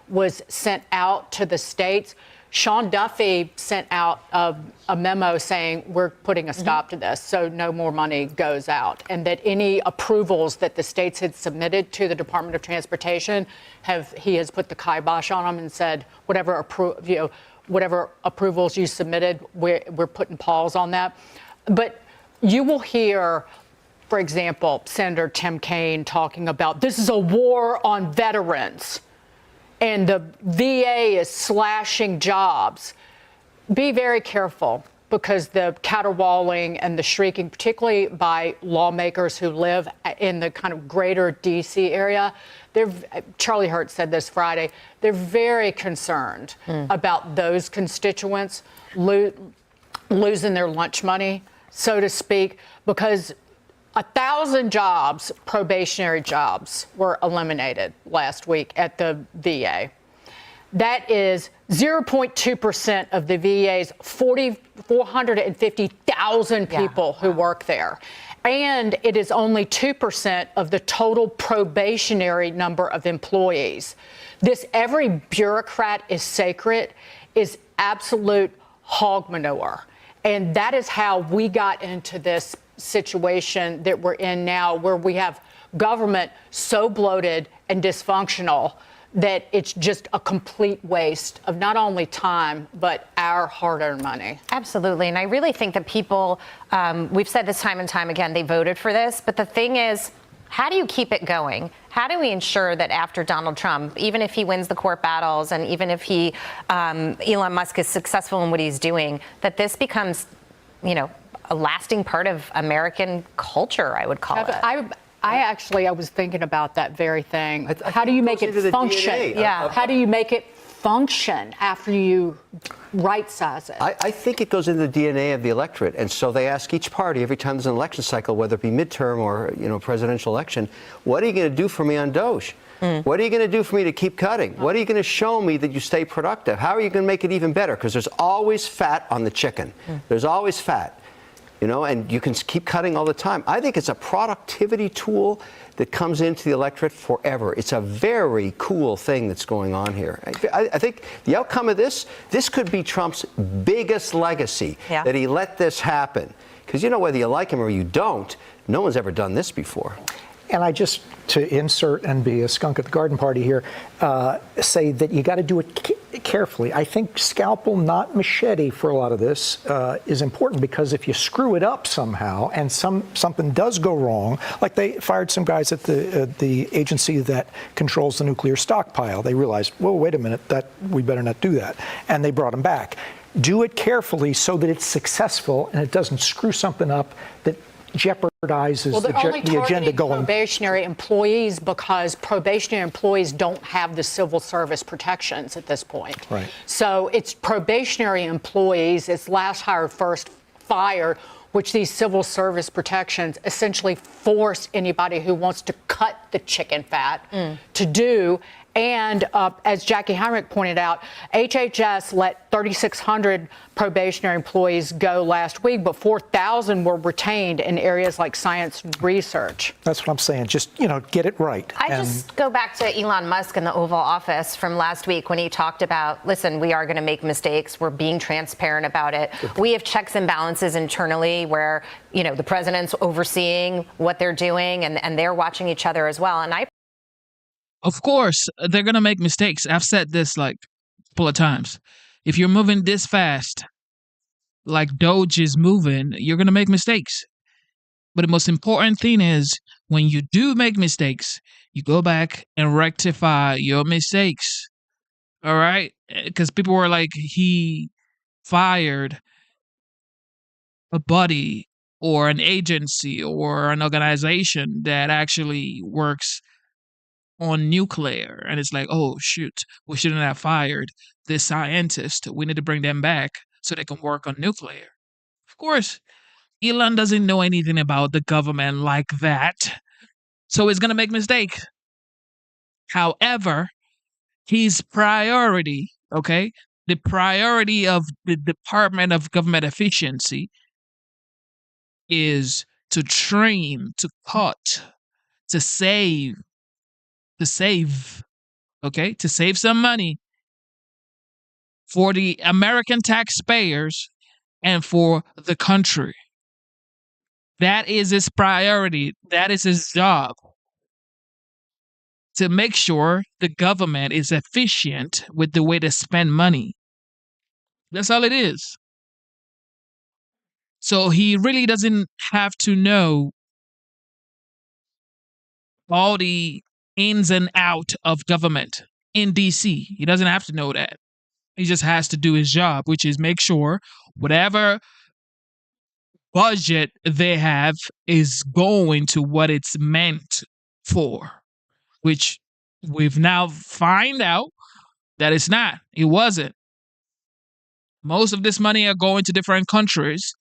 was sent out to the states. Sean Duffy sent out a memo saying, we're putting a stop to this, so no more money goes out, and that any approvals that the states had submitted to the Department of Transportation, he has put the kibosh on them and said, whatever approvals you submitted, we're putting pause on that. But you will hear, for example, Senator Tim Kaine talking about, this is a war on veterans and the VA is slashing jobs. Be very careful, because the caterwauling and the shrieking, particularly by lawmakers who live in the kind of greater D.C. area, Charlie Hertz said this Friday, they're very concerned about those constituents losing their lunch money, so to speak, because 1,000 jobs, probationary jobs, were eliminated last week at the VA. That is 0.2% of the VA's 450,000 people who work there. And it is only 2% of the total probationary number of employees. This every bureaucrat is sacred is absolute hog manure. And that is how we got into this situation that we're in now, where we have government so bloated and dysfunctional that it's just a complete waste of not only time, but our hard-earned money. Absolutely. And I really think that people, we've said this time and time again, they voted for this. But the thing is, how do you keep it going? How do we ensure that after Donald Trump, even if he wins the court battles and even if Elon Musk is successful in what he's doing, that this becomes, a lasting part of American culture, I would call it. I was thinking about that very thing. How do you make it function? How do you make it function after you right-size it? I think it goes into the DNA of the electorate. And so they ask each party every time there's an election cycle, whether it be midterm or presidential election, what are you going to do for me on DOGE? What are you going to do for me to keep cutting? What are you going to show me that you stay productive? How are you going to make it even better? Because there's always fat on the chicken. There's always fat. And you can keep cutting all the time. I think it's a productivity tool that comes into the electorate forever. It's a very cool thing that's going on here. I think the outcome of this could be Trump's biggest legacy, that he let this happen. Because whether you like him or you don't, no one's ever done this before. And I just, to insert and be a skunk at the garden party here, say that you got to do it it carefully. I think scalpel, not machete, for a lot of this is important, because if you screw it up somehow and something does go wrong, like they fired some guys at the agency that controls the nuclear stockpile. They realized, whoa, wait a minute, that we better not do that, and they brought them back. Do it carefully so that it's successful and it doesn't screw something up that jeopardizes the agenda going. Probationary employees, because probationary employees don't have the civil service protections at this point. Right. So it's probationary employees, it's last hired, first fired, which these civil service protections essentially force anybody who wants to cut the chicken fat to do. And as Jackie Heinrich pointed out, HHS let 3,600 probationary employees go last week, but 4,000 were retained in areas like science research. That's what I'm saying. Just, get it right. I just go back to Elon Musk in the Oval Office from last week when he talked about, listen, we are going to make mistakes. We're being transparent about it. We have checks and balances internally where, the president's overseeing what they're doing and they're watching each other as well. And Of course, they're going to make mistakes. I've said this like a couple of times. If you're moving this fast, like Doge is moving, you're going to make mistakes. But the most important thing is when you do make mistakes, you go back and rectify your mistakes. All right? Because people were like, he fired a buddy or an agency or an organization that actually works on nuclear, and it's like, oh shoot, we shouldn't have fired this scientist. We need to bring them back so they can work on nuclear. Of course, Elon doesn't know anything about the government like that, so he's gonna make mistakes. However, his priority, okay, the priority of the Department of Government Efficiency is to train, to cut, to save, okay, to save some money for the American taxpayers and for the country. That is his priority. That is his job. To make sure the government is efficient with the way they spend money. That's all it is. So he really doesn't have to know all the ins and out of government in DC. He doesn't have to know that. He just has to do his job, which is make sure whatever budget they have is going to what it's meant for, which we've now find out that it's not. It wasn't. Most of this money are going to different countries.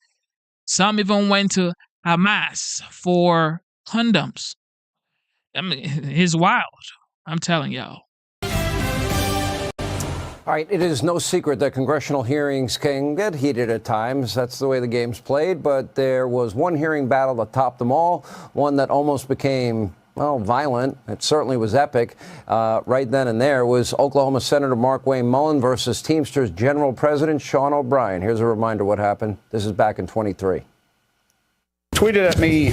Some even went to Hamas for condoms. I mean, he's wild. I'm telling y'all. All right, it is no secret that congressional hearings can get heated at times. That's the way the game's played. But there was one hearing battle that topped them all, one that almost became, well, violent. It certainly was epic. Right then and there was Oklahoma Senator Markwayne Mullin versus Teamsters General President Sean O'Brien. Here's a reminder what happened. This is back in 23. Tweeted at me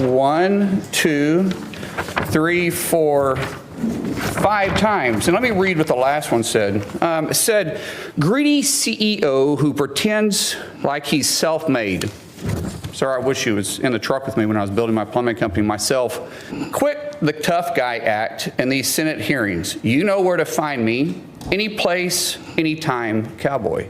1, 2, 3, 4, 5 times. And let me read what the last one said. It said, greedy CEO who pretends like he's self-made. Sorry, I wish he was in the truck with me when I was building my plumbing company myself. Quit the tough guy act in these Senate hearings. You know where to find me. Any place, anytime, cowboy.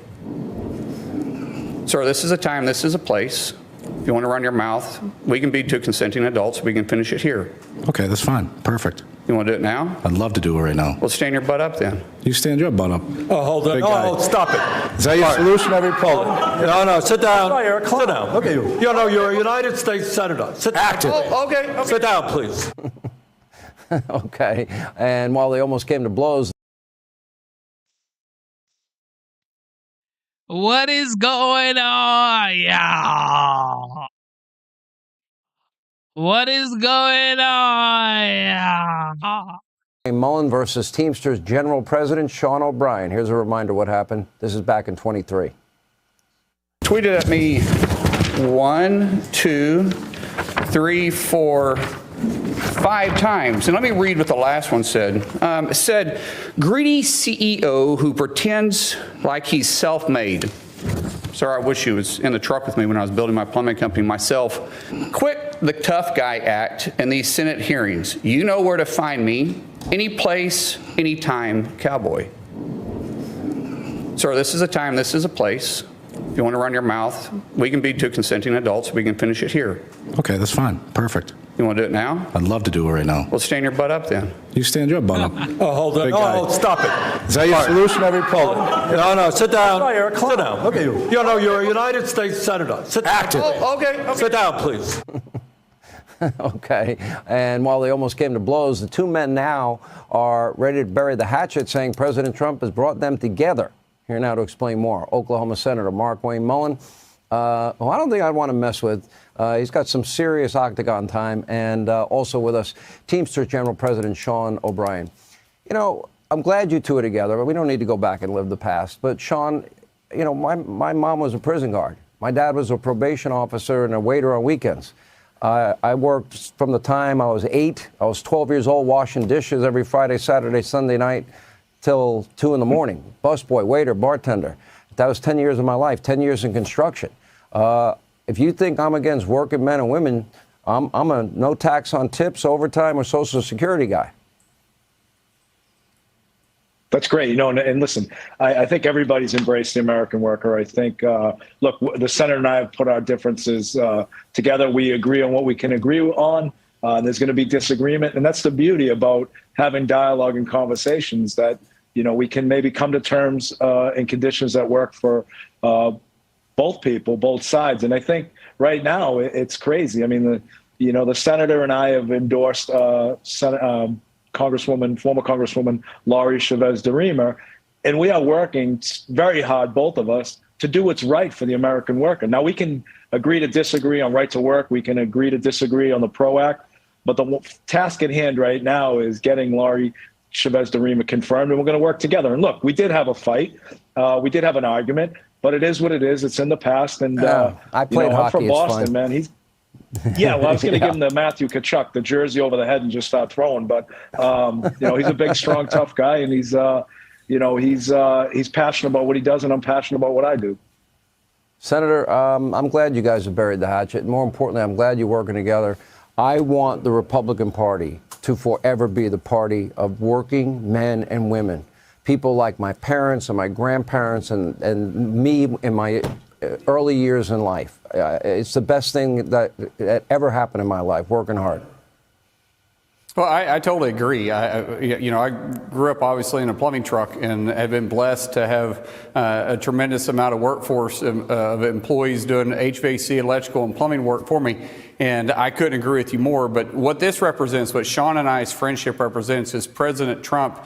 Sir, this is a time, this is a place. If you want to run your mouth, we can be two consenting adults. We can finish it here. Okay, that's fine. Perfect. You want to do it now? I'd love to do it right now. Well, stand your butt up then. You stand your butt up. Oh, hold on. Oh, stop it. Is that your solution every problem? No, sit down. Eric, sit down. Okay. You know, you're a United States Senator. Sit down. Oh, okay. Sit down, please. Okay. And while they almost came to blows, What is going on, y'all? What is going on, y'all? Mullin versus Teamsters General President Sean O'Brien. Here's a reminder what happened. This is back in 23. Tweeted at me 1, 2, 3, 4, 5 times. And let me read what the last one said. It said, greedy CEO who pretends like he's self-made. Sorry, I wish he was in the truck with me when I was building my plumbing company myself. Quit the tough guy act in these Senate hearings. You know where to find me. Any place, anytime, cowboy. Sir, this is a time, this is a place. If you want to run your mouth, we can be 2 consenting adults. We can finish it here. Okay, that's fine. Perfect. You want to do it now? I'd love to do it right now. Well, stand your butt up then. You stand your butt up. Oh, hold on. Big guy. Oh, stop it. Is that your solution to every problem? No, sit down. Sit down. Look at you. You know, you're a United States Senator. Sit down. Oh, okay. Sit down, please. Okay. And while they almost came to blows, the 2 men now are ready to bury the hatchet, saying President Trump has brought them together. Here now to explain more, Oklahoma Senator Markwayne Mullin, who I don't think I'd want to mess with. He's got some serious octagon time. And also with us, Teamsters General President Sean O'Brien. You know, I'm glad you two are together. We don't need to go back and live the past. But Sean, you know, my mom was a prison guard. My dad was a probation officer and a waiter on weekends. I worked from the time I was 8. I was 12 years old, washing dishes every Friday, Saturday, Sunday night till 2 in the morning. Busboy, waiter, bartender. That was 10 years of my life, 10 years in construction. If you think I'm against working men and women, I'm a no tax on tips, overtime, or Social Security guy. That's great. You know, and listen, I think everybody's embraced the American worker. I think, look, the Senator and I have put our differences together. We agree on what we can agree on. There's going to be disagreement. And that's the beauty about having dialogue and conversations, that, you know, we can maybe come to terms in conditions that work for both people, both sides. And I think right now it's crazy. I mean, the Senator and I have endorsed former Congresswoman Laurie Chavez DeRemer, and we are working very hard, both of us, to do what's right for the American worker. Now, we can agree to disagree on right to work. We can agree to disagree on the PRO Act. But the task at hand right now is getting Laurie Chavez DeRemer confirmed, and we're going to work together. And look, we did have a fight. We did have an argument, but it is what it is. It's in the past. And I played hockey. I'm from Boston, fun. man. Yeah, well, I was going to give him the Matthew Tkachuk, the jersey over the head, and just start throwing. But he's a big, strong, tough guy, and he's passionate about what he does, and I'm passionate about what I do. Senator, I'm glad you guys have buried the hatchet. More importantly, I'm glad you're working together. I want the Republican Party to forever be the party of working men and women, people like my parents and my grandparents and me in my early years in life. It's the best thing that ever happened in my life, working hard. Well, I totally agree. I grew up obviously in a plumbing truck and have been blessed to have a tremendous amount of workforce of employees doing HVAC, electrical, and plumbing work for me. And I couldn't agree with you more. But what this represents, what Sean and I's friendship represents, is President Trump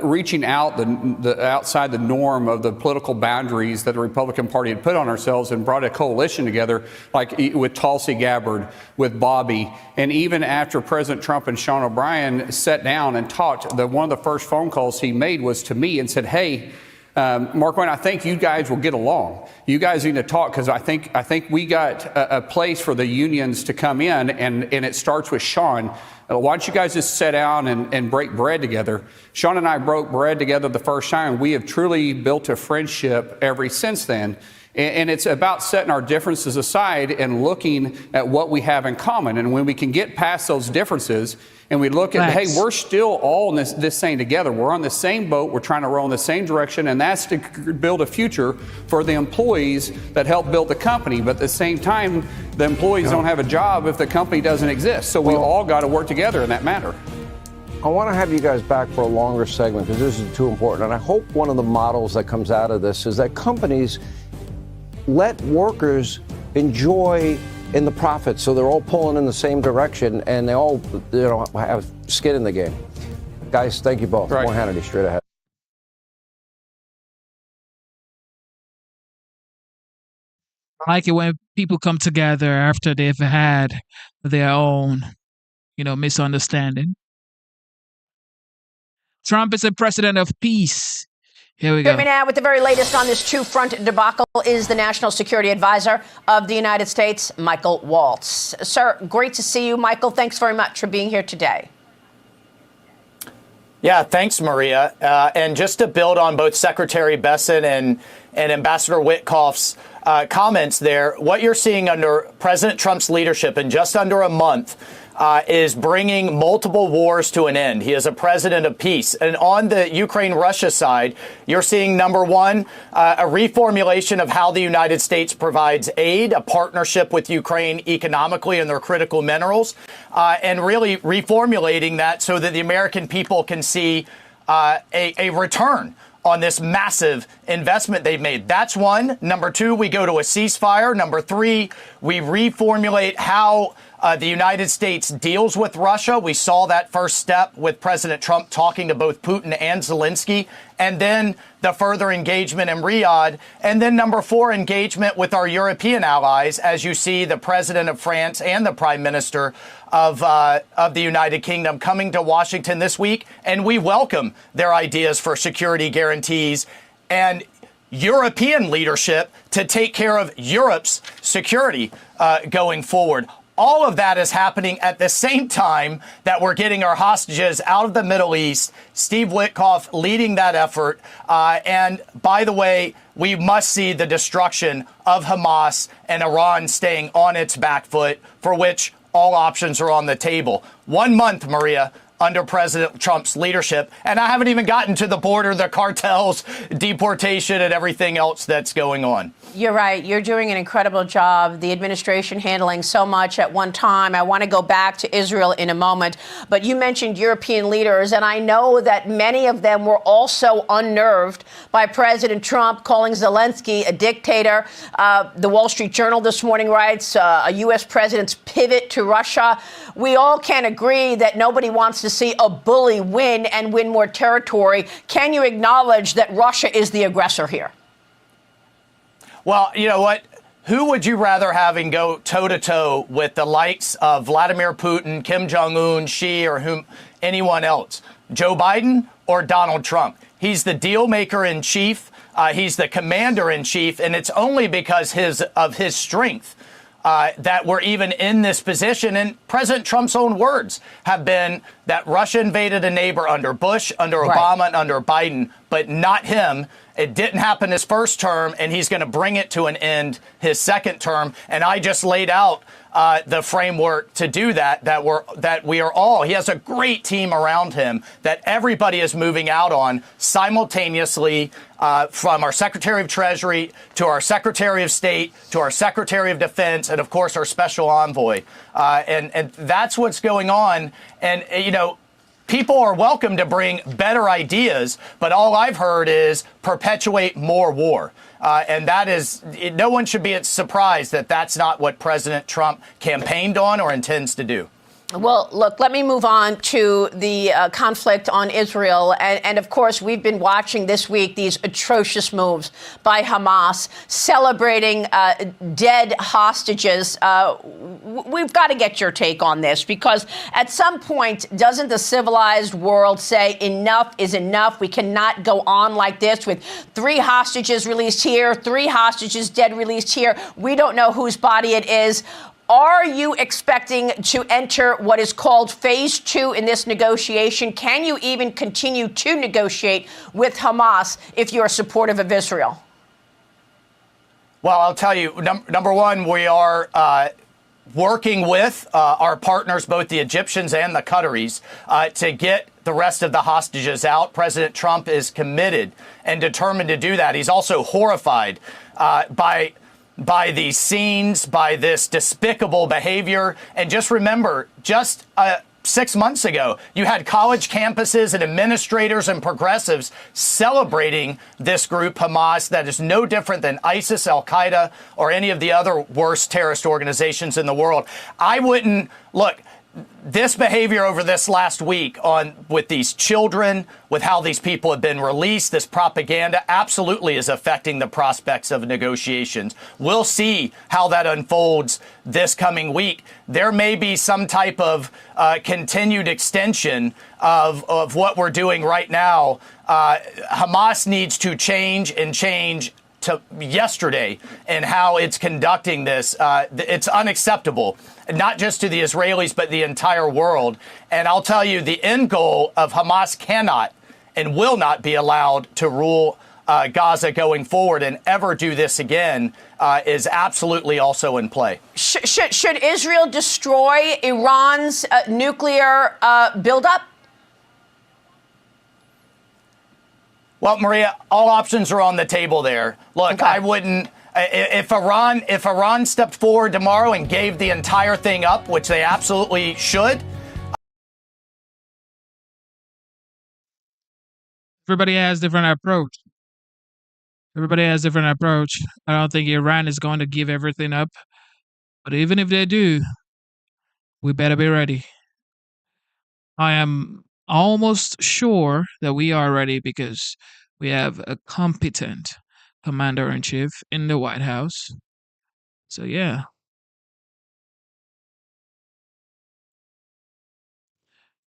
reaching out the outside the norm of the political boundaries that the Republican Party had put on ourselves, and brought a coalition together, like with Tulsi Gabbard, with Bobby. And even after President Trump and Sean O'Brien sat down and talked, one of the first phone calls he made was to me and said, hey, Markwayne, I think you guys will get along. You guys need to talk, because I think we got a place for the unions to come in, and it starts with Sean. Why don't you guys just sit down and break bread together? Sean and I broke bread together the first time. We have truly built a friendship ever since then. And it's about setting our differences aside and looking at what we have in common. And when we can get past those differences and we look at, hey, we're still all in this thing together. We're on the same boat. We're trying to row in the same direction. And that's to build a future for the employees that help build the company. But at the same time, the employees don't have a job if the company doesn't exist. So we all got to work together in that matter. I want to have you guys back for a longer segment, because this is too important. And I hope one of the models that comes out of this is that companies let workers enjoy in the profits, so they're all pulling in the same direction and they all have skin in the game. Guys, thank you both. Right. More Hannity straight ahead. I like it when people come together after they've had their own, misunderstanding. Trump is a president of peace. Here we go. Join me now with the very latest on this two-front debacle is the National Security Advisor of the United States, Michael Waltz. Sir, great to see you. Michael, thanks very much for being here today. Yeah, thanks, Maria. And just to build on both Secretary Bessent and Ambassador Witkoff's comments there, what you're seeing under President Trump's leadership in just under a month is bringing multiple wars to an end. He is a president of peace. And on the Ukraine-Russia side, you're seeing, number one, a reformulation of how the United States provides aid, a partnership with Ukraine economically and their critical minerals, and really reformulating that so that the American people can see a return on this massive investment they've made. That's one. Number two, we go to a ceasefire. Number three, we reformulate how the United States deals with Russia. We saw that first step with President Trump talking to both Putin and Zelensky, and then the further engagement in Riyadh. And then number four, engagement with our European allies, as you see the president of France and the prime minister of the United Kingdom coming to Washington this week. And we welcome their ideas for security guarantees and European leadership to take care of Europe's security going forward. All of that is happening at the same time that we're getting our hostages out of the Middle East. Steve Witkoff leading that effort. And by the way, we must see the destruction of Hamas and Iran staying on its back foot, for which all options are on the table. 1 month, Maria, under President Trump's leadership. And I haven't even gotten to the border, the cartels, deportation, and everything else that's going on. You're right. You're doing an incredible job. The administration handling so much at one time. I want to go back to Israel in a moment. But you mentioned European leaders, and I know that many of them were also unnerved by President Trump calling Zelensky a dictator. The Wall Street Journal this morning writes a U.S. president's pivot to Russia. We all can agree that nobody wants to see a bully win and win more territory. Can you acknowledge that Russia is the aggressor here? Well, you know what? Who would you rather having go toe-to-toe with the likes of Vladimir Putin, Kim Jong-un, Xi, or anyone else? Joe Biden or Donald Trump? He's the deal maker in chief. He's the commander in chief. And it's only because of his strength that we're even in this position. And President Trump's own words have been that Russia invaded a neighbor under Bush, under Obama, and under Biden, but not him. It didn't happen his first term, and he's going to bring it to an end his second term. And I just laid out the framework to do that, that we are all, he has a great team around him that everybody is moving out on simultaneously, from our Secretary of Treasury to our Secretary of State to our Secretary of Defense and, of course, our special envoy. And that's what's going on. And, you know, people are welcome to bring better ideas, but all I've heard is perpetuate more war. And that is, no one should be surprised that that's not what President Trump campaigned on or intends to do. Well, look, let me move on to the conflict on Israel. And of course, we've been watching this week these atrocious moves by Hamas, celebrating dead hostages. We've got to get your take on this, because at some point, doesn't the civilized world say enough is enough? We cannot go on like this with 3 hostages released here, 3 hostages dead released here. We don't know whose body it is. Are you expecting to enter what is called phase 2 in this negotiation? Can you even continue to negotiate with Hamas if you're supportive of Israel? Well, I'll tell you, number one, we are working with our partners, both the Egyptians and the Qataris, to get the rest of the hostages out. President Trump is committed and determined to do that. He's also horrified by these scenes, by this despicable behavior. And just remember, just 6 months ago, you had college campuses and administrators and progressives celebrating this group, Hamas, that is no different than ISIS, Al-Qaeda, or any of the other worst terrorist organizations in the world. I wouldn't, look, this behavior over this last week with these children, with how these people have been released, this propaganda absolutely is affecting the prospects of negotiations. We'll see how that unfolds this coming week. There may be some type of continued extension of what we're doing right now. Hamas needs to change to yesterday and how it's conducting this. It's unacceptable, not just to the Israelis, but the entire world. And I'll tell you, the end goal of Hamas cannot and will not be allowed to rule Gaza going forward and ever do this again is absolutely also in play. Should Israel destroy Iran's nuclear buildup? Well, Maria, all options are on the table there. Look, okay. I wouldn't. If Iran stepped forward tomorrow and gave the entire thing up, which they absolutely should. Everybody has different approach. I don't think Iran is going to give everything up. But even if they do, we better be ready. I am almost sure that we are ready because we have a competent commander-in-chief in the White House. So, yeah.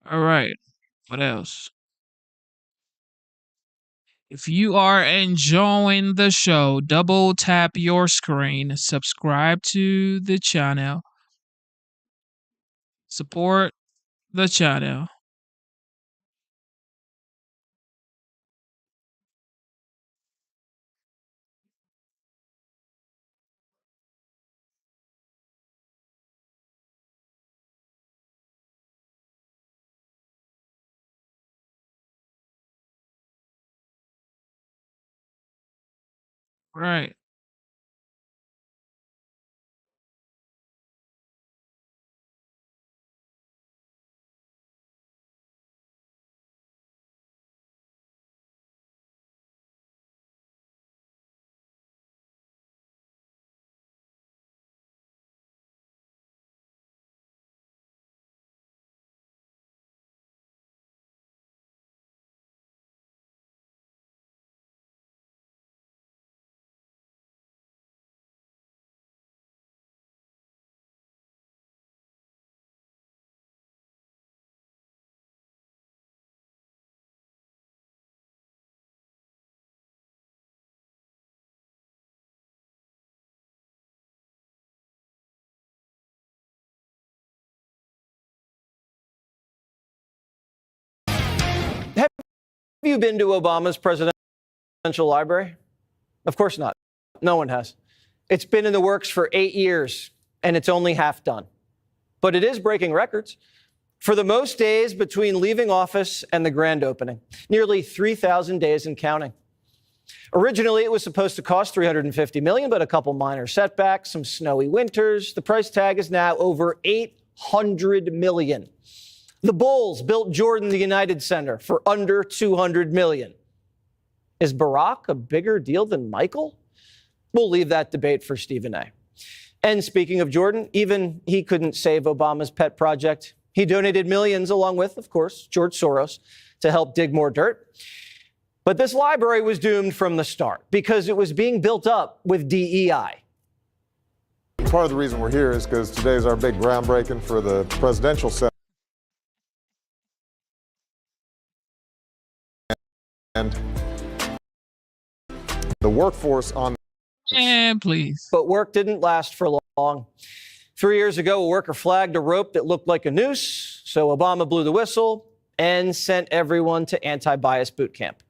All right. What else? If you are enjoying the show, double tap your screen, subscribe to the channel, support the channel. Right. Have you been to Obama's presidential library? Of course not. No one has. It's been in the works for 8 years, and it's only half done. But it is breaking records for the most days between leaving office and the grand opening, nearly 3,000 days and counting. Originally, it was supposed to cost $350 million, but a couple minor setbacks, some snowy winters. The price tag is now over $800 million. The Bulls built Jordan the United Center for under $200 million. Is Barack a bigger deal than Michael? We'll leave that debate for Stephen A. And speaking of Jordan, even he couldn't save Obama's pet project. He donated millions, along with, of course, George Soros, to help dig more dirt. But this library was doomed from the start because it was being built up with DEI. Part of the reason we're here is because today is our big groundbreaking for the presidential center. And the workforce on. And please. But work didn't last for long. 3 years ago, a worker flagged a rope that looked like a noose. So Obama blew the whistle and sent everyone to anti-bias boot camp.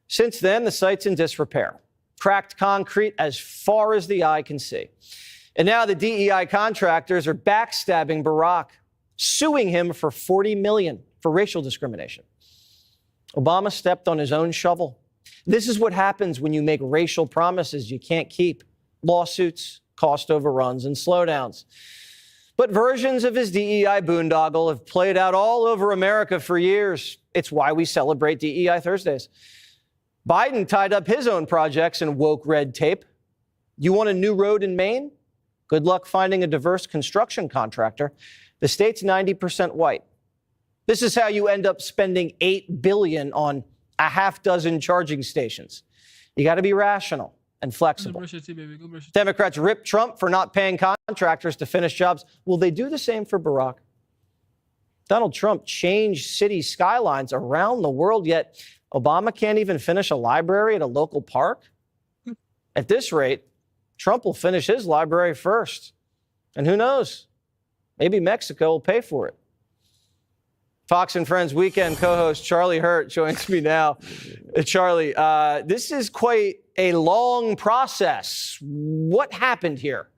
Since then, the site's in disrepair. Cracked concrete as far as the eye can see. And now the DEI contractors are backstabbing Barack, suing him for $40 million for racial discrimination. Obama stepped on his own shovel. This is what happens when you make racial promises you can't keep. Lawsuits, cost overruns, and slowdowns. But versions of his DEI boondoggle have played out all over America for years. It's why we celebrate DEI Thursdays. Biden tied up his own projects in woke red tape. You want a new road in Maine? Good luck finding a diverse construction contractor. The state's 90% white. This is how you end up spending $8 billion on a half dozen charging stations. You got to be rational and flexible. Democrats rip Trump for not paying contractors to finish jobs. Will they do the same for Barack? Donald Trump changed city skylines around the world, yet Obama can't even finish a library at a local park? At this rate, Trump will finish his library first. And who knows? Maybe Mexico will pay for it. Fox and Friends weekend co-host Charlie Hurt joins me now. Charlie, this is quite a long process. What happened here?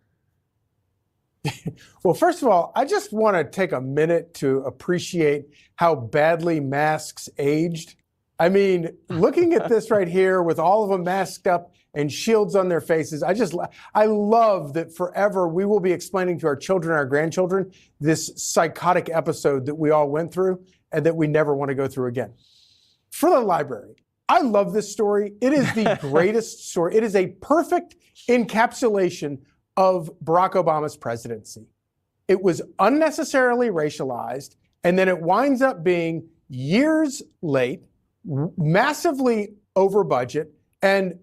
Well, first of all, I just want to take a minute to appreciate how badly masks aged. I mean, looking at this right here with all of them masked up and shields on their faces, I love that forever we will be explaining to our children and our grandchildren this psychotic episode that we all went through and that we never want to go through again. For the library, I love this story. It is the greatest story. It is a perfect encapsulation of Barack Obama's presidency. It was unnecessarily racialized, and then it winds up being years late, massively over budget, and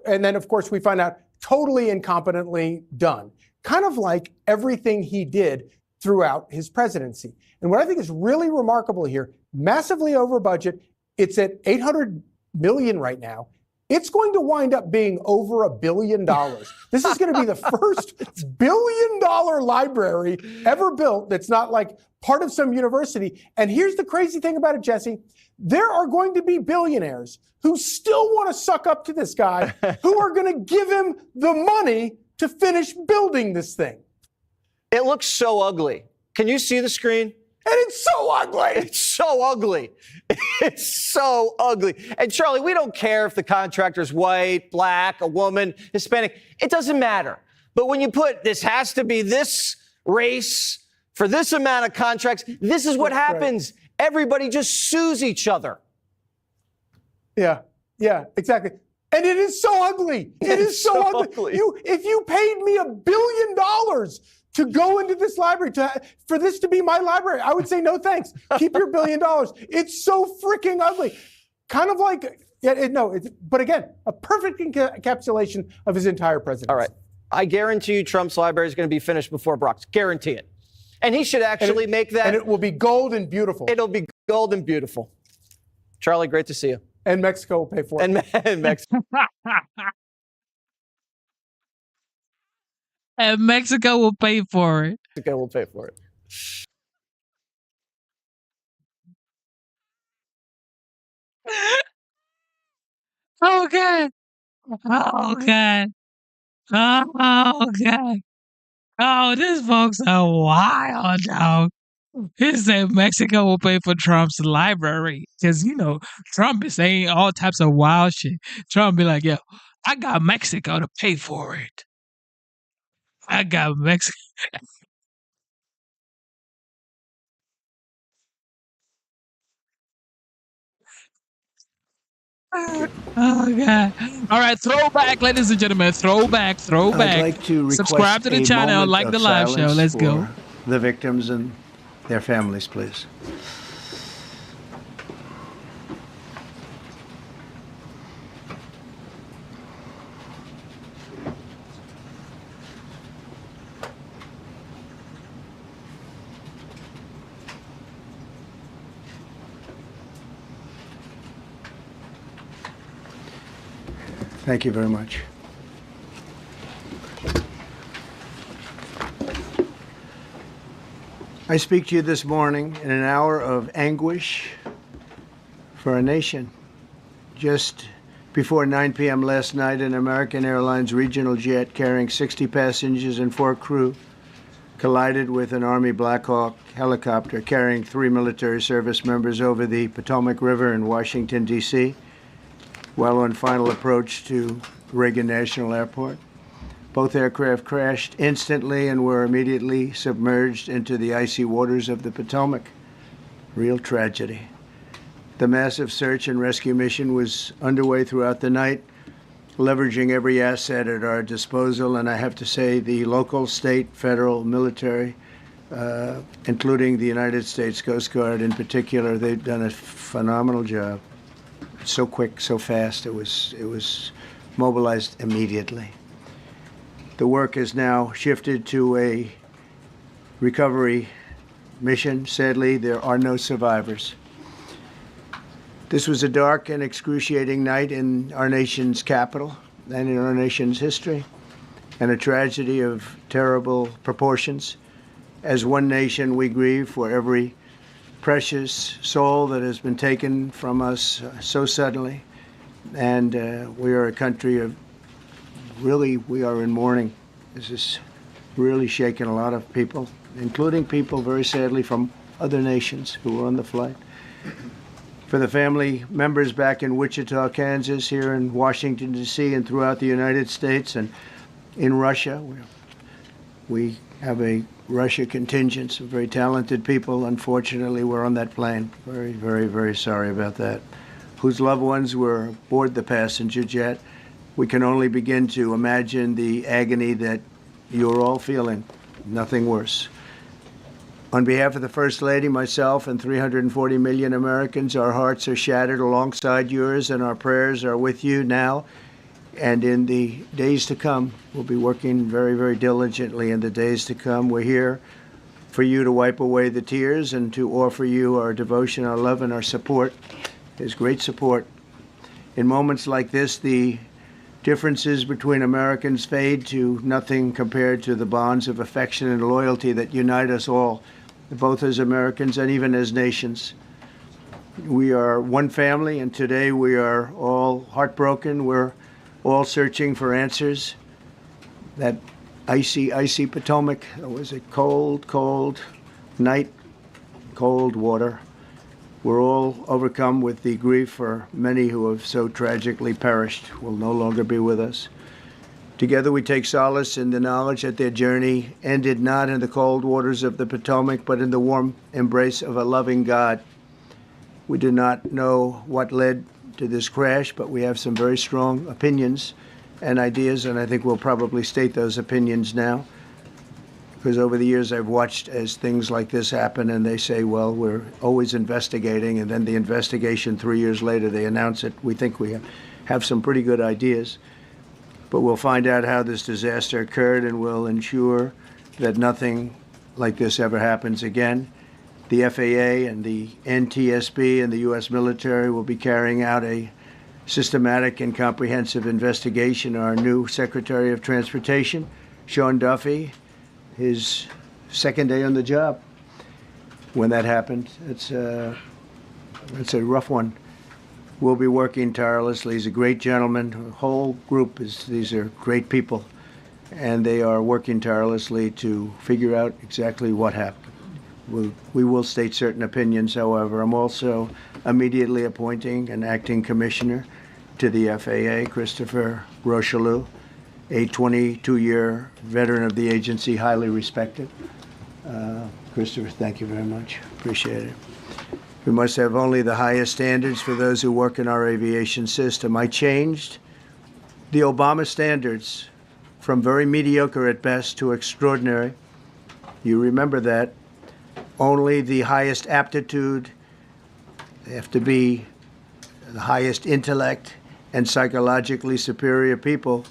then, of course, we find out totally incompetently done, kind of like everything he did throughout his presidency. And what I think is really remarkable here, massively over budget, it's at $800 million right now. It's going to wind up being over $1 billion. This is going to be the first $1 billion library ever built that's not like part of some university. And here's the crazy thing about it, Jesse. There are going to be billionaires who still want to suck up to this guy, who are going to give him the money to finish building this thing. It looks so ugly. Can you see the screen? And it's so ugly. It's so ugly. It's so ugly. And Charlie, we don't care if the contractor's white, black, a woman, Hispanic. It doesn't matter. But when you put this has to be this race for this amount of contracts, this is what happens. Right. Everybody just sues each other. Yeah, exactly. And it is so ugly. It is so ugly. If you paid me $1 billion to go into this library, for this to be my library, I would say no thanks. Keep your $1 billion. It's so freaking ugly. Kind of like, but again, a perfect encapsulation of his entire presidency. All right. I guarantee you Trump's library is going to be finished before Brock's. Guarantee it. And he should actually make that. And it will be gold and beautiful. It'll be gold and beautiful. Charlie, great to see you. And Mexico will pay for it. And Mexico. And Mexico will pay for it. Mexico will pay for it. Oh, God. Oh, God. Oh, God. Oh, these folks are wild, dog. He said Mexico will pay for Trump's library. Because, Trump is saying all types of wild shit. Trump be like, yo, I got Mexico to pay for it. I got Mexico. Oh, God. All right, throwback, ladies and gentlemen. Throwback. I'd like to request subscribe to the channel, like the live show. Let's go. The victims and their families, please. Thank you very much. I speak to you this morning in an hour of anguish for our nation. Just before 9 p.m. last night, an American Airlines regional jet carrying 60 passengers and 4 crew collided with an Army Black Hawk helicopter carrying 3 military service members over the Potomac River in Washington, D.C., while on final approach to Reagan National Airport. Both aircraft crashed instantly and were immediately submerged into the icy waters of the Potomac. Real tragedy. The massive search and rescue mission was underway throughout the night, leveraging every asset at our disposal, and I have to say the local, state, federal, military including the United States Coast Guard in particular. They've done a phenomenal job. So quick, so fast. It was mobilized immediately. The work has now shifted to a recovery mission. Sadly, there are no survivors. This was a dark and excruciating night in our nation's capital and in our nation's history, and a tragedy of terrible proportions. As one nation, we grieve for every precious soul that has been taken from us so suddenly. And we are a country of really, we are in mourning. This is really shaken a lot of people, including people, very sadly, from other nations who were on the flight. For the family members back in Wichita, Kansas, here in Washington, D.C., and throughout the United States and in Russia, we have a Russia contingent, some very talented people. Unfortunately, were on that plane. Very, very, very sorry about that. Whose loved ones were aboard the passenger jet. We can only begin to imagine the agony that you're all feeling. Nothing worse. On behalf of the First Lady, myself, and 340 million Americans, our hearts are shattered alongside yours, and our prayers are with you now and in the days to come. We'll be working very, very diligently in the days to come. We're here for you to wipe away the tears and to offer you our devotion, our love, and our support. There's great support. In moments like this, the differences between Americans fade to nothing compared to the bonds of affection and loyalty that unite us all, both as Americans and even as nations. We are one family, and today we are all heartbroken. We're all searching for answers. That icy, icy Potomac, it was a cold, cold night, cold water. We're all overcome with the grief for many who have so tragically perished, will no longer be with us. Together we take solace in the knowledge that their journey ended not in the cold waters of the Potomac, but in the warm embrace of a loving God. We do not know what led to this crash, but we have some very strong opinions and ideas, and I think we'll probably state those opinions now. Because over the years I've watched as things like this happen, and they say, well, we're always investigating, and then the investigation 3 years later, they announce it. We think we have some pretty good ideas. But we'll find out how this disaster occurred, and we'll ensure that nothing like this ever happens again. The FAA and the NTSB and the U.S. military will be carrying out a systematic and comprehensive investigation. Our new Secretary of Transportation, Sean Duffy, his second day on the job when that happened. It's a rough one. We'll be working tirelessly. He's a great gentleman. The whole group these are great people, and they are working tirelessly to figure out exactly what happened. We will state certain opinions, however. I'm also immediately appointing an acting commissioner to the FAA, Christopher Rocheleau, a 22-year veteran of the agency, highly respected. Christopher, thank you very much. Appreciate it. We must have only the highest standards for those who work in our aviation system. I changed the Obama standards from very mediocre at best to extraordinary. You remember that. Only the highest aptitude, they have to be the highest intellect and psychologically superior people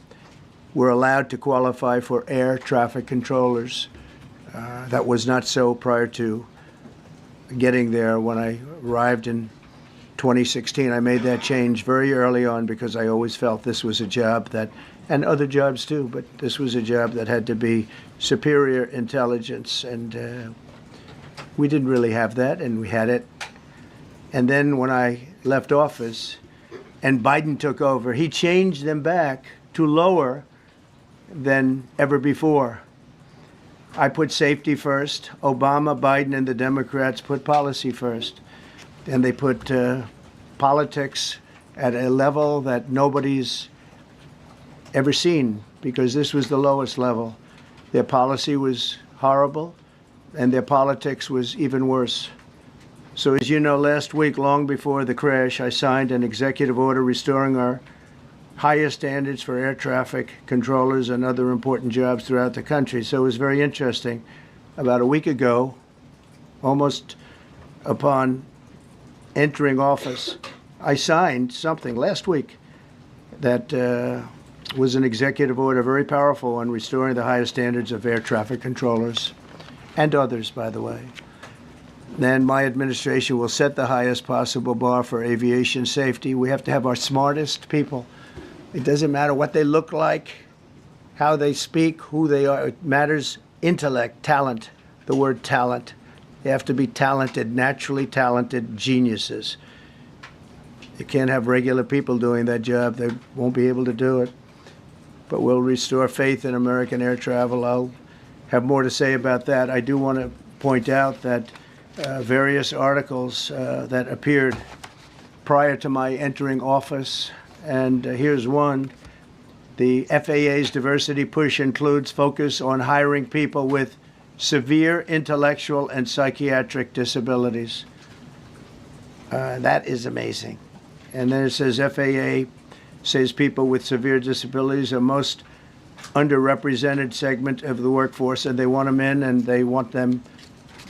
were allowed to qualify for air traffic controllers. That was not so prior to getting there. When I arrived in 2016, I made that change very early on because I always felt this was a job that, and other jobs too, but this was a job that had to be superior intelligence, and we didn't really have that, and we had it. And then when I left office and Biden took over, he changed them back to lower than ever before. I put safety first. Obama, Biden, and the Democrats put policy first. And they put politics at a level that nobody's ever seen, because this was the lowest level. Their policy was horrible, and their politics was even worse. So as you know, last week, long before the crash, I signed an executive order restoring our highest standards for air traffic controllers and other important jobs throughout the country. So it was very interesting. about a week ago, almost upon entering office, I signed something last week that was an executive order, very powerful, on restoring the highest standards of air traffic controllers and others, by the way. Then my administration will set the highest possible bar for aviation safety. We have to have our smartest people. It doesn't matter what they look like, how they speak, who they are. It matters intellect, talent, the word talent. They have to be talented, naturally talented geniuses. You can't have regular people doing that job. They won't be able to do it. But we'll restore faith in American air travel. I'll have more to say about that. I do want to point out that various articles that appeared prior to my entering office, and here's one. The FAA's diversity push includes focus on hiring people with severe intellectual and psychiatric disabilities. That is amazing. And then it says FAA says people with severe disabilities are most underrepresented segment of the workforce, and they want them in, and they want them,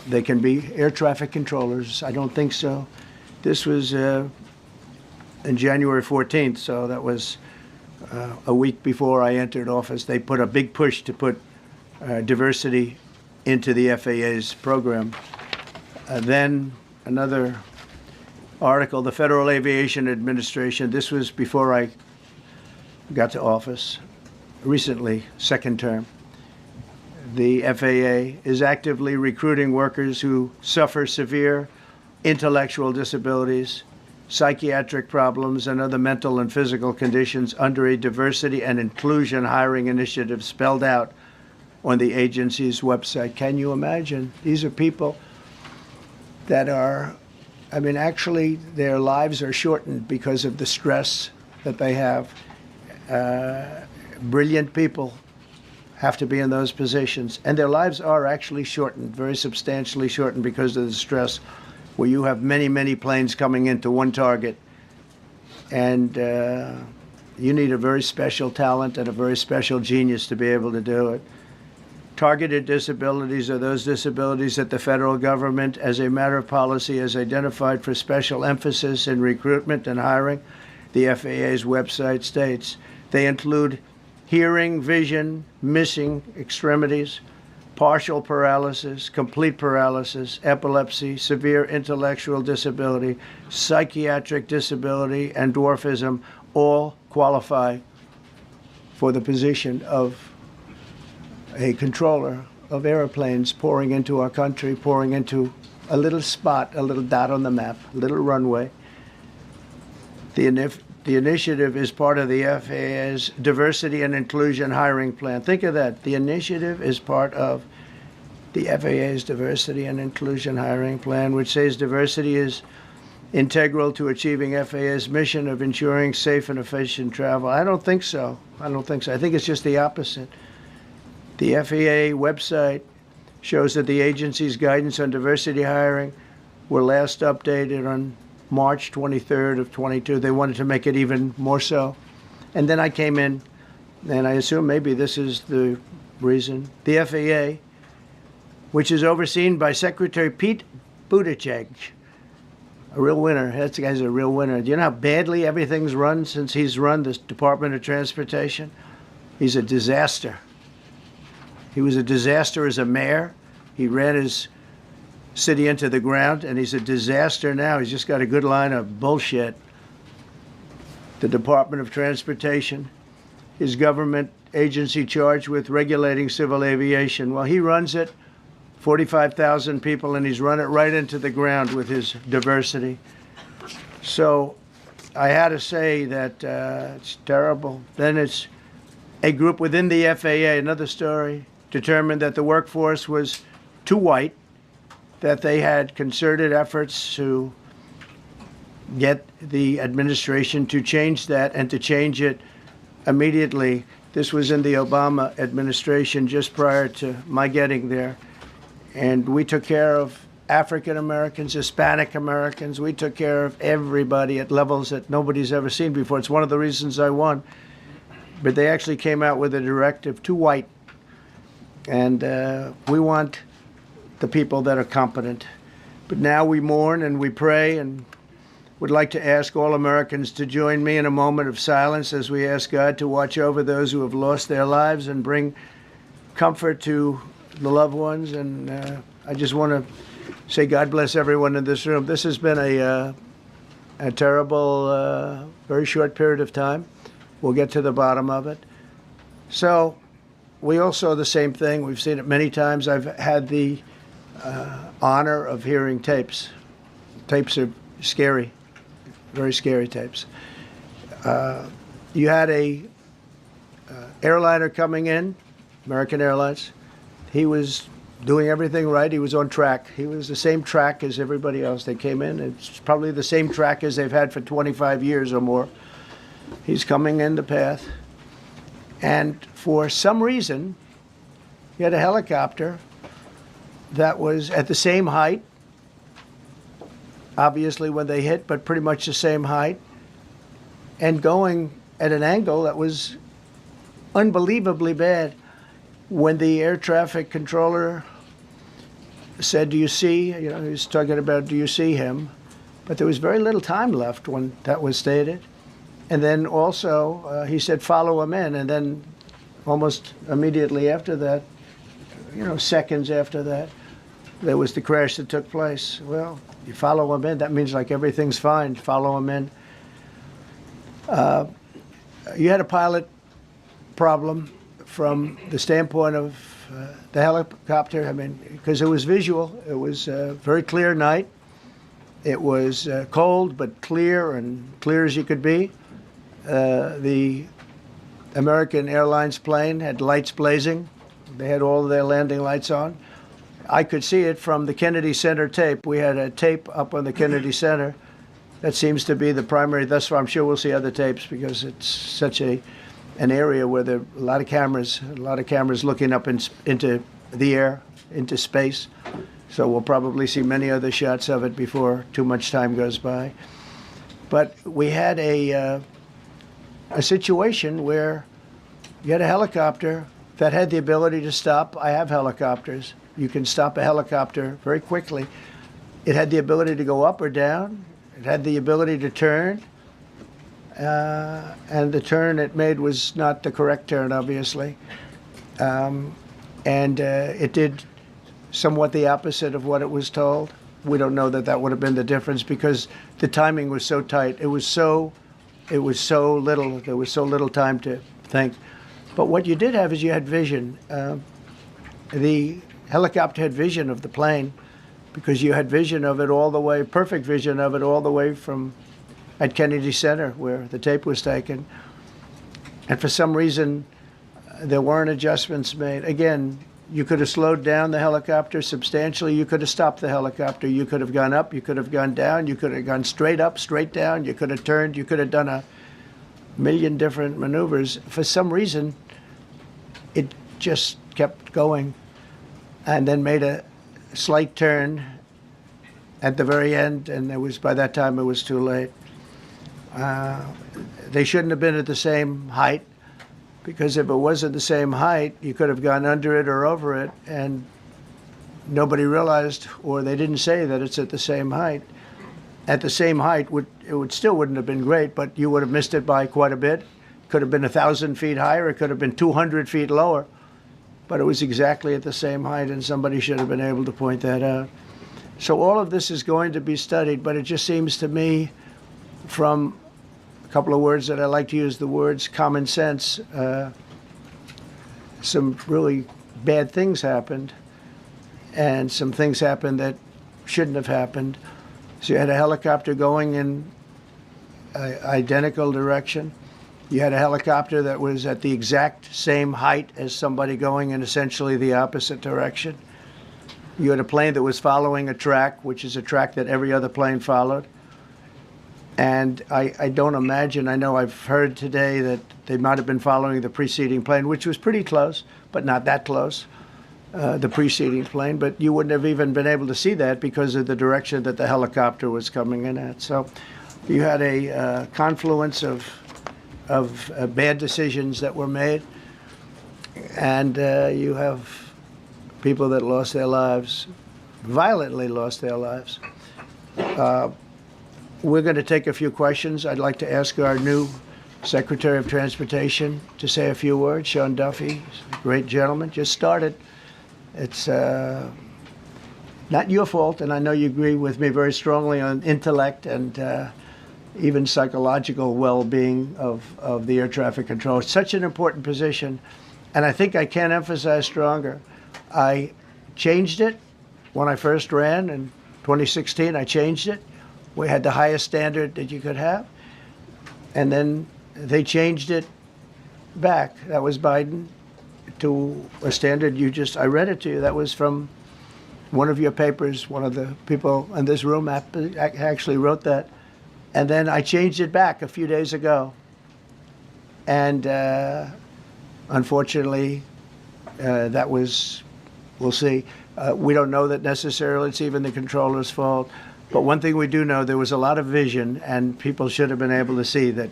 they can be air traffic controllers. I don't think so. This was in January 14th, so that was a week before I entered office. They put a big push to put diversity into the FAA's program. Then another article, the Federal Aviation Administration, this was before I got to office, recently, second term. The FAA is actively recruiting workers who suffer severe intellectual disabilities, psychiatric problems, and other mental and physical conditions under a diversity and inclusion hiring initiative spelled out on the agency's website. Can you imagine? These are people that are, I mean, actually, their lives are shortened because of the stress that they have. Brilliant people have to be in those positions, and their lives are actually shortened, very substantially shortened, because of the stress, where you have many, many planes coming into one target, and you need a very special talent and a very special genius to be able to do it. Targeted disabilities are those disabilities that the federal government, as a matter of policy, has identified for special emphasis in recruitment and hiring. The FAA's website states they include hearing, vision, missing extremities, partial paralysis, complete paralysis, epilepsy, severe intellectual disability, psychiatric disability, and dwarfism all qualify for the position of a controller of airplanes pouring into our country, pouring into a little spot, a little dot on the map, a little runway. The initiative is part of the FAA's diversity and inclusion hiring plan. Think of that. The initiative is part of the FAA's diversity and inclusion hiring plan, which says diversity is integral to achieving FAA's mission of ensuring safe and efficient travel. I don't think so. I don't think so. I think it's just the opposite. The FAA website shows that the agency's guidance on diversity hiring were last updated on March 23rd of 22. They wanted to make it even more so. And then I came in, and I assume maybe this is the reason. The FAA, which is overseen by Secretary Pete Buttigieg, a real winner. That guy's a real winner. Do you know how badly everything's run since he's run this Department of Transportation? He's a disaster. He was a disaster as a mayor. He ran his city into the ground, and he's a disaster now. He's just got a good line of bullshit. The Department of Transportation, his government agency charged with regulating civil aviation. Well, he runs it, 45,000 people, and he's run it right into the ground with his diversity. So I had to say that it's terrible. Then it's a group within the FAA, another story, determined that the workforce was too white, that they had concerted efforts to get the administration to change that and to change it immediately. This was in the Obama administration just prior to my getting there. And we took care of African Americans, Hispanic Americans. We took care of everybody at levels that nobody's ever seen before. It's one of the reasons I won. But they actually came out with a directive, too white. And we want the people that are competent. But now we mourn and we pray, and would like to ask all Americans to join me in a moment of silence as we ask God to watch over those who have lost their lives and bring comfort to the loved ones. And I just want to say God bless everyone in this room. This has been a terrible, very short period of time. We'll get to the bottom of it. So we all saw the same thing. We've seen it many times. I've had the honor of hearing tapes. Tapes are scary, very scary tapes. You had a airliner coming in, American Airlines. He was doing everything right. He was on track. He was the same track as everybody else. They came in. It's probably the same track as they've had for 25 years or more. He's coming in the path. And for some reason, he had a helicopter that was at the same height, obviously when they hit, but pretty much the same height, and going at an angle that was unbelievably bad. When the air traffic controller said, "Do you see?" He was talking about, "Do you see him?" But there was very little time left when that was stated. And then also he said, "Follow him in." And then almost immediately after that, seconds after that, there was the crash that took place. Well, you follow him in, that means like everything's fine. Follow him in. You had a pilot problem from the standpoint of the helicopter. I mean, because it was visual. It was a very clear night. It was cold but clear, and clear as you could be. The American Airlines plane had lights blazing. They had all of their landing lights on. I could see it from the Kennedy Center tape. We had a tape up on the Kennedy Center. That seems to be the primary. Thus far, I'm sure we'll see other tapes because it's such an area where there are a lot of cameras looking up into the air, into space. So we'll probably see many other shots of it before too much time goes by. But we had a situation where you had a helicopter that had the ability to stop. I have helicopters. You can stop a helicopter very quickly. It had the ability to go up or down. It had the ability to turn. And the turn it made was not the correct turn, obviously. It did somewhat the opposite of what it was told. We don't know that would have been the difference because the timing was so tight. It was so little. There was so little time to think. But what you did have is you had vision. The helicopter had vision of the plane because you had vision of it all the way, perfect vision of it all the way from at Kennedy Center where the tape was taken. And for some reason, there weren't adjustments made. Again, you could have slowed down the helicopter substantially. You could have stopped the helicopter. You could have gone up. You could have gone down. You could have gone straight up, straight down. You could have turned. You could have done a million different maneuvers. For some reason, it just kept going and then made a slight turn at the very end. And by that time, it was too late. They shouldn't have been at the same height. Because if it wasn't the same height, you could have gone under it or over it, and nobody realized, or they didn't say that it's at the same height. At the same height, it still wouldn't have been great, but you would have missed it by quite a bit. Could have been 1,000 feet higher. It could have been 200 feet lower. But it was exactly at the same height, and somebody should have been able to point that out. So all of this is going to be studied, but it just seems to me from couple of words that I like to use, the words common sense. Some really bad things happened, and some things happened that shouldn't have happened. So you had a helicopter going in an identical direction. You had a helicopter that was at the exact same height as somebody going in essentially the opposite direction. You had a plane that was following a track, which is a track that every other plane followed. And I don't imagine, I know I've heard today that they might have been following the preceding plane, which was pretty close, but not that close, the preceding plane. But you wouldn't have even been able to see that because of the direction that the helicopter was coming in at. So you had a confluence of bad decisions that were made. And you have people that lost their lives violently lost their lives. We're going to take a few questions. I'd like to ask our new Secretary of Transportation to say a few words. Sean Duffy, a great gentleman, just started. It's not your fault, and I know you agree with me very strongly on intellect and even psychological well-being of the air traffic control. It's such an important position, and I think I can't emphasize stronger. I changed it when I first ran in 2016. I changed it. We had the highest standard that you could have, and then they changed it back. That was Biden to a standard I read it to you. That was from one of your papers. One of the people in this room actually wrote that. And then I changed it back a few days ago. And unfortunately, that was, we'll see. We don't know that necessarily it's even the controller's fault. But one thing we do know, there was a lot of vision, and people should have been able to see that,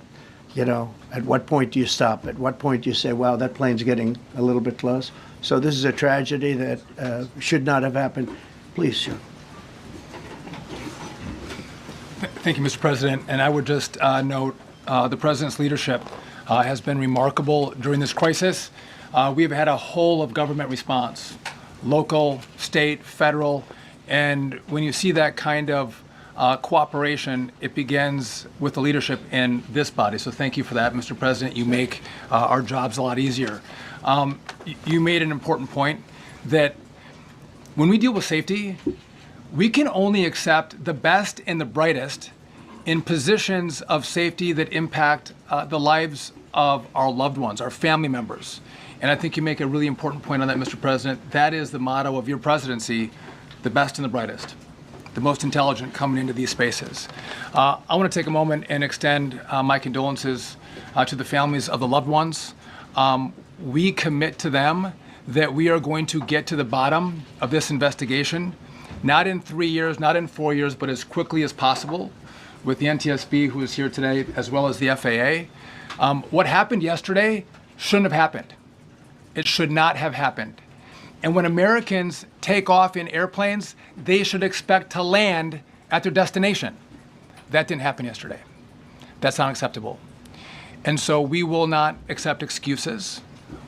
at what point do you stop? At what point do you say, wow, that plane's getting a little bit close? So this is a tragedy that should not have happened. Please, Sean. Thank you, Mr. President. And I would just note the President's leadership has been remarkable during this crisis. We have had a whole of government response, local, state, federal. And when you see that kind of cooperation, it begins with the leadership in this body. So thank you for that, Mr. President. You make our jobs a lot easier. You made an important point that when we deal with safety, we can only accept the best and the brightest in positions of safety that impact the lives of our loved ones, our family members. And I think you make a really important point on that, Mr. President. That is the motto of your presidency, the best and the brightest, the most intelligent coming into these spaces. I want to take a moment and extend my condolences to the families of the loved ones. We commit to them that we are going to get to the bottom of this investigation, not in 3 years, not in 4 years, but as quickly as possible with the NTSB, who is here today, as well as the FAA. What happened yesterday shouldn't have happened. It should not have happened. And when Americans take off in airplanes, they should expect to land at their destination. That didn't happen yesterday. That's not acceptable. And so we will not accept excuses.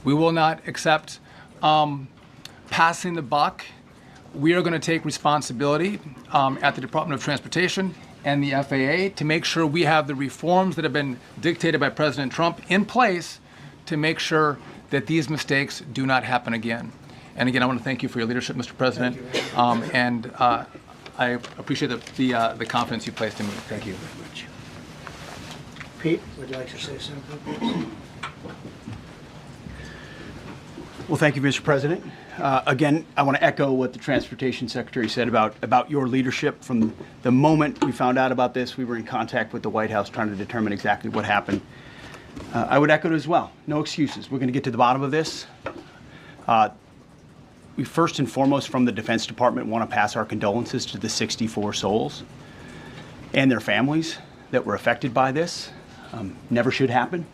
We will not accept passing the buck. We are going to take responsibility at the Department of Transportation and the FAA to make sure we have the reforms that have been dictated by President Trump in place to make sure that these mistakes do not happen again. And again, I want to thank you for your leadership, Mr. President, and I appreciate the confidence you placed in me. Thank you. Pete, would you like to say something? Well, thank you, Mr. President. Again, I want to echo what the Transportation Secretary said about your leadership. From the moment we found out about this, we were in contact with the White House trying to determine exactly what happened. I would echo it as well. No excuses. We're going to get to the bottom of this. We first and foremost, from the Defense Department, want to pass our condolences to the 64 souls and their families that were affected by this. Never should happen.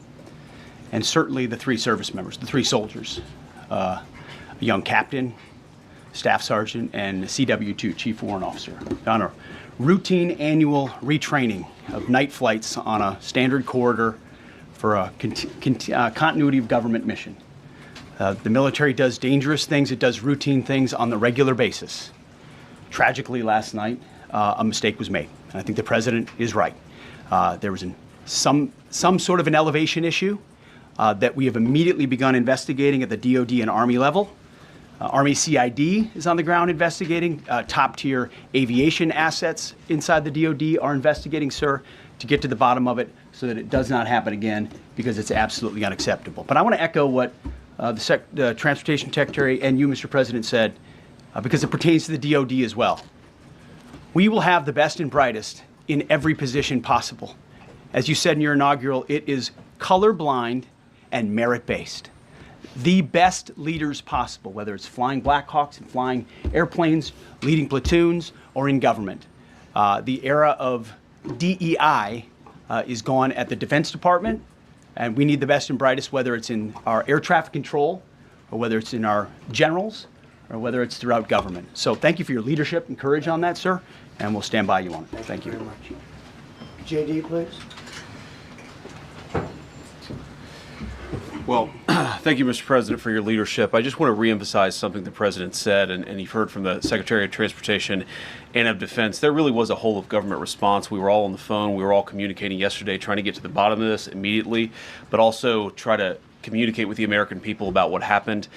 And certainly the 3 service members, the 3 soldiers, a young captain, staff sergeant, and a CW2, Chief Warrant Officer, on a routine annual retraining of night flights on a standard corridor for a continuity of government mission. The military does dangerous things. It does routine things on the regular basis. Tragically, last night, a mistake was made. And I think the president is right. There was some sort of an elevation issue that we have immediately begun investigating at the DOD and Army level. Army CID is on the ground investigating. Top-tier aviation assets inside the DOD are investigating, sir, to get to the bottom of it so that it does not happen again, because it's absolutely unacceptable. But I want to echo what the Transportation Secretary and you, Mr. President, said, because it pertains to the DOD as well. We will have the best and brightest in every position possible. As you said in your inaugural, it is colorblind and merit-based. The best leaders possible, whether it's flying Black Hawks and flying airplanes, leading platoons, or in government. The era of DEI is gone at the Defense Department. And we need the best and brightest, whether it's in our air traffic control, or whether it's in our generals, or whether it's throughout government. So thank you for your leadership and courage on that, sir, and we'll stand by you on it. Thank you. Very much. JD, please. Well, thank you, Mr. President, for your leadership. I just want to reemphasize something the President said, and you've heard from the Secretary of Transportation and of Defense. There really was a whole of government response. We were all on the phone. We were all communicating yesterday, trying to get to the bottom of this immediately, but also try to communicate with the American people about what happened.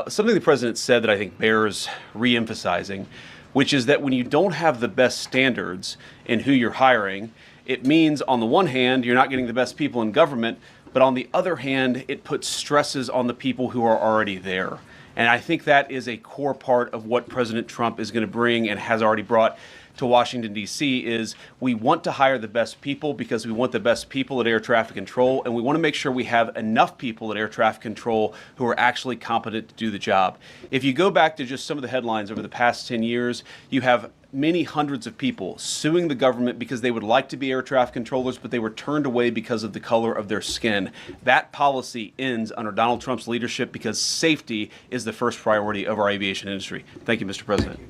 Something the President said that I think bears reemphasizing, which is that when you don't have the best standards in who you're hiring, it means, on the one hand, you're not getting the best people in government, but on the other hand, it puts stresses on the people who are already there. And I think that is a core part of what President Trump is going to bring and has already brought to Washington, D.C. is we want to hire the best people because we want the best people at air traffic control, and we want to make sure we have enough people at air traffic control who are actually competent to do the job. If you go back to just some of the headlines over the past 10 years, you have many hundreds of people suing the government because they would like to be air traffic controllers, but they were turned away because of the color of their skin. That policy ends under Donald Trump's leadership because safety is the first priority of our aviation industry. Thank you, Mr. President.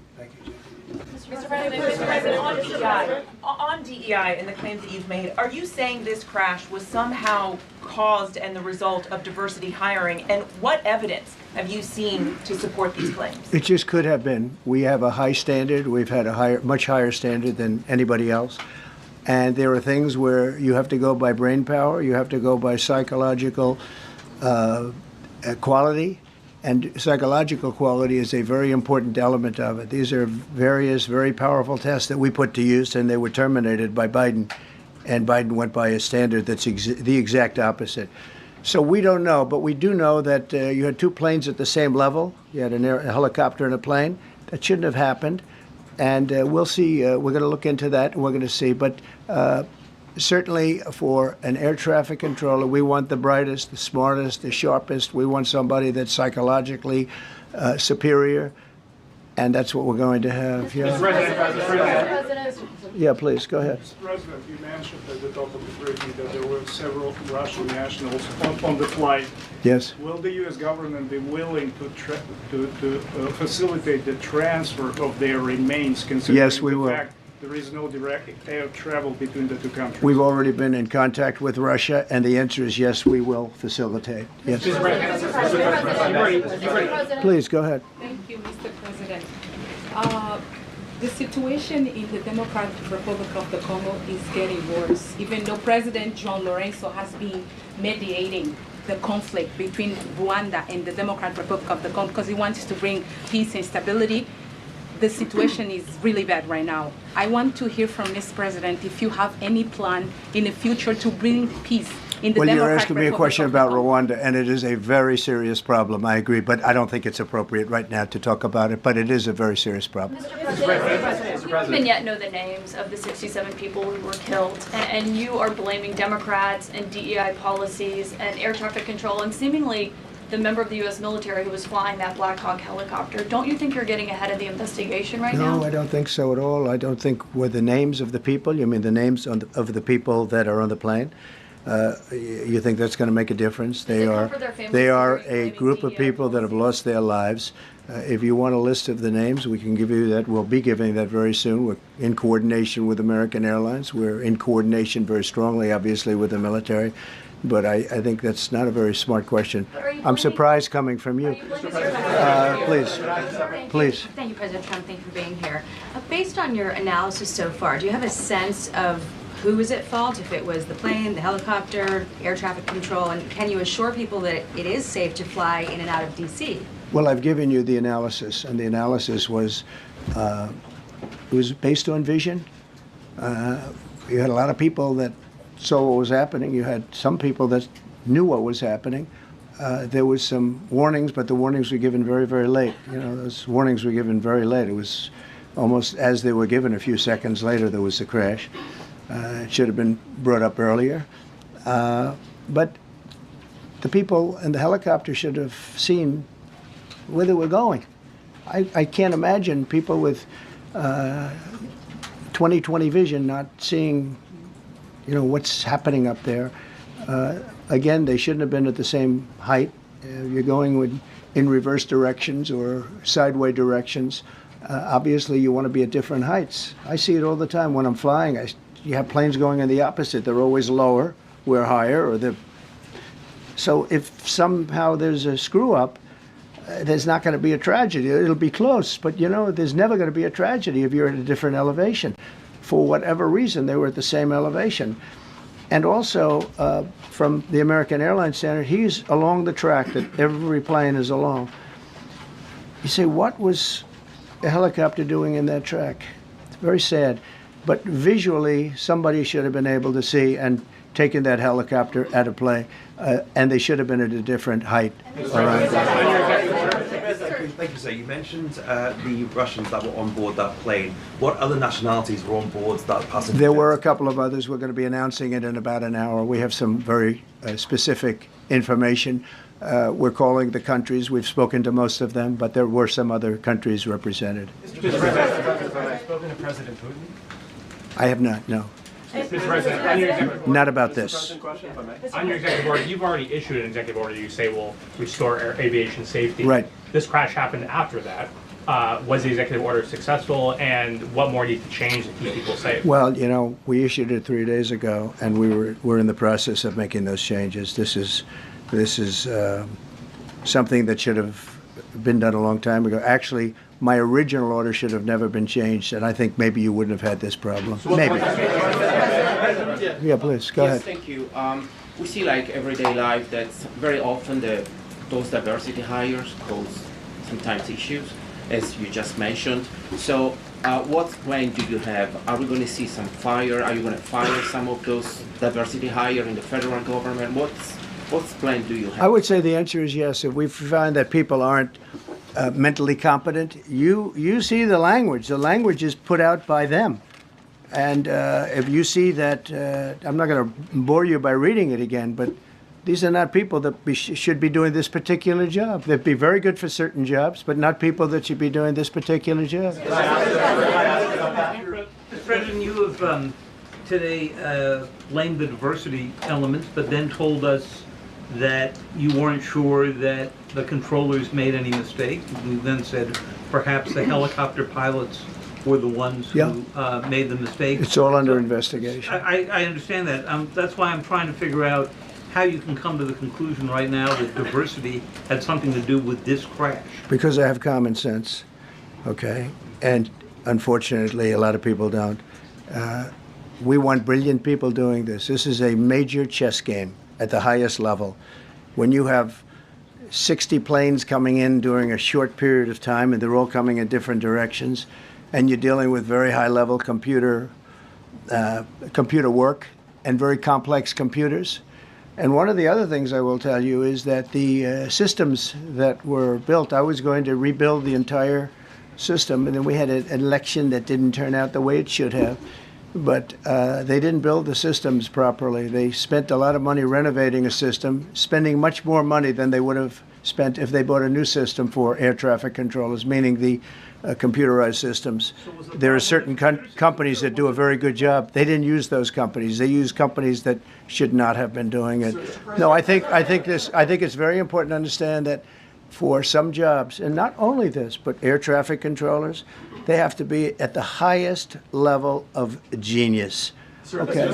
Mr. President, on DEI and the claims that you've made, are you saying this crash was somehow caused and the result of diversity hiring? And what evidence have you seen to support these claims? It just could have been. We have a high standard. We've had a much higher standard than anybody else. And there are things where you have to go by brain power. You have to go by psychological quality. And psychological quality is a very important element of it. These are various very powerful tests that we put to use, and they were terminated by Biden. And Biden went by a standard that's the exact opposite. So we don't know, but we do know that you had two planes at the same level. You had a helicopter and a plane. That shouldn't have happened. And we'll see. We're going to look into that, and we're going to see. But certainly for an air traffic controller, we want the brightest, the smartest, the sharpest. We want somebody that's psychologically superior, and that's what we're going to have. Yeah, yeah, please, go ahead. Mr. President, you mentioned at the top of the briefing that there were several Russian nationals on the flight. Yes. Will the U.S. government be willing to facilitate the transfer of their remains, considering Yes, we the will. fact there is no direct air travel between the two countries? We've already been in contact with Russia, and the answer is yes, we will facilitate. Yes. Please, go ahead. Thank you, Mr. President. The situation in the Democratic Republic of the Congo is getting worse, even though President John Lorenzo has been mediating the conflict between Rwanda and the Democratic Republic of the Congo because he wants to bring peace and stability. The situation is really bad right now. I want to hear from Ms. President if you have any plan in the future to bring peace in the Well, you're Democratic asking me a Republic question of about Rwanda, and it is a very serious problem. I agree, but I don't think it's appropriate right now to talk about it. But it is a very serious problem. Mr. President, we don't even yet know the names of the 67 people who were killed, and you are blaming Democrats and DEI policies and air traffic control and seemingly the member of the U.S. military who was flying that Black Hawk helicopter. Don't you think you're getting ahead of the investigation right now? No, I don't think so at all. I don't think were the names of the people. You mean the names of the people that are on the plane? You think that's going to make a difference? They are a group of people that have lost their lives. If you want a list of the names, we can give you that. We'll be giving that very soon. We're in coordination with American Airlines. We're in coordination very strongly, obviously, with the military. But I think that's not a very smart question. I'm surprised coming from you. Please. Thank you, President Trump. Thank you for being here. Based on your analysis so far, do you have a sense of who was at fault, if it was the plane, the helicopter, air traffic control, and can you assure people that it is safe to fly in and out of D.C.? Well, I've given you the analysis, and the analysis was it was based on vision. You had a lot of people that saw what was happening. You had some people that knew what was happening. There was some warnings, but the warnings were given very, very late. You know, those warnings were given very late. It was almost as they were given. A few seconds later, there was the crash. It should have been brought up earlier. But the people in the helicopter should have seen where they were going. I can't imagine people with 20/20 vision not seeing, you know, what's happening up there. Again, they shouldn't have been at the same height. You're going in reverse directions or sideways directions. Obviously, you want to be at different heights. I see it all the time when I'm flying. You have planes going in the opposite. They're always lower, we're higher, so if somehow there's a screw up, there's not going to be a tragedy. It'll be close, but there's never going to be a tragedy if you're at a different elevation. For whatever reason, they were at the same elevation. And also, from the American Airlines standard, he's along the track that every plane is along. You say, what was a helicopter doing in that track? It's very sad. But visually, somebody should have been able to see and taken that helicopter out of play, and they should have been at a different height. Thank you, sir. You mentioned the Russians that were on board that plane. What other nationalities were on board that passenger? There were a couple of others. We're going to be announcing it in about an hour. We have some very specific information. We're calling the countries. We've spoken to most of them, but there were some other countries represented. Mr. President, have you spoken to President Putin? I have not, no. Mr. President, on your executive order, Not about this. On your executive order, you've already issued an executive order you say will restore aviation safety. Right. This crash happened after that. Was the executive order successful, and what more needs to change to keep people safe? Well, we issued it 3 days ago, and we're in the process of making those changes. This is something that should have been done a long time ago. Actually, my original order should have never been changed, and I think maybe you wouldn't have had this problem. Maybe. Yeah, please, go ahead. Thank you. We see everyday life that very often those diversity hires cause sometimes issues, as you just mentioned. So what plan do you have? Are we going to see some fire? Are you going to fire some of those diversity hire in the federal government? What plan do you have? I would say the answer is yes. If we find that people aren't mentally competent, you see the language. The language is put out by them. And if you see that, I'm not going to bore you by reading it again, but these are not people that should be doing this particular job. They'd be very good for certain jobs, but not people that should be doing this particular job. Mr. President, you have today blamed the diversity elements, but then told us that you weren't sure that the controllers made any mistake. You then said perhaps the helicopter pilots were the ones who made the mistake. It's all under investigation. I understand that. That's why I'm trying to figure out how you can come to the conclusion right now that diversity had something to do with this crash. Because I have common sense, okay? And unfortunately, a lot of people don't. We want brilliant people doing this. This is a major chess game at the highest level. When you have 60 planes coming in during a short period of time, and they're all coming in different directions, and you're dealing with very high-level computer work and very complex computers. And one of the other things I will tell you is that the systems that were built, I was going to rebuild the entire system, and then we had an election that didn't turn out the way it should have. But they didn't build the systems properly. They spent a lot of money renovating a system, spending much more money than they would have spent if they bought a new system for air traffic controllers, meaning the computerized systems. There are certain companies that do a very good job. They didn't use those companies. They used companies that should not have been doing it. No, I think it's very important to understand that for some jobs, and not only this, but air traffic controllers, they have to be at the highest level of genius. Okay.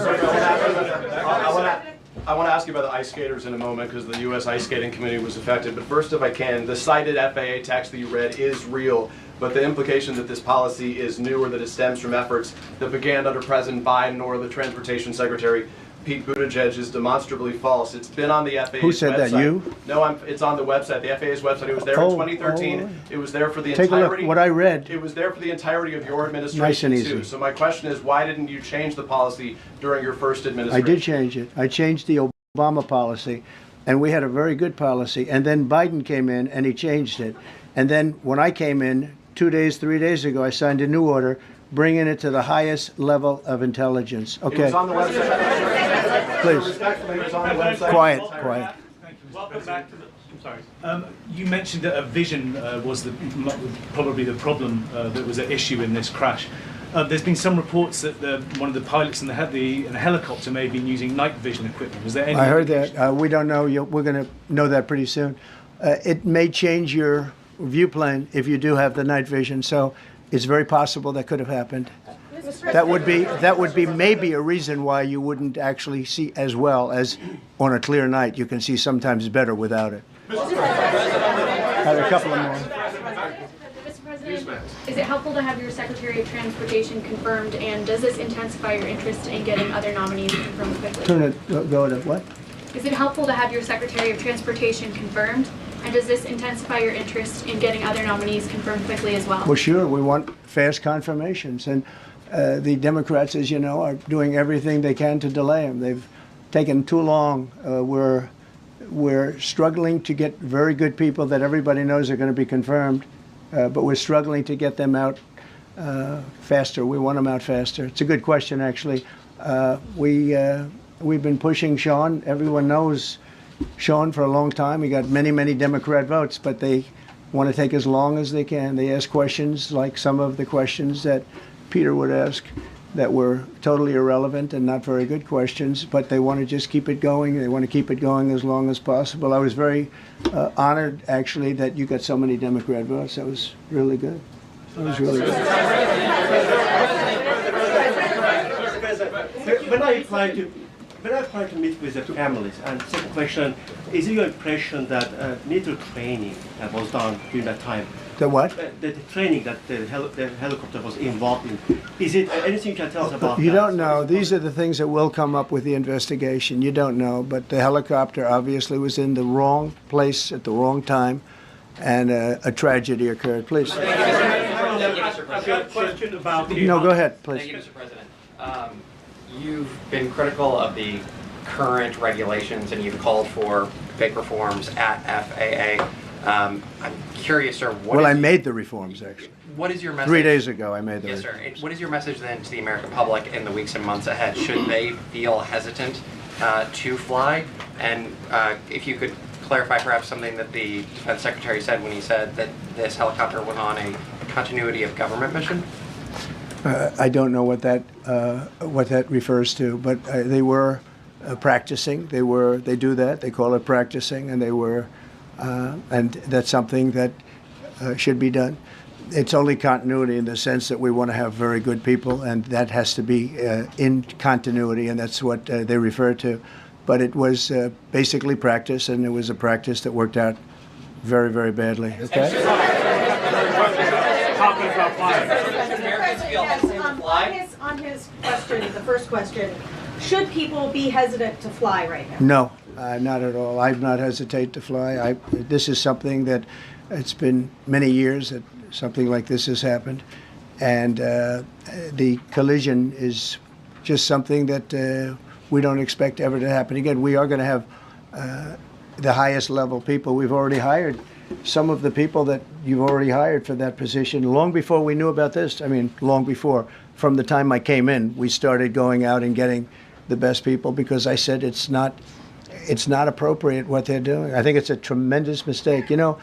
I want to ask you about the ice skaters in a moment because the U.S. Ice Skating Committee was affected. But first, if I can, the cited FAA text that you read is real, but the implication that this policy is new or that it stems from efforts that began under President Biden or the Transportation Secretary Pete Buttigieg is demonstrably false. It's been on the FAA's website. Who said that, you? No, it's on the website, the FAA's website. It was there in 2013. It was there for the Take entirety. a look, what I read. It was there for the entirety of your administration, Nice and easy. too. So my question is, why didn't you change the policy during your first I administration? did change it. I changed the Obama policy, and we had a very good policy. And then Biden came in, and he changed it. And then when I came in 3 days ago, I signed a new order, bringing it to the highest level of intelligence. Okay. It was on the website. Please. Quiet. Welcome back to the. I'm sorry. You mentioned that a vision was probably the problem that was at issue in this crash. There's been some reports that one of the pilots in the helicopter may have been using night vision equipment. Was there any? I heard that. We don't know. We're going to know that pretty soon. It may change your view plane if you do have the night vision. So it's very possible that could have happened. That would be maybe a reason why you wouldn't actually see as well as on a clear night. You can see sometimes better without it. Had a couple of more. Mr. President, is it helpful to have your Secretary of Transportation confirmed, and does this intensify your interest in getting other nominees confirmed quickly? Go to what? Is it helpful to have your Secretary of Transportation confirmed, and does this intensify your interest in getting other nominees confirmed quickly as well? Well, sure. We want fast confirmations. And the Democrats, as you know, are doing everything they can to delay them. They've taken too long. We're struggling to get very good people that everybody knows are going to be confirmed, but we're struggling to get them out faster. We want them out faster. It's a good question, actually. We've been pushing Sean. Everyone knows Sean for a long time. He got many, many Democrat votes, but they want to take as long as they can. They ask questions like some of the questions that Peter would ask that were totally irrelevant and not very good questions, but they want to just keep it going. They want to keep it going as long as possible. I was very honored, actually, that you got so many Democrat votes. That was really good. That was really good. When I apply to meet with the families, and second question, is it your impression that military training that was done during that time? The what? The training that the helicopter was involved in. Is it anything you can tell us about You that? don't know. These are the things that will come up with the investigation. You don't know. But the helicopter obviously was in the wrong place at the wrong time, and a tragedy occurred. Please. Question about No, go ahead, please. Thank you, Mr. President. You've been critical of the current regulations, and you've called for big reforms at FAA. I'm curious, sir. Well, I made the reforms, actually. What is your message? 3 days ago, I made the Yes, reforms. sir. What is your message then to the American public in the weeks and months ahead? Should they feel hesitant to fly? And if you could clarify perhaps something that the Defense Secretary said when he said that this helicopter went on a continuity of government mission? I don't know what that refers to, but they were practicing. They do that. They call it practicing, and they were, and that's something that should be done. It's only continuity in the sense that we want to have very good people, and that has to be in continuity, and that's what they refer to. But it was basically practice, and it was a practice that worked out very, very badly. Okay. On his question, the first question, should people be hesitant to fly right now? No, not at all. I've not hesitated to fly. This is something that it's been many years that something like this has happened, and the collision is just something that we don't expect ever to happen again. We are going to have the highest level people. We've already hired some of the people that you've already hired for that position long before we knew about this. I mean, long before. From the time I came in, we started going out and getting the best people because I said it's not appropriate what they're doing. I think it's a tremendous mistake. You know,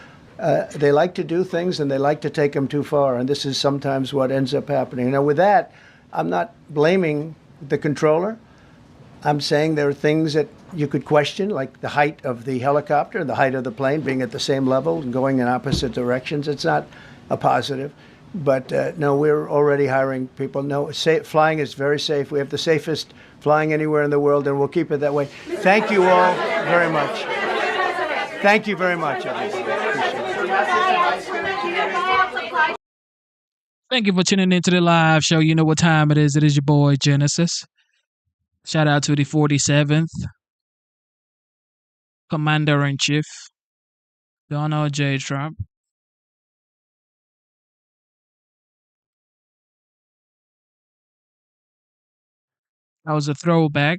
they like to do things and they like to take them too far, and this is sometimes what ends up happening. Now, with that, I'm not blaming the controller. I'm saying there are things that you could question, like the height of the helicopter, the height of the plane being at the same level and going in opposite directions. It's not a positive. But no, we're already hiring people. No, flying is very safe. We have the safest flying anywhere in the world, and we'll keep it that way. Thank you all very much. Thank you very much, everybody. Thank you for tuning into the live show. You know what time it is. It is your boy, Genesis. Shout out to the 47th Commander-in-Chief, Donald J. Trump. That was a throwback.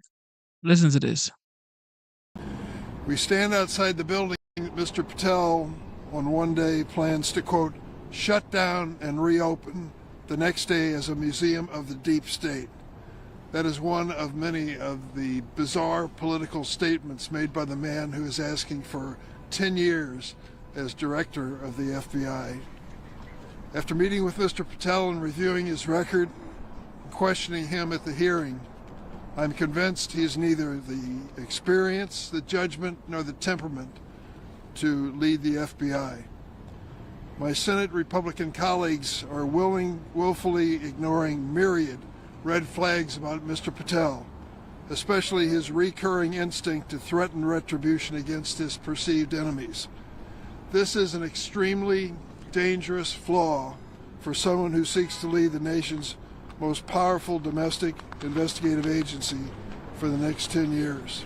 Listen to this. We stand outside the building. Mr. Patel, on one day, plans to, quote, shut down and reopen the next day as a museum of the deep state. That is one of many of the bizarre political statements made by the man who is asking for 10 years as director of the FBI. After meeting with Mr. Patel and reviewing his record, questioning him at the hearing, I'm convinced he has neither the experience, the judgment, nor the temperament to lead the FBI. My Senate Republican colleagues are willfully ignoring myriad red flags about Mr. Patel, especially his recurring instinct to threaten retribution against his perceived enemies. This is an extremely dangerous flaw for someone who seeks to lead the nation's most powerful domestic investigative agency for the next 10 years.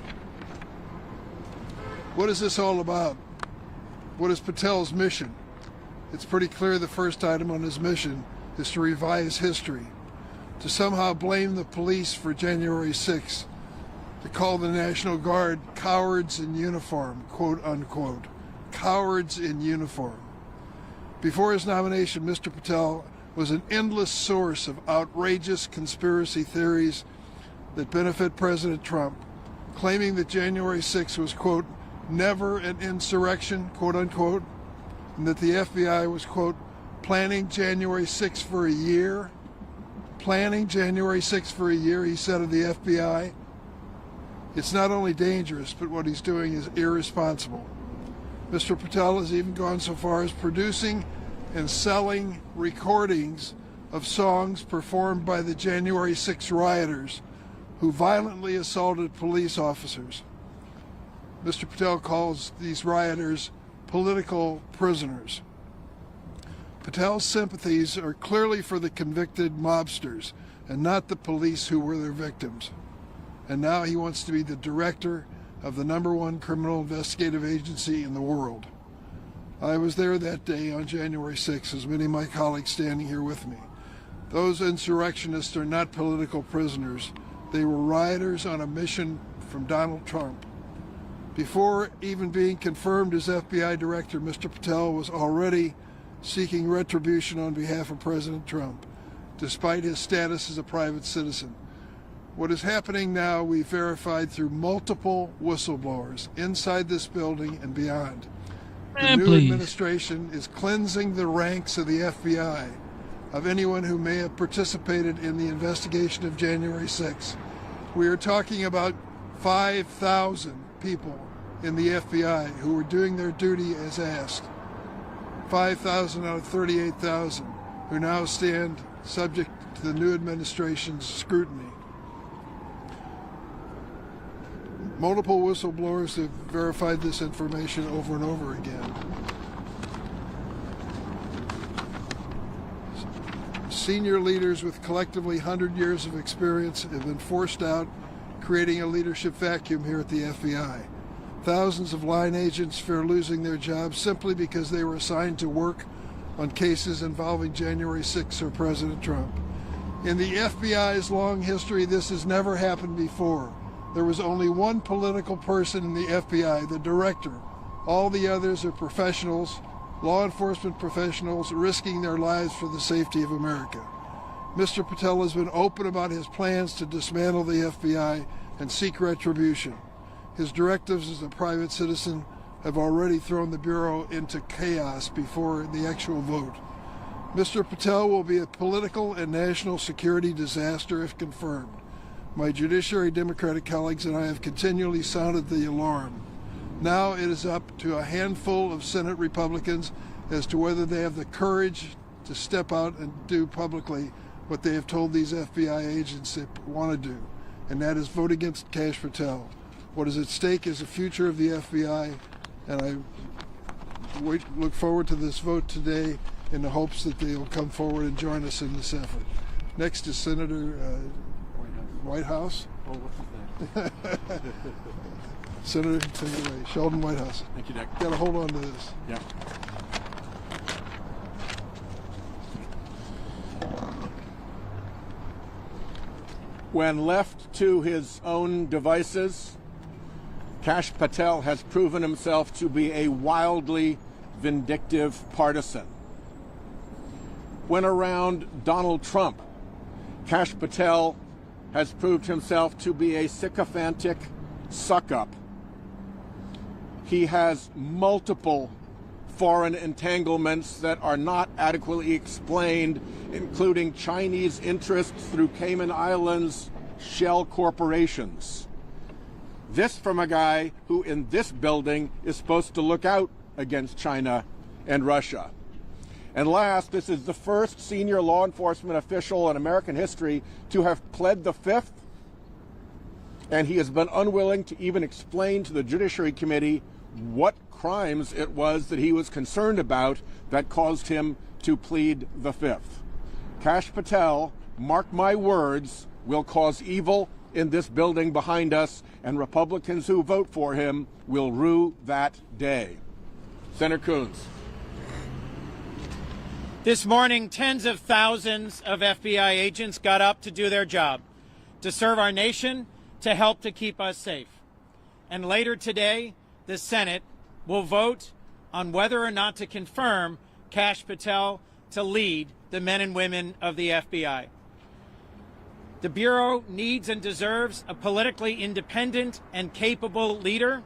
What is this all about? What is Patel's mission? It's pretty clear the first item on his mission is to revise history, to somehow blame the police for January 6th, to call the National Guard cowards in uniform, quote unquote, cowards in uniform. Before his nomination, Mr. Patel was an endless source of outrageous conspiracy theories that benefit President Trump, claiming that January 6th was, quote, never an insurrection, quote unquote, and that the FBI was, quote, planning January 6th for a year. Planning January 6th for a year, he said of the FBI. It's not only dangerous, but what he's doing is irresponsible. Mr. Patel has even gone so far as producing and selling recordings of songs performed by the January 6 rioters who violently assaulted police officers. Mr. Patel calls these rioters political prisoners. Patel's sympathies are clearly for the convicted mobsters and not the police who were their victims. And now he wants to be the director of the #1 criminal investigative agency in the world. I was there that day on January 6th, as many of my colleagues standing here with me. Those insurrectionists are not political prisoners. They were rioters on a mission from Donald Trump. Before even being confirmed as FBI director, Mr. Patel was already seeking retribution on behalf of President Trump, despite his status as a private citizen. What is happening now, we verified through multiple whistleblowers inside this building and beyond. The new administration is cleansing the ranks of the FBI of anyone who may have participated in the investigation of January 6th. We are talking about 5,000 people in the FBI who were doing their duty as asked. 5,000 out of 38,000 who now stand subject to the new administration's scrutiny. Multiple whistleblowers have verified this information over and over again. Senior leaders with collectively 100 years of experience have been forced out, creating a leadership vacuum here at the FBI. Thousands of line agents fear losing their jobs simply because they were assigned to work on cases involving January 6th or President Trump. In the FBI's long history, this has never happened before. There was only one political person in the FBI, the director. All the others are professionals, law enforcement professionals, risking their lives for the safety of America. Mr. Patel has been open about his plans to dismantle the FBI and seek retribution. His directives as a private citizen have already thrown the Bureau into chaos before the actual vote. Mr. Patel will be a political and national security disaster if confirmed. My Judiciary Democratic colleagues and I have continually sounded the alarm. Now it is up to a handful of Senate Republicans as to whether they have the courage to step out and do publicly what they have told these FBI agents they want to do, and that is vote against Kash Patel. What is at stake is the future of the FBI, and I look forward to this vote today in the hopes that they will come forward and join us in this effort. Next is Senator Whitehouse. Oh, what's his name? Senator Sheldon Whitehouse. Thank you, Nick. Got to hold on to this. Yeah. When left to his own devices, Kash Patel has proven himself to be a wildly vindictive partisan. When around Donald Trump, Kash Patel has proved himself to be a sycophantic suck-up. He has multiple foreign entanglements that are not adequately explained, including Chinese interests through Cayman Islands shell corporations. This from a guy who in this building is supposed to look out against China and Russia. And last, this is the first senior law enforcement official in American history to have pled the Fifth, and he has been unwilling to even explain to the Judiciary Committee what crimes it was that he was concerned about that caused him to plead the Fifth. Kash Patel, mark my words, will cause evil in this building behind us, and Republicans who vote for him will rue that day. Senator Coons. This morning, tens of thousands of FBI agents got up to do their job, to serve our nation, to help to keep us safe. And later today, the Senate will vote on whether or not to confirm Kash Patel to lead the men and women of the FBI. The Bureau needs and deserves a politically independent and capable leader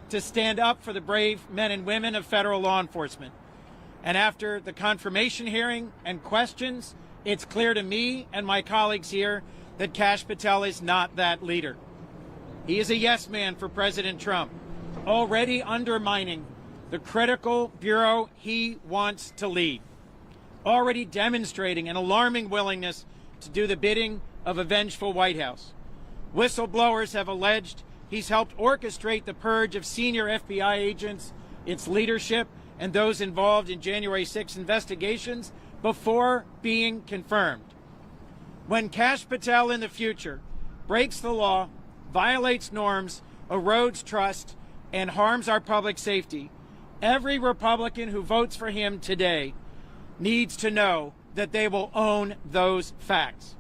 to stand up for the brave men and women of federal law enforcement. And after the confirmation hearing and questions, it's clear to me and my colleagues here that Kash Patel is not that leader. He is a yes man for President Trump, already undermining the critical bureau he wants to lead, already demonstrating an alarming willingness to do the bidding of a vengeful White House. Whistleblowers have alleged he's helped orchestrate the purge of senior FBI agents, its leadership, and those involved in January 6 investigations before being confirmed. When Kash Patel in the future breaks the law, violates norms, erodes trust, and harms our public safety, every Republican who votes for him today needs to know that they will own those facts.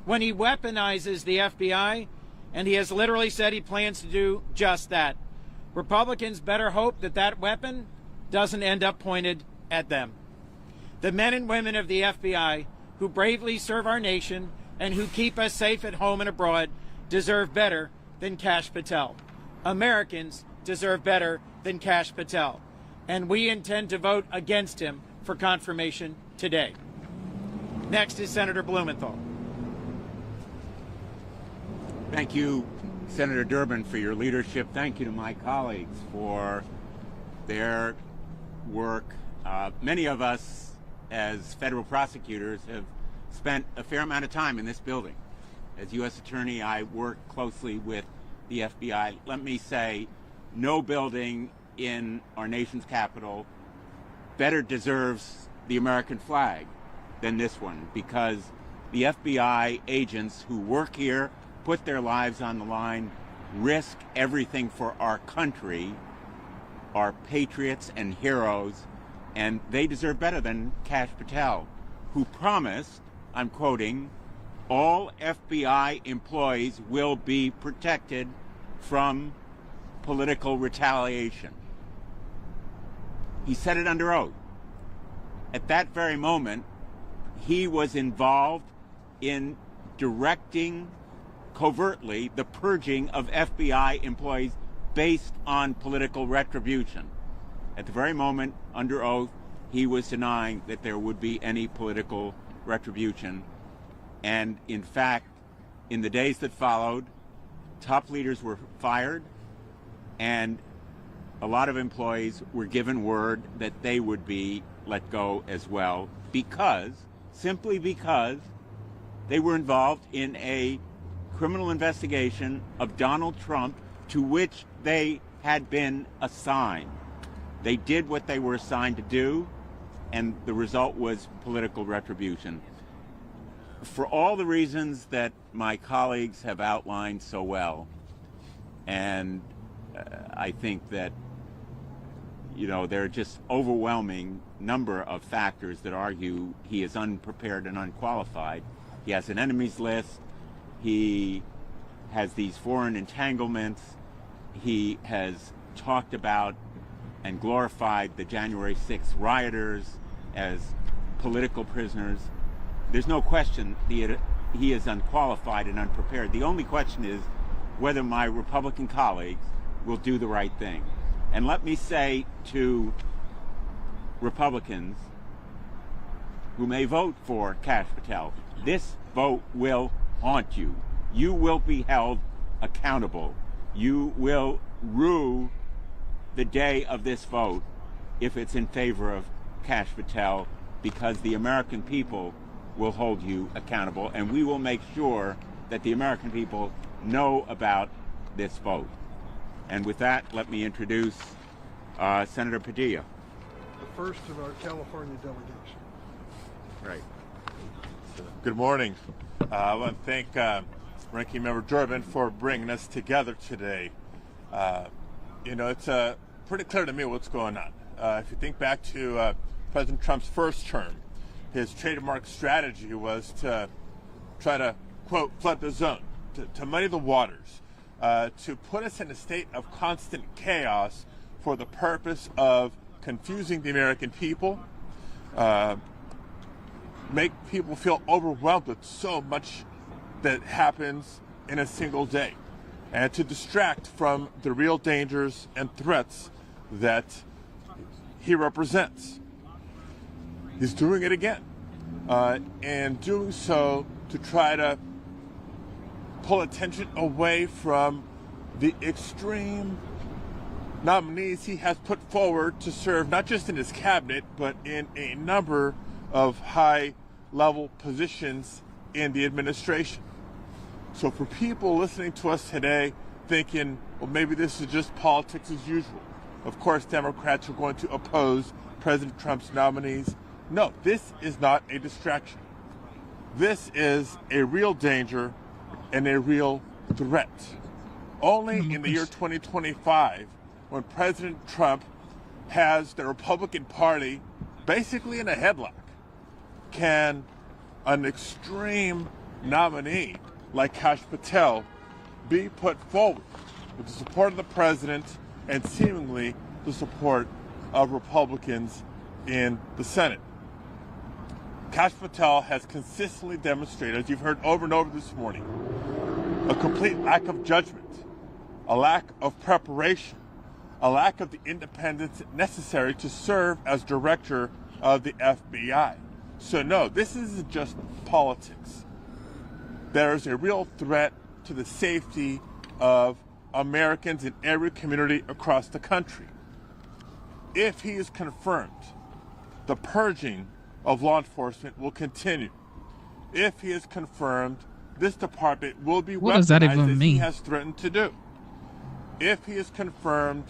When he weaponizes the FBI, and he has literally said he plans to do just that, Republicans better hope that that weapon doesn't end up pointed at them. The men and women of the FBI who bravely serve our nation and who keep us safe at home and abroad deserve better than Kash Patel. Americans deserve better than Kash Patel. And we intend to vote against him for confirmation today. Next is Senator Blumenthal. Thank you, Senator Durbin, for your leadership. Thank you to my colleagues for their work. Many of us as federal prosecutors have spent a fair amount of time in this building. As U.S. Attorney, I work closely with the FBI. Let me say, no building in our nation's capital better deserves the American flag than this one, because the FBI agents who work here, put their lives on the line, risk everything for our country, are patriots and heroes, and they deserve better than Kash Patel, who promised, I'm quoting, all FBI employees will be protected from political retaliation. He said it under oath. At that very moment, he was involved in directing covertly the purging of FBI employees based on political retribution. At the very moment, under oath, he was denying that there would be any political retribution. And in fact, in the days that followed, top leaders were fired, and a lot of employees were given word that they would be let go as well, simply because they were involved in a criminal investigation of Donald Trump to which they had been assigned. They did what they were assigned to do, and the result was political retribution. For all the reasons that my colleagues have outlined so well, and I think that, there are just overwhelming number of factors that argue he is unprepared and unqualified. He has an enemies list. He has these foreign entanglements. He has talked about and glorified the January 6th rioters as political prisoners. There's no question he is unqualified and unprepared. The only question is whether my Republican colleagues will do the right thing. And let me say to Republicans who may vote for Kash Patel, this vote will haunt you. You will be held accountable. You will rue the day of this vote if it's in favor of Kash Patel, because the American people will hold you accountable, and we will make sure that the American people know about this vote. And with that, let me introduce Senator Padilla. The first of our California delegation. Right. Good morning. I want to thank Ranking Member Durbin for bringing us together today. It's pretty clear to me what's going on. If you think back to President Trump's first term, his trademark strategy was to try to, quote, flood the zone, to muddy the waters, to put us in a state of constant chaos for the purpose of confusing the American people, make people feel overwhelmed with so much that happens in a single day, and to distract from the real dangers and threats that he represents. He's doing it again, and doing so to try to pull attention away from the extreme nominees he has put forward to serve not just in his cabinet, but in a number of high-level positions in the administration. So for people listening to us today thinking, well, maybe this is just politics as usual. Of course, Democrats are going to oppose President Trump's nominees. No, this is not a distraction. This is a real danger and a real threat. Only in the year 2025, when President Trump has the Republican Party basically in a headlock, can an extreme nominee like Kash Patel be put forward with the support of the president and seemingly the support of Republicans in the Senate. Kash Patel has consistently demonstrated, as you've heard over and over this morning, a complete lack of judgment, a lack of preparation, a lack of the independence necessary to serve as director of the FBI. So no, this isn't just politics. There is a real threat to the safety of Americans in every community across the country. If he is confirmed, the purging of law enforcement will continue. If he is confirmed, this department will be What does that weaponized even as mean? he has threatened to do. If he is confirmed,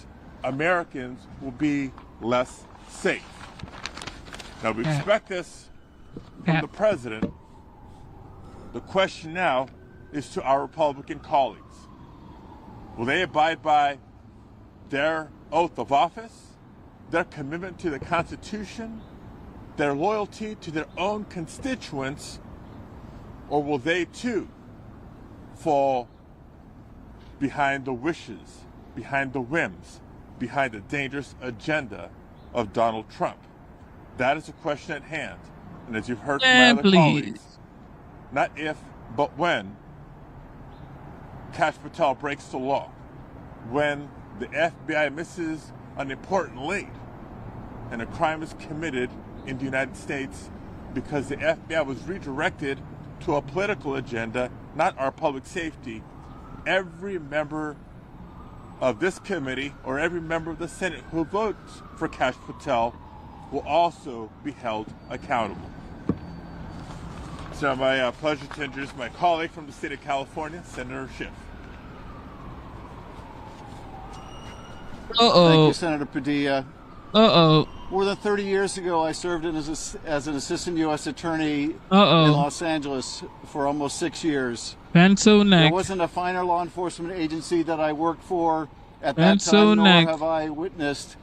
Americans will be less safe. Now, we expect this from the president. The question now is to our Republican colleagues. Will they abide by their oath of office, their commitment to the Constitution, their loyalty to their own constituents, or will they too fall behind the wishes, behind the whims, behind the dangerous agenda of Donald Trump? That is the question at hand. And as you've heard from my other colleagues, not if, but when Kash Patel breaks the law, when the FBI misses an important lead and a crime is committed in the United States because the FBI was redirected to a political agenda, not our public safety, every member of this committee or every member of the Senate who votes for Kash Patel will also be held accountable. It's now my pleasure to introduce my colleague from the state of California, Senator Schiff. Thank you, Senator Padilla. Uh-oh. More than 30 years ago, I served as an assistant U.S. attorney in Los Angeles for almost 6 years. Pencil neck. There wasn't a finer law enforcement agency that I worked for at that Pencil time, nor neck. have I witnessed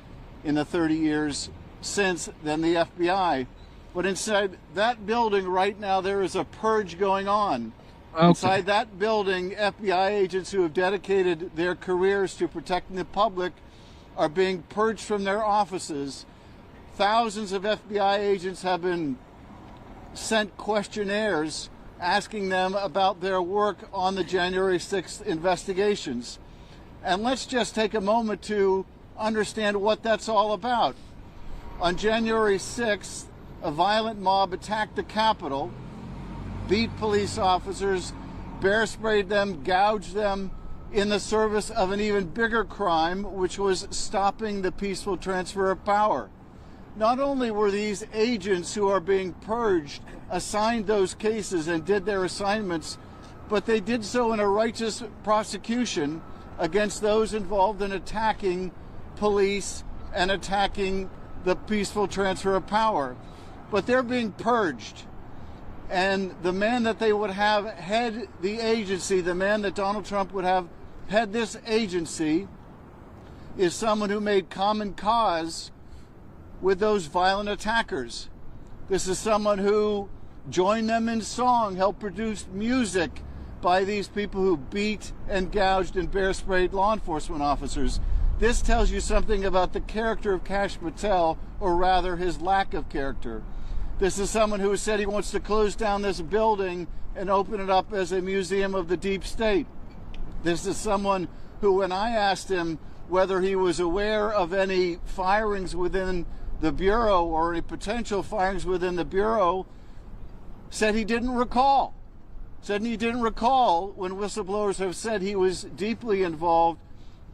in the 30 years since than the FBI. But inside that building right now, there is a purge going on. Okay. Inside that building, FBI agents who have dedicated their careers to protecting the public are being purged from their offices. Thousands of FBI agents have been sent questionnaires asking them about their work on the January 6th investigations. And let's just take a moment to understand what that's all about. On January 6th, a violent mob attacked the Capitol, beat police officers, bear sprayed them, gouged them in the service of an even bigger crime, which was stopping the peaceful transfer of power. Not only were these agents who are being purged assigned those cases and did their assignments, but they did so in a righteous prosecution against those involved in attacking police and attacking the peaceful transfer of power. But they're being purged. And the man that they would have head the agency, the man that Donald Trump would have head this agency, is someone who made common cause with those violent attackers. This is someone who joined them in song, helped produce music by these people who beat and gouged and bear sprayed law enforcement officers. This tells you something about the character of Kash Patel, or rather his lack of character. This is someone who said he wants to close down this building and open it up as a museum of the deep state. This is someone who, when I asked him whether he was aware of any firings within the Bureau or any potential firings within the Bureau, said he didn't recall. Said he didn't recall when whistleblowers have said he was deeply involved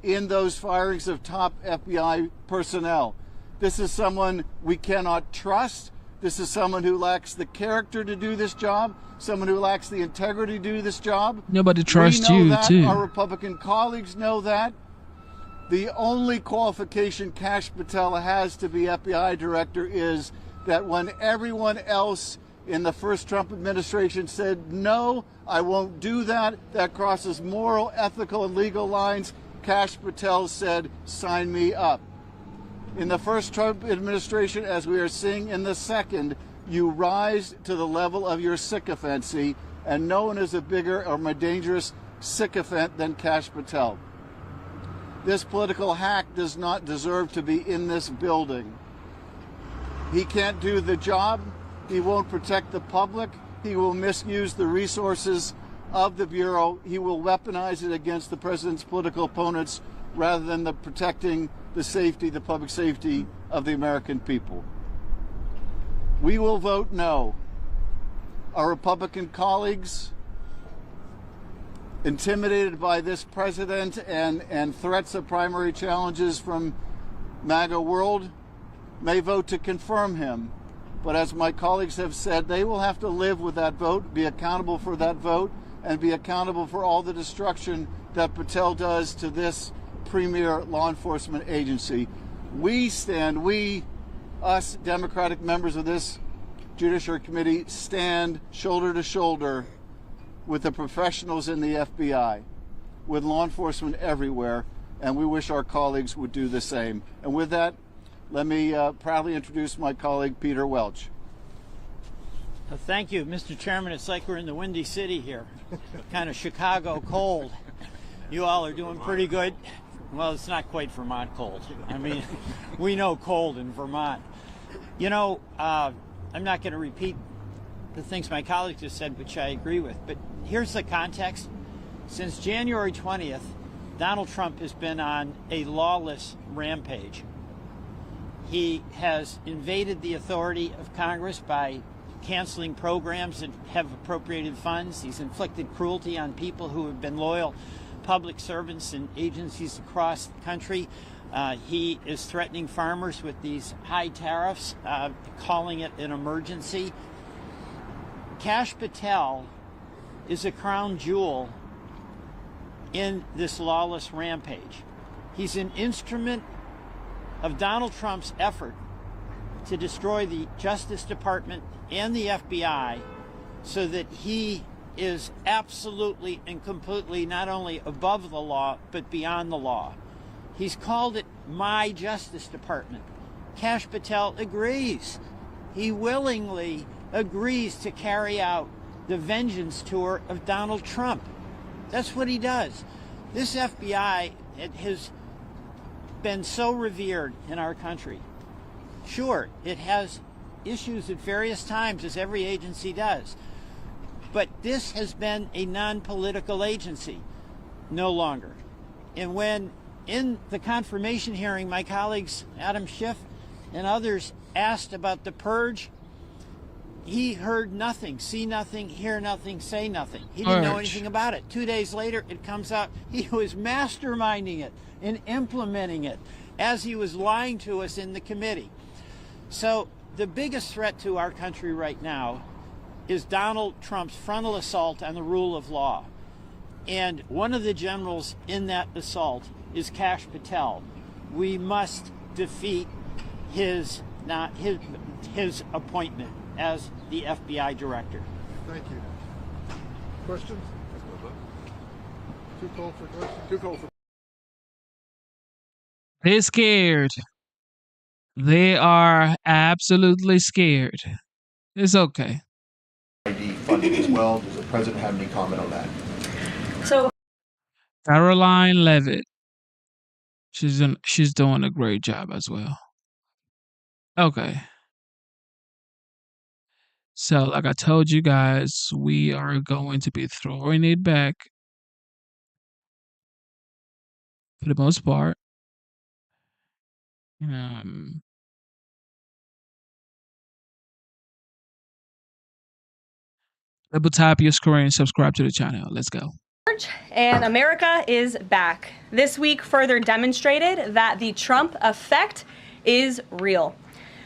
in those firings of top FBI personnel. This is someone we cannot trust. This is someone who lacks the character to do this job, someone who lacks the integrity to do this job. Nobody trusts We know you, that. too. Our Republican colleagues know that. The only qualification Kash Patel has to be FBI director is that when everyone else in the first Trump administration said, no, I won't do that, that crosses moral, ethical, and legal lines, Kash Patel said, sign me up. In the first Trump administration, as we are seeing in the second, you rise to the level of your sycophancy, and no one is a bigger or more dangerous sycophant than Kash Patel. This political hack does not deserve to be in this building. He can't do the job. He won't protect the public. He will misuse the resources of the Bureau. He will weaponize it against the president's political opponents rather than protecting the safety, the public safety of the American people. We will vote no. Our Republican colleagues, intimidated by this president and threats of primary challenges from MAGA world, may vote to confirm him. But as my colleagues have said, they will have to live with that vote, be accountable for that vote, and be accountable for all the destruction that Patel does to this premier law enforcement agency. We stand, us Democratic members of this Judiciary Committee, stand shoulder to shoulder with the professionals in the FBI, with law enforcement everywhere, and we wish our colleagues would do the same. And with that, let me proudly introduce my colleague, Peter Welch. Thank you, Mr. Chairman. It's like we're in the Windy City here, kind of Chicago cold. You all are doing pretty good. Well, it's not quite Vermont cold. I mean, we know cold in Vermont. You know, I'm not going to repeat the things my colleagues have said, which I agree with, but here's the context. Since January 20th, Donald Trump has been on a lawless rampage. He has invaded the authority of Congress by canceling programs that have appropriated funds. He's inflicted cruelty on people who have been loyal public servants and agencies across the country. He is threatening farmers with these high tariffs, calling it an emergency. Kash Patel is a crown jewel in this lawless rampage. He's an instrument of Donald Trump's effort to destroy the Justice Department and the FBI so that he is absolutely and completely not only above the law, but beyond the law. He's called it my Justice Department. Kash Patel agrees. He willingly agrees to carry out the vengeance tour of Donald Trump. That's what he does. This FBI has been so revered in our country. Sure, it has issues at various times, as every agency does. But this has been a non-political agency, no longer. And when in the confirmation hearing, my colleagues, Adam Schiff and others asked about the purge, he heard nothing, see nothing, hear nothing, say nothing. He didn't know anything about it. 2 days later, it comes out he was masterminding it and implementing it as he was lying to us in the committee. So the biggest threat to our country right now is Donald Trump's frontal assault on the rule of law. And one of the generals in that assault is Kash Patel. We must defeat his appointment as the FBI director. Thank you. Questions? Too cold for questions? Too cold for. They're scared. They are absolutely scared. It's okay. ID funding as well. Does the president have any comment on that? So, Caroline Levitt. She's doing a great job as well. Okay. So, like I told you guys, we are going to be throwing it back for the most part. Double tap your screen, subscribe to the channel. Let's go. And America is back. This week further demonstrated that the Trump effect is real.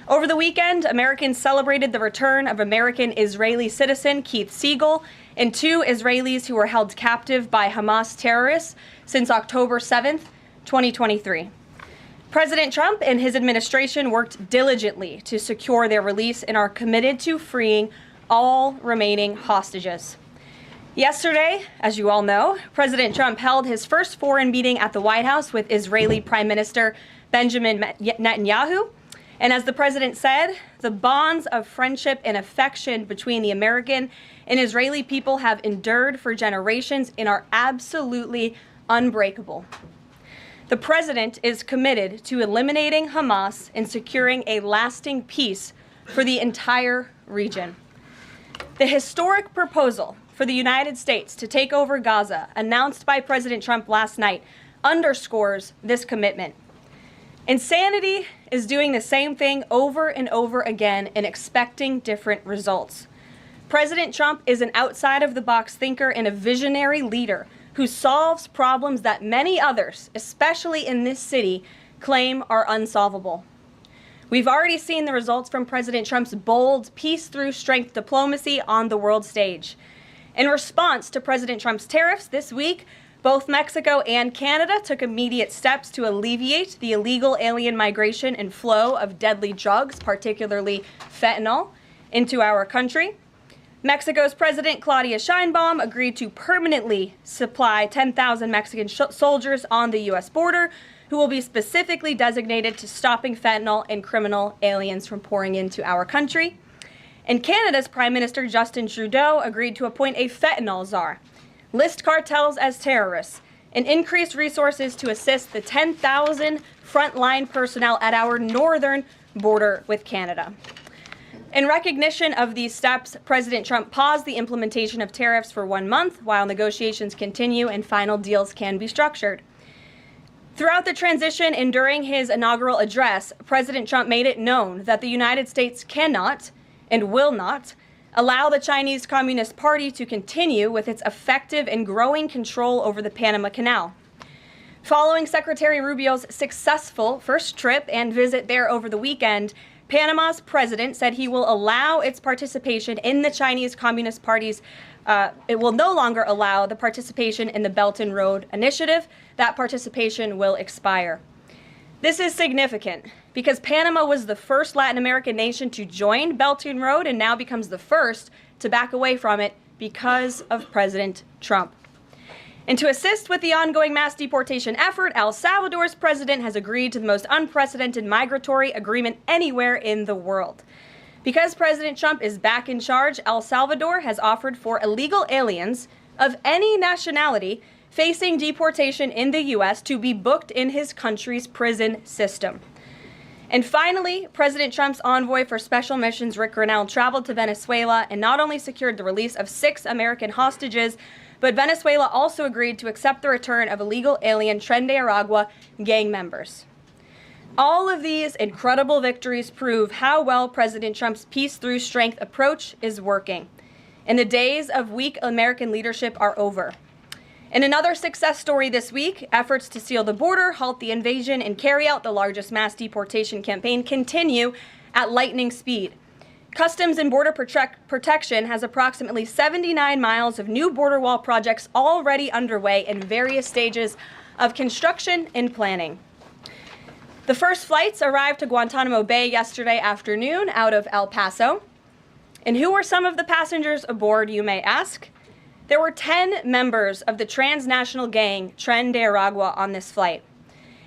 Over the weekend, Americans celebrated the return of American-Israeli citizen Keith Siegel and 2 Israelis who were held captive by Hamas terrorists since October 7th, 2023. President Trump and his administration worked diligently to secure their release and are committed to freeing all remaining hostages. Yesterday, as you all know, President Trump held his first foreign meeting at the White House with Israeli Prime Minister Benjamin Netanyahu. And as the president said, the bonds of friendship and affection between the American and Israeli people have endured for generations and are absolutely unbreakable. The president is committed to eliminating Hamas and securing a lasting peace for the entire region. The historic proposal for the United States to take over Gaza, announced by President Trump last night, underscores this commitment. Insanity is doing the same thing over and over again and expecting different results. President Trump is an outside-of-the-box thinker and a visionary leader who solves problems that many others, especially in this city, claim are unsolvable. We've already seen the results from President Trump's bold peace-through-strength diplomacy on the world stage. In response to President Trump's tariffs this week, both Mexico and Canada took immediate steps to alleviate the illegal alien migration and flow of deadly drugs, particularly fentanyl, into our country. Mexico's President Claudia Sheinbaum agreed to permanently supply 10,000 Mexican soldiers on the U.S. border who will be specifically designated to stopping fentanyl and criminal aliens from pouring into our country. And Canada's Prime Minister Justin Trudeau agreed to appoint a fentanyl czar, list cartels as terrorists, and increase resources to assist the 10,000 frontline personnel at our northern border with Canada. In recognition of these steps, President Trump paused the implementation of tariffs for 1 month while negotiations continue and final deals can be structured. Throughout the transition and during his inaugural address, President Trump made it known that the United States cannot and will not allow the Chinese Communist Party to continue with its effective and growing control over the Panama Canal. Following Secretary Rubio's successful first trip and visit there over the weekend, Panama's president said he will allow its participation in the Chinese Communist Party's, it will no longer allow the participation in the Belt and Road Initiative. That participation will expire. This is significant because Panama was the first Latin American nation to join Belt and Road and now becomes the first to back away from it because of President Trump. And to assist with the ongoing mass deportation effort, El Salvador's president has agreed to the most unprecedented migratory agreement anywhere in the world. Because President Trump is back in charge, El Salvador has offered for illegal aliens of any nationality facing deportation in the U.S. to be booked in his country's prison system. And finally, President Trump's envoy for special missions, Rick Grenell, traveled to Venezuela and not only secured the release of 6 American hostages, but Venezuela also agreed to accept the return of illegal alien Tren de Aragua gang members. All of these incredible victories prove how well President Trump's peace through strength approach is working. And the days of weak American leadership are over. In another success story this week, efforts to seal the border, halt the invasion, and carry out the largest mass deportation campaign continue at lightning speed. Customs and Border Protection has approximately 79 miles of new border wall projects already underway in various stages of construction and planning. The first flights arrived to Guantanamo Bay yesterday afternoon out of El Paso. And who were some of the passengers aboard, you may ask? There were 10 members of the transnational gang Tren de Aragua on this flight.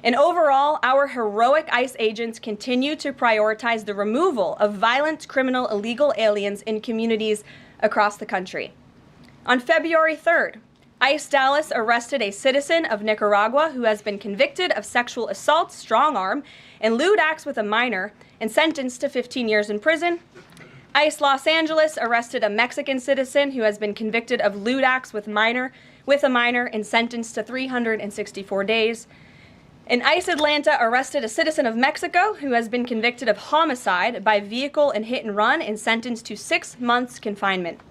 And overall, our heroic ICE agents continue to prioritize the removal of violent, criminal, illegal aliens in communities across the country. On February 3rd, ICE Dallas arrested a citizen of Nicaragua who has been convicted of sexual assault, strong arm, and lewd acts with a minor and sentenced to 15 years in prison. ICE Los Angeles arrested a Mexican citizen who has been convicted of lewd acts with a minor and sentenced to 364 days. And ICE Atlanta arrested a citizen of Mexico who has been convicted of homicide by vehicle and hit and run and sentenced to 6 months confinement.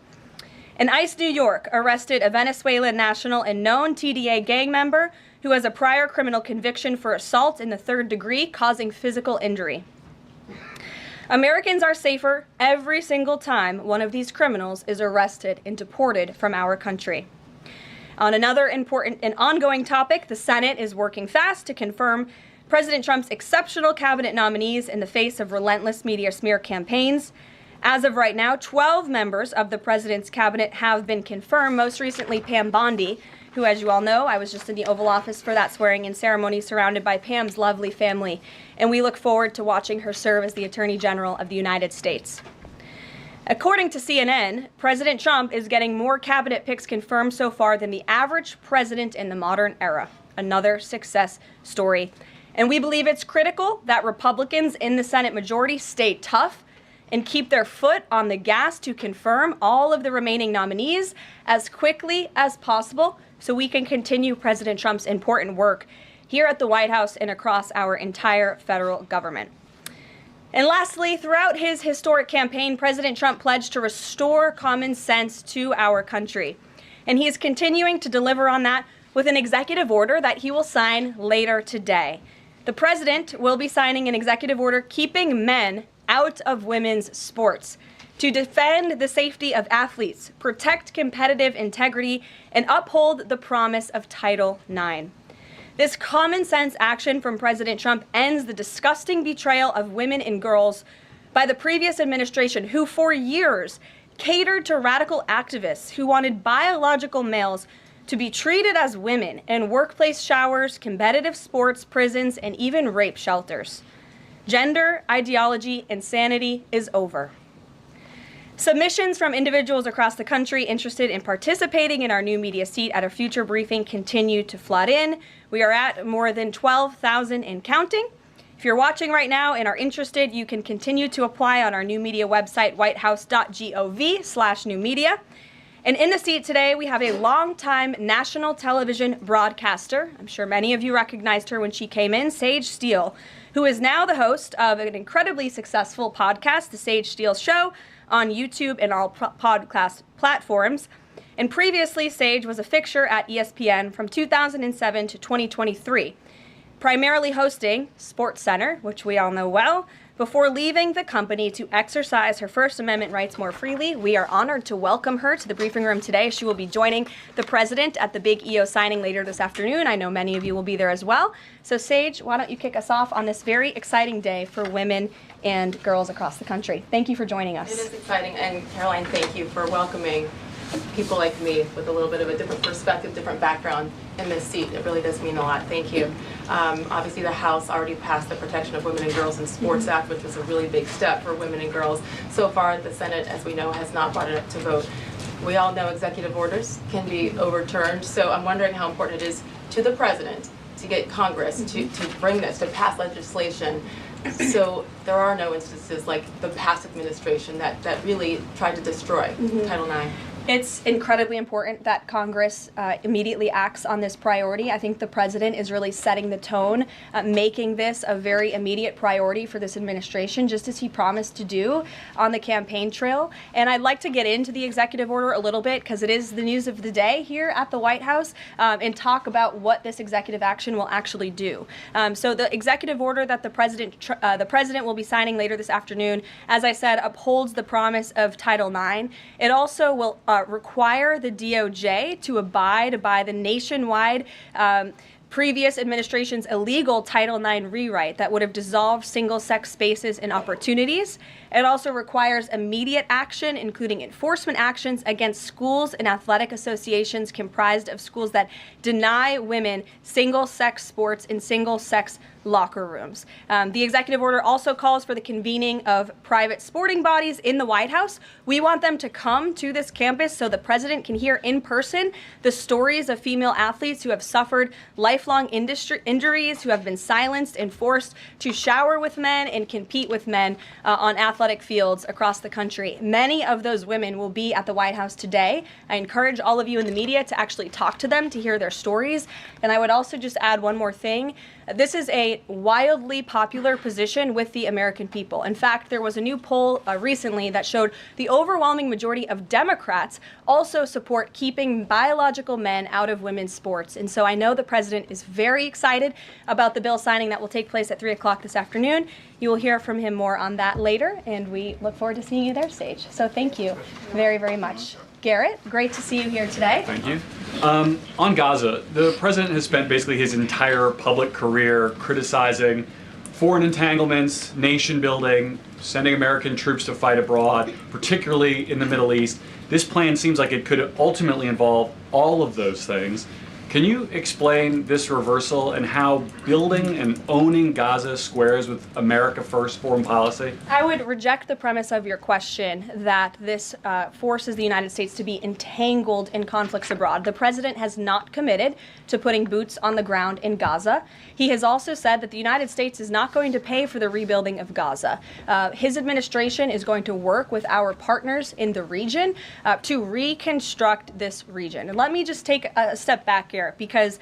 And ICE New York arrested a Venezuelan national and known TDA gang member who has a prior criminal conviction for assault in the 3rd degree causing physical injury. Americans are safer every single time one of these criminals is arrested and deported from our country. On another important and ongoing topic, the Senate is working fast to confirm President Trump's exceptional cabinet nominees in the face of relentless media smear campaigns. As of right now, 12 members of the president's cabinet have been confirmed, most recently Pam Bondi, who, as you all know, I was just in the Oval Office for that swearing-in ceremony surrounded by Pam's lovely family, and we look forward to watching her serve as the Attorney General of the United States. According to CNN, President Trump is getting more cabinet picks confirmed so far than the average president in the modern era. Another success story. And we believe it's critical that Republicans in the Senate majority stay tough and keep their foot on the gas to confirm all of the remaining nominees as quickly as possible so we can continue President Trump's important work here at the White House and across our entire federal government. And lastly, throughout his historic campaign, President Trump pledged to restore common sense to our country. And he is continuing to deliver on that with an executive order that he will sign later today. The president will be signing an executive order keeping men out of women's sports to defend the safety of athletes, protect competitive integrity, and uphold the promise of Title IX. This common sense action from President Trump ends the disgusting betrayal of women and girls by the previous administration, who for years catered to radical activists who wanted biological males to be treated as women in workplace showers, competitive sports, prisons, and even rape shelters. Gender ideology insanity is over. Submissions from individuals across the country interested in participating in our new media seat at a future briefing continue to flood in. We are at more than 12,000 and counting. If you're watching right now and are interested, you can continue to apply on our new media website, whitehouse.gov/newmedia. And in the seat today, we have a longtime national television broadcaster. I'm sure many of you recognized her when she came in, Sage Steele, who is now the host of an incredibly successful podcast, The Sage Steele Show, on YouTube and all podcast platforms. And previously, Sage was a fixture at ESPN from 2007 to 2023, primarily hosting SportsCenter, which we all know well, before leaving the company to exercise her First Amendment rights more freely. We are honored to welcome her to the briefing room today. She will be joining the president at the big EO signing later this afternoon. I know many of you will be there as well. So Sage, why don't you kick us off on this very exciting day for women and girls across the country. Thank you for joining us. It is exciting, and Caroline, thank you for welcoming people like me with a little bit of a different perspective, different background in this seat. It really does mean a lot. Thank you. Obviously, the House already passed the Protection of Women and Girls in Sports Act, which was a really big step for women and girls. So far, the Senate, as we know, has not brought it up to vote. We all know executive orders can be overturned, so I'm wondering how important it is to the president to get Congress to bring this, to pass legislation, so there are no instances like the past administration that really tried to destroy Title IX. It's incredibly important that Congress immediately acts on this priority. I think the president is really setting the tone, making this a very immediate priority for this administration, just as he promised to do on the campaign trail. And I'd like to get into the executive order a little bit, because it is the news of the day here at the White House, and talk about what this executive action will actually do. So the executive order that the president will be signing later this afternoon, as I said, upholds the promise of Title IX. It also will require the DOJ to abide by the nationwide previous administration's illegal Title IX rewrite that would have dissolved single-sex spaces and opportunities. It also requires immediate action, including enforcement actions against schools and athletic associations comprised of schools that deny women single-sex sports in single-sex locker rooms. The executive order also calls for the convening of private sporting bodies in the White House. We want them to come to this campus so the president can hear in person the stories of female athletes who have suffered lifelong injuries, who have been silenced and forced to shower with men and compete with men on athletic fields across the country. Many of those women will be at the White House today. I encourage all of you in the media to actually talk to them, to hear their stories. And I would also just add one more thing. This is a wildly popular position with the American people. In fact, there was a new poll recently that showed the overwhelming majority of Democrats also support keeping biological men out of women's sports. And so I know the president is very excited about the bill signing that will take place at 3 o'clock this afternoon. You will hear from him more on that later, and we look forward to seeing you there, Sage. So thank you very, very much. Garrett, great to see you here today. Thank you. On Gaza, the president has spent basically his entire public career criticizing foreign entanglements, nation building, sending American troops to fight abroad, particularly in the Middle East. This plan seems like it could ultimately involve all of those things. Can you explain this reversal and how building and owning Gaza squares with America First foreign policy? I would reject the premise of your question that this forces the United States to be entangled in conflicts abroad. The president has not committed to putting boots on the ground in Gaza. He has also said that the United States is not going to pay for the rebuilding of Gaza. His administration is going to work with our partners in the region to reconstruct this region. And let me just take a step back here, because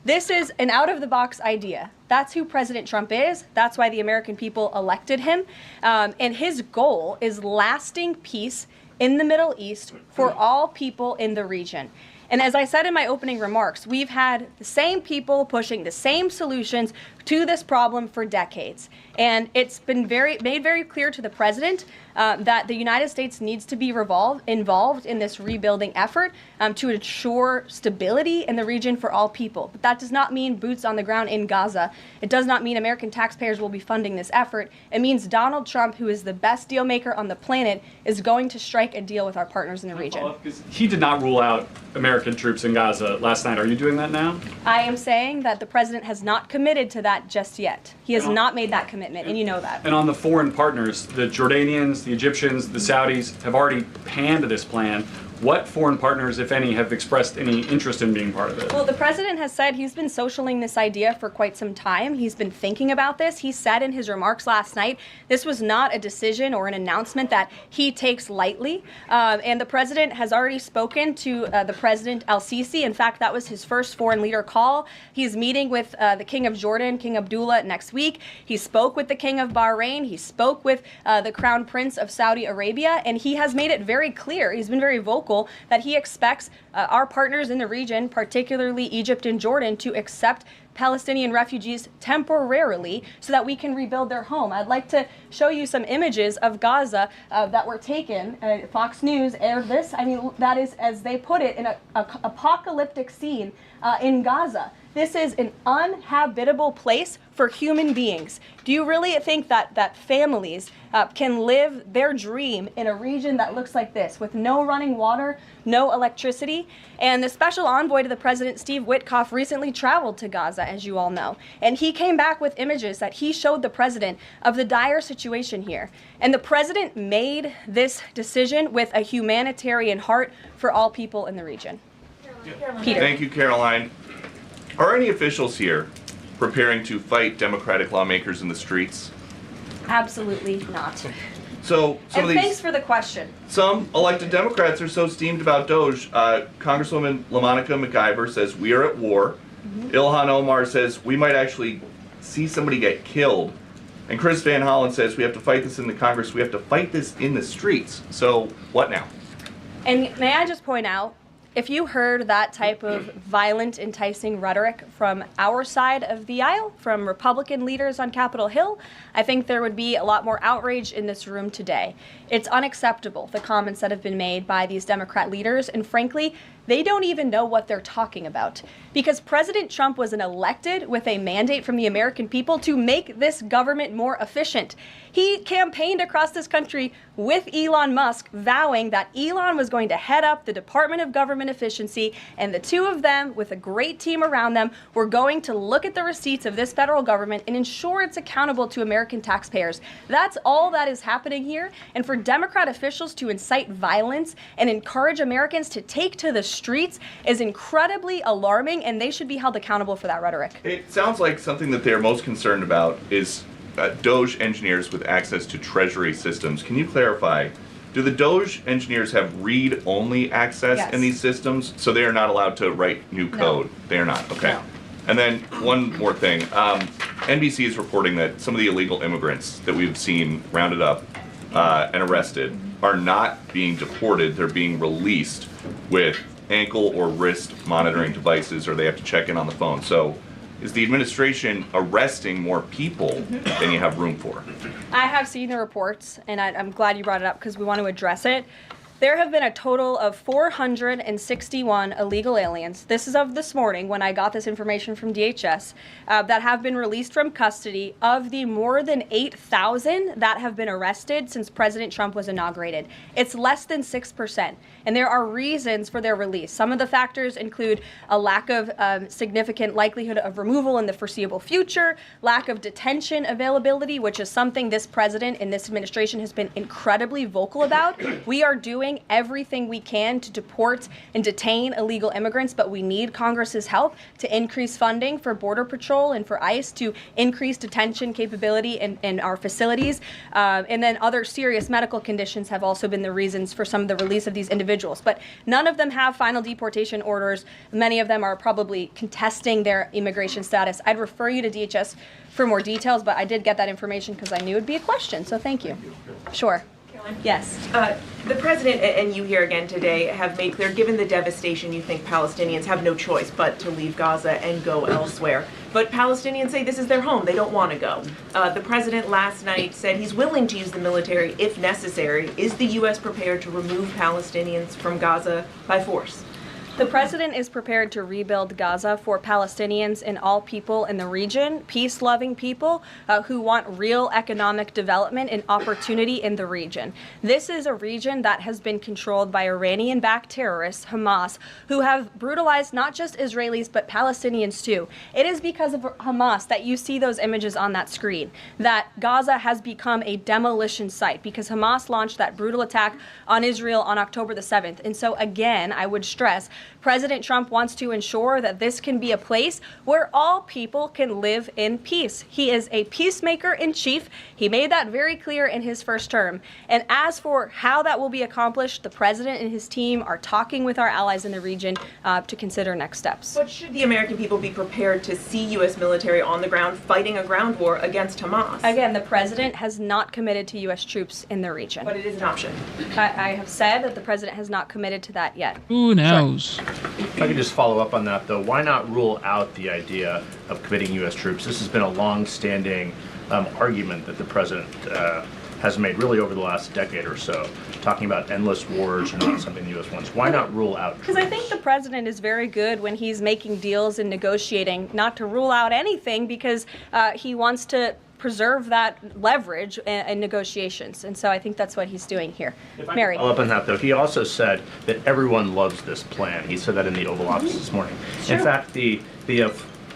this is an out-of-the-box idea. That's who President Trump is. That's why the American people elected him. And his goal is lasting peace in the Middle East for all people in the region. And as I said in my opening remarks, we've had the same people pushing the same solutions to this problem for decades. And it's been made very clear to the president that the United States needs to be involved in this rebuilding effort to ensure stability in the region for all people. But that does not mean boots on the ground in Gaza. It does not mean American taxpayers will be funding this effort. It means Donald Trump, who is the best deal maker on the planet, is going to strike a deal with our partners in the region. He did not rule out American troops in Gaza last night. Are you doing that now? I am saying that the president has not committed to that just yet. He has not made that commitment, and you know that. And on the foreign partners, the Jordanians, the Egyptians, the Saudis have already panned this plan. What foreign partners, if any, have expressed any interest in being part of it? Well, the president has said he's been socialing this idea for quite some time. He's been thinking about this. He said in his remarks last night, this was not a decision or an announcement that he takes lightly. And the president has already spoken to the President al-Sisi. In fact, that was his first foreign leader call. He's meeting with the King of Jordan, King Abdullah, next week. He spoke with the King of Bahrain. He spoke with the Crown Prince of Saudi Arabia. And he has made it very clear, he's been very vocal, that he expects our partners in the region, particularly Egypt and Jordan, to accept Palestinian refugees temporarily so that we can rebuild their home. I'd like to show you some images of Gaza that were taken. Fox News aired this. I mean, that is, as they put it, an apocalyptic scene in Gaza. This is an uninhabitable place for human beings. Do you really think that families can live their dream in a region that looks like this, with no running water, no electricity? And the special envoy to the president, Steve Witkoff, recently traveled to Gaza, as you all know. And he came back with images that he showed the president of the dire situation here. And the president made this decision with a humanitarian heart for all people in the region. Peter. Thank you, Caroline. Are any officials here preparing to fight Democratic lawmakers in the streets? Absolutely not. So some And of these, thanks for the question. some elected Democrats are so steamed about Doge. Congresswoman LaMonica McIver says we are at war. Ilhan Omar says we might actually see somebody get killed. And Chris Van Hollen says we have to fight this in the Congress. We have to fight this in the streets. So what now? And may I just point out, if you heard that type of violent, enticing rhetoric from our side of the aisle, from Republican leaders on Capitol Hill, I think there would be a lot more outrage in this room today. It's unacceptable, the comments that have been made by these Democrat leaders, and frankly, they don't even know what they're talking about. Because President Trump was elected with a mandate from the American people to make this government more efficient. He campaigned across this country with Elon Musk, vowing that Elon was going to head up the Department of Government Efficiency, and the two of them, with a great team around them, were going to look at the receipts of this federal government and ensure it's accountable to American taxpayers. That's all that is happening here. And for Democrat officials to incite violence and encourage Americans to take to the streets is incredibly alarming, and they should be held accountable for that rhetoric. It sounds like something that they're most concerned about is Doge engineers with access to Treasury systems. Can you clarify, do the Doge engineers have read-only access in these systems, so they are not allowed to write new code? No. They are not, okay. No. And then one more thing. NBC is reporting that some of the illegal immigrants that we've seen rounded up and arrested are not being deported. They're being released with ankle or wrist monitoring devices, or they have to check in on the phone. So is the administration arresting more people than you have room for? I have seen the reports, and I'm glad you brought it up because we want to address it. There have been a total of 461 illegal aliens. This is of this morning when I got this information from DHS that have been released from custody of the more than 8,000 that have been arrested since President Trump was inaugurated. It's less than 6%. And there are reasons for their release. Some of the factors include a lack of significant likelihood of removal in the foreseeable future, lack of detention availability, which is something this president and this administration has been incredibly vocal about. We are doing everything we can to deport and detain illegal immigrants, but we need Congress's help to increase funding for Border Patrol and for ICE to increase detention capability in our facilities. And then other serious medical conditions have also been the reasons for some of the release of these individuals. But none of them have final deportation orders. Many of them are probably contesting their immigration status. I'd refer you to DHS for more details, but I did get that information because I knew it'd be a question, so thank you. Sure. Yes. The president and you here again today have made clear, given the devastation, you think Palestinians have no choice but to leave Gaza and go elsewhere. But Palestinians say this is their home. They don't want to go. The president last night said he's willing to use the military if necessary. Is the U.S. prepared to remove Palestinians from Gaza by force? The president is prepared to rebuild Gaza for Palestinians and all people in the region, peace-loving people who want real economic development and opportunity in the region. This is a region that has been controlled by Iranian-backed terrorists, Hamas, who have brutalized not just Israelis but Palestinians too. It is because of Hamas that you see those images on that screen, that Gaza has become a demolition site because Hamas launched that brutal attack on Israel on October the 7th. And so again, I would stress, President Trump wants to ensure that this can be a place where all people can live in peace. He is a peacemaker in chief. He made that very clear in his first term. And as for how that will be accomplished, the president and his team are talking with our allies in the region to consider next steps. But should the American people be prepared to see U.S. military on the ground fighting a ground war against Hamas? Again, the president has not committed to U.S. troops in the region. But it is an option. I have said that the president has not committed to that yet. Who knows? If I could just follow up on that, though, why not rule out the idea of committing U.S. troops? This has been a long-standing argument that the president has made really over the last decade or so, talking about endless wars and not something the U.S. wants. Why not rule out troops? Because I think the president is very good when he's making deals and negotiating not to rule out anything because he wants to preserve that leverage in negotiations. And so I think that's what he's doing here. Mary. Follow up on that, though. He also said that everyone loves this plan. He said that in the Oval Office this morning. In fact, the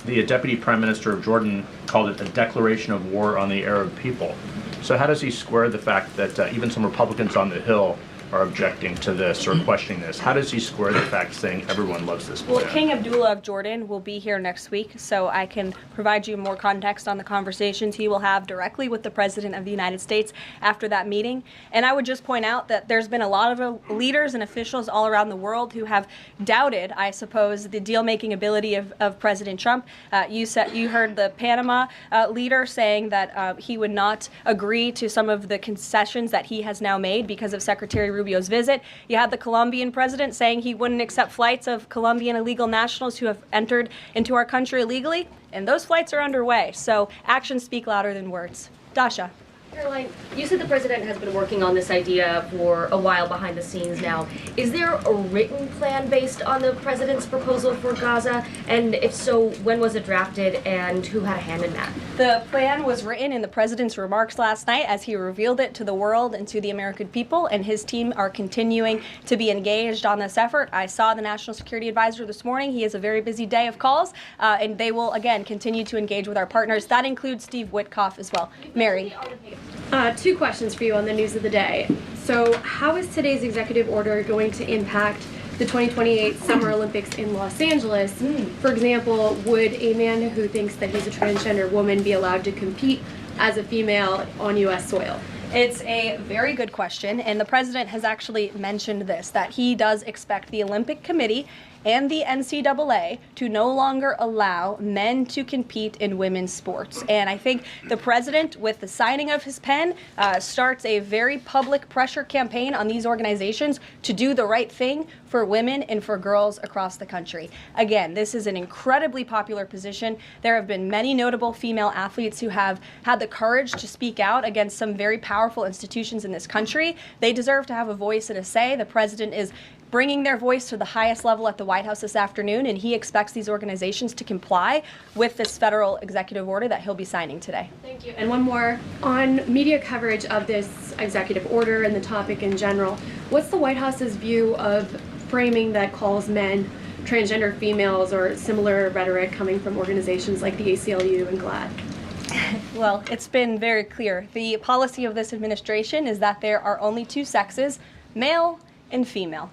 Deputy Prime Minister of Jordan called it a declaration of war on the Arab people. So how does he square the fact that even some Republicans on the Hill are objecting to this or questioning this. How does he square the fact saying everyone loves this plan? Well, King Abdullah of Jordan will be here next week, so I can provide you more context on the conversations he will have directly with the President of the United States after that meeting. And I would just point out that there's been a lot of leaders and officials all around the world who have doubted, I suppose, the deal-making ability of President Trump. You heard the Panama leader saying that he would not agree to some of the concessions that he has now made because of Secretary Rubio's visit. You had the Colombian president saying he wouldn't accept flights of Colombian illegal nationals who have entered into our country illegally, and those flights are underway. So actions speak louder than words. Dasha. Caroline, you said the president has been working on this idea for a while behind the scenes now. Is there a written plan based on the president's proposal for Gaza? And if so, when was it drafted and who had a hand in that? The plan was written in the president's remarks last night as he revealed it to the world and to the American people, and his team are continuing to be engaged on this effort. I saw the National Security Advisor this morning. He has a very busy day of calls, and they will, again, continue to engage with our partners. That includes Steve Witkoff as well. Mary. Two questions for you on the news of the day. So how is today's executive order going to impact the 2028 Summer Olympics in Los Angeles? For example, would a man who thinks that he's a transgender woman be allowed to compete as a female on U.S. soil? It's a very good question, and the president has actually mentioned this, that he does expect the Olympic Committee and the NCAA to no longer allow men to compete in women's sports. And I think the president, with the signing of his pen, starts a very public pressure campaign on these organizations to do the right thing for women and for girls across the country. Again, this is an incredibly popular position. There have been many notable female athletes who have had the courage to speak out against some very powerful institutions in this country. They deserve to have a voice and a say. The president is bringing their voice to the highest level at the White House this afternoon, and he expects these organizations to comply with this federal executive order that he'll be signing today. Thank you. And one more, on media coverage of this executive order and the topic in general, what's the White House's view of framing that calls men transgender females or similar rhetoric coming from organizations like the ACLU and GLAAD? Well, it's been very clear. The policy of this administration is that there are only two sexes, male and female.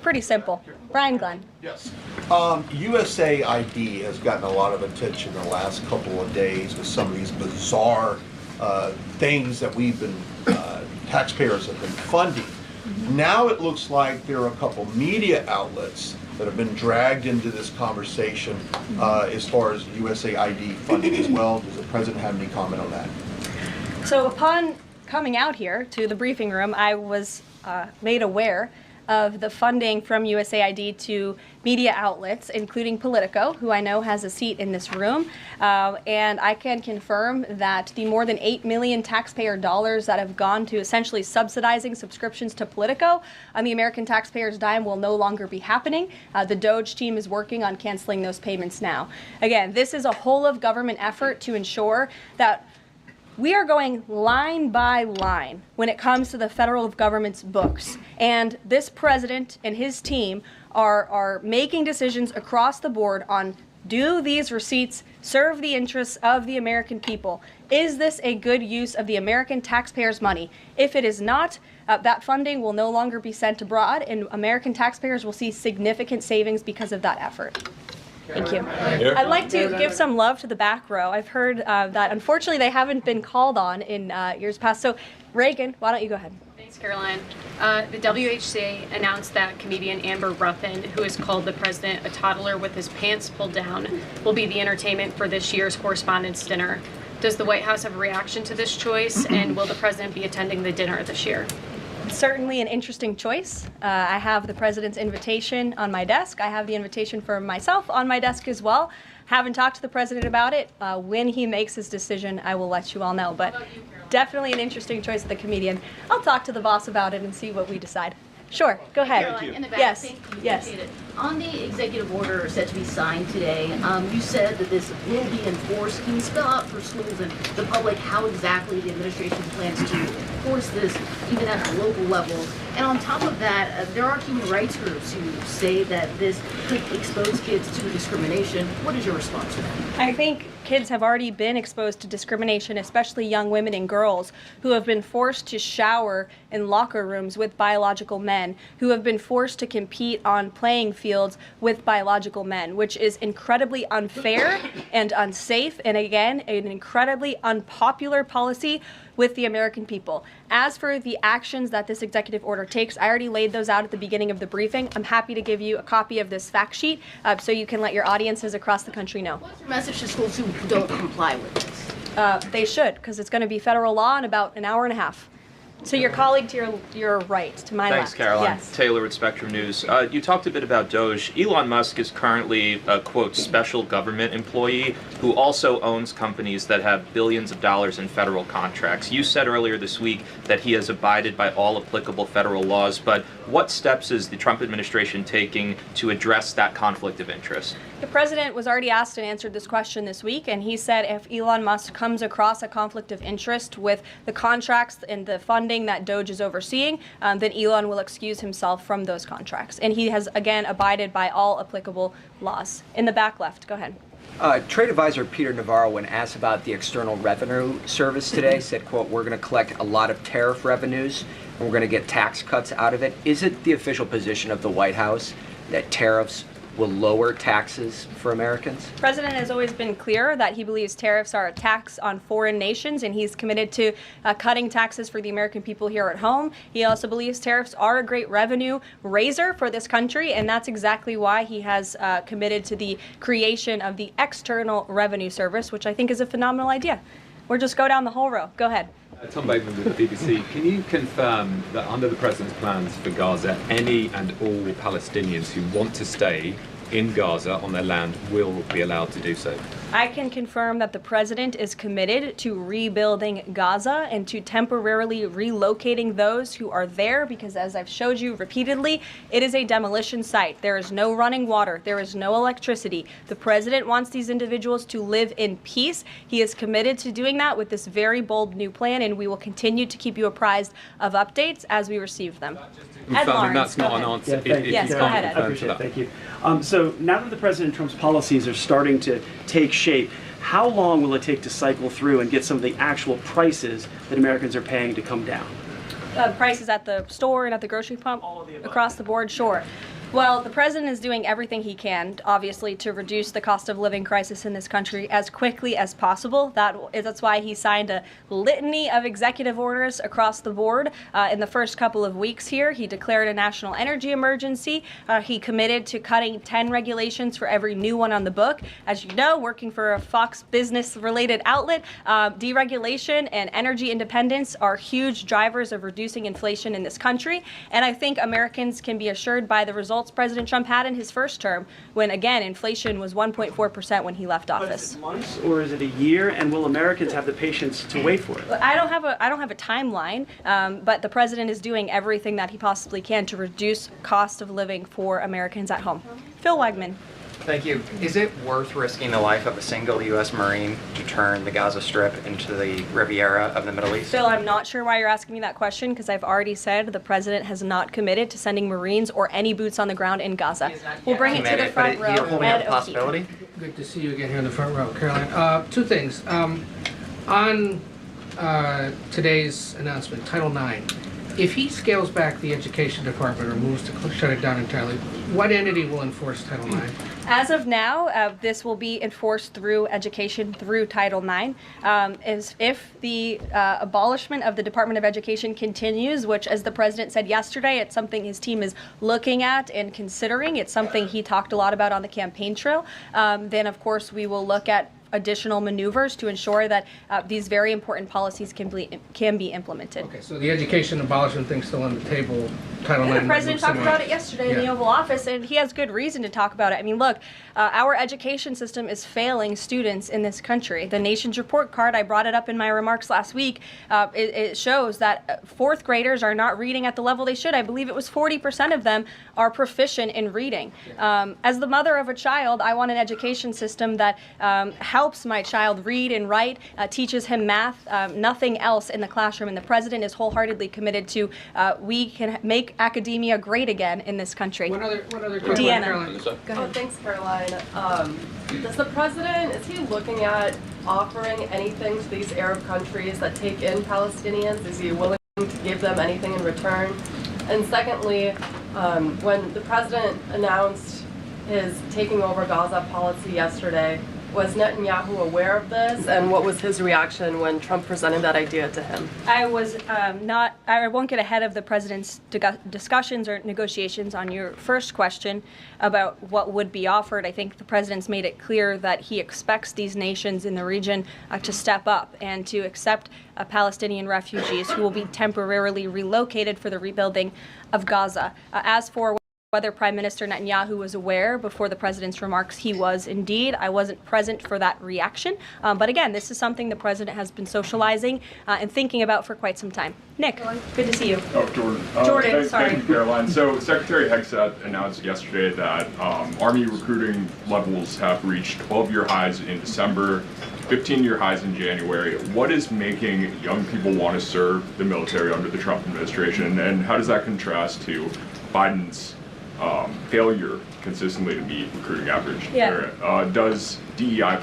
Pretty simple. Brian Glenn. Yes. USAID has gotten a lot of attention in the last couple of days with some of these bizarre things that we've been, taxpayers have been funding. Now it looks like there are a couple media outlets that have been dragged into this conversation as far as USAID funding as well. Does the president have any comment on that? So upon coming out here to the briefing room, I was made aware of the funding from USAID to media outlets, including Politico, who I know has a seat in this room. And I can confirm that the more than $8 million taxpayer dollars that have gone to essentially subsidizing subscriptions to Politico on the American taxpayers' dime will no longer be happening. The DOJ team is working on canceling those payments now. Again, this is a whole of government effort to ensure that we are going line by line when it comes to the federal government's books. And this president and his team are making decisions across the board on, do these receipts serve the interests of the American people? Is this a good use of the American taxpayers' money? If it is not, that funding will no longer be sent abroad, and American taxpayers will see significant savings because of that effort. Thank you. I'd like to give some love to the back row. I've heard that unfortunately they haven't been called on in years past. So Reagan, why don't you go ahead? Thanks, Caroline. The WHCA announced that comedian Amber Ruffin, who has called the president a toddler with his pants pulled down, will be the entertainment for this year's Correspondents' Dinner. Does the White House have a reaction to this choice, and will the president be attending the dinner this year? Certainly an interesting choice. I have the president's invitation on my desk. I have the invitation for myself on my desk as well. Haven't talked to the president about it. When he makes his decision, I will let you all know. But definitely an interesting choice of the comedian. I'll talk to the boss about it and see what we decide. Sure, go ahead. Caroline, in the back. Yes, Thank you. yes. Appreciate it. On the executive order set to be signed today, you said that this will be enforced. Can you spell out for schools and the public how exactly the administration plans to enforce this, even at the local level? And on top of that, there are human rights groups who say that this could expose kids to discrimination. What is your response to that? I think kids have already been exposed to discrimination, especially young women and girls who have been forced to shower in locker rooms with biological men, who have been forced to compete on playing fields with biological men, which is incredibly unfair and unsafe, and again, an incredibly unpopular policy with the American people. As for the actions that this executive order takes, I already laid those out at the beginning of the briefing. I'm happy to give you a copy of this fact sheet so you can let your audiences across the country know. What's your message to schools who don't comply with this? They should, because it's going to be federal law in about an hour and a half. So your colleague to your right, to my Thanks, left. Caroline. Yes. Taylor with Spectrum News. You talked a bit about Doge. Elon Musk is currently a, quote, special government employee who also owns companies that have billions of dollars in federal contracts. You said earlier this week that he has abided by all applicable federal laws, but what steps is the Trump administration taking to address that conflict of interest? The president was already asked and answered this question this week, and he said if Elon Musk comes across a conflict of interest with the contracts and the funding that Doge is overseeing, then Elon will excuse himself from those contracts. And he has, again, abided by all applicable laws. In the back left, go ahead. Trade advisor Peter Navarro, when asked about the External Revenue Service today, said, quote, we're going to collect a lot of tariff revenues and we're going to get tax cuts out of it. Is it the official position of the White House that tariffs will lower taxes for Americans? The president has always been clear that he believes tariffs are a tax on foreign nations, and he's committed to cutting taxes for the American people here at home. He also believes tariffs are a great revenue raiser for this country, and that's exactly why he has committed to the creation of the External Revenue Service, which I think is a phenomenal idea. We'll just go down the whole row. Go ahead. Tom Bateman with the BBC. Can you confirm that under the President's plans for Gaza, any and all Palestinians who want to stay in Gaza on their land will be allowed to do so? I can confirm that the president is committed to rebuilding Gaza and to temporarily relocating those who are there because, as I've showed you repeatedly, it is a demolition site. There is no running water. There is no electricity. The president wants these individuals to live in peace. He is committed to doing that with this very bold new plan, and we will continue to keep you apprised of updates as we receive them. Ed Lawrence, that's not an answer. Yes, go ahead, Ed. I appreciate it. Thank you. So now that the President Trump's policies are starting to take shape, how long will it take to cycle through and get some of the actual prices that Americans are paying to come down? Prices at the store and at the grocery pump? All of the above. Across the board, sure. Well, the president is doing everything he can, obviously, to reduce the cost of living crisis in this country as quickly as possible. That's why he signed a litany of executive orders across the board. In the first couple of weeks here, he declared a national energy emergency. He committed to cutting 10 regulations for every new one on the book. As you know, working for a Fox Business-related outlet, deregulation and energy independence are huge drivers of reducing inflation in this country. And I think Americans can be assured by the results President Trump had in his first term, when again inflation was 1.4% when he left office. Is it months or is it a year? And will Americans have the patience to wait for it? I don't have a timeline, but the president is doing everything that he possibly can to reduce cost of living for Americans at home. Phil Wegman. Thank you. Is it worth risking the life of a single U.S. Marine to turn the Gaza Strip into the Riviera of the Middle East? Phil, I'm not sure why you're asking me that question because I've already said the president has not committed to sending Marines or any boots on the ground in Gaza. We'll bring it to the front row. You're holding out the possibility? Good to see you again here in the front row, Caroline. Two things. On today's announcement, Title IX, if he scales back the education department or moves to shut it down entirely, what entity will enforce Title IX? As of now, this will be enforced through education, through Title IX. If the abolishment of the Department of Education continues, which, as the president said yesterday, it's something his team is looking at and considering. It's something he talked a lot about on the campaign trail. Then, of course, we will look at additional maneuvers to ensure that these very important policies can be implemented. Okay, so the education abolishment thing's still on the table. Title IX. The president talked about it yesterday in the Oval Office, and he has good reason to talk about it. I mean, look, our education system is failing students in this country. The Nation's Report Card, I brought it up in my remarks last week, it shows that fourth graders are not reading at the level they should. I believe it was 40% of them are proficient in reading. As the mother of a child, I want an education system that helps my child read and write, teaches him math, nothing else in the classroom. And the president is wholeheartedly committed to we can make academia great again in this country. What other Deanna. Go ahead. Thanks, Caroline. Does the president, is he looking at offering anything to these Arab countries that take in Palestinians? Is he willing to give them anything in return? And secondly, when the president announced his taking over Gaza policy yesterday, was Netanyahu aware of this, and what was his reaction when Trump presented that idea to him? I won't get ahead of the president's discussions or negotiations on your first question about what would be offered. I think the president's made it clear that he expects these nations in the region to step up and to accept Palestinian refugees who will be temporarily relocated for the rebuilding of Gaza. As for whether Prime Minister Netanyahu was aware before the president's remarks, he was indeed. I wasn't present for that reaction. But again, this is something the president has been socializing and thinking about for quite some time. Nick, good to see you. Oh, Jordan. Jordan, sorry. Thank you, Caroline. So Secretary Hegseth announced yesterday that Army recruiting levels have reached 12-year highs in December, 15-year highs in January. What is making young people want to serve the military under the Trump administration, and how does that contrast to Biden's failure consistently to meet recruiting average? Yeah. Does DEI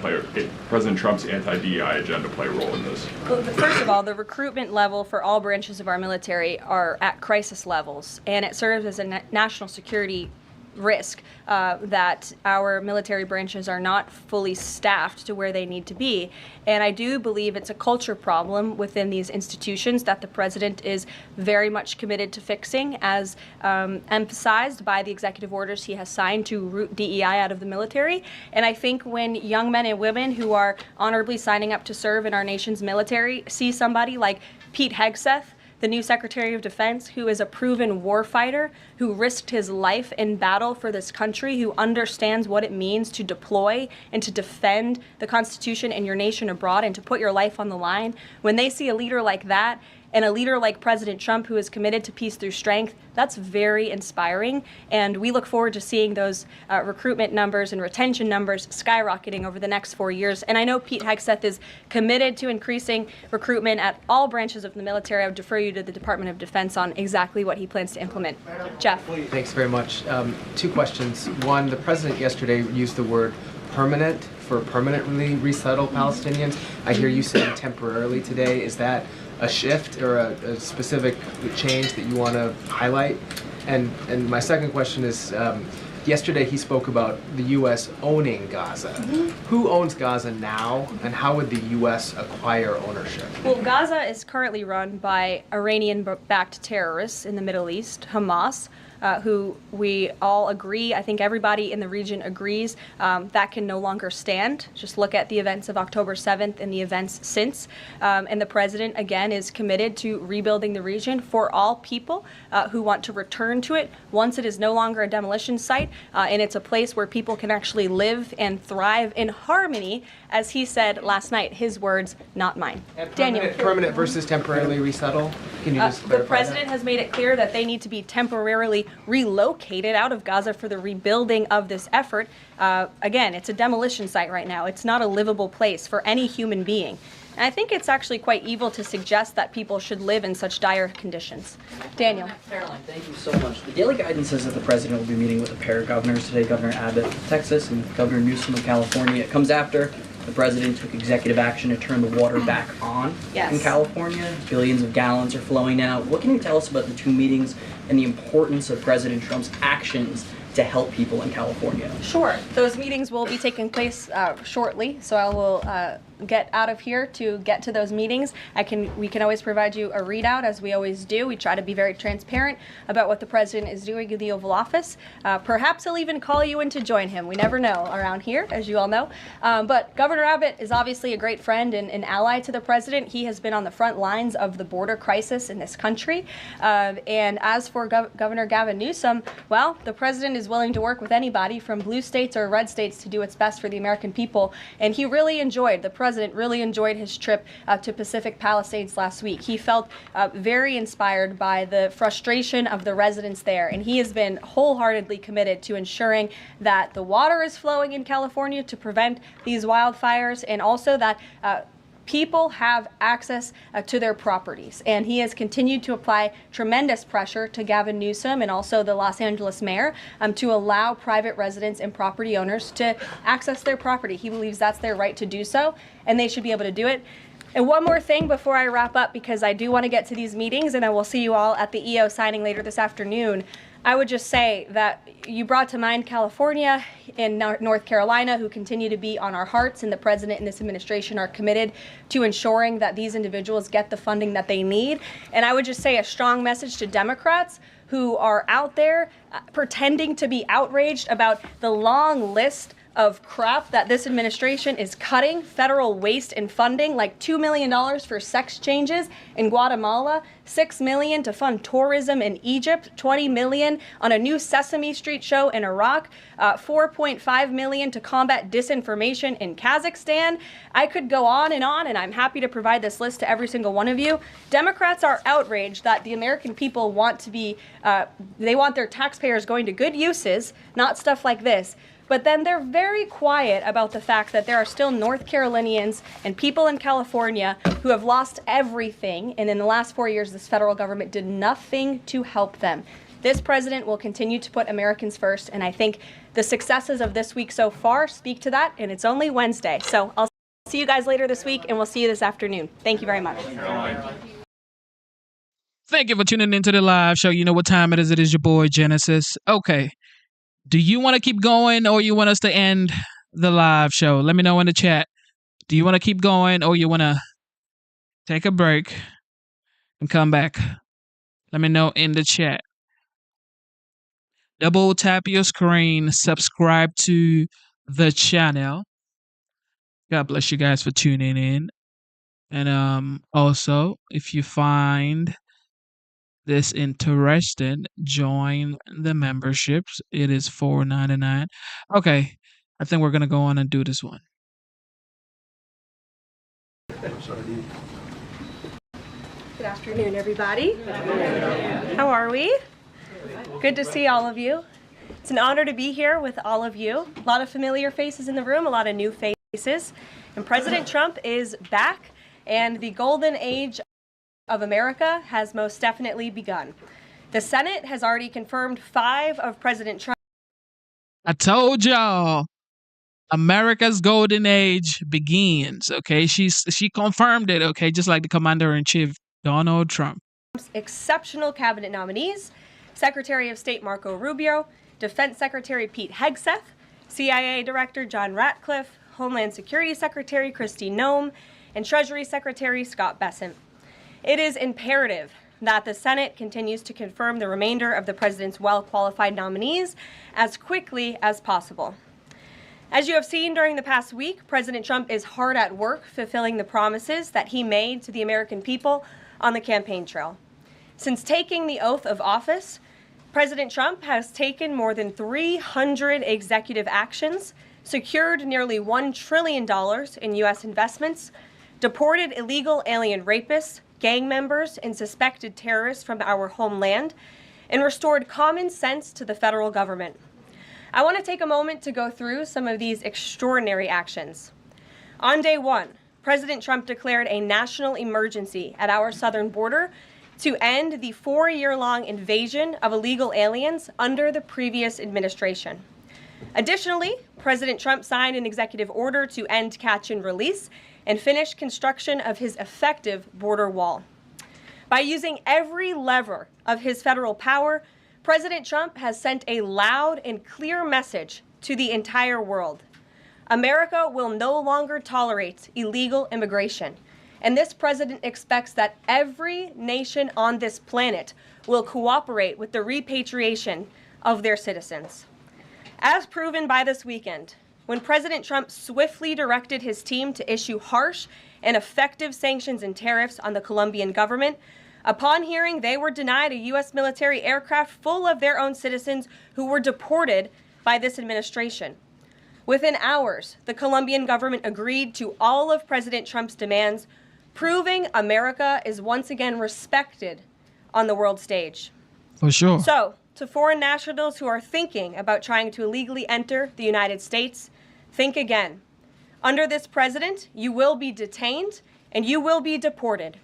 President Trump's anti-DEI agenda play a role in this? Well, first of all, the recruitment level for all branches of our military are at crisis levels, and it serves as a national security risk that our military branches are not fully staffed to where they need to be. And I do believe it's a culture problem within these institutions that the president is very much committed to fixing, as emphasized by the executive orders he has signed to root DEI out of the military. And I think when young men and women who are honorably signing up to serve in our nation's military see somebody like Pete Hegseth, the new Secretary of Defense, who is a proven warfighter, who risked his life in battle for this country, who understands what it means to deploy and to defend the Constitution and your nation abroad and to put your life on the line. When they see a leader like that, and a leader like President Trump, who is committed to peace through strength, that's very inspiring. And we look forward to seeing those recruitment numbers and retention numbers skyrocketing over the next 4 years. And I know Pete Hegseth is committed to increasing recruitment at all branches of the military. I would defer you to the Department of Defense on exactly what he plans to implement. Jeff. Thanks very much. Two questions. One, the president yesterday used the word permanent for permanently resettle Palestinians. I hear you saying temporarily today. Is that a shift or a specific change that you want to highlight? And my second question is, yesterday he spoke about the U.S. owning Gaza. Mm-hmm. Who owns Gaza now, and how would the U.S. acquire ownership? Well, Gaza is currently run by Iranian-backed terrorists in the Middle East, Hamas, who we all agree, I think everybody in the region agrees, that can no longer stand. Just look at the events of October 7th and the events since. And the president, again, is committed to rebuilding the region for all people who want to return to it once it is no longer a demolition site, and it's a place where people can actually live and thrive in harmony, as he said last night, his words, not mine. Daniel. Permanent versus temporarily resettle? Can you just clarify The president has made it clear that they need to be temporarily relocated out of Gaza for the rebuilding of this effort. Again, it's a demolition site right now. It's not a livable place for any human being. And I think it's actually quite evil to suggest that people should live in such dire conditions. Daniel. Caroline, thank you so much. The Daily Guidance says that the president will be meeting with a pair of governors today, Governor Abbott of Texas and Governor Newsom of California. It comes after the president took executive action to turn the water back on in California. Billions of gallons are flowing out. What can you tell us about the two meetings and the importance of President Trump's actions to help people in California? Sure. Those meetings will be taking place shortly, so I will get out of here to get to those meetings, we can always provide you a readout, as we always do. We try to be very transparent about what the president is doing in the Oval Office. Perhaps he'll even call you in to join him. We never know around here, as you all know. But Governor Abbott is obviously a great friend and an ally to the president. He has been on the front lines of the border crisis in this country. And as for Governor Gavin Newsom, well, the president is willing to work with anybody from blue states or red states to do what's best for the American people. And the president really enjoyed his trip to Pacific Palisades last week. He felt very inspired by the frustration of the residents there, and he has been wholeheartedly committed to ensuring that the water is flowing in California to prevent these wildfires, and also that people have access to their properties. And he has continued to apply tremendous pressure to Gavin Newsom and also the Los Angeles mayor to allow private residents and property owners to access their property. He believes that's their right to do so, and they should be able to do it. And one more thing before I wrap up, because I do want to get to these meetings, and I will see you all at the EO signing later this afternoon. I would just say that you brought to mind California and North Carolina, who continue to be on our hearts, and the president and this administration are committed to ensuring that these individuals get the funding that they need. And I would just say a strong message to Democrats who are out there pretending to be outraged about the long list of crap that this administration is cutting, federal waste and funding, like $2 million for sex changes in Guatemala, $6 million to fund tourism in Egypt, $20 million on a new Sesame Street show in Iraq, $4.5 million to combat disinformation in Kazakhstan. I could go on, and I'm happy to provide this list to every single one of you. Democrats are outraged that the American people want to be, they want their taxpayers going to good uses, not stuff like this. But then they're very quiet about the fact that there are still North Carolinians and people in California who have lost everything, and in the last 4 years, this federal government did nothing to help them. This president will continue to put Americans first, and I think the successes of this week so far speak to that, and it's only Wednesday. So I'll see you guys later this week, and we'll see you this afternoon. Thank you very much. Thank you for tuning into the live show. You know what time it is. It is your boy, Genesis. Okay. Do you want to keep going, or you want us to end the live show? Let me know in the chat. Do you want to keep going, or you want to take a break and come back? Let me know in the chat. Double tap your screen, subscribe to the channel. God bless you guys for tuning in. And also, if you find this interesting, join the memberships. It is $4.99. Okay, I think we're gonna go on and do this one. Good afternoon, everybody. How are we? Good to see all of you. It's an honor to be here with all of you. A lot of familiar faces in the room, a lot of new faces. And President Trump is back, and the golden age of America has most definitely begun. The Senate has already confirmed 5 of President Trump. I told y'all, America's golden age begins. Okay, she confirmed it. Okay, just like the Commander-in-Chief Donald Trump. Exceptional cabinet nominees: Secretary of State Marco Rubio, Defense Secretary Pete Hegseth, CIA Director John Ratcliffe, Homeland Security Secretary Kristi Noem, and Treasury Secretary Scott Bessent. It is imperative that the Senate continues to confirm the remainder of the president's well-qualified nominees as quickly as possible. As you have seen during the past week, President Trump is hard at work fulfilling the promises that he made to the American people on the campaign trail. Since taking the oath of office, President Trump has taken more than 300 executive actions, secured nearly $1 trillion in U.S. investments, deported illegal alien rapists, gang members, and suspected terrorists from our homeland, and restored common sense to the federal government. I want to take a moment to go through some of these extraordinary actions. On day 1, President Trump declared a national emergency at our southern border to end the 4-year-long invasion of illegal aliens under the previous administration. Additionally, President Trump signed an executive order to end catch and release and finish construction of his effective border wall. By using every lever of his federal power, President Trump has sent a loud and clear message to the entire world. America will no longer tolerate illegal immigration. And this president expects that every nation on this planet will cooperate with the repatriation of their citizens. As proven by this weekend, when President Trump swiftly directed his team to issue harsh and effective sanctions and tariffs on the Colombian government, upon hearing they were denied a U.S. military aircraft full of their own citizens who were deported by this administration. Within hours, the Colombian government agreed to all of President Trump's demands, proving America is once again respected on the world stage. For sure. So, to foreign nationals who are thinking about trying to illegally enter the United States, think again. Under this president, you will be detained and you will be deported.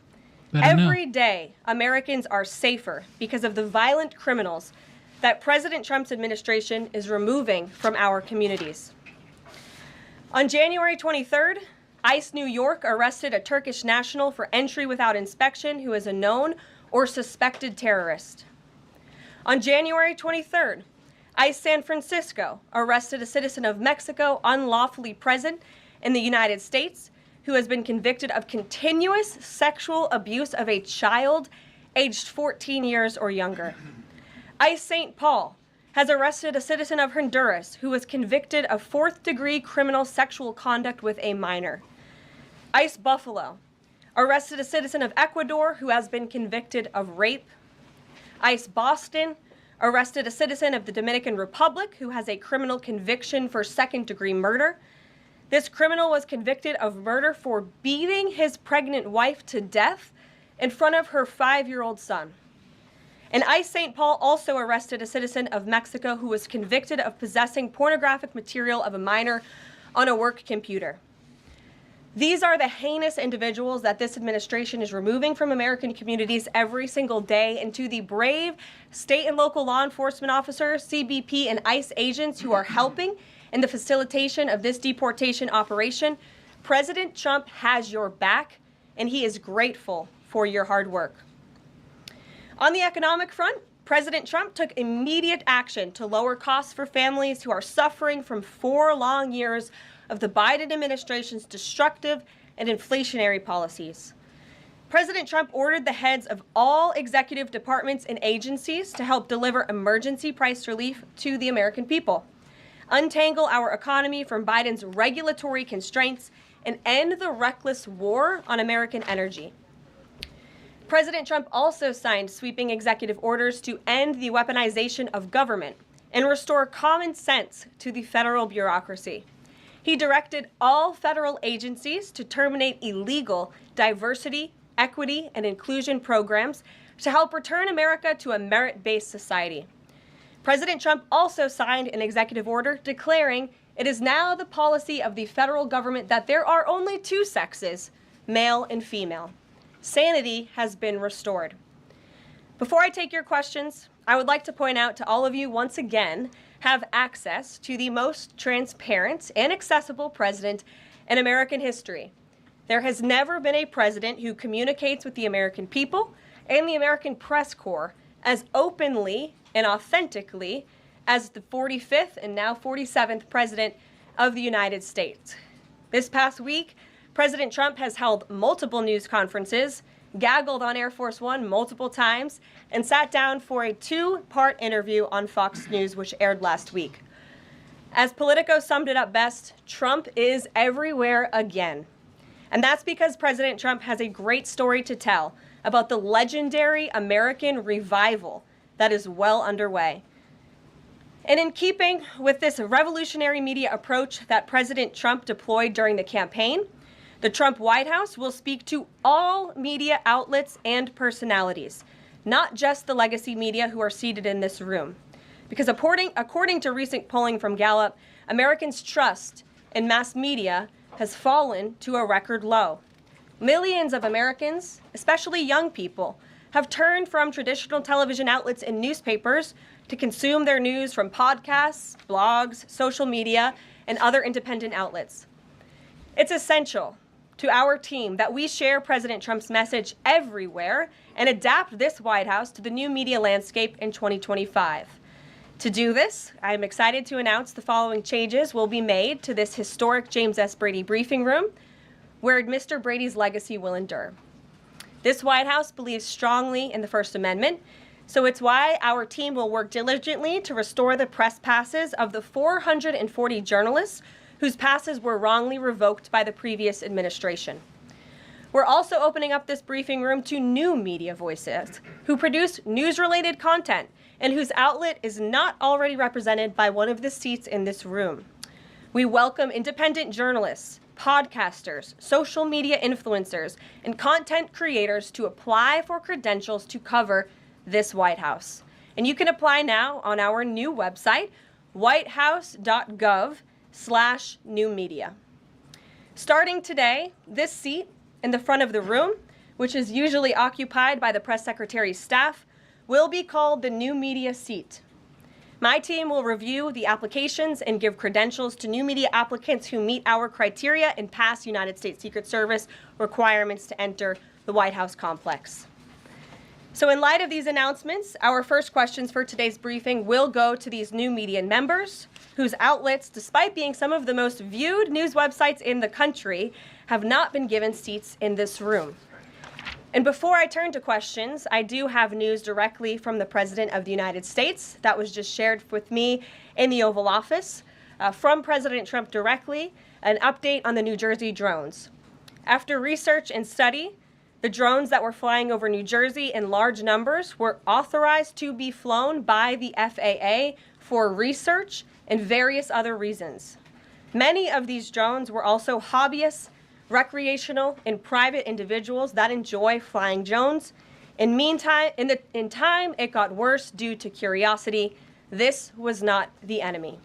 Every day, Americans are safer because of the violent criminals that President Trump's administration is removing from our communities. On January 23rd, ICE New York arrested a Turkish national for entry without inspection who is a known or suspected terrorist. On January 23rd, ICE San Francisco arrested a citizen of Mexico unlawfully present in the United States who has been convicted of continuous sexual abuse of a child aged 14 years or younger. ICE St. Paul has arrested a citizen of Honduras who was convicted of fourth-degree criminal sexual conduct with a minor. ICE Buffalo arrested a citizen of Ecuador who has been convicted of rape. ICE Boston arrested a citizen of the Dominican Republic who has a criminal conviction for second-degree murder. This criminal was convicted of murder for beating his pregnant wife to death in front of her 5-year-old son. And ICE St. Paul also arrested a citizen of Mexico who was convicted of possessing pornographic material of a minor on a work computer. These are the heinous individuals that this administration is removing from American communities every single day, and to the brave state and local law enforcement officers, CBP, and ICE agents who are helping in the facilitation of this deportation operation, President Trump has your back, and he is grateful for your hard work. On the economic front, President Trump took immediate action to lower costs for families who are suffering from 4 long years of the Biden administration's destructive and inflationary policies. President Trump ordered the heads of all executive departments and agencies to help deliver emergency price relief to the American people, untangle our economy from Biden's regulatory constraints, and end the reckless war on American energy. President Trump also signed sweeping executive orders to end the weaponization of government and restore common sense to the federal bureaucracy. He directed all federal agencies to terminate illegal diversity, equity, and inclusion programs to help return America to a merit-based society. President Trump also signed an executive order declaring it is now the policy of the federal government that there are only 2 sexes, male and female. Sanity has been restored. Before I take your questions, I would like to point out to all of you once again have access to the most transparent and accessible president in American history. There has never been a president who communicates with the American people and the American press corps as openly and authentically as the 45th and now 47th president of the United States. This past week, President Trump has held multiple news conferences, gaggled on Air Force One multiple times, and sat down for a 2-part interview on Fox News, which aired last week. As Politico summed it up best, Trump is everywhere again. And that's because President Trump has a great story to tell about the legendary American revival that is well underway. And in keeping with this revolutionary media approach that President Trump deployed during the campaign, the Trump White House will speak to all media outlets and personalities, not just the legacy media who are seated in this room. Because according to recent polling from Gallup, Americans' trust in mass media has fallen to a record low. Millions of Americans, especially young people, have turned from traditional television outlets and newspapers to consume their news from podcasts, blogs, social media, and other independent outlets. It's essential to our team that we share President Trump's message everywhere and adapt this White House to the new media landscape in 2025. To do this, I'm excited to announce the following changes will be made to this historic James S. Brady briefing room, where Mr. Brady's legacy will endure. This White House believes strongly in the First Amendment, so it's why our team will work diligently to restore the press passes of the 440 journalists whose passes were wrongly revoked by the previous administration. We're also opening up this briefing room to new media voices who produce news-related content and whose outlet is not already represented by one of the seats in this room. We welcome independent journalists, podcasters, social media influencers, and content creators to apply for credentials to cover this White House. And you can apply now on our new website, whitehouse.gov/newmedia. Starting today, this seat in the front of the room, which is usually occupied by the press secretary's staff, will be called the new media seat. My team will review the applications and give credentials to new media applicants who meet our criteria and pass United States Secret Service requirements to enter the White House complex. So in light of these announcements, our first questions for today's briefing will go to these new media members whose outlets, despite being some of the most viewed news websites in the country, have not been given seats in this room. And before I turn to questions, I do have news directly from the President of the United States that was just shared with me in the Oval Office from President Trump directly, an update on the New Jersey drones. After research and study, the drones that were flying over New Jersey in large numbers were authorized to be flown by the FAA for research and various other reasons. Many of these drones were also hobbyists, recreational, and private individuals that enjoy flying drones. In time, it got worse due to curiosity. This was not the enemy.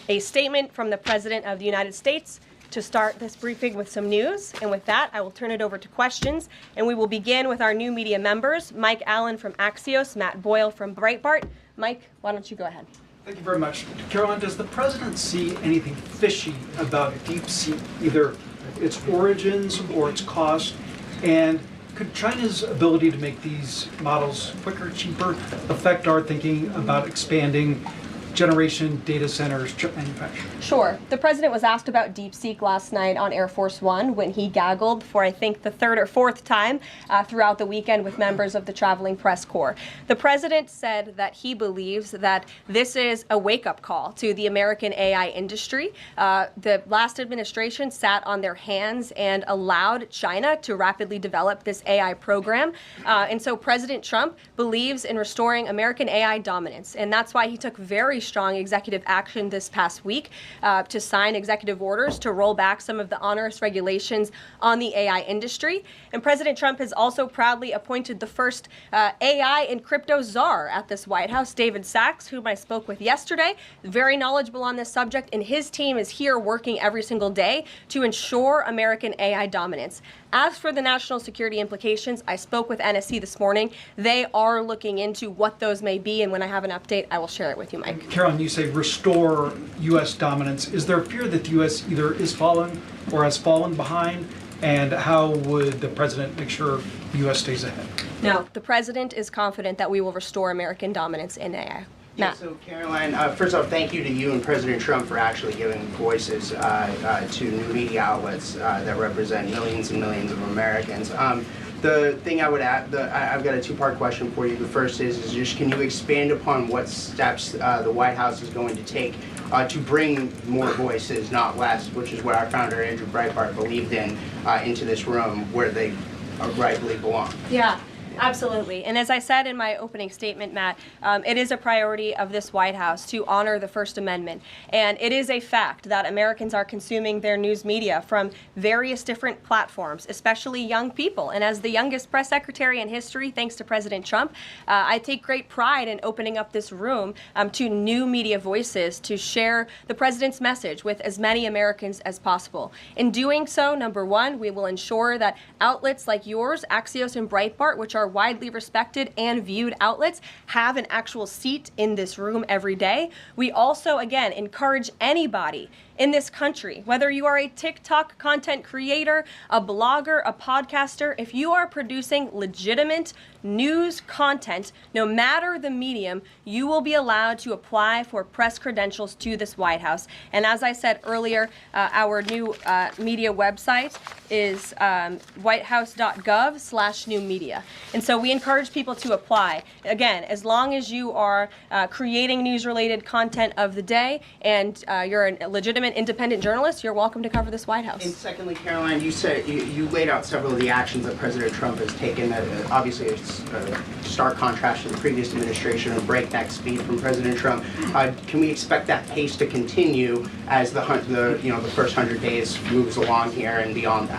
A statement from the President of the United States to start this briefing with some news. And with that, I will turn it over to questions. And we will begin with our new media members, Mike Allen from Axios, Matt Boyle from Breitbart. Mike, why don't you go ahead? Thank you very much. Caroline, does the President see anything fishy about DeepSeek, either its origins or its cost? And could China's ability to make these models quicker, cheaper, affect our thinking about expanding generation data centers, chip manufacturing? Sure. The President was asked about DeepSeek last night on Air Force One when he gaggled for, I think, the third or fourth time throughout the weekend with members of the traveling press corps. The President said that he believes that this is a wake-up call to the American AI industry. The last administration sat on their hands and allowed China to rapidly develop this AI program. And so President Trump believes in restoring American AI dominance. And that's why he took very strong executive action this past week to sign executive orders to roll back some of the onerous regulations on the AI industry. And President Trump has also proudly appointed the first AI and crypto czar at this White House, David Sachs, whom I spoke with yesterday, very knowledgeable on this subject, and his team is here working every single day to ensure American AI dominance. As for the national security implications, I spoke with NSC this morning. They are looking into what those may be, and when I have an update, I will share it with you, Mike. Carolyn, you say restore U.S. dominance. Is there a fear that the U.S. either is fallen or has fallen behind? And how would the President make sure the U.S. stays ahead? No, the President is confident that we will restore American dominance in AI. Yeah, so Caroline, first off, thank you to you and President Trump for actually giving voices to new media outlets that represent millions and millions of Americans. The thing I would add, I've got a two-part question for you. The first is just can you expand upon what steps the White House is going to take to bring more voices, not less, which is what our founder Andrew Breitbart believed in, into this room where they rightfully belong. Yeah. Absolutely. And as I said in my opening statement, Matt, it is a priority of this White House to honor the First Amendment. And it is a fact that Americans are consuming their news media from various different platforms, especially young people. And as the youngest press secretary in history, thanks to President Trump, I take great pride in opening up this room to new media voices to share the President's message with as many Americans as possible. In doing so, number one, we will ensure that outlets like yours, Axios and Breitbart, which are widely respected and viewed outlets, have an actual seat in this room every day. We also, again, encourage anybody in this country, whether you are a TikTok content creator, a blogger, a podcaster, if you are producing legitimate news content, no matter the medium, you will be allowed to apply for press credentials to this White House. And as I said earlier, our new media website is whitehouse.gov/new media. And so we encourage people to apply. Again, as long as you are creating news-related content of the day and you're a legitimate independent journalist, you're welcome to cover this White House. And secondly, Caroline, you said you laid out several of the actions that President Trump has taken. Obviously, it's a stark contrast to the previous administration, a breakneck speed from President Trump. Can we expect that pace to continue as the first 100 days moves along here and beyond that?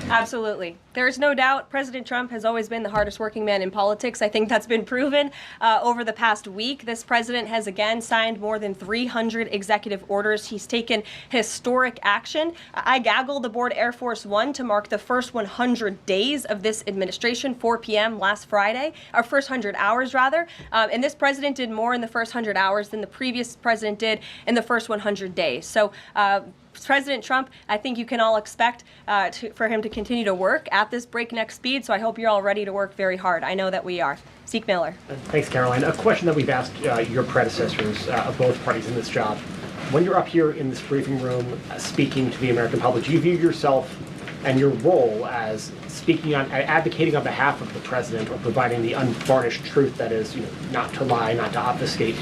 Absolutely. There's no doubt President Trump has always been the hardest working man in politics. I think that's been proven over the past week. This president has again signed more than 300 executive orders. He's taken historic action. I gaggled aboard Air Force One to mark the first 100 days of this administration, 4 p.m. last Friday, or first 100 hours rather. And this president did more in the first 100 hours than the previous president did in the first 100 days. So President Trump, I think you can all expect for him to continue to work at this breakneck speed, so I hope you're all ready to work very hard. I know that we are. Zeke Miller. Thanks, Caroline. A question that we've asked your predecessors of both parties in this job. When you're up here in this briefing room speaking to the American public, do you view yourself and your role as speaking on, advocating on behalf of the president or providing the unvarnished truth that is, not to lie, not to obfuscate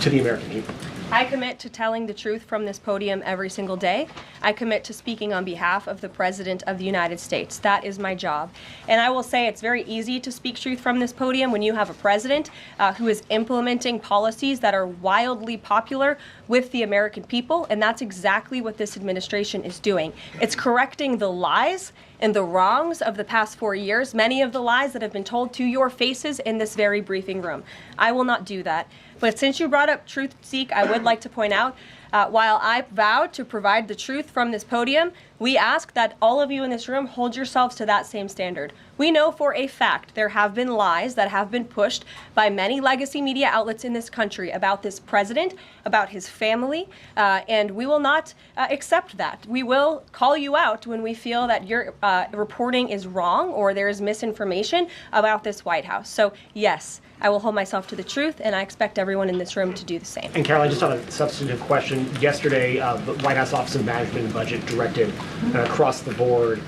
to the American people? I commit to telling the truth from this podium every single day. I commit to speaking on behalf of the President of the United States. That is my job. And I will say it's very easy to speak truth from this podium when you have a president who is implementing policies that are wildly popular with the American people, and that's exactly what this administration is doing. It's correcting the lies and the wrongs of the past 4 years, many of the lies that have been told to your faces in this very briefing room. I will not do that. But since you brought up truth, Zeke, I would like to point out, while I vowed to provide the truth from this podium, we ask that all of you in this room hold yourselves to that same standard. We know for a fact there have been lies that have been pushed by many legacy media outlets in this country about this president, about his family, and we will not accept that. We will call you out when we feel that your reporting is wrong or there is misinformation about this White House. So yes, I will hold myself to the truth, and I expect everyone in this room to do the same. And Caroline, just on a substantive question, yesterday the White House Office of Management and Budget directed across the board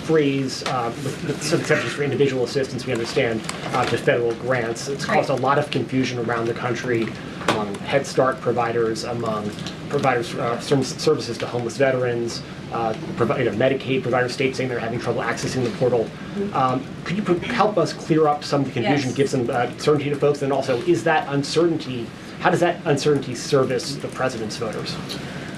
freeze, with some exceptions for individual assistance, we understand, to federal grants. It's caused a lot of confusion around the country among Head Start providers, among providers services to homeless veterans, Medicaid providers, states saying they're having trouble accessing the portal. Could you help us clear up some of the confusion, give some certainty to folks, and also is that uncertainty, how does that uncertainty service the president's voters?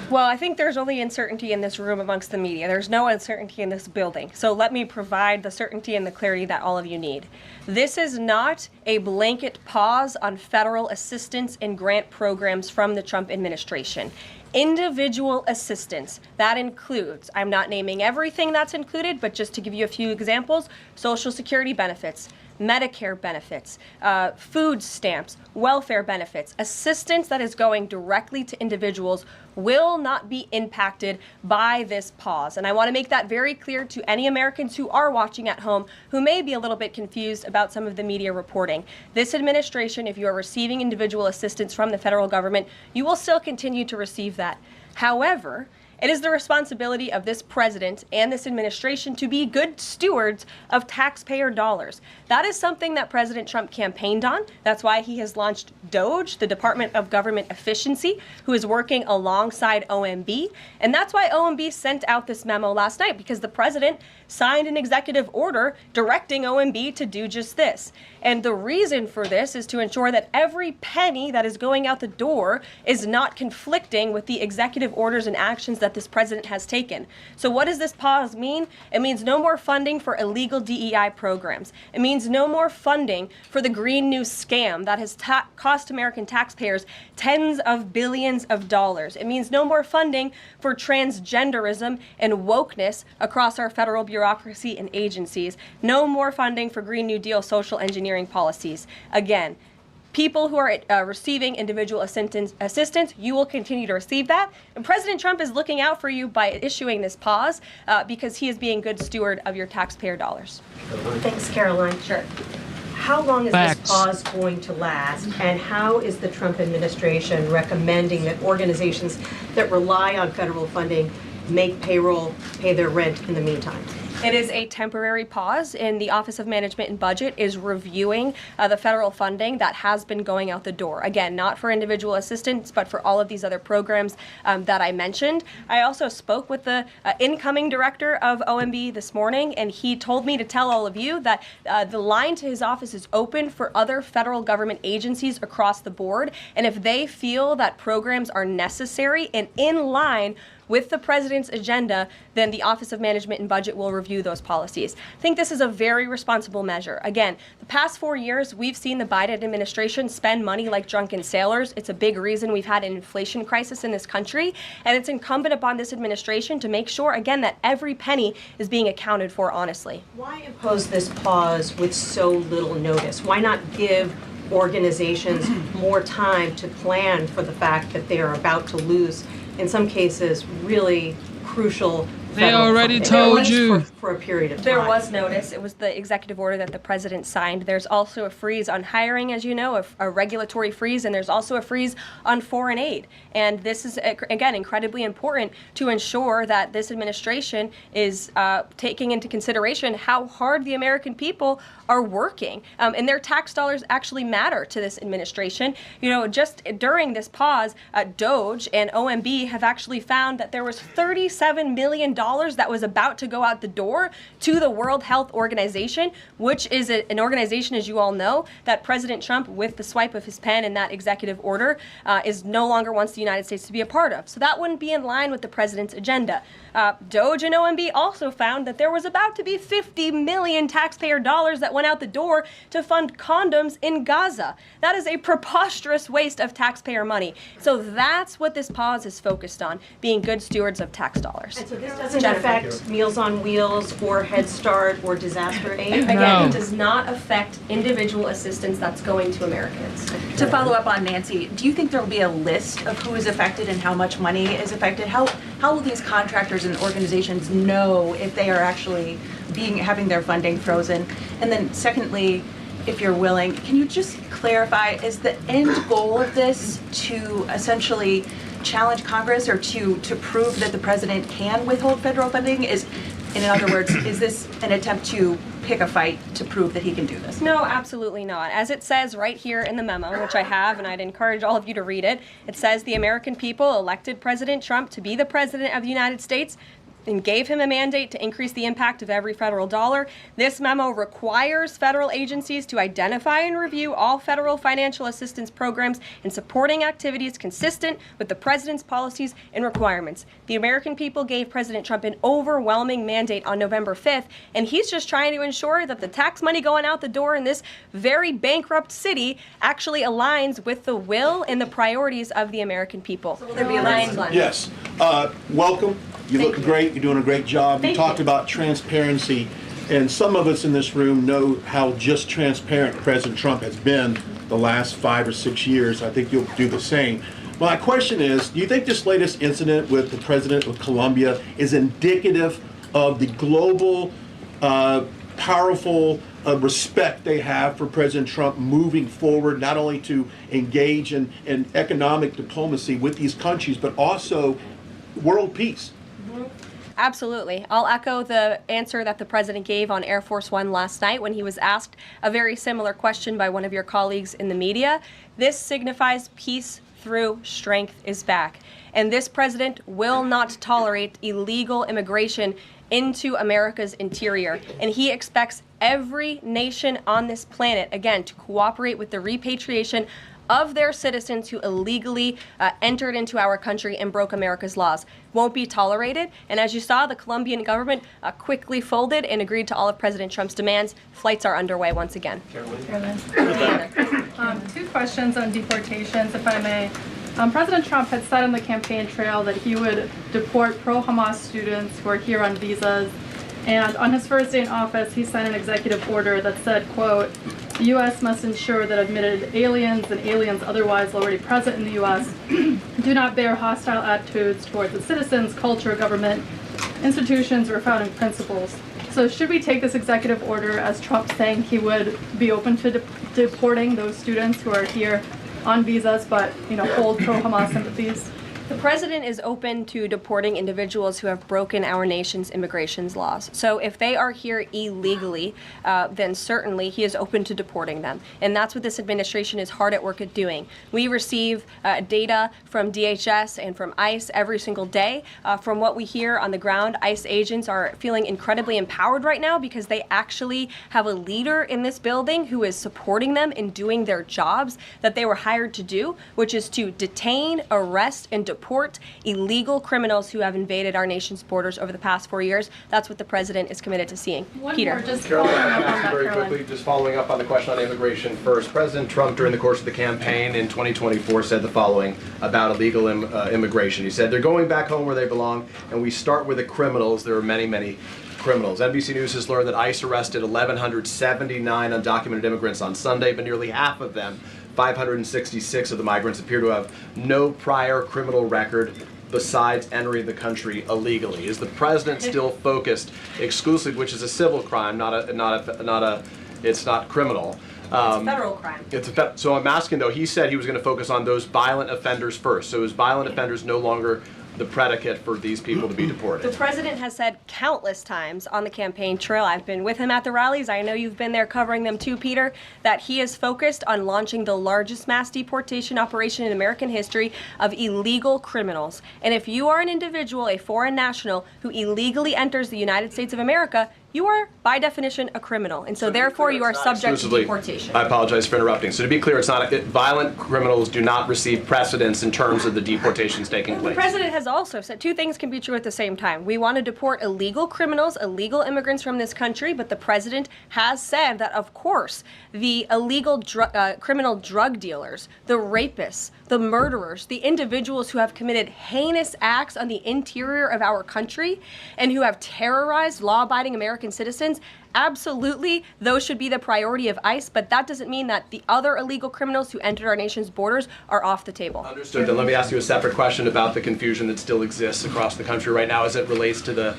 Well, I think there's only uncertainty in this room amongst the media. There's no uncertainty in this building. So let me provide the certainty and the clarity that all of you need. This is not a blanket pause on federal assistance and grant programs from the Trump administration. Individual assistance, that includes, I'm not naming everything that's included, but just to give you a few examples, Social Security benefits, Medicare benefits, food stamps, welfare benefits, assistance that is going directly to individuals will not be impacted by this pause. And I want to make that very clear to any Americans who are watching at home who may be a little bit confused about some of the media reporting. This administration, if you are receiving individual assistance from the federal government, you will still continue to receive that. However, it is the responsibility of this president and this administration to be good stewards of taxpayer dollars. That is something that President Trump campaigned on. That's why he has launched DOGE, the Department of Government Efficiency, who is working alongside OMB. And that's why OMB sent out this memo last night, because the president signed an executive order directing OMB to do just this. And the reason for this is to ensure that every penny that is going out the door is not conflicting with the executive orders and actions that this president has taken. So what does this pause mean? It means no more funding for illegal DEI programs. It means no more funding for the Green New scam that has cost American taxpayers tens of billions of dollars. It means no more funding for transgenderism and wokeness across our federal bureaucracy and agencies. No more funding for Green New Deal social engineering policies. Again, people who are receiving individual assistance, you will continue to receive that. And President Trump is looking out for you by issuing this pause because he is being good steward of your taxpayer dollars. Thanks, Caroline. Sure. How long is Facts. this pause going to last, and how is the Trump administration recommending that organizations that rely on federal funding make payroll, pay their rent in the meantime? It is a temporary pause, and the Office of Management and Budget is reviewing the federal funding that has been going out the door. Again, not for individual assistance, but for all of these other programs that I mentioned. I also spoke with the incoming director of OMB this morning, and he told me to tell all of you that the line to his office is open for other federal government agencies across the board, and if they feel that programs are necessary and in line with the president's agenda, then the Office of Management and Budget will review those policies. I think this is a very responsible measure. Again, the past 4 years, we've seen the Biden administration spend money like drunken sailors. It's a big reason we've had an inflation crisis in this country, and it's incumbent upon this administration to make sure, again, that every penny is being accounted for honestly. Why impose this pause with so little notice? Why not give organizations more time to plan for the fact that they are about to lose, in some cases, really crucial They federal already funding, told at least you. for a period of time? There was notice. It was the executive order that the president signed. There's also a freeze on hiring, as you know, a regulatory freeze, and there's also a freeze on foreign aid. And this is, again, incredibly important to ensure that this administration is taking into consideration how hard the American people are working. And their tax dollars actually matter to this administration. You know, just during this pause, DOGE and OMB have actually found that there was $37 million that was about to go out the door to the World Health Organization, which is an organization, as you all know, that President Trump, with the swipe of his pen in that executive order, is no longer wants the United States to be a part of. So that wouldn't be in line with the president's agenda. DOGE and OMB also found that there was about to be 50 million taxpayer dollars that went out the door to fund condoms in Gaza. That is a preposterous waste of taxpayer money. So that's what this pause is focused on, being good stewards of tax dollars. And so this doesn't affect Meals on Wheels or Head Start or disaster aid? Again, it does not affect individual assistance that's going to Americans. To follow up on Nancy, do you think there will be a list of who is affected and how much money is affected? How will these contractors and organizations know if they are actually having their funding frozen? And then secondly, if you're willing, can you just clarify, is the end goal of this to essentially challenge Congress or to prove that the president can withhold federal funding? In other words, is this an attempt to pick a fight to prove that he can do this? No, absolutely not. As it says right here in the memo, which I have, and I'd encourage all of you to read it, it says the American people elected President Trump to be the president of the United States and gave him a mandate to increase the impact of every federal dollar. This memo requires federal agencies to identify and review all federal financial assistance programs and supporting activities consistent with the president's policies and requirements. The American people gave President Trump an overwhelming mandate on November 5th, and he's just trying to ensure that the tax money going out the door in this very bankrupt city actually aligns with the will and the priorities of the American people. So will there be a line? Yes. Welcome. You look great. You're doing a great job. You talked about transparency, and some of us in this room know how just transparent President Trump has been the last 5 or 6 years. I think you'll do the same. My question is, do you think this latest incident with the president of Colombia is indicative of the global, powerful respect they have for President Trump moving forward, not only to engage in economic diplomacy with these countries, but also world peace? Absolutely. I'll echo the answer that the president gave on Air Force One last night when he was asked a very similar question by one of your colleagues in the media. This signifies peace through strength is back. And this president will not tolerate illegal immigration into America's interior. And he expects every nation on this planet, again, to cooperate with the repatriation of their citizens who illegally entered into our country and broke America's laws. Won't be tolerated. And as you saw, the Colombian government quickly folded and agreed to all of President Trump's demands. Flights are underway once again. Two questions on deportations, if I may. President Trump had said on the campaign trail that he would deport pro-Hamas students who are here on visas. And on his first day in office, he signed an executive order that said, quote, the U.S. must ensure that admitted aliens and aliens otherwise already present in the U.S. do not bear hostile attitudes towards its citizens, culture, government, institutions, or founding principles. So should we take this executive order as Trump saying he would be open to deporting those students who are here on visas but, hold pro-Hamas sympathies? The president is open to deporting individuals who have broken our nation's immigration laws. So if they are here illegally, then certainly he is open to deporting them. And that's what this administration is hard at work at doing. We receive data from DHS and from ICE every single day. From what we hear on the ground, ICE agents are feeling incredibly empowered right now because they actually have a leader in this building who is supporting them in doing their jobs that they were hired to do, which is to detain, arrest, and deport illegal criminals who have invaded our nation's borders over the past 4 years. That's what the president is committed to seeing. Peter. Very quickly, just following up on the question on immigration first. President Trump, during the course of the campaign in 2024, said the following about illegal immigration. He said, they're going back home where they belong, and we start with the criminals. There are many, many criminals. NBC News has learned that ICE arrested 1,179 undocumented immigrants on Sunday, but nearly half of them, 566 of the migrants, appear to have no prior criminal record besides entering the country illegally. Is the president still focused exclusively, which is a civil crime, it's not criminal? It's a federal crime. So I'm asking though, he said he was going to focus on those violent offenders first. So is violent offenders no longer the predicate for these people to be deported? The president has said countless times on the campaign trail, I've been with him at the rallies, I know you've been there covering them too, Peter, that he is focused on launching the largest mass deportation operation in American history of illegal criminals. And if you are an individual, a foreign national, who illegally enters the United States of America, you are, by definition, a criminal. And so therefore, you are subject to deportation. I apologize for interrupting. So to be clear, it's not violent criminals do not receive precedence in terms of the deportations taking place. The president has also said two things can be true at the same time. We want to deport illegal criminals, illegal immigrants from this country, but the president has said that, of course, the illegal criminal drug dealers, the rapists, the murderers, the individuals who have committed heinous acts on the interior of our country and who have terrorized law-abiding American citizens, absolutely, those should be the priority of ICE, but that doesn't mean that the other illegal criminals who entered our nation's borders are off the table. Understood. Then let me ask you a separate question about the confusion that still exists across the country right now as it relates to the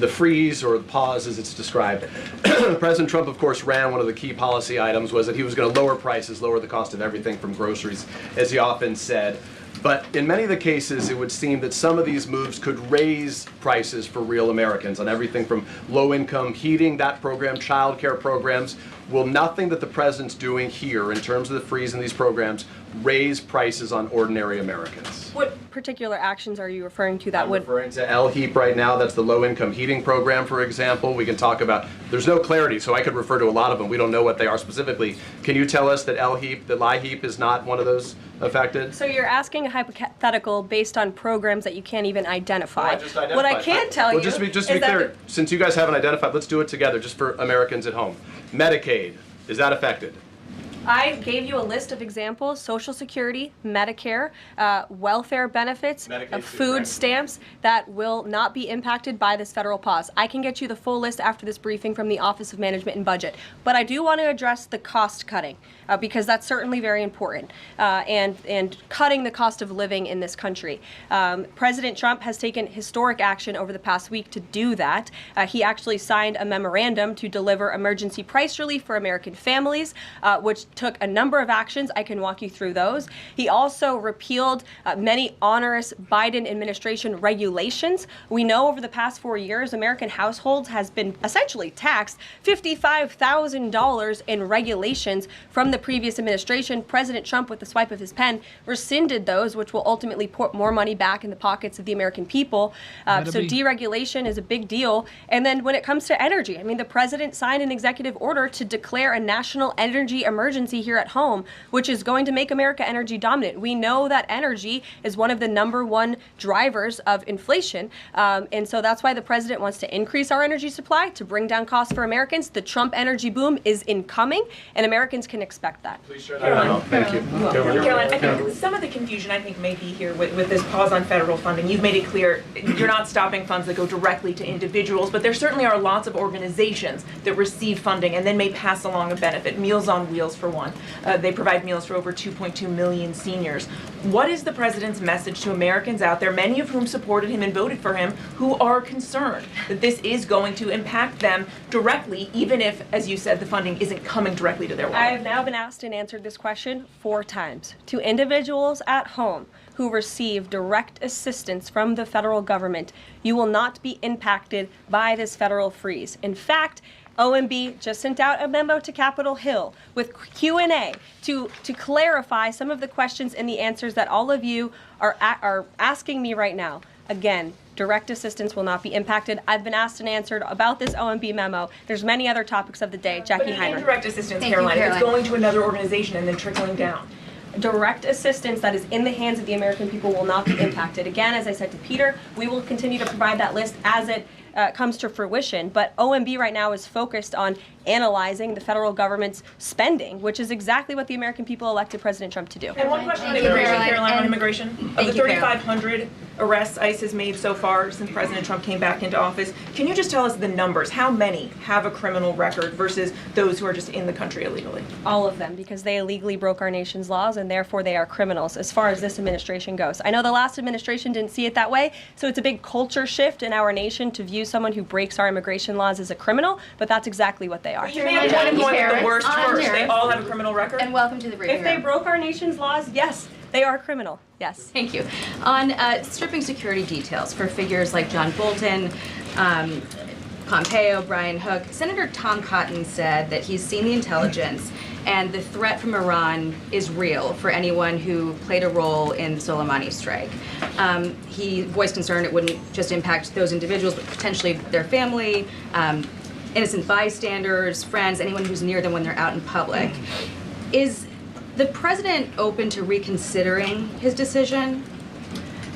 freeze or the pause as it's described. President Trump, of course, ran one of the key policy items was that he was going to lower prices, lower the cost of everything from groceries, as he often said. But in many of the cases, it would seem that some of these moves could raise prices for real Americans on everything from low-income heating, that program, child care programs. Will nothing that the president's doing here in terms of the freeze in these programs raise prices on ordinary Americans? What particular actions are you referring to that would... I'm referring to LHEAP right now. That's the low-income heating program, for example. We can talk about... There's no clarity, so I could refer to a lot of them. We don't know what they are specifically. Can you tell us that LHEAP is not one of those affected? So you're asking a hypothetical based on programs that you can't even identify. No, I just identified. What I can tell you just to be clear, since you guys haven't identified, let's do it together just for Americans at home. Medicaid, is that affected? I gave you a list of examples: Social Security, Medicare, welfare benefits, food stamps that will not be impacted by this federal pause. I can get you the full list after this briefing from the Office of Management and Budget. But I do want to address the cost cutting because that's certainly very important and cutting the cost of living in this country. President Trump has taken historic action over the past week to do that. He actually signed a memorandum to deliver emergency price relief for American families, which took a number of actions. I can walk you through those. He also repealed many onerous Biden administration regulations. We know over the past 4 years, American households has been essentially taxed $55,000 in regulations from the previous administration. President Trump, with the swipe of his pen, rescinded those, which will ultimately put more money back in the pockets of the American people. So deregulation is a big deal. And then when it comes to energy, I mean, the president signed an executive order to declare a national energy emergency urgency here at home, which is going to make America energy dominant. We know that energy is one of the #1 drivers of inflation. And so that's why the president wants to increase our energy supply to bring down costs for Americans. The Trump energy boom is incoming, and Americans can expect that. Please share that out. Thank you. Caroline, I think some of the confusion may be here with this pause on federal funding. You've made it clear you're not stopping funds that go directly to individuals, but there certainly are lots of organizations that receive funding and then may pass along a benefit. Meals on Wheels, for one. They provide meals for over 2.2 million seniors. What is the president's message to Americans out there, many of whom supported him and voted for him, who are concerned that this is going to impact them directly, even if, as you said, the funding isn't coming directly to their wallet? I have now been asked and answered this question 4 times. To individuals at home who receive direct assistance from the federal government, you will not be impacted by this federal freeze. In fact, OMB just sent out a memo to Capitol Hill with Q&A to clarify some of the questions and the answers that all of you are asking me right now. Again, direct assistance will not be impacted. I've been asked and answered about this OMB memo. There's many other topics of the day. Jackie Heinrich. Indirect assistance, Caroline, if it's going to another organization and then trickling down. Direct assistance that is in the hands of the American people will not be impacted. Again, as I said to Peter, we will continue to provide that list as it comes to fruition, but OMB right now is focused on analyzing the federal government's spending, which is exactly what the American people elected President Trump to do. And one question on immigration, Caroline, on immigration. Of the 3,500 arrests ICE has made so far since President Trump came back into office, can you just tell us the numbers? How many have a criminal record versus those who are just in the country illegally? All of them, because they illegally broke our nation's laws and therefore they are criminals as far as this administration goes. I know the last administration didn't see it that way, so it's a big culture shift in our nation to view someone who breaks our immigration laws as a criminal, but that's exactly what they are. You made a point of going with the worst first. They all have a criminal record? And welcome to the briefing If they broke our nation's laws, yes, they are criminal. Yes. Thank you. On stripping security details for figures like John Bolton, Pompeo, Brian Hook, Senator Tom Cotton said that he's seen the intelligence and the threat from Iran is real for anyone who played a role in the Soleimani strike. He voiced concern it wouldn't just impact those individuals, but potentially their family, innocent bystanders, friends, anyone who's near them when they're out in public. Is the president open to reconsidering his decision?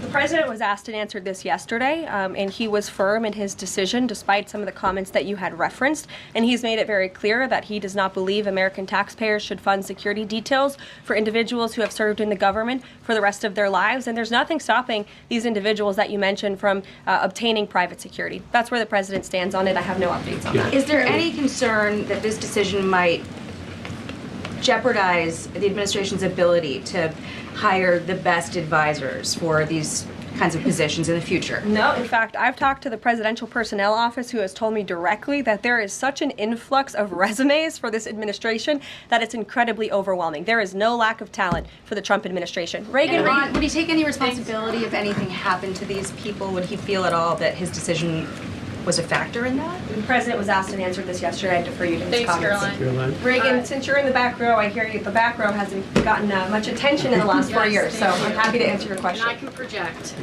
The president was asked and answered this yesterday, and he was firm in his decision despite some of the comments that you had referenced, and he's made it very clear that he does not believe American taxpayers should fund security details for individuals who have served in the government for the rest of their lives, and there's nothing stopping these individuals that you mentioned from obtaining private security. That's where the president stands on it. I have no updates on that. Is there any concern that this decision might jeopardize the administration's ability to hire the best advisors for these kinds of positions in the future? No, in fact, I've talked to the Presidential Personnel Office, who has told me directly that there is such an influx of resumes for this administration that it's incredibly overwhelming. There is no lack of talent for the Trump administration. Reagan, would he take any responsibility if anything happened to these people? Would he feel at all that his decision was a factor in that? The president was asked and answered this yesterday. I defer you to his Thanks, comments. Caroline. Reagan, since you're in the back row, I hear you, the back row hasn't gotten much attention in the last 4 years, so I'm happy to answer your question. And I can project.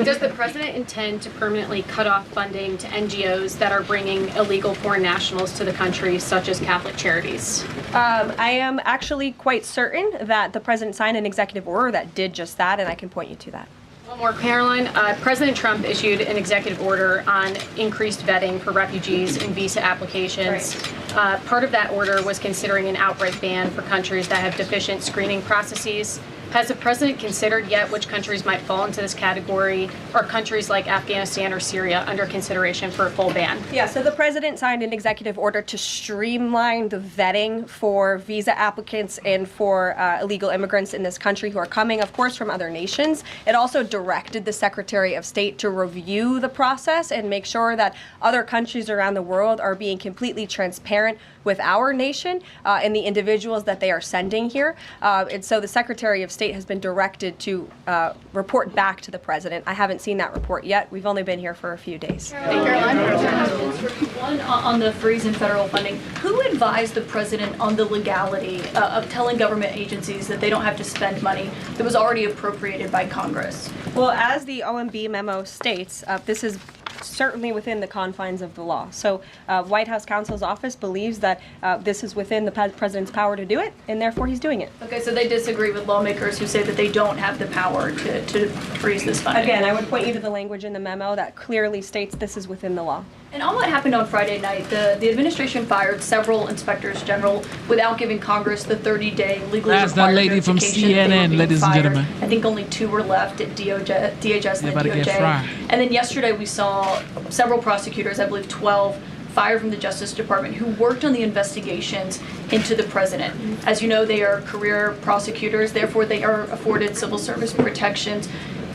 Does the president intend to permanently cut off funding to NGOs that are bringing illegal foreign nationals to the country, such as Catholic Charities? I am actually quite certain that the president signed an executive order that did just that, and I can point you to that. One more, Caroline. President Trump issued an executive order on increased vetting for refugees and visa applications. Part of that order was considering an outright ban for countries that have deficient screening processes. Has the president considered yet which countries might fall into this category? Are countries like Afghanistan or Syria under consideration for a full ban? Yeah, so the president signed an executive order to streamline the vetting for visa applicants and for illegal immigrants in this country who are coming, of course, from other nations. It also directed the Secretary of State to review the process and make sure that other countries around the world are being completely transparent with our nation and the individuals that they are sending here. And so the Secretary of State has been directed to report back to the president. I haven't seen that report yet. We've only been here for a few days. One on the freeze in federal funding. Who advised the president on the legality of telling government agencies that they don't have to spend money that was already appropriated by Congress? Well, as the OMB memo states, this is certainly within the confines of the law. So White House counsel's office believes that this is within the president's power to do it, and therefore he's doing it. Okay, so they disagree with lawmakers who say that they don't have the power to freeze this funding. Again, I would point you to the language in the memo that clearly states this is within the law. And on what happened on Friday night, the administration fired several inspectors general without giving Congress the 30-day legally That's that required lady from notification that they were CNN, being ladies and fired. gentlemen. I think only 2 were left at DHS and the Everybody get DOJ. fried. And then yesterday we saw several prosecutors, I believe 12, fired from the Justice Department who worked on the investigations into the president. As you know, they are career prosecutors, therefore they are afforded civil service protections.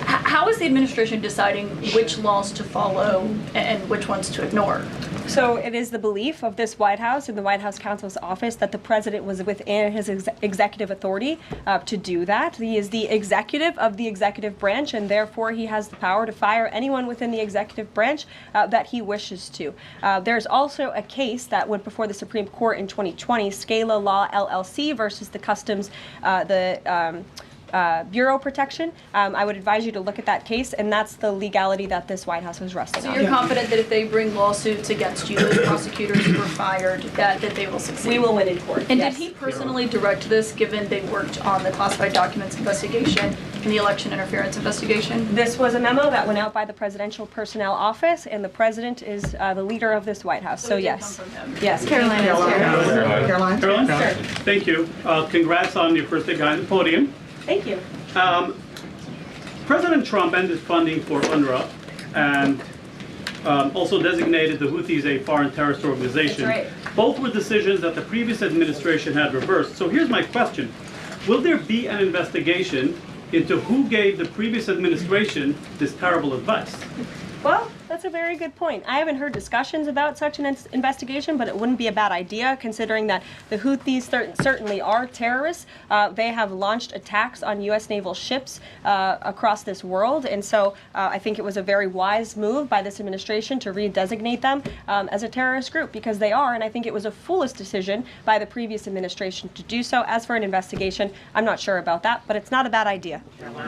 How is the administration deciding which laws to follow and which ones to ignore? So it is the belief of this White House and the White House counsel's office that the president was within his executive authority to do that. He is the executive of the executive branch, and therefore he has the power to fire anyone within the executive branch that he wishes to. There's also a case that went before the Supreme Court in 2020, Scala Law LLC versus the Customs, Bureau protection. I would advise you to look at that case, and that's the legality that this White House was resting So on. you're confident that if they bring lawsuits against you, those prosecutors who were fired, that they will succeed? We will win in court, And yes. did he personally direct this, given they worked on the classified documents investigation and the election interference investigation? This was a memo that went out by the Presidential Personnel Office, and the president is the leader of this White House. So yes. Yes. Caroline. Sure. Thank you. Congrats on your first day behind the podium. Thank you. President Trump ended funding for UNRWA and also designated the Houthis a foreign terrorist organization. That's right. Both were decisions that the previous administration had reversed. So here's my question. Will there be an investigation into who gave the previous administration this terrible advice? Well, that's a very good point. I haven't heard discussions about such an investigation, but it wouldn't be a bad idea considering that the Houthis certainly are terrorists. They have launched attacks on U.S. naval ships across this world, and so I think it was a very wise move by this administration to redesignate them as a terrorist group, because they are, and I think it was a foolish decision by the previous administration to do so. As for an investigation, I'm not sure about that, but it's not a bad idea.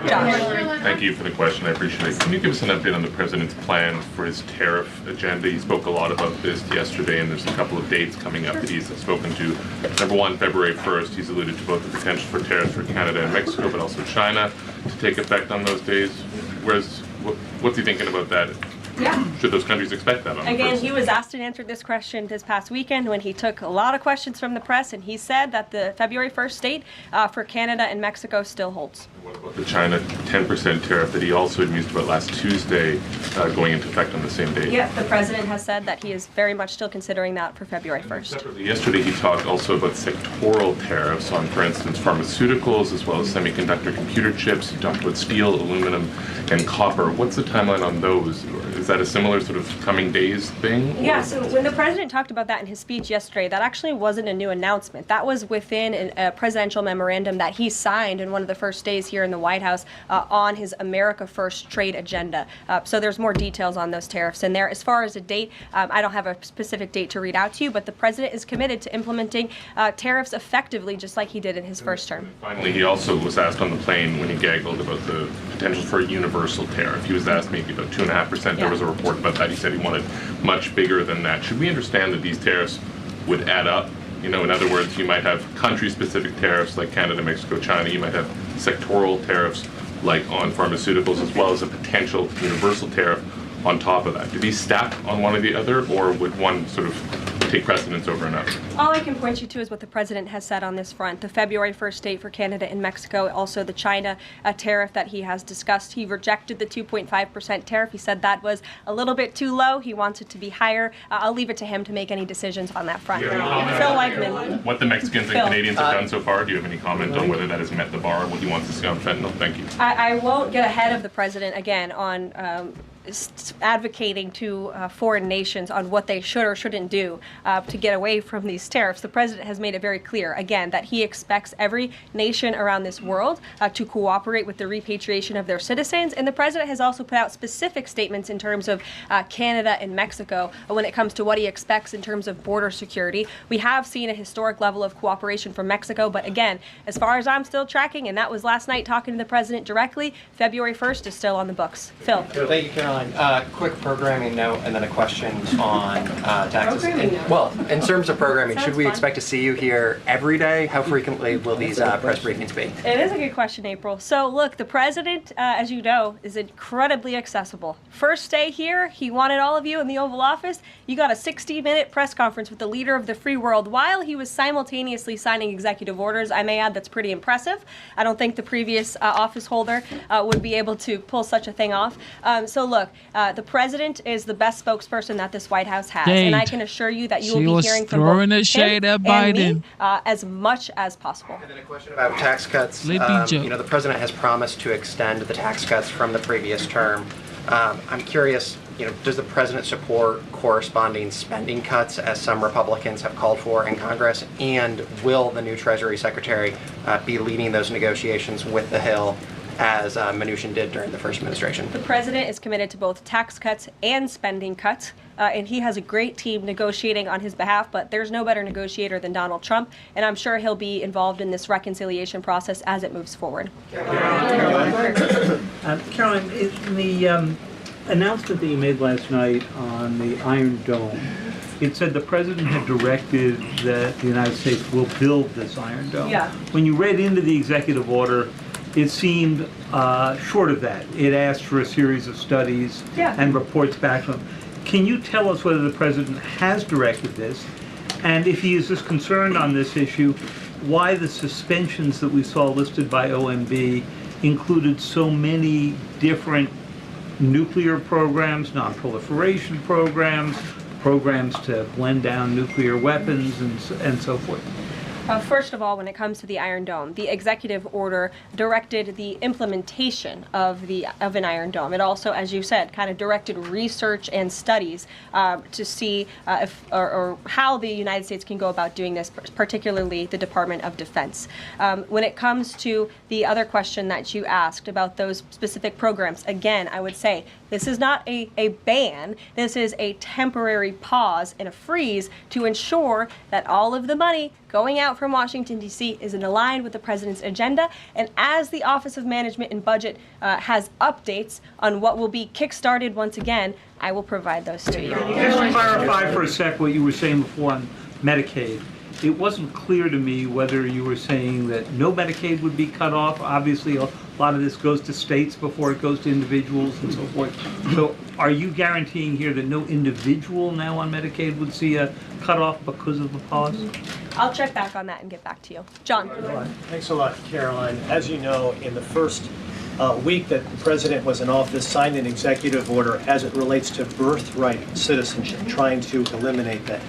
Josh. Thank you for the question. I appreciate it. Can you give us an update on the president's plans for his tariff agenda? He spoke a lot about this yesterday, and there's a couple of dates coming up that he's spoken to. Number one, February 1st, he's alluded to both the potential for tariffs for Canada and Mexico, but also China to take effect on those days. What's he thinking about that? Yeah. Should those countries expect that on the Again, first? he was asked and answered this question this past weekend when he took a lot of questions from the press, and he said that the February 1st date for Canada and Mexico still holds. What about the China 10% tariff that he also had mused about last Tuesday going into effect on the same date? Yeah, the president has said that he is very much still considering that for February 1st. Yesterday he talked also about sectoral tariffs on, for instance, pharmaceuticals as well as semiconductor computer chips. He talked about steel, aluminum, and copper. What's the timeline on those? Is that a similar sort of coming days thing? Yeah, so when the president talked about that in his speech yesterday, that actually wasn't a new announcement. That was within a presidential memorandum that he signed in one of the first days here in the White House on his America First trade agenda. So there's more details on those tariffs in there. As far as a date, I don't have a specific date to read out to you, but the president is committed to implementing tariffs effectively, just like he did in his first term. Finally, he also was asked on the plane when he gaggled about the potential for a universal tariff. He was asked maybe about 2.5%. There was a report about that. He said he wanted much bigger than that. Should we understand that these tariffs would add up? You know, in other words, you might have country-specific tariffs like Canada, Mexico, China. You might have sectoral tariffs like on pharmaceuticals, as well as a potential universal tariff on top of that. Do these stack on one or the other, or would one sort of take precedence over another? All I can point you to is what the president has said on this front. The February 1st date for Canada and Mexico, also the China tariff that he has discussed. He rejected the 2.5% tariff. He said that was a little bit too low. He wants it to be higher. I'll leave it to him to make any decisions on that front. Phil Wegman. What the Mexicans and Phil. Canadians have done so far, do you have any comment on whether that has met the bar, what he wants to see on fentanyl? Thank you. I won't get ahead of the president again on advocating to foreign nations on what they should or shouldn't do to get away from these tariffs. The president has made it very clear, again, that he expects every nation around this world to cooperate with the repatriation of their citizens. And the president has also put out specific statements in terms of Canada and Mexico when it comes to what he expects in terms of border security. We have seen a historic level of cooperation from Mexico, but again, as far as I'm still tracking, and that was last night talking to the president directly, February 1st is still on the books. Phil. Thank you, Caroline. Caroline, quick programming note and then a question on taxes. Programming note. Well, in terms of programming, Sounds should we fun. expect to see you here every day? How frequently will these press briefings be? It is a good question, April. So, look, the president, as you know, is incredibly accessible. First day here, he wanted all of you in the Oval Office. You got a 60-minute press conference with the leader of the free world while he was simultaneously signing executive orders. I may add that's pretty impressive. I don't think the previous office holder would be able to pull such a thing off. So, look, the president is the best spokesperson that this White House has, and I can assure you that you She will was be hearing from throwing both the shade him at Biden. and me as much as possible. About tax cuts, the president has promised to extend the tax cuts from the previous term. I'm curious, does the president support corresponding spending cuts as some Republicans have called for in Congress? And will the new Treasury Secretary be leading those negotiations with the Hill as Mnuchin did during the first administration? The president is committed to both tax cuts and spending cuts, and he has a great team negotiating on his behalf, but there's no better negotiator than Donald Trump, and I'm sure he'll be involved in this reconciliation process as it moves forward. Caroline, in the announcement that you made last night on the Iron Dome, it said the president had directed that the United States will build this Iron Dome. Yeah. When you read into the executive order, it seemed short of that. It asked for a series of studies and reports back to him. Can you tell us whether the president has directed this? And if he is as concerned on this issue, why the suspensions that we saw listed by OMB included so many different nuclear programs, non-proliferation programs, programs to blend down nuclear weapons, and so forth? First of all, when it comes to the Iron Dome, the executive order directed the implementation of an Iron Dome. It also, as you said, kind of directed research and studies to see if or how the United States can go about doing this, particularly the Department of Defense. When it comes to the other question that you asked about those specific programs, again, I would say this is not a ban. This is a temporary pause and a freeze to ensure that all of the money going out from Washington, D.C. is in line with the president's agenda. And as the Office of Management and Budget has updates on what will be kickstarted once again, I will provide those to you. Just to clarify for a sec what you were saying before on Medicaid. It wasn't clear to me whether you were saying that no Medicaid would be cut off. Obviously, a lot of this goes to states before it goes to individuals and so forth. So are you guaranteeing here that no individual now on Medicaid would see a cutoff because of the pause? I'll check back on that and get back to you. John. Thanks a lot, Caroline. As you know, in the first week that the president was in office, signed an executive order as it relates to birthright citizenship, trying to eliminate that.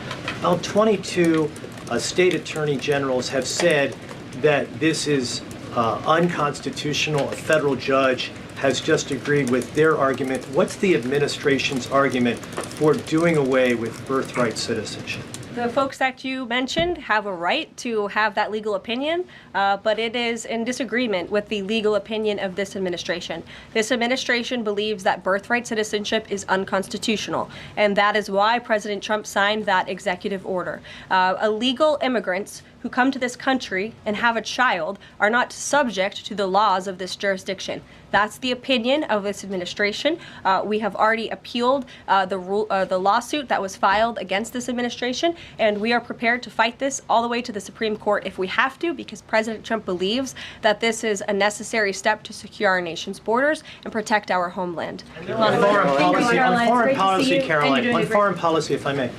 Now, 22 state attorney generals have said that this is unconstitutional. A federal judge has just agreed with their argument. What's the administration's argument for doing away with birthright citizenship? The folks that you mentioned have a right to have that legal opinion, but it is in disagreement with the legal opinion of this administration. This administration believes that birthright citizenship is unconstitutional, and that is why President Trump signed that executive order. Illegal immigrants who come to this country and have a child are not subject to the laws of this jurisdiction. That's the opinion of this administration. We have already appealed the lawsuit that was filed against this administration, and we are prepared to fight this all the way to the Supreme Court if we have to, because President Trump believes that this is a necessary step to secure our nation's borders and protect our homeland. On foreign policy, Caroline, on foreign policy, if I may,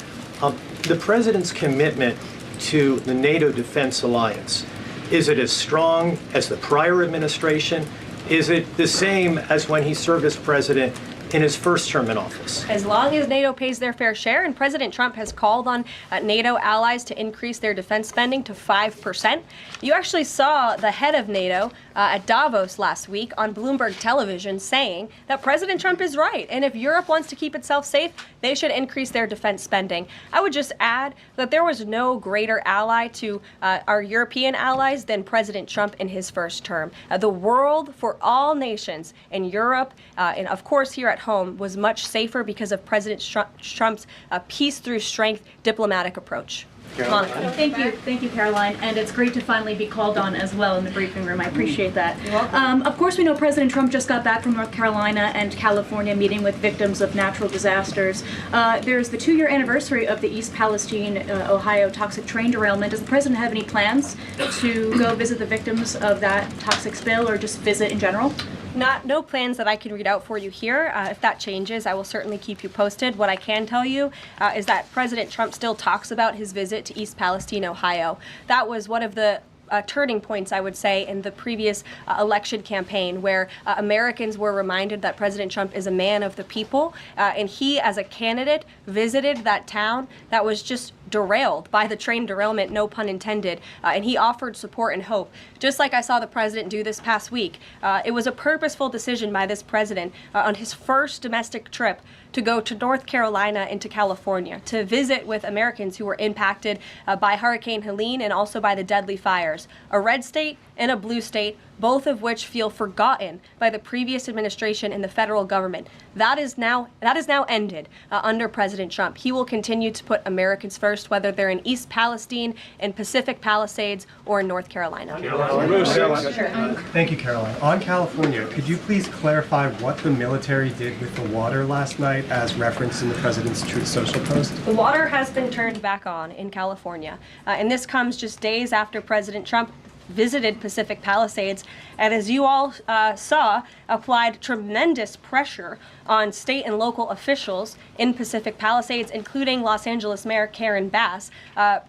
the president's commitment to the NATO Defense Alliance, is it as strong as the prior administration? Is it the same as when he served as president in his first term in office? As long as NATO pays their fair share, and President Trump has called on NATO allies to increase their defense spending to 5%. You actually saw the head of NATO at Davos last week on Bloomberg television saying that President Trump is right, and if Europe wants to keep itself safe, they should increase their defense spending. I would just add that there was no greater ally to our European allies than President Trump in his first term. The world for all nations in Europe, and of course here at home, was much safer because of President Trump's peace through strength diplomatic approach. Monica. Thank you, Caroline, and it's great to finally be called on as well in the briefing room. I appreciate that. You're welcome. Of course, we know President Trump just got back from North Carolina and California meeting with victims of natural disasters. There's the 2-year anniversary of the East Palestine, Ohio toxic train derailment. Does the president have any plans to go visit the victims of that toxic spill or just visit in general? No plans that I can read out for you here. If that changes, I will certainly keep you posted. What I can tell you is that President Trump still talks about his visit to East Palestine, Ohio. That was one of the turning points, I would say, in the previous election campaign, where Americans were reminded that President Trump is a man of the people, and he, as a candidate, visited that town that was just derailed by the train derailment, no pun intended, and he offered support and hope, just like I saw the president do this past week. It was a purposeful decision by this president on his first domestic trip to go to North Carolina and to California to visit with Americans who were impacted by Hurricane Helene and also by the deadly fires. A red state and a blue state, both of which feel forgotten by the previous administration and the federal government. That is now ended under President Trump. He will continue to put Americans first, whether they're in East Palestine, in Pacific Palisades, or in North Carolina. Thank you, Caroline. On California, could you please clarify what the military did with the water last night as referenced in the president's Truth Social post? The water has been turned back on in California, and this comes just days after President Trump visited Pacific Palisades, and as you all saw, applied tremendous pressure on state and local officials in Pacific Palisades, including Los Angeles Mayor Karen Bass,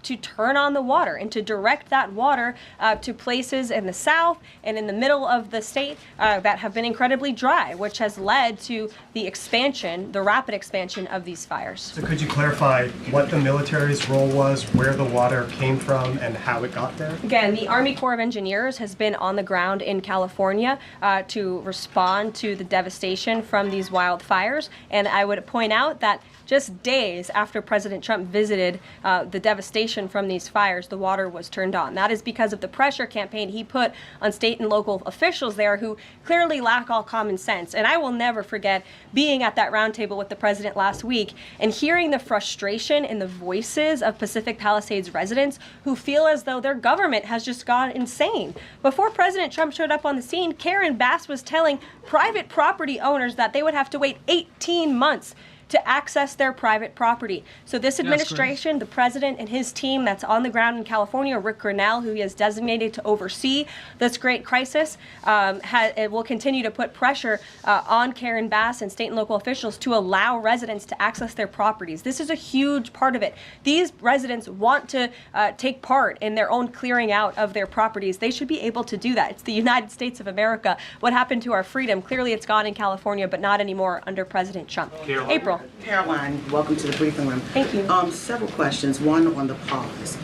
to turn on the water and to direct that water to places in the south and in the middle of the state that have been incredibly dry, which has led to the rapid expansion of these fires. So could you clarify what the military's role was, where the water came from, and how it got there? Again, the Army Corps of Engineers has been on the ground in California to respond to the devastation from these wildfires, and I would point out that just days after President Trump visited the devastation from these fires, the water was turned on. That is because of the pressure campaign he put on state and local officials there who clearly lack all common sense. And I will never forget being at that roundtable with the president last week and hearing the frustration in the voices of Pacific Palisades residents who feel as though their government has just gone insane. Before President Trump showed up on the scene, Karen Bass was telling private property owners that they would have to wait 18 months to access their private property. So this administration, the president and his team that's on the ground in California, Rick Grinnell, who he has designated to oversee this great crisis, it will continue to put pressure on Karen Bass and state and local officials to allow residents to access their properties. This is a huge part of it. These residents want to take part in their own clearing out of their properties. They should be able to do that. It's the United States of America. What happened to our freedom? Clearly it's gone in California, but not anymore under President Trump. April. Caroline, welcome to the briefing room. Thank you. Several questions. One on the pause.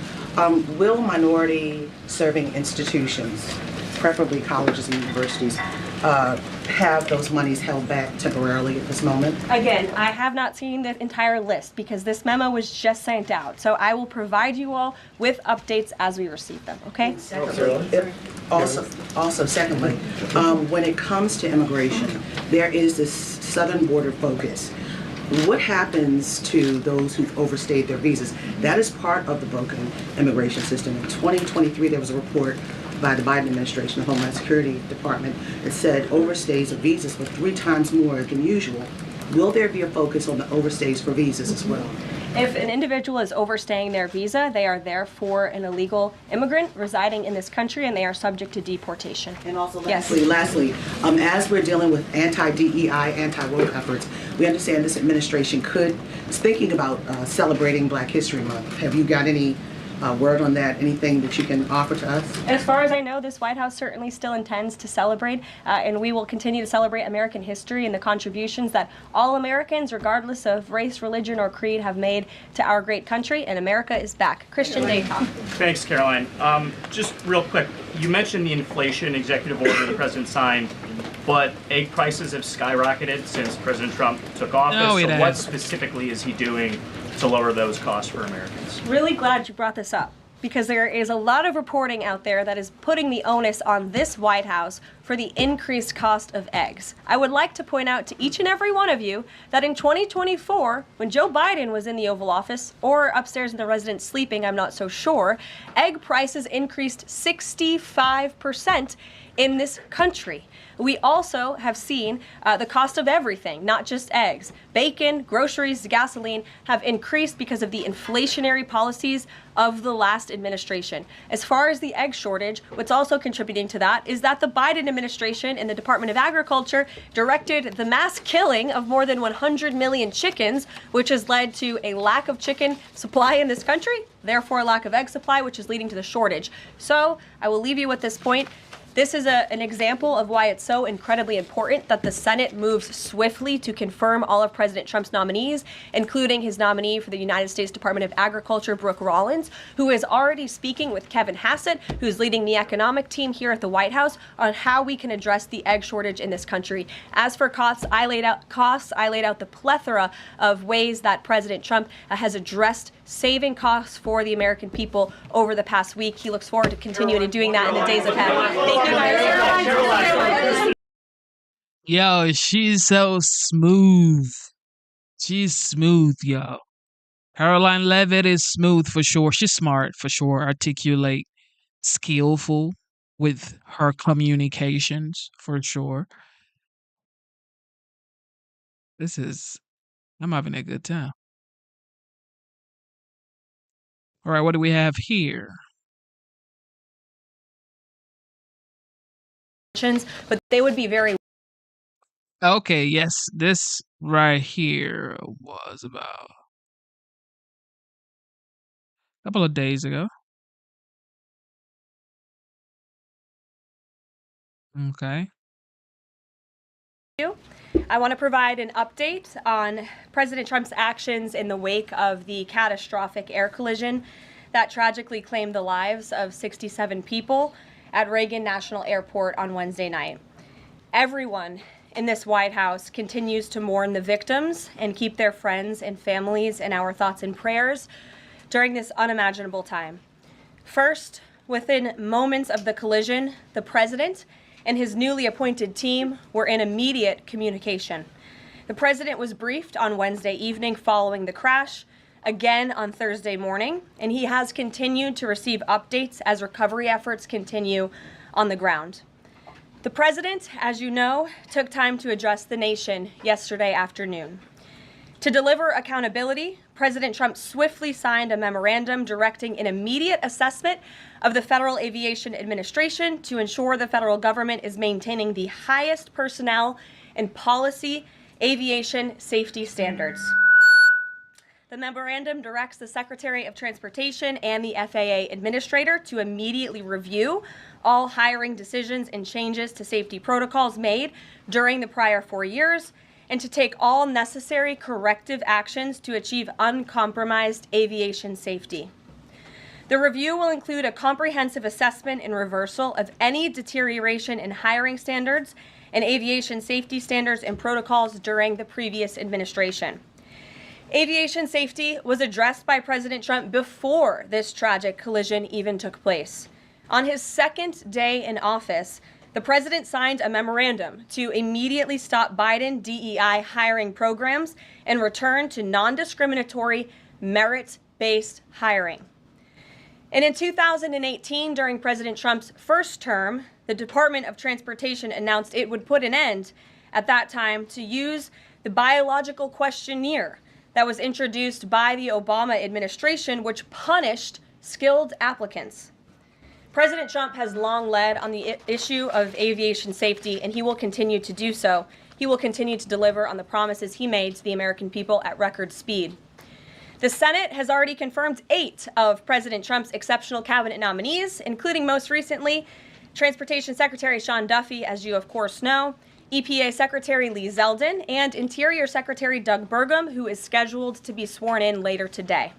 Will minority-serving institutions, preferably colleges and universities, have those monies held back temporarily at this moment? Again, I have not seen the entire list because this memo was just sent out. So I will provide you all with updates as we receive them, okay? Also, secondly, when it comes to immigration, there is this southern border focus. What happens to those who've overstayed their visas? That is part of the broken immigration system. In 2023, there was a report by the Biden administration, the Homeland Security Department, that said overstays of visas were 3 times more than usual. Will there be a focus on the overstays for visas as well? If an individual is overstaying their visa, they are therefore an illegal immigrant residing in this country and they are subject to deportation. And also lastly, as we're dealing with anti-DEI, anti-woke efforts, we understand this administration is thinking about celebrating Black History Month. Have you got any word on that? Anything that you can offer to us? As far as I know, this White House certainly still intends to celebrate, and we will continue to celebrate American history and the contributions that all Americans, regardless of race, religion, or creed, have made to our great country, and America is back. Christian Dayton. Thanks, Caroline. Just real quick, you mentioned the inflation executive order the president signed, but egg prices have skyrocketed since President Trump took office. So what specifically is he doing to lower those costs for Americans? Really glad you brought this up because there is a lot of reporting out there that is putting the onus on this White House for the increased cost of eggs. I would like to point out to each and every one of you that in 2024, when Joe Biden was in the Oval Office, or upstairs in the residence sleeping, I'm not so sure, egg prices increased 65% in this country. We also have seen the cost of everything, not just eggs. Bacon, groceries, gasoline have increased because of the inflationary policies of the last administration. As far as the egg shortage, what's also contributing to that is that the Biden administration in the Department of Agriculture directed the mass killing of more than 100 million chickens, which has led to a lack of chicken supply in this country, therefore a lack of egg supply, which is leading to the shortage. So I will leave you with this point. This is an example of why it's so incredibly important that the Senate moves swiftly to confirm all of President Trump's nominees, including his nominee for the United States Department of Agriculture, Brooke Rollins, who is already speaking with Kevin Hassett, who's leading the economic team here at the White House, on how we can address the egg shortage in this country. As for costs, I laid out the plethora of ways that President Trump has addressed saving costs for the American people over the past week. He looks forward to continuing to doing that in the days ahead. Thank you, guys. Yo, she's so smooth. She's smooth, yo. Caroline Levitt is smooth for sure. She's smart for sure, articulate, skillful with her communications for sure. I'm having a good time. All right, what do we have here? But they would be very. Okay, yes, this right here was about a couple of days ago. Okay. I want to provide an update on President Trump's actions in the wake of the catastrophic air collision that tragically claimed the lives of 67 people at Reagan National Airport on Wednesday night. Everyone in this White House continues to mourn the victims and keep their friends and families in our thoughts and prayers during this unimaginable time. First, within moments of the collision, the president and his newly appointed team were in immediate communication. The president was briefed on Wednesday evening following the crash, again on Thursday morning, and he has continued to receive updates as recovery efforts continue on the ground. The president, as you know, took time to address the nation yesterday afternoon. To deliver accountability, President Trump swiftly signed a memorandum directing an immediate assessment of the Federal Aviation Administration to ensure the federal government is maintaining the highest personnel and policy aviation safety standards. The memorandum directs the Secretary of Transportation and the FAA Administrator to immediately review all hiring decisions and changes to safety protocols made during the prior 4 years, and to take all necessary corrective actions to achieve uncompromised aviation safety. The review will include a comprehensive assessment and reversal of any deterioration in hiring standards and aviation safety standards and protocols during the previous administration. Aviation safety was addressed by President Trump before this tragic collision even took place. On his second day in office, the president signed a memorandum to immediately stop Biden DEI hiring programs and return to non-discriminatory, merit-based hiring. And in 2018, during President Trump's first term, the Department of Transportation announced it would put an end, at that time, to use the biological questionnaire that was introduced by the Obama administration, which punished skilled applicants. President Trump has long led on the issue of aviation safety, and he will continue to do so. He will continue to deliver on the promises he made to the American people at record speed. The Senate has already confirmed 8 of President Trump's exceptional cabinet nominees, including most recently Transportation Secretary Sean Duffy, as you of course know, EPA Secretary Lee Zeldin, and Interior Secretary Doug Burgum, who is scheduled to be sworn in later today.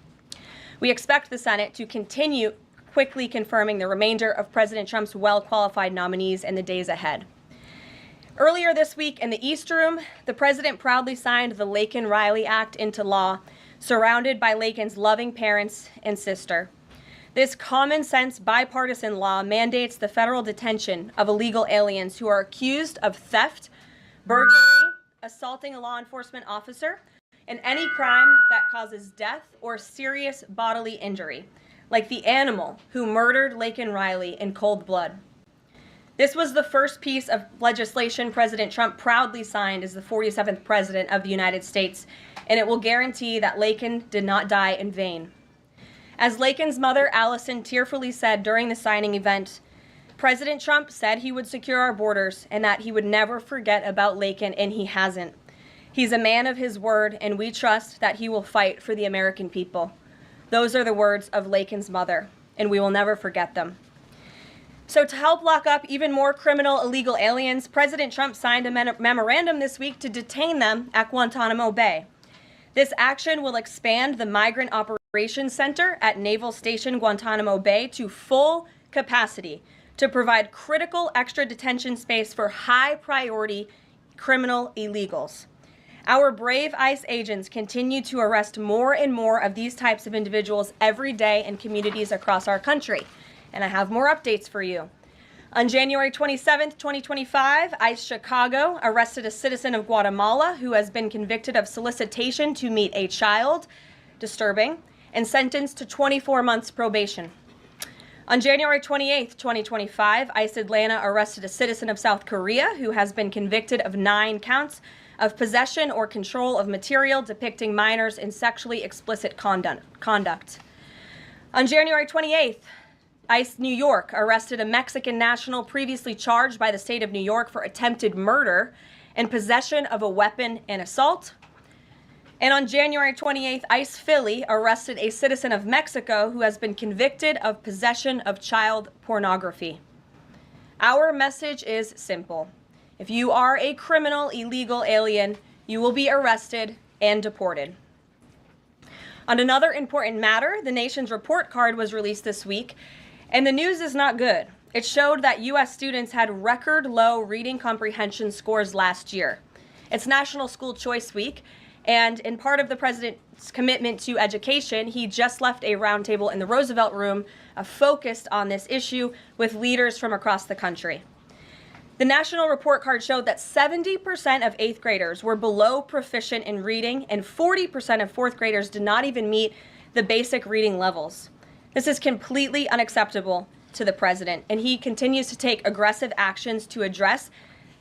We expect the Senate to continue quickly confirming the remainder of President Trump's well-qualified nominees in the days ahead. Earlier this week in the East Room, the president proudly signed the Laken-Riley Act into law, surrounded by Laken's loving parents and sister. This common sense bipartisan law mandates the federal detention of illegal aliens who are accused of theft, burglary, assaulting a law enforcement officer, and any crime that causes death or serious bodily injury, like the animal who murdered Laken Riley in cold blood. This was the first piece of legislation President Trump proudly signed as the 47th President of the United States, and it will guarantee that Laken did not die in vain. As Laken's mother, Allison, tearfully said during the signing event, President Trump said he would secure our borders and that he would never forget about Laken, and he hasn't. He's a man of his word, and we trust that he will fight for the American people. Those are the words of Laken's mother, and we will never forget them. So to help lock up even more criminal illegal aliens, President Trump signed a memorandum this week to detain them at Guantanamo Bay. This action will expand the Migrant Operations Center at Naval Station Guantanamo Bay to full capacity to provide critical extra detention space for high-priority criminal illegals. Our brave ICE agents continue to arrest more and more of these types of individuals every day in communities across our country. And I have more updates for you. On January 27th, 2025, ICE Chicago arrested a citizen of Guatemala who has been convicted of solicitation to meet a child, disturbing, and sentenced to 24 months probation. On January 28th, 2025, ICE Atlanta arrested a citizen of South Korea who has been convicted of 9 counts of possession or control of material depicting minors in sexually explicit conduct. On January 28th, ICE New York arrested a Mexican national previously charged by the state of New York for attempted murder and possession of a weapon and assault. And on January 28th, ICE Philly arrested a citizen of Mexico who has been convicted of possession of child pornography. Our message is simple. If you are a criminal illegal alien, you will be arrested and deported. On another important matter, the nation's report card was released this week, and the news is not good. It showed that U.S. students had record low reading comprehension scores last year. It's National School Choice Week, and in part of the president's commitment to education, he just left a roundtable in the Roosevelt Room focused on this issue with leaders from across the country. The national report card showed that 70% of 8th graders were below proficient in reading, and 40% of 4th graders did not even meet the basic reading levels. This is completely unacceptable to the president, and he continues to take aggressive actions to address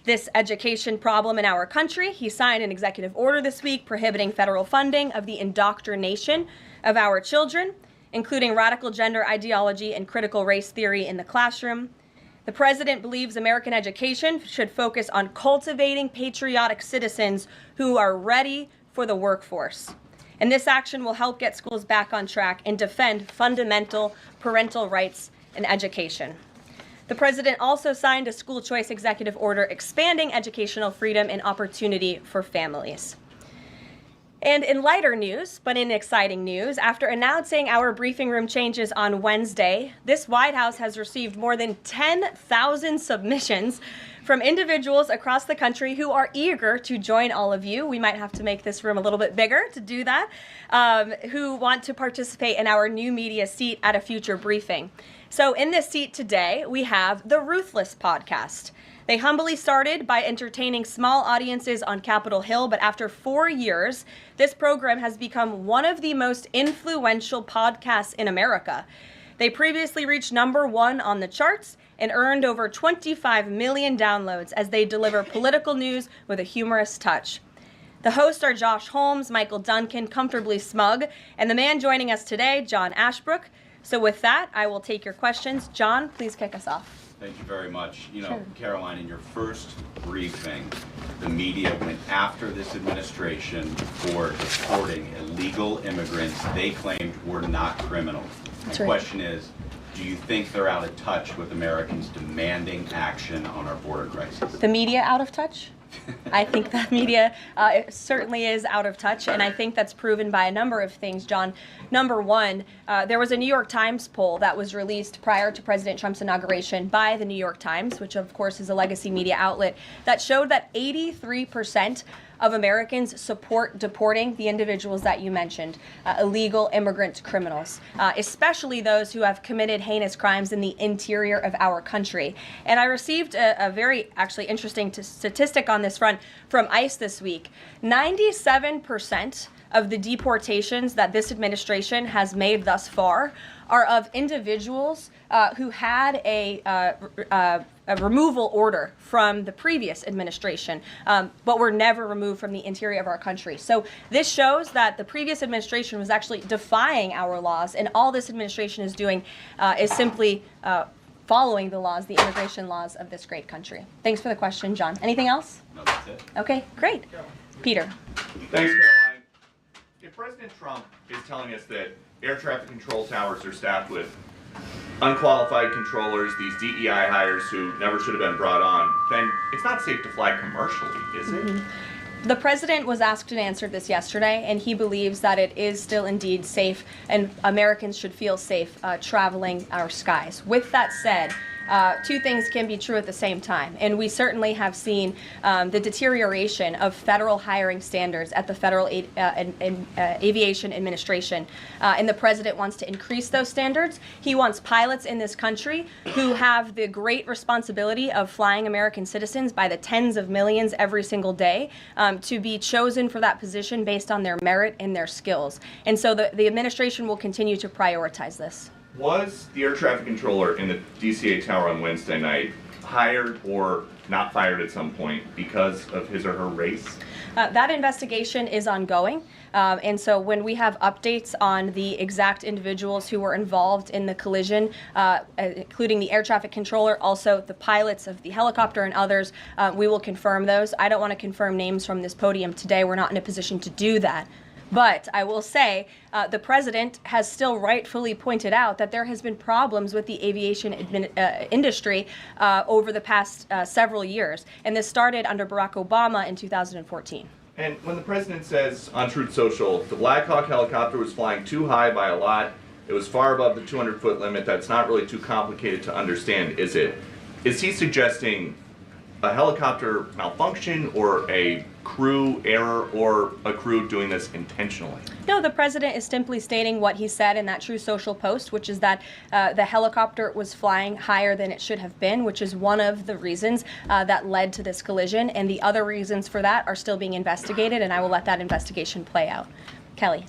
this education problem in our country. He signed an executive order this week prohibiting federal funding of the indoctrination of our children, including radical gender ideology and critical race theory in the classroom. The president believes American education should focus on cultivating patriotic citizens who are ready for the workforce. And this action will help get schools back on track and defend fundamental parental rights in education. The president also signed a school choice executive order expanding educational freedom and opportunity for families. And in lighter news, but in exciting news, after announcing our briefing room changes on Wednesday, this White House has received more than 10,000 submissions from individuals across the country who are eager to join all of you. We might have to make this room a little bit bigger to do that, who want to participate in our new media seat at a future briefing. So in this seat today, we have the Ruthless podcast. They humbly started by entertaining small audiences on Capitol Hill, but after 4 years, this program has become one of the most influential podcasts in America. They previously reached #1 on the charts and earned over 25 million downloads as they deliver political news with a humorous touch. The hosts are Josh Holmes, Michael Duncan, Comfortably Smug, and the man joining us today, John Ashbrook. So with that, I will take your questions. John, please kick us off. Thank you very much. You know, Sure. Caroline, in your first briefing, the media went after this administration for deporting illegal immigrants they claimed were not criminals. That's The right. question is, do you think they're out of touch with Americans demanding action on our border crisis? The media out of touch? I think that media certainly is out of touch, and I think that's proven by a number of things, John. #1, there was a New York Times poll that was released prior to President Trump's inauguration by the New York Times, which of course is a legacy media outlet, that showed that 83% of Americans support deporting the individuals that you mentioned, illegal immigrant criminals, especially those who have committed heinous crimes in the interior of our country. And I received a very actually interesting statistic on this front from ICE this week. 97% of the deportations that this administration has made thus far are of individuals who had a removal order from the previous administration, but were never removed from the interior of our country. So this shows that the previous administration was actually defying our laws, and all this administration is doing is simply following the laws, the immigration laws of this great country. Thanks for the question, John. Anything else? No, that's it. Okay, great. Peter. Thanks, Caroline. If President Trump is telling us that air traffic control towers are staffed with unqualified controllers, these DEI hires who never should have been brought on, then it's not safe to fly commercially, is it? The president was asked and answered this yesterday, and he believes that it is still indeed safe, and Americans should feel safe traveling our skies. With that said, two things can be true at the same time, and we certainly have seen the deterioration of federal hiring standards at the Federal Aviation Administration, and the president wants to increase those standards. He wants pilots in this country who have the great responsibility of flying American citizens by the tens of millions every single day to be chosen for that position based on their merit and their skills. And so the administration will continue to prioritize this. Was the air traffic controller in the DCA tower on Wednesday night hired or not fired at some point because of his or her race? That investigation is ongoing. And so when we have updates on the exact individuals who were involved in the collision, including the air traffic controller, also the pilots of the helicopter and others, we will confirm those. I don't want to confirm names from this podium today. We're not in a position to do that. But I will say the president has still rightfully pointed out that there has been problems with the aviation industry over the past several years. And this started under Barack Obama in 2014. And when the president says on Truth Social, the Black Hawk helicopter was flying too high by a lot, it was far above the 200-foot limit, that's not really too complicated to understand, is it? Is he suggesting a helicopter malfunction or a crew error or a crew doing this intentionally? No, the president is simply stating what he said in that Truth Social post, which is that the helicopter was flying higher than it should have been, which is one of the reasons that led to this collision. And the other reasons for that are still being investigated, and I will let that investigation play out. Kelly.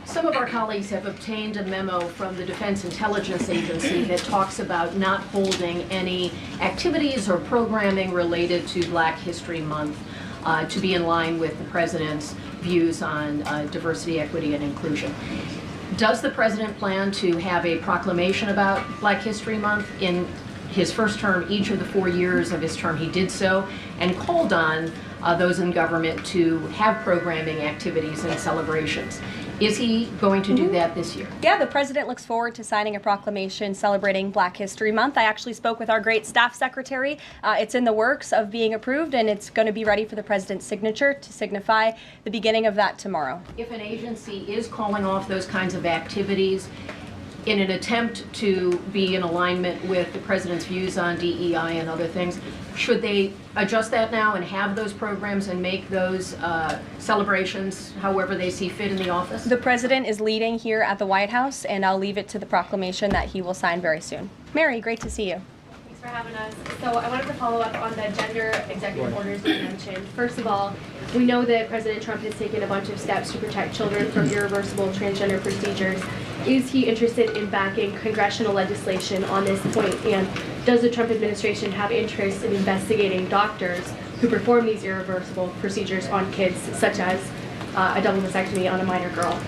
Some of our colleagues have obtained a memo from the Defense Intelligence Agency that talks about not holding any activities or programming related to Black History Month to be in line with the president's views on diversity, equity, and inclusion. Does the president plan to have a proclamation about Black History Month? In his first term, each of the 4 years of his term, he did so and called on those in government to have programming activities and celebrations. Is he going to do that this year? Yeah, the president looks forward to signing a proclamation celebrating Black History Month. I actually spoke with our great staff secretary. It's in the works of being approved, and it's going to be ready for the president's signature to signify the beginning of that tomorrow. If an agency is calling off those kinds of activities in an attempt to be in alignment with the president's views on DEI and other things, should they adjust that now and have those programs and make those celebrations however they see fit in the office? The president is leading here at the White House, and I'll leave it to the proclamation that he will sign very soon. Mary, great to see you. Thanks for having us. So I wanted to follow up on the gender executive orders you mentioned. First of all, we know that President Trump has taken a bunch of steps to protect children from irreversible transgender procedures. Is he interested in backing congressional legislation on this point? And does the Trump administration have interest in investigating doctors who perform these irreversible procedures on kids, such as a double mastectomy on a minor girl?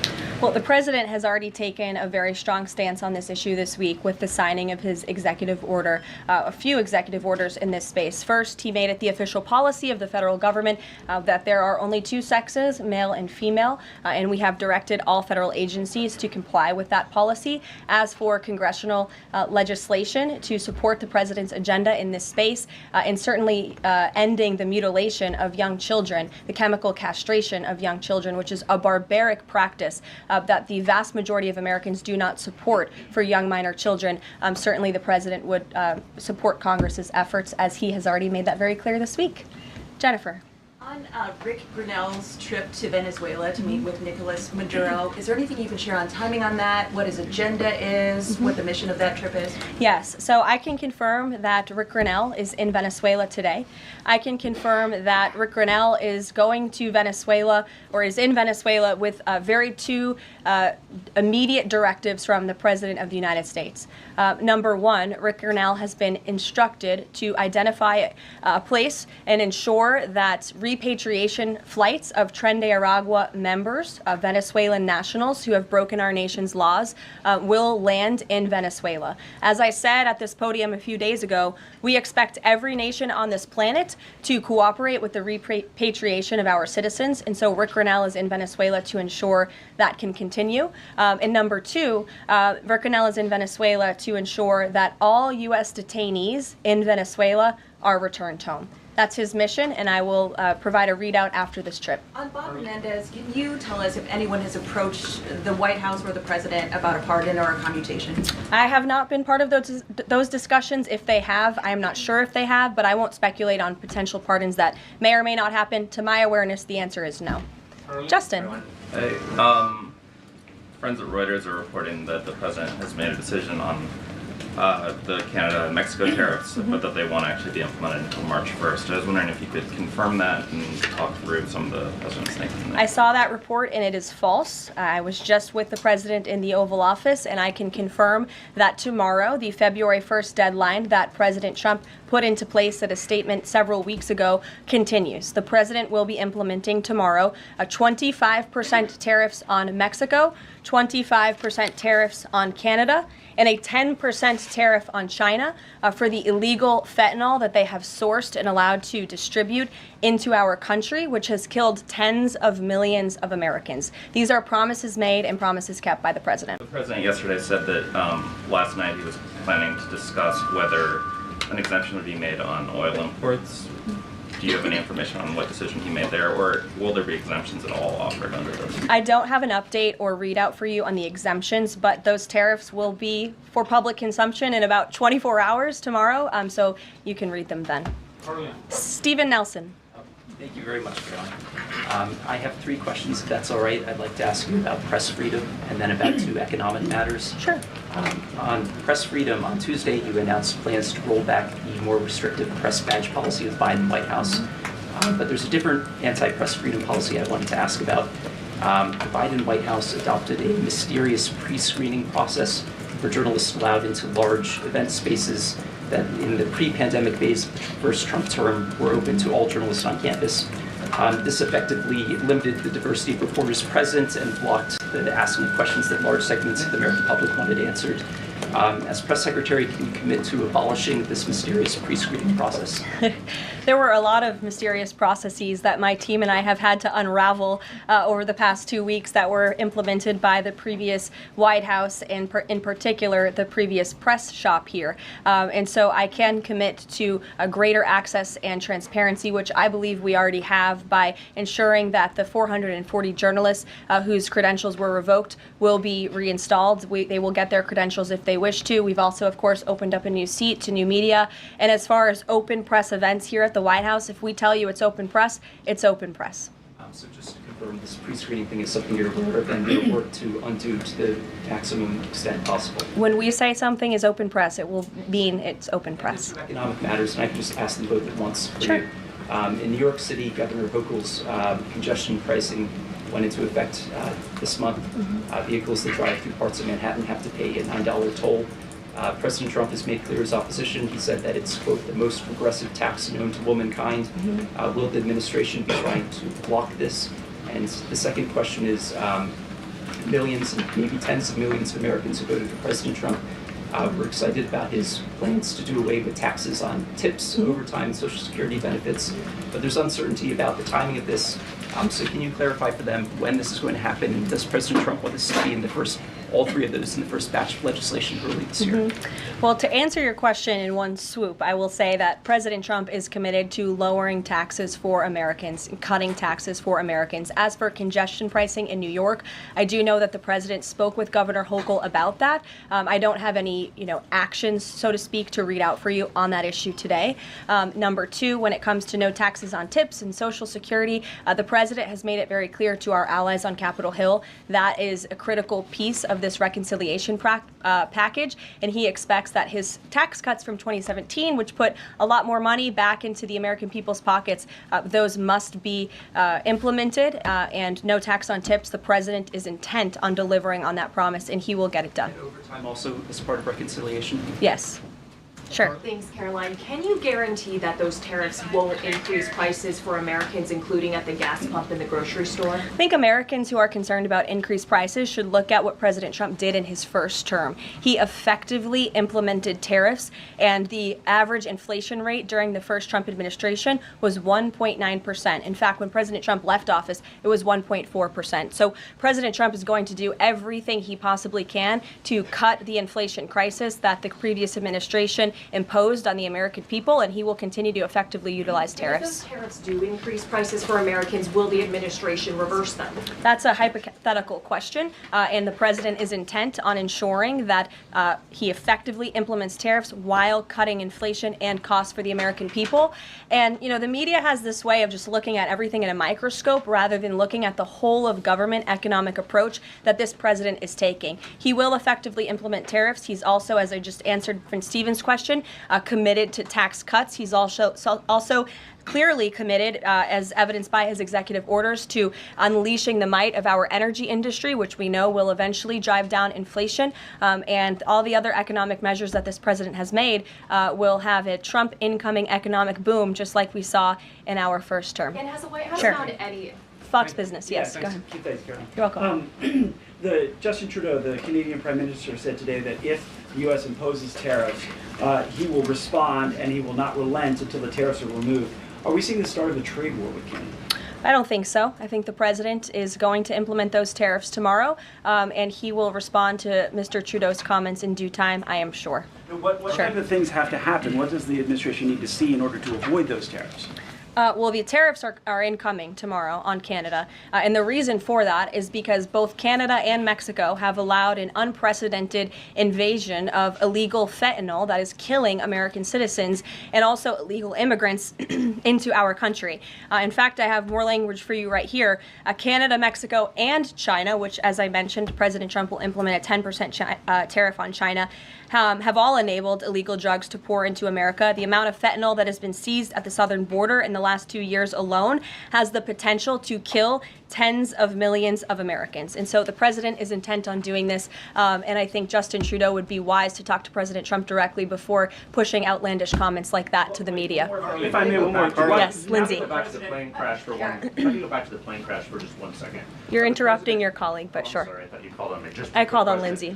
Well, the president has already taken a very strong stance on this issue this week with the signing of his executive order, a few executive orders in this space. First, he made it the official policy of the federal government that there are only two sexes, male and female, and we have directed all federal agencies to comply with that policy. As for congressional legislation to support the president's agenda in this space, and certainly ending the mutilation of young children, the chemical castration of young children, which is a barbaric practice that the vast majority of Americans do not support for young minor children. Certainly the president would support Congress's efforts, as he has already made that very clear this week. Jennifer. On Rick Grinnell's trip to Venezuela to meet with Nicolas Maduro, is there anything you can share on timing on that, what his agenda is, what the mission of that trip is? Yes, so I can confirm that Rick Grinnell is in Venezuela today. I can confirm that Rick Grinnell is going to Venezuela, or is in Venezuela, with two immediate directives from the President of the United States. Number one, Rick Grinnell has been instructed to identify a place and ensure that repatriation flights of Tren de Aragua members, Venezuelan nationals who have broken our nation's laws, will land in Venezuela. As I said at this podium a few days ago, we expect every nation on this planet to cooperate with the repatriation of our citizens, and so Rick Grinnell is in Venezuela to ensure that can continue. And number two, Rick Grinnell is in Venezuela to ensure that all U.S. detainees in Venezuela are returned home. That's his mission, and I will provide a readout after this trip. On Bob Menendez, can you tell us if anyone has approached the White House or the President about a pardon or a commutation? I have not been part of those discussions. If they have, I am not sure if they have, but I won't speculate on potential pardons that may or may not happen. To my awareness, the answer is no. Justin. Hey, friends at Reuters are reporting that the President has made a decision on the Canada and Mexico tariffs, but that they won't actually be implemented until March 1st. I was wondering if you could confirm that and talk through some of the President's thinking. I saw that report and it is false. I was just with the President in the Oval Office, and I can confirm that tomorrow, the February 1st deadline that President Trump put into place at a statement several weeks ago, continues. The President will be implementing tomorrow a 25% tariffs on Mexico, 25% tariffs on Canada, and a 10% tariff on China for the illegal fentanyl that they have sourced and allowed to distribute into our country, which has killed tens of millions of Americans. These are promises made and promises kept by the President. The President yesterday said that last night he was planning to discuss whether an exemption would be made on oil imports. Do you have any information on what decision he made there, or will there be exemptions at all offered under this? I don't have an update or readout for you on the exemptions, but those tariffs will be for public consumption in about 24 hours tomorrow, so you can read them then. Stephen Nelson. Thank you very much, Caroline. I have three questions, if that's all right. I'd like to ask you about press freedom and then about two economic matters. Sure. On press freedom, on Tuesday you announced plans to roll back the more restrictive press badge policy of the Biden White House. But there's a different anti-press freedom policy I wanted to ask about. The Biden White House adopted a mysterious pre-screening process for journalists allowed into large event spaces that in the pre-pandemic days of the first Trump term were open to all journalists on campus. This effectively limited the diversity of reporters present and blocked the asking of questions that large segments of the American public wanted answered. As press secretary, can you commit to abolishing this mysterious pre-screening process? There were a lot of mysterious processes that my team and I have had to unravel over the past 2 weeks that were implemented by the previous White House and in particular the previous press shop here. And so I can commit to a greater access and transparency, which I believe we already have by ensuring that the 440 journalists whose credentials were revoked will be reinstalled. They will get their credentials if they wish to. We've also, of course, opened up a new seat to new media. And as far as open press events here at the White House, if we tell you it's open press, it's open press. So just to confirm, this pre-screening thing is something you're aware of and you'll work to undo to the maximum extent possible. When we say something is open press, it will mean it's open press. Two economic matters, and I can just ask them both at once for you. In New York City, Governor Hochul's congestion pricing went into effect this month. Vehicles that drive through parts of Manhattan have to pay a $9 toll. President Trump has made clear his opposition. He said that it's, quote, the most progressive tax known to womankind. Will the administration be trying to block this? And the second question is, millions and maybe tens of millions of Americans who voted for President Trump were excited about his plans to do away with taxes on tips, overtime, and Social Security benefits. But there's uncertainty about the timing of this. So can you clarify for them when this is going to happen? And does President Trump want this to be in the first, all three of those in the first batch of legislation early this year? Well, to answer your question in one swoop, I will say that President Trump is committed to lowering taxes for Americans, cutting taxes for Americans. As for congestion pricing in New York, I do know that the president spoke with Governor Hochul about that. I don't have any, actions, so to speak, to read out for you on that issue today. Number two, when it comes to no taxes on tips and Social Security, the president has made it very clear to our allies on Capitol Hill that is a critical piece of this reconciliation package, and he expects that his tax cuts from 2017, which put a lot more money back into the American people's pockets, those must be implemented, and no tax on tips. The president is intent on delivering on that promise, and he will get it done. And overtime also as part of reconciliation? Yes. Sure. Thanks, Caroline. Can you guarantee that those tariffs won't increase prices for Americans, including at the gas pump and the grocery store? I think Americans who are concerned about increased prices should look at what President Trump did in his first term. He effectively implemented tariffs, and the average inflation rate during the first Trump administration was 1.9%. In fact, when President Trump left office, it was 1.4%. So President Trump is going to do everything he possibly can to cut the inflation crisis that the previous administration imposed on the American people, and he will continue to effectively utilize tariffs. If those tariffs do increase prices for Americans, will the administration reverse them? That's a hypothetical question, and the president is intent on ensuring that he effectively implements tariffs while cutting inflation and costs for the American people. And, the media has this way of just looking at everything in a microscope rather than looking at the whole of government economic approach that this president is taking. He will effectively implement tariffs. He's also, as I just answered from Stephen's question, committed to tax cuts. He's also clearly committed, as evidenced by his executive orders, to unleashing the might of our energy industry, which we know will eventually drive down inflation. And all the other economic measures that this president has made will have a Trump incoming economic boom, just like we saw in our first term. And has the White House Sure. found any... Fox Business, yes. Go ahead. You're welcome. Justin Trudeau, the Canadian Prime Minister, said today that if the U.S. imposes tariffs, he will respond and he will not relent until the tariffs are removed. Are we seeing the start of a trade war with Canada? I don't think so. I think the president is going to implement those tariffs tomorrow, and he will respond to Mr. Trudeau's comments in due time, I am sure. What type of things have to happen? What does the administration need to see in order to avoid those tariffs? Well, the tariffs are incoming tomorrow on Canada, and the reason for that is because both Canada and Mexico have allowed an unprecedented invasion of illegal fentanyl that is killing American citizens and also illegal immigrants into our country. In fact, I have more language for you right here. Canada, Mexico, and China, which, as I mentioned, President Trump will implement a 10% tariff on China, have all enabled illegal drugs to pour into America. The amount of fentanyl that has been seized at the southern border in the last 2 years alone has the potential to kill tens of millions of Americans. And so the president is intent on doing this, and I think Justin Trudeau would be wise to talk to President Trump directly before pushing outlandish comments like that to the media. If I may, one more. Yes, Lindsay. Go back to the plane crash for just 1 second. You're interrupting your colleague, but sure. Sorry, I thought you called on me. I called on Lindsay.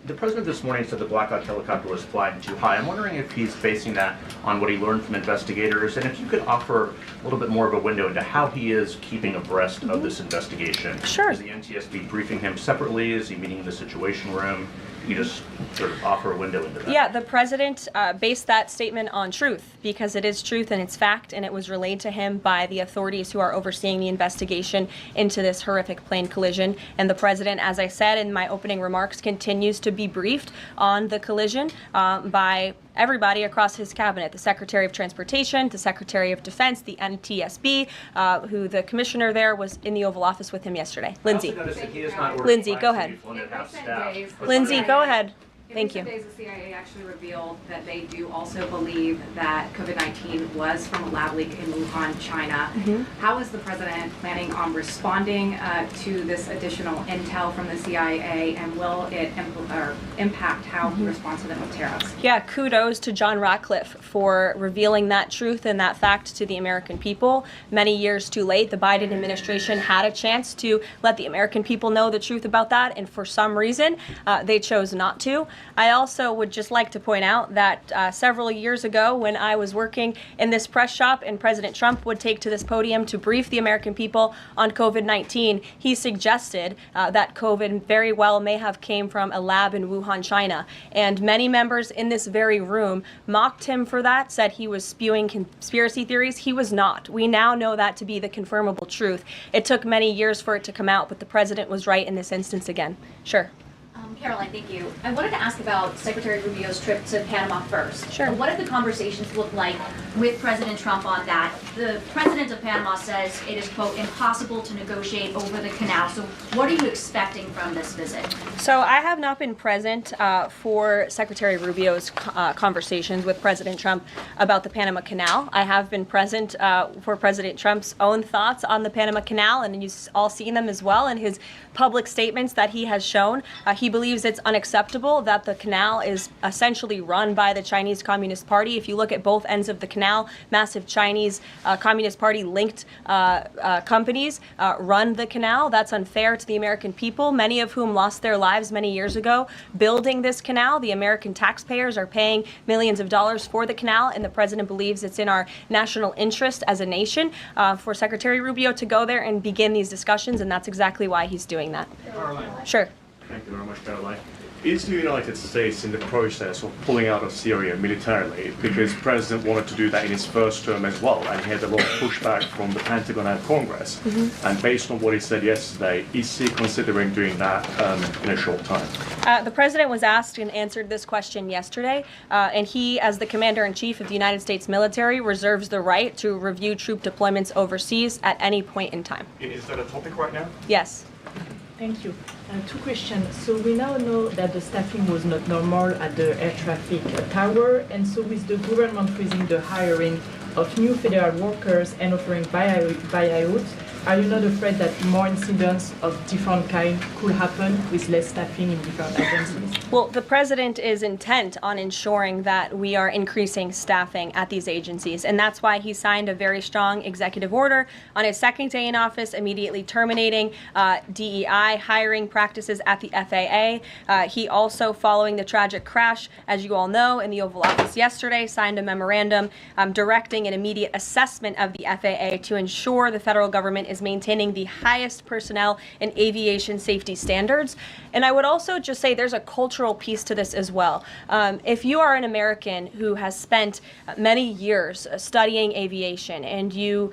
The president this morning said the Black Hawk helicopter was flying too high. I'm wondering if he's basing that on what he learned from investigators, and if you could offer a little bit more of a window into how he is keeping abreast of this investigation. Sure. Is the NTSB briefing him separately? Is he meeting in the Situation Room? You just sort of offer a window into that. Yeah, the president based that statement on truth, because it is truth and it's fact, and it was relayed to him by the authorities who are overseeing the investigation into this horrific plane collision. And the president, as I said in my opening remarks, continues to be briefed on the collision by everybody across his cabinet, the Secretary of Transportation, the Secretary of Defense, the NTSB, who the commissioner there was in the Oval Office with him yesterday. Lindsay. Lindsay, go ahead. Lindsay, go ahead. Thank you. In recent days, the CIA actually revealed that they do also believe that COVID-19 was from a lab leak in Wuhan, China. How is the president planning on responding to this additional intel from the CIA, and will it impact how he responds to them with tariffs? Yeah, kudos to John Ratcliffe for revealing that truth and that fact to the American people. Many years too late, the Biden administration had a chance to let the American people know the truth about that, and for some reason, they chose not to. I also would just like to point out that several years ago, when I was working in this press shop and President Trump would take to this podium to brief the American people on COVID-19, he suggested that COVID very well may have came from a lab in Wuhan, China. And many members in this very room mocked him for that, said he was spewing conspiracy theories. He was not. We now know that to be the confirmable truth. It took many years for it to come out, but the president was right in this instance again. Sure. Caroline, thank you. I wanted to ask about Secretary Rubio's trip to Panama first. Sure. What did the conversations look like with President Trump on that? The president of Panama says it is, quote, impossible to negotiate over the canal. So what are you expecting from this visit? So I have not been present for Secretary Rubio's conversations with President Trump about the Panama Canal. I have been present for President Trump's own thoughts on the Panama Canal, and you've all seen them as well in his public statements that he has shown. He believes it's unacceptable that the canal is essentially run by the Chinese Communist Party. If you look at both ends of the canal, massive Chinese Communist Party linked companies run the canal. That's unfair to the American people, many of whom lost their lives many years ago building this canal. The American taxpayers are paying millions of dollars for the canal, and the president believes it's in our national interest as a nation for Secretary Rubio to go there and begin these discussions, and that's exactly why he's doing that. Sure. Thank you very much, Caroline. Is the United States in the process of pulling out of Syria militarily? Because the president wanted to do that in his first term as well, and he had a lot of pushback from the Pentagon and Congress. And based on what he said yesterday, is he considering doing that in a short time? The president was asked and answered this question yesterday, and he, as the commander-in-chief of the United States military, reserves the right to review troop deployments overseas at any point in time. Is that a topic right now? Yes. Thank you. Two questions. So we now know that the staffing was not normal at the air traffic tower, and so with the government freezing the hiring of new federal workers and offering buyouts, are you not afraid that more incidents of different kind could happen with less staffing in different agencies? Well, the president is intent on ensuring that we are increasing staffing at these agencies, and that's why he signed a very strong executive order on his second day in office, immediately terminating DEI hiring practices at the FAA. He also, following the tragic crash, as you all know, in the Oval Office yesterday, signed a memorandum directing an immediate assessment of the FAA to ensure the federal government is maintaining the highest personnel and aviation safety standards. And I would also just say there's a cultural piece to this as well. If you are an American who has spent many years studying aviation and you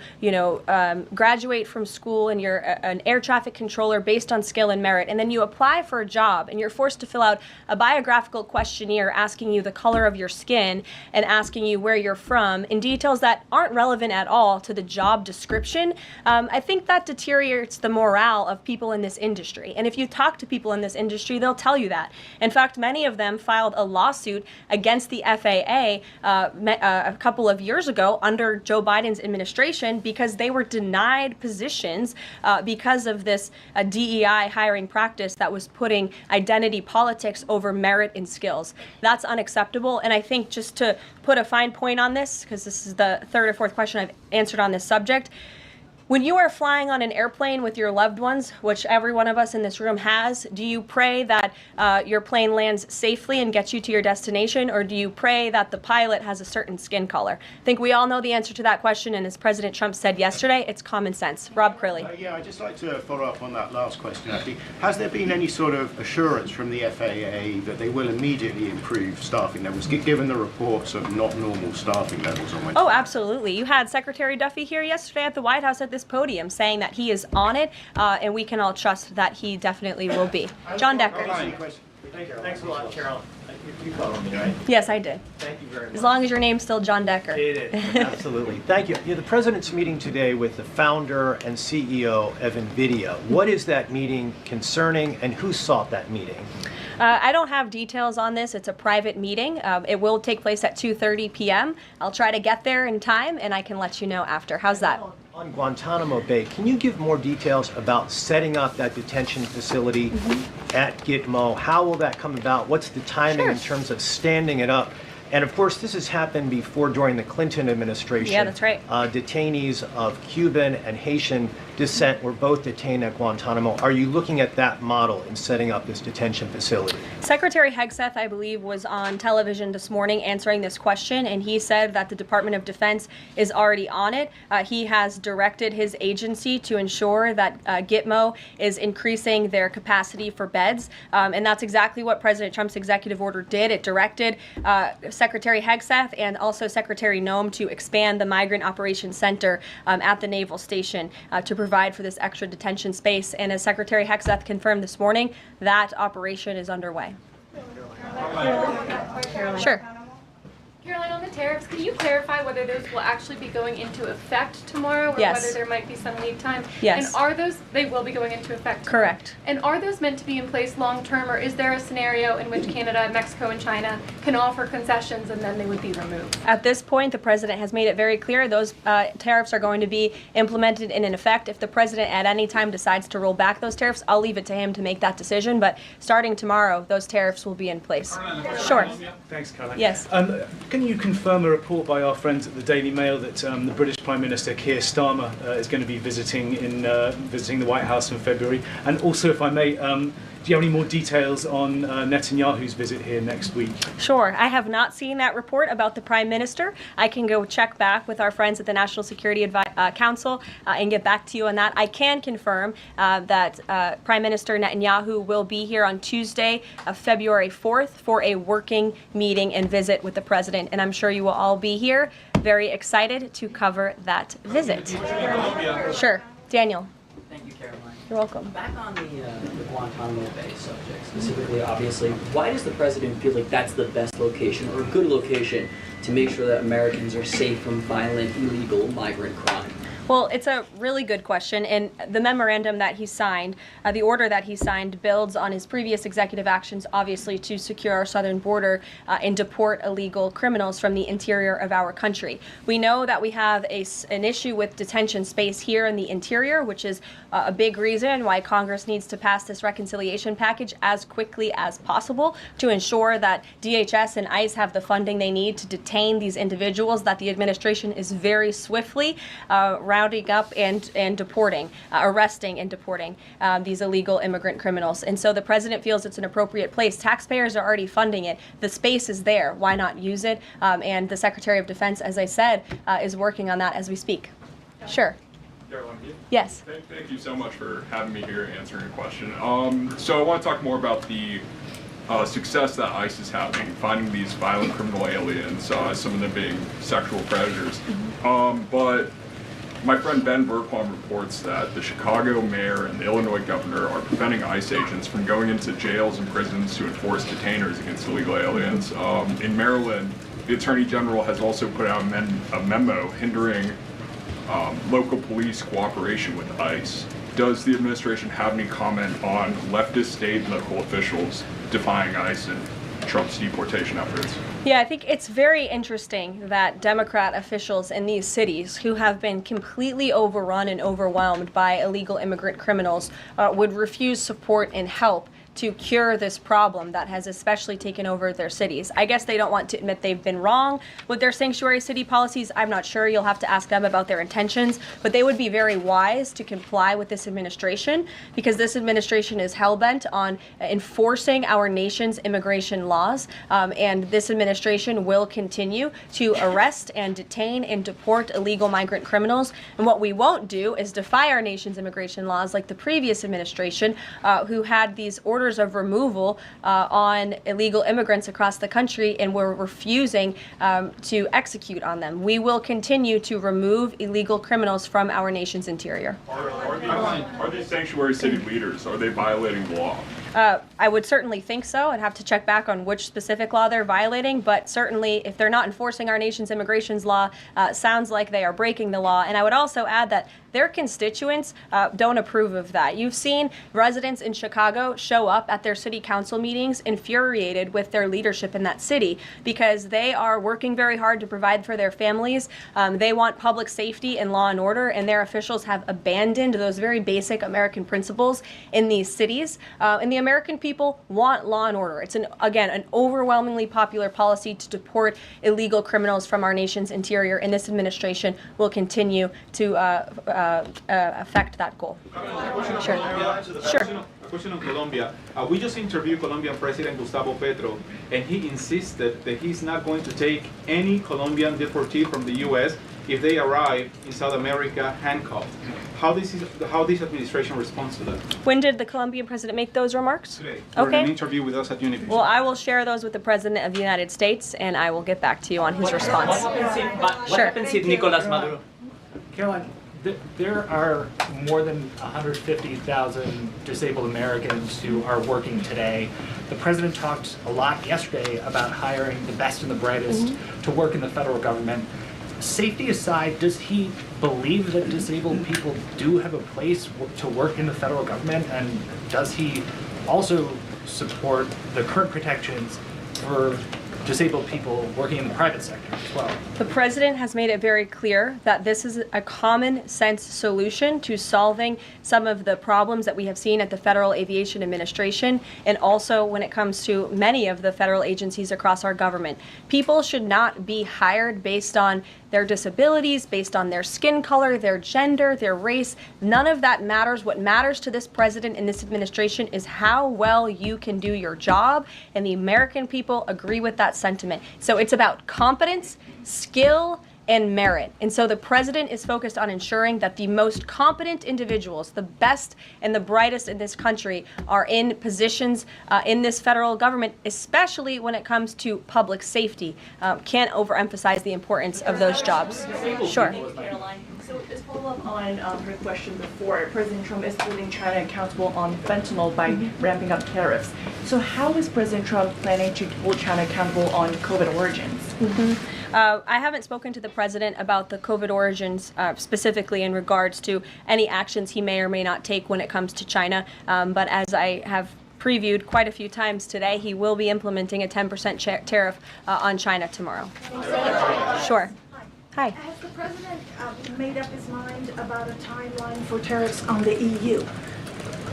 graduate from school and you're an air traffic controller based on skill and merit, and then you apply for a job and you're forced to fill out a biographical questionnaire asking you the color of your skin and asking you where you're from in details that aren't relevant at all to the job description, I think that deteriorates the morale of people in this industry. And if you talk to people in this industry, they'll tell you that. In fact, many of them filed a lawsuit against the FAA a couple of years ago under Joe Biden's administration because they were denied positions because of this DEI hiring practice that was putting identity politics over merit and skills. That's unacceptable. And I think just to put a fine point on this, because this is the third or fourth question I've answered on this subject, when you are flying on an airplane with your loved ones, which every one of us in this room has, do you pray that your plane lands safely and gets you to your destination, or do you pray that the pilot has a certain skin color? I think we all know the answer to that question, and as President Trump said yesterday, it's common sense. Rob Crilly. Yeah, I'd just like to follow up on that last question, actually. Has there been any sort of assurance from the FAA that they will immediately improve staffing levels, given the reports of not normal staffing levels on Wednesday? Oh, absolutely. You had Secretary Duffy here yesterday at the White House at this podium saying that he is on it, and we can all trust that he definitely will be. John Decker. Thanks a lot, Carol. You followed me, right? Yes, I did. Thank you very much. As long as your name's still John Decker. It is, absolutely. Thank you. The president's meeting today with the founder and CEO of NVIDIA. What is that meeting concerning, and who sought that meeting? I don't have details on this. It's a private meeting. It will take place at 2:30 p.m. I'll try to get there in time, and I can let you know after. How's that? On Guantanamo Bay, can you give more details about setting up that detention facility at Gitmo? How will that come about? What's the timing in terms of standing it up? And of course, this has happened before during the Clinton administration. Yeah, that's right. Detainees of Cuban and Haitian descent were both detained at Guantanamo. Are you looking at that model in setting up this detention facility? Secretary Hegseth, I believe, was on television this morning answering this question, and he said that the Department of Defense is already on it. He has directed his agency to ensure that Gitmo is increasing their capacity for beds, and that's exactly what President Trump's executive order did. It directed Secretary Hegseth and also Secretary Noem to expand the Migrant Operations Center at the Naval Station to provide for this extra detention space. And as Secretary Hegseth confirmed this morning, that operation is underway. Sure. Caroline, on the tariffs, can you clarify whether those will actually be going into effect tomorrow, or Yes. whether there might be some lead time? Yes. And are those, they will be going into effect tomorrow? Correct. And are those meant to be in place long term, or is there a scenario in which Canada, Mexico, and China can offer concessions and then they would be removed? At this point, the president has made it very clear those tariffs are going to be implemented and in effect. If the president at any time decides to roll back those tariffs, I'll leave it to him to make that decision. But starting tomorrow, those tariffs will be in place. Sure. Thanks, Caroline. Yes. Can you confirm a report by our friends at the Daily Mail that the British Prime Minister Keir Starmer is going to be visiting the White House in February? And also, if I may, do you have any more details on Netanyahu's visit here next week? Sure. I have not seen that report about the Prime Minister. I can go check back with our friends at the National Security Council and get back to you on that. I can confirm that Prime Minister Netanyahu will be here on Tuesday, February 4th, for a working meeting and visit with the President. And I'm sure you will all be here, very excited to cover that visit. Sure. Daniel. Thank you, Caroline. You're welcome. Back on the Guantanamo Bay subject, specifically, obviously, why does the president feel like that's the best location or a good location to make sure that Americans are safe from violent, illegal migrant crime? Well, it's a really good question, and the memorandum that he signed, the order that he signed, builds on his previous executive actions, obviously, to secure our southern border and deport illegal criminals from the interior of our country. We know that we have an issue with detention space here in the interior, which is a big reason why Congress needs to pass this reconciliation package as quickly as possible to ensure that DHS and ICE have the funding they need to detain these individuals, that the administration is very swiftly rounding up and deporting, arresting and deporting these illegal immigrant criminals. And so the president feels it's an appropriate place. Taxpayers are already funding it. The space is there. Why not use it? And the Secretary of Defense, as I said, is working on that as we speak. Sure. Yes. Thank you so much for having me here and answering your question. So I want to talk more about the success that ICE is having finding these violent criminal aliens, some of them being sexual predators. But my friend Ben Bergquam reports that the Chicago mayor and the Illinois governor are preventing ICE agents from going into jails and prisons to enforce detainers against illegal aliens. In Maryland, the Attorney General has also put out a memo hindering local police cooperation with ICE. Does the administration have any comment on leftist state and local officials defying ICE and Trump's deportation efforts? Yeah, I think it's very interesting that Democrat officials in these cities who have been completely overrun and overwhelmed by illegal immigrant criminals would refuse support and help to cure this problem that has especially taken over their cities. I guess they don't want to admit they've been wrong with their sanctuary city policies. I'm not sure. You'll have to ask them about their intentions, but they would be very wise to comply with this administration because this administration is hell-bent on enforcing our nation's immigration laws, and this administration will continue to arrest and detain and deport illegal migrant criminals. And what we won't do is defy our nation's immigration laws like the previous administration, who had these orders of removal on illegal immigrants across the country and were refusing to execute on them. We will continue to remove illegal criminals from our nation's interior. Are these sanctuary city leaders, are they violating the law? I would certainly think so. I'd have to check back on which specific law they're violating, but certainly if they're not enforcing our nation's immigration law, sounds like they are breaking the law. And I would also add that their constituents don't approve of that. You've seen residents in Chicago show up at their city council meetings infuriated with their leadership in that city because they are working very hard to provide for their families. They want public safety and law and order, and their officials have abandoned those very basic American principles in these cities. And the American people want law and order. It's, again, an overwhelmingly popular policy to deport illegal criminals from our nation's interior, and this administration will continue to affect that goal. Sure. Sure. A question on Colombia. We just interviewed Colombian President Gustavo Petro, and he insisted that he's not going to take any Colombian deportee from the U.S. if they arrive in South America handcuffed. How this administration responds to that? When did the Colombian president make those remarks? Today, for an interview with us at Univision. Well, I will share those with the President of the United States, and I will get back to you on his response. What happens if Nicolas Maduro? Caroline, there are more than 150,000 disabled Americans who are working today. The president talked a lot yesterday about hiring the best and the brightest to work in the federal government. Safety aside, does he believe that disabled people do have a place to work in the federal government? And does he also support the current protections for disabled people working in the private sector as well? The president has made it very clear that this is a common sense solution to solving some of the problems that we have seen at the Federal Aviation Administration, and also when it comes to many of the federal agencies across our government. People should not be hired based on their disabilities, based on their skin color, their gender, their race. None of that matters. What matters to this president and this administration is how well you can do your job, and the American people agree with that sentiment. So it's about competence, skill, and merit. And so the president is focused on ensuring that the most competent individuals, the best and the brightest in this country, are in positions in this federal government, especially when it comes to public safety. Can't overemphasize the importance of those jobs. Sure. So just follow up on her question before, President Trump is holding China accountable on fentanyl by ramping up tariffs. So how is President Trump planning to hold China accountable on COVID origins? I haven't spoken to the president about the COVID origins specifically in regards to any actions he may or may not take when it comes to China. But as I have previewed quite a few times today, he will be implementing a 10% tariff on China tomorrow. Sure. Hi. Has the president made up his mind about a timeline for tariffs on the EU?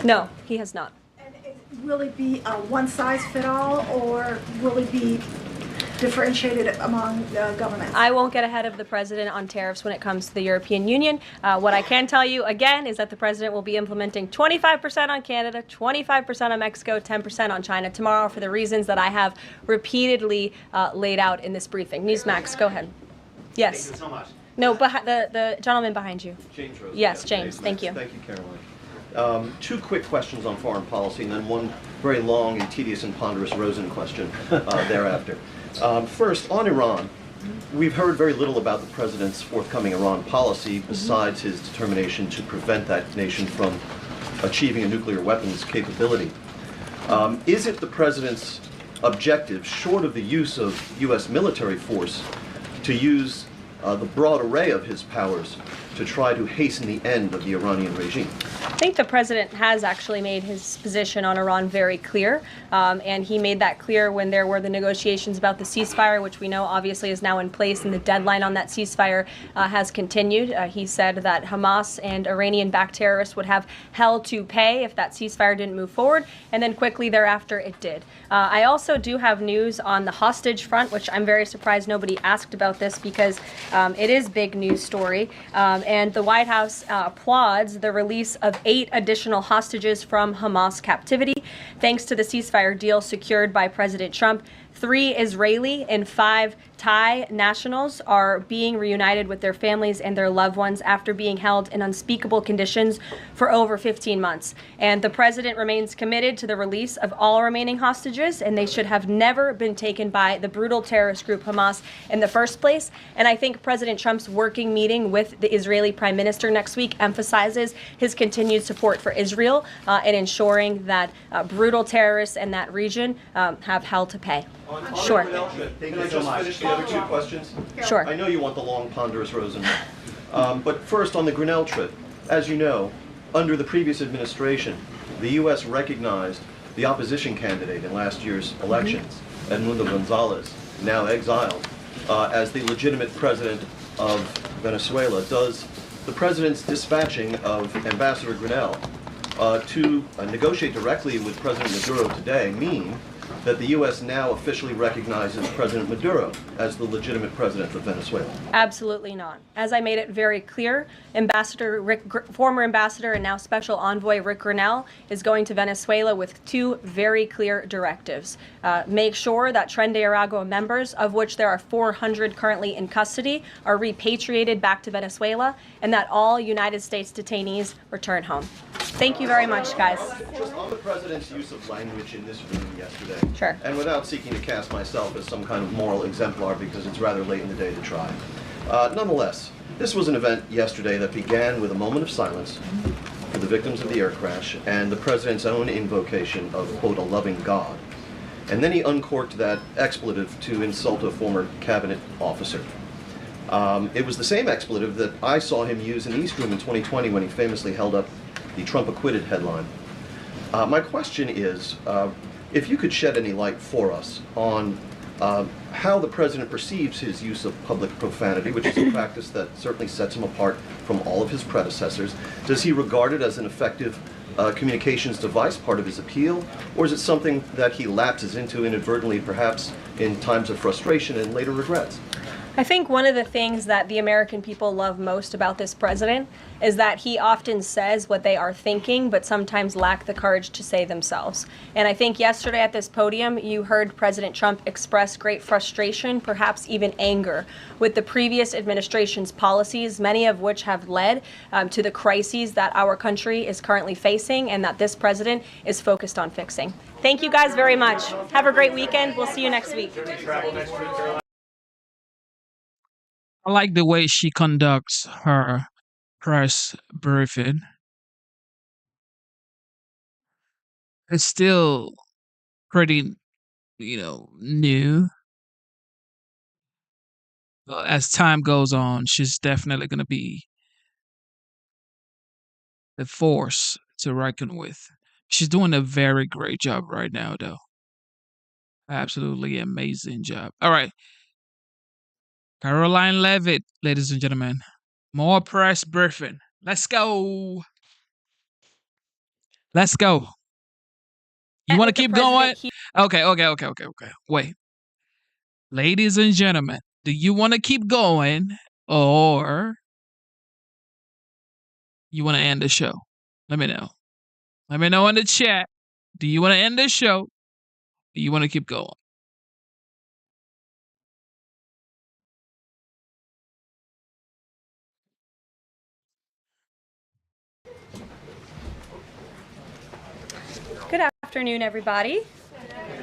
No, he has not. Will it be a one-size-fit-all, or will it be differentiated among governments? I won't get ahead of the president on tariffs when it comes to the European Union. What I can tell you, again, is that the president will be implementing 25% on Canada, 25% on Mexico, 10% on China tomorrow for the reasons that I have repeatedly laid out in this briefing. Newsmax, go ahead. Yes. Thank you so much. No, the gentleman behind you. James Rose. Yes, James. Thank you. Thank you, Caroline. Two quick questions on foreign policy, and then one very long and tedious and ponderous Rosen question thereafter. First, on Iran, we've heard very little about the president's forthcoming Iran policy besides his determination to prevent that nation from achieving a nuclear weapons capability. Is it the president's objective, short of the use of U.S. military force, to use the broad array of his powers to try to hasten the end of the Iranian regime? I think the president has actually made his position on Iran very clear, and he made that clear when there were the negotiations about the ceasefire, which we know obviously is now in place, and the deadline on that ceasefire has continued. He said that Hamas and Iranian-backed terrorists would have hell to pay if that ceasefire didn't move forward, and then quickly thereafter it did. I also do have news on the hostage front, which I'm very surprised nobody asked about this, because it is big news story, and the White House applauds the release of 8 additional hostages from Hamas captivity, thanks to the ceasefire deal secured by President Trump. 3 Israeli and 5 Thai nationals are being reunited with their families and their loved ones after being held in unspeakable conditions for over 15 months. And the president remains committed to the release of all remaining hostages, and they should have never been taken by the brutal terrorist group Hamas in the first place. And I think President Trump's working meeting with the Israeli Prime Minister next week emphasizes his continued support for Israel and ensuring that brutal terrorists in that region have hell to pay. Sure. Can I just finish the other 2 questions? Sure. I know you want the long, ponderous Rosen. But first, on the Grinnell trip, as you know, under the previous administration, the U.S. recognized the opposition candidate in last year's elections, Edmundo Gonzalez, now exiled, as the legitimate president of Venezuela. Does the president's dispatching of Ambassador Grinnell to negotiate directly with President Maduro today mean that the U.S. now officially recognizes President Maduro as the legitimate president of Venezuela? Absolutely not. As I made it very clear, former ambassador and now special envoy Rick Grenell is going to Venezuela with two very clear directives. Make sure that Tren de Aragua members, of which there are 400 currently in custody, are repatriated back to Venezuela, and that all United States detainees return home. Thank you very much, guys. Just on the president's use of language in this room yesterday, Sure. and without seeking to cast myself as some kind of moral exemplar because it's rather late in the day to try. Nonetheless, this was an event yesterday that began with a moment of silence for the victims of the air crash and the president's own invocation of, quote, a loving God. And then he uncorked that expletive to insult a former cabinet officer. It was the same expletive that I saw him use in the East Room in 2020 when he famously held up the Trump acquitted headline. My question is, if you could shed any light for us on how the president perceives his use of public profanity, which is a practice that certainly sets him apart from all of his predecessors. Does he regard it as an effective communications device, part of his appeal, or is it something that he lapses into inadvertently, perhaps in times of frustration and later regrets? I think one of the things that the American people love most about this president is that he often says what they are thinking, but sometimes lack the courage to say themselves. And I think yesterday at this podium, you heard President Trump express great frustration, perhaps even anger, with the previous administration's policies, many of which have led to the crises that our country is currently facing and that this president is focused on fixing. Thank you guys very much. Have a great weekend. We'll see you next week. I like the way she conducts her press briefing. It's still pretty, new. But as time goes on, she's definitely going to be a force to reckon with. She's doing a very great job right now, though. Absolutely amazing job. All right. Caroline Leavitt, ladies and gentlemen. More press briefing. Let's go. Let's go. You want to keep going? Okay. Wait. Ladies and gentlemen, do you want to keep going or you want to end the show? Let me know. Let me know in the chat. Do you want to end the show? Do you want to keep going? Good afternoon, everybody.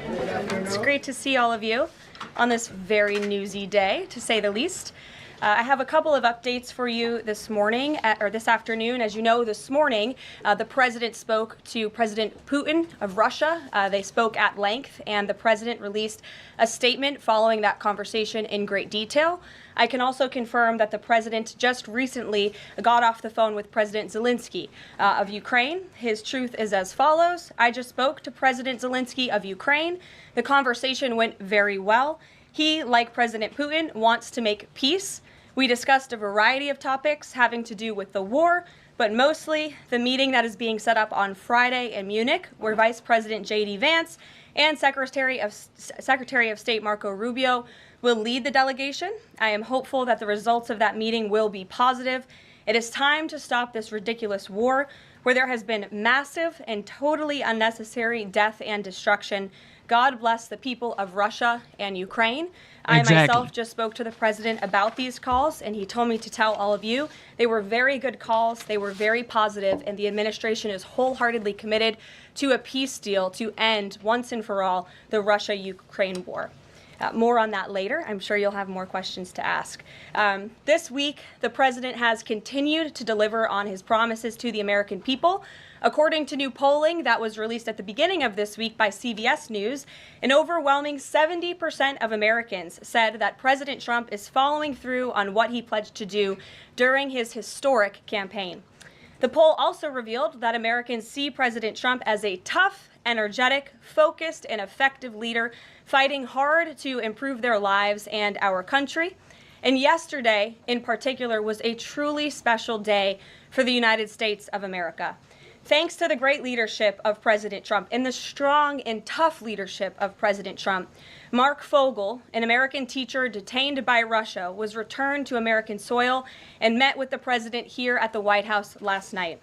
It's great to see all of you on this very newsy day, to say the least. I have a couple of updates for you this morning, or this afternoon. As you know, this morning, the president spoke to President Putin of Russia. They spoke at length, and the president released a statement following that conversation in great detail. I can also confirm that the president just recently got off the phone with President Zelensky of Ukraine. His truth is as follows. I just spoke to President Zelensky of Ukraine. The conversation went very well. He, like President Putin, wants to make peace. We discussed a variety of topics having to do with the war, but mostly the meeting that is being set up on Friday in Munich, where Vice President J.D. Vance and Secretary of State Marco Rubio will lead the delegation. I am hopeful that the results of that meeting will be positive. It is time to stop this ridiculous war where there has been massive and totally unnecessary death and destruction. God bless the people of Russia and Ukraine. Exactly. I myself just spoke to the president about these calls, and he told me to tell all of you they were very good calls, they were very positive, and the administration is wholeheartedly committed to a peace deal to end once and for all the Russia-Ukraine war. More on that later. I'm sure you'll have more questions to ask. This week, the president has continued to deliver on his promises to the American people. According to new polling that was released at the beginning of this week by CBS News, an overwhelming 70% of Americans said that President Trump is following through on what he pledged to do during his historic campaign. The poll also revealed that Americans see President Trump as a tough, energetic, focused, and effective leader fighting hard to improve their lives and our country. And yesterday, in particular, was a truly special day for the United States of America. Thanks to the great leadership of President Trump and the strong and tough leadership of President Trump, Mark Fogel, an American teacher detained by Russia, was returned to American soil and met with the president here at the White House last night.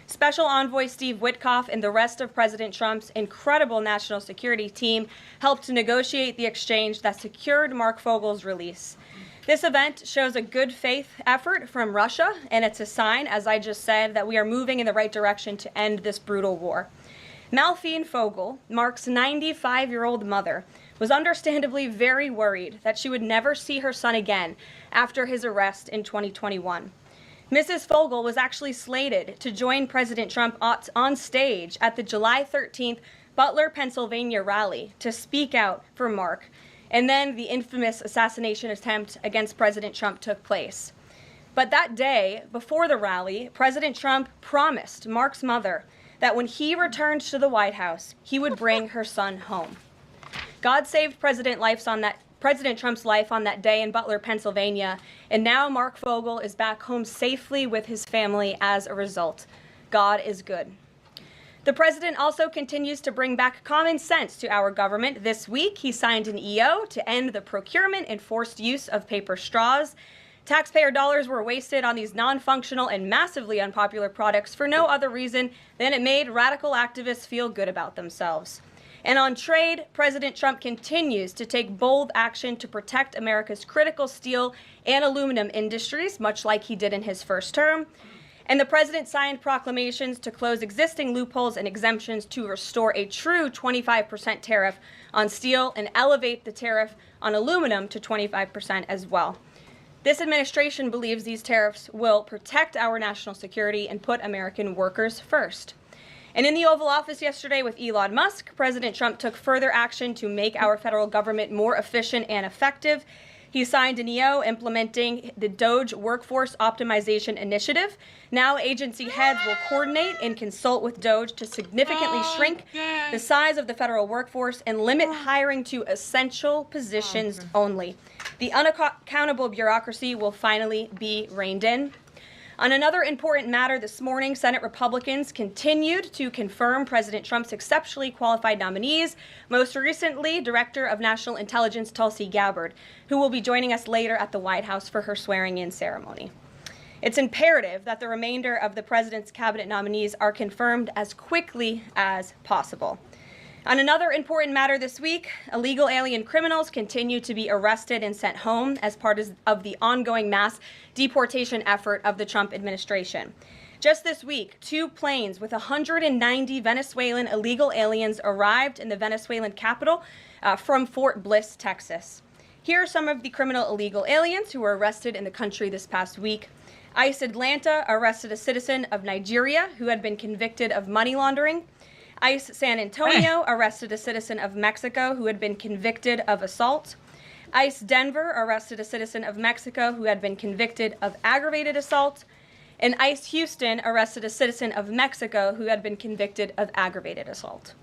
Special Envoy Steve Witkoff and the rest of President Trump's incredible national security team helped to negotiate the exchange that secured Mark Fogel's release. This event shows a good faith effort from Russia, and it's a sign, as I just said, that we are moving in the right direction to end this brutal war. Malphine Fogel, Mark's 95-year-old mother, was understandably very worried that she would never see her son again after his arrest in 2021. Mrs. Fogel was actually slated to join President Trump on stage at the July 13th Butler, Pennsylvania rally to speak out for Mark. And then the infamous assassination attempt against President Trump took place. But that day, before the rally, President Trump promised Mark's mother that when he returned to the White House, he would bring her son home. God saved President Trump's life on that day in Butler, Pennsylvania, and now Mark Fogel is back home safely with his family as a result. God is good. The president also continues to bring back common sense to our government. This week, he signed an EO to end the procurement and forced use of paper straws. Taxpayer dollars were wasted on these non-functional and massively unpopular products for no other reason than it made radical activists feel good about themselves. And on trade, President Trump continues to take bold action to protect America's critical steel and aluminum industries, much like he did in his first term. And the president signed proclamations to close existing loopholes and exemptions to restore a true 25% tariff on steel and elevate the tariff on aluminum to 25% as well. This administration believes these tariffs will protect our national security and put American workers first. And in the Oval Office yesterday with Elon Musk, President Trump took further action to make our federal government more efficient and effective. He signed an EO implementing the DOGE Workforce Optimization Initiative. Now agency heads will coordinate and consult with DOGE to significantly shrink the size of the federal workforce and limit hiring to essential positions only. The unaccountable bureaucracy will finally be reined in. On another important matter this morning, Senate Republicans continued to confirm President Trump's exceptionally qualified nominees, most recently Director of National Intelligence Tulsi Gabbard, who will be joining us later at the White House for her swearing-in ceremony. It's imperative that the remainder of the president's cabinet nominees are confirmed as quickly as possible. On another important matter this week, illegal alien criminals continue to be arrested and sent home as part of the ongoing mass deportation effort of the Trump administration. Just this week, 2 planes with 190 Venezuelan illegal aliens arrived in the Venezuelan capital from Fort Bliss, Texas. Here are some of the criminal illegal aliens who were arrested in the country this past week. ICE Atlanta arrested a citizen of Nigeria who had been convicted of money laundering. ICE San Antonio arrested a citizen of Mexico who had been convicted of assault. ICE Denver arrested a citizen of Mexico who had been convicted of aggravated assault. And ICE Houston arrested a citizen of Mexico who had been convicted of aggravated assault.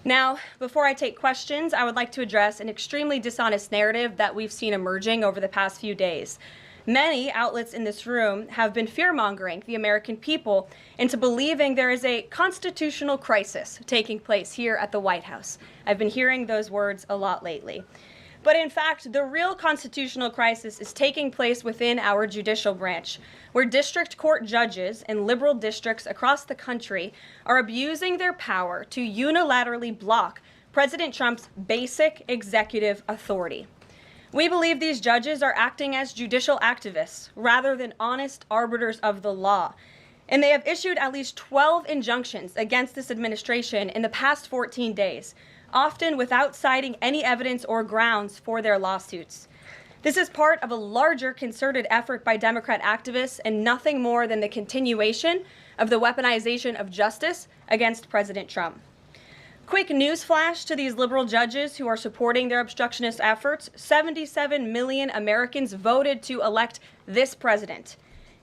Now, before I take questions, I would like to address an extremely dishonest narrative that we've seen emerging over the past few days. Many outlets in this room have been fear-mongering the American people into believing there is a constitutional crisis taking place here at the White House. I've been hearing those words a lot lately. But in fact, the real constitutional crisis is taking place within our judicial branch, where district court judges in liberal districts across the country are abusing their power to unilaterally block President Trump's basic executive authority. We believe these judges are acting as judicial activists rather than honest arbiters of the law. And they have issued at least 12 injunctions against this administration in the past 14 days, often without citing any evidence or grounds for their lawsuits. This is part of a larger concerted effort by Democrat activists and nothing more than the continuation of the weaponization of justice against President Trump. Quick news flash to these liberal judges who are supporting their obstructionist efforts: 77 million Americans voted to elect this president.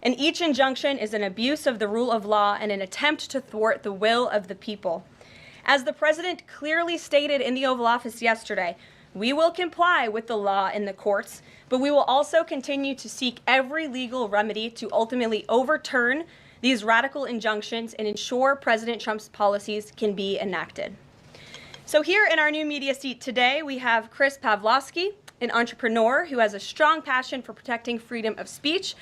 And each injunction is an abuse of the rule of law and an attempt to thwart the will of the people. As the president clearly stated in the Oval Office yesterday, we will comply with the law in the courts, but we will also continue to seek every legal remedy to ultimately overturn these radical injunctions and ensure President Trump's policies can be enacted. So here in our new media seat today, we have Chris Pavlovski, an entrepreneur who has a strong passion for protecting freedom of speech.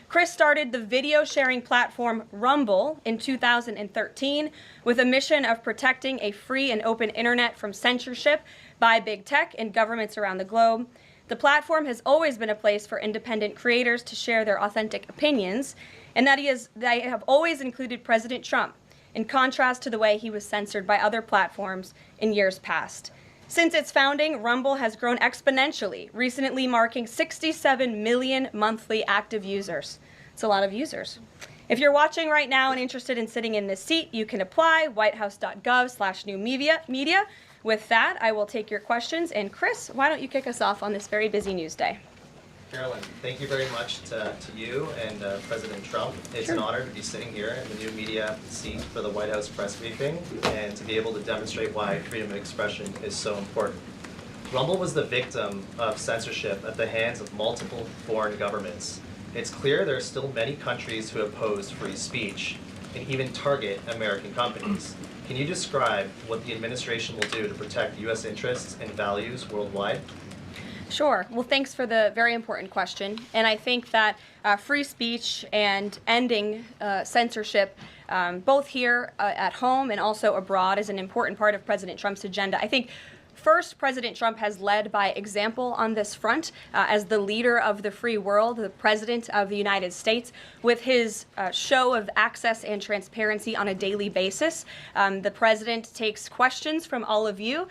Chris started the video sharing platform Rumble in 2013 with a mission of protecting a free and open internet from censorship by big tech and governments around the globe. The platform has always been a place for independent creators to share their authentic opinions, and they have always included President Trump, in contrast to the way he was censored by other platforms in years past. Since its founding, Rumble has grown exponentially, recently marking 67 million monthly active users. It's a lot of users. If you're watching right now and interested in sitting in this seat, you can apply, whitehouse.gov/newmedia. With that, I will take your questions. And Chris, why don't you kick us off on this very busy news day? Carolyn, thank you very much to you and President Trump. It's an honor to be sitting here in the new media seat for the White House press briefing and to be able to demonstrate why freedom of expression is so important. Rumble was the victim of censorship at the hands of multiple foreign governments. It's clear there are still many countries who oppose free speech and even target American companies. Can you describe what the administration will do to protect U.S. interests and values worldwide? Sure. Well, thanks for the very important question. And I think that free speech and ending censorship, both here at home and also abroad, is an important part of President Trump's agenda. I think first, President Trump has led by example on this front as the leader of the free world, the President of the United States, with his show of access and transparency on a daily basis. The President takes questions from all of you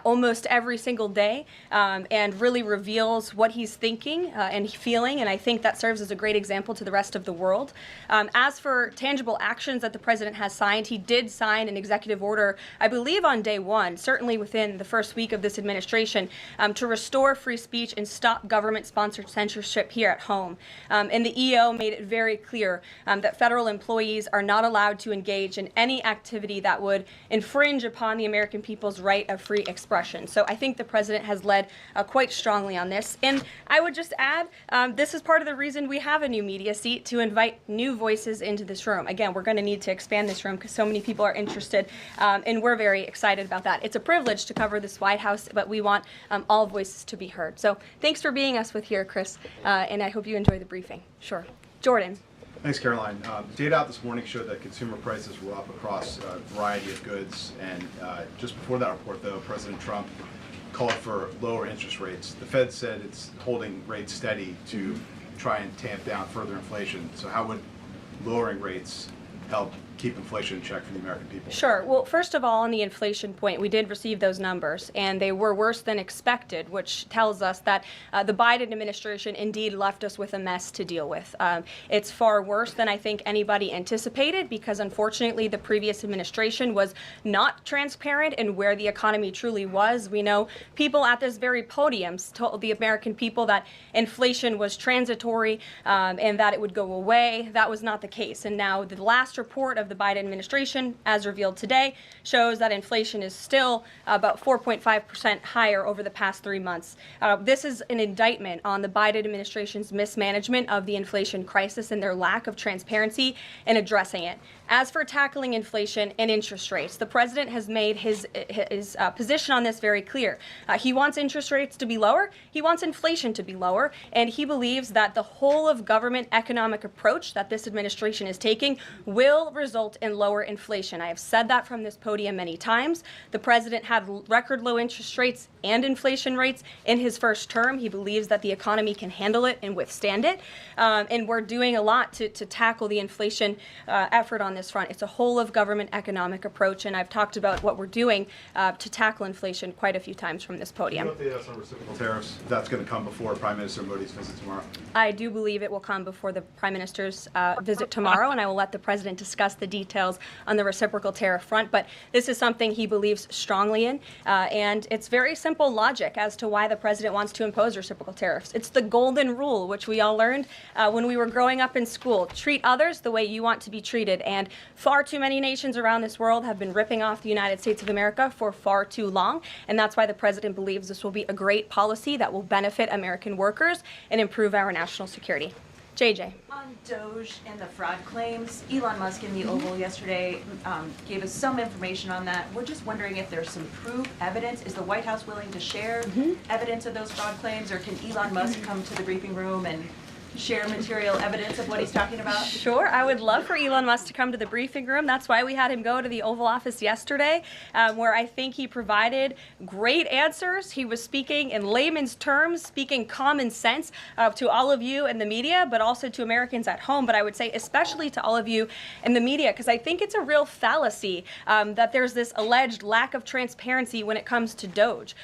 almost every single day and really reveals what he's thinking and feeling, and I think that serves as a great example to the rest of the world. As for tangible actions that the President has signed, he did sign an executive order, I believe on day one, certainly within the first week of this administration, to restore free speech and stop government-sponsored censorship here at home. And the EO made it very clear that federal employees are not allowed to engage in any activity that would infringe upon the American people's right of free expression. So I think the President has led quite strongly on this. And I would just add, this is part of the reason we have a new media seat, to invite new voices into this room. Again, we're going to need to expand this room because so many people are interested, and we're very excited about that. It's a privilege to cover this White House, but we want all voices to be heard. So thanks for being us with here, Chris, and I hope you enjoy the briefing. Sure. Jordan. Thanks, Caroline. Data out this morning showed that consumer prices were up across a variety of goods, and just before that report, though, President Trump called for lower interest rates. The Fed said it's holding rates steady to try and tamp down further inflation. So how would lowering rates help keep inflation in check for the American people? Sure. Well, first of all, on the inflation point, we did receive those numbers, and they were worse than expected, which tells us that the Biden administration indeed left us with a mess to deal with. It's far worse than I think anybody anticipated, because unfortunately the previous administration was not transparent in where the economy truly was. We know people at this very podium told the American people that inflation was transitory and that it would go away. That was not the case. And now the last report of the Biden administration, as revealed today, shows that inflation is still about 4.5% higher over the past 3 months. This is an indictment on the Biden administration's mismanagement of the inflation crisis and their lack of transparency in addressing it. As for tackling inflation and interest rates, the president has made his position on this very clear. He wants interest rates to be lower, he wants inflation to be lower, and he believes that the whole of government economic approach that this administration is taking will result in lower inflation. I have said that from this podium many times. The president had record low interest rates and inflation rates in his first term. He believes that the economy can handle it and withstand it, and we're doing a lot to tackle the inflation effort on this front. It's a whole of government economic approach, and I've talked about what we're doing to tackle inflation quite a few times from this podium. Can you update us on reciprocal tariffs? That's going to come before Prime Minister Modi's visit tomorrow. I do believe it will come before the Prime Minister's visit tomorrow, and I will let the President discuss the details on the reciprocal tariff front, but this is something he believes strongly in, and it's very simple logic as to why the President wants to impose reciprocal tariffs. It's the golden rule, which we all learned when we were growing up in school. Treat others the way you want to be treated, and far too many nations around this world have been ripping off the United States of America for far too long, and that's why the President believes this will be a great policy that will benefit American workers and improve our national security. JJ. On Doge and the fraud claims, Elon Musk in the Oval yesterday gave us some information on that. We're just wondering if there's some proof, evidence. Is the White House willing to share evidence of those fraud claims, or can Elon Musk come to the briefing room and share material evidence of what he's talking about? Sure, I would love for Elon Musk to come to the briefing room. That's why we had him go to the Oval Office yesterday, where I think he provided great answers. He was speaking in layman's terms, speaking common sense to all of you in the media, but also to Americans at home. But I would say especially to all of you in the media, because I think it's a real fallacy that there's this alleged lack of transparency when it comes to Doge.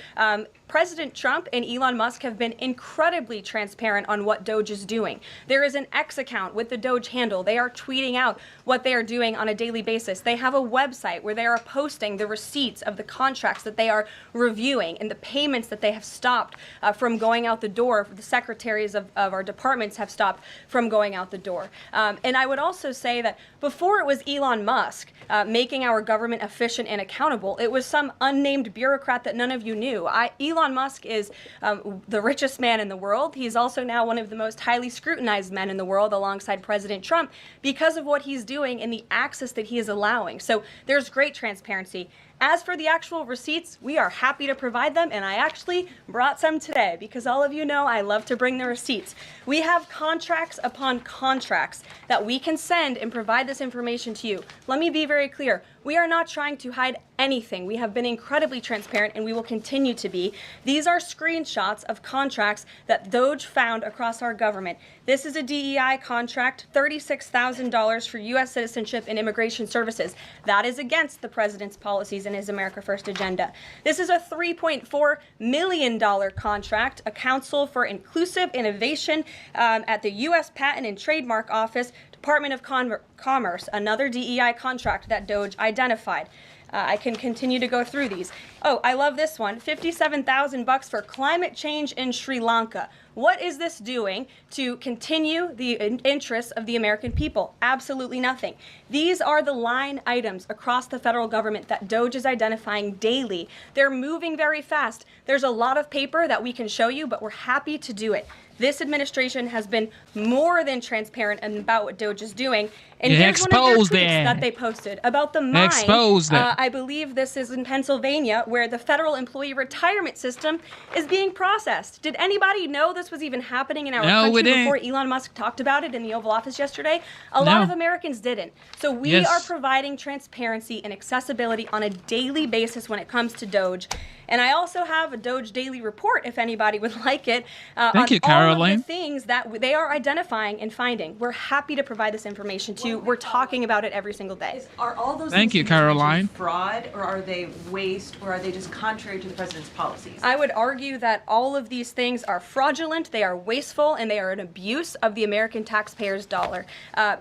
President Trump and Elon Musk have been incredibly transparent on what Doge is doing. There is an X account with the Doge handle. They are tweeting out what they are doing on a daily basis. They have a website where they are posting the receipts of the contracts that they are reviewing and the payments that they have stopped from going out the door. The secretaries of our departments have stopped from going out the door. And I would also say that before it was Elon Musk making our government efficient and accountable, it was some unnamed bureaucrat that none of you knew. Elon Musk is the richest man in the world. He's also now one of the most highly scrutinized men in the world alongside President Trump because of what he's doing and the access that he is allowing. So there's great transparency. As for the actual receipts, we are happy to provide them, and I actually brought some today because all of you know I love to bring the receipts. We have contracts upon contracts that we can send and provide this information to you. Let me be very clear. We are not trying to hide anything. We have been incredibly transparent, and we will continue to be. These are screenshots of contracts that Doge found across our government. This is a DEI contract, $36,000 for U.S. citizenship and immigration services. That is against the president's policies and his America First agenda. This is a $3.4 million contract, a Council for Inclusive Innovation at the U.S. Patent and Trademark Office, Department of Commerce, another DEI contract that Doge identified. I can continue to go through these. Oh, I love this one, $57,000 for climate change in Sri Lanka. What is this doing to continue the interests of the American people? Absolutely nothing. These are the line items across the federal government that Doge is identifying daily. They're moving very fast. There's a lot of paper that we can show you, but we're happy to do it. This administration has been more than transparent about what Doge is doing. And here's one of their tweets that they posted about the mine. I believe this is in Pennsylvania, where the federal employee retirement system is being processed. Did anybody know this was even happening in our country before Elon Musk talked about it in the Oval Office yesterday? A lot of Americans didn't. So we are providing transparency and accessibility on a daily basis when it comes to Doge. And I also have a Doge daily report, if anybody would like it, Thank you, Caroline. all of the things that they are identifying and finding. We're happy to provide this information to you. We're talking about it every single day. Are all those Thank you, Caroline. fraud, or are they waste, or are they just contrary to the president's policies? I would argue that all of these things are fraudulent, they are wasteful, and they are an abuse of the American taxpayer's dollar.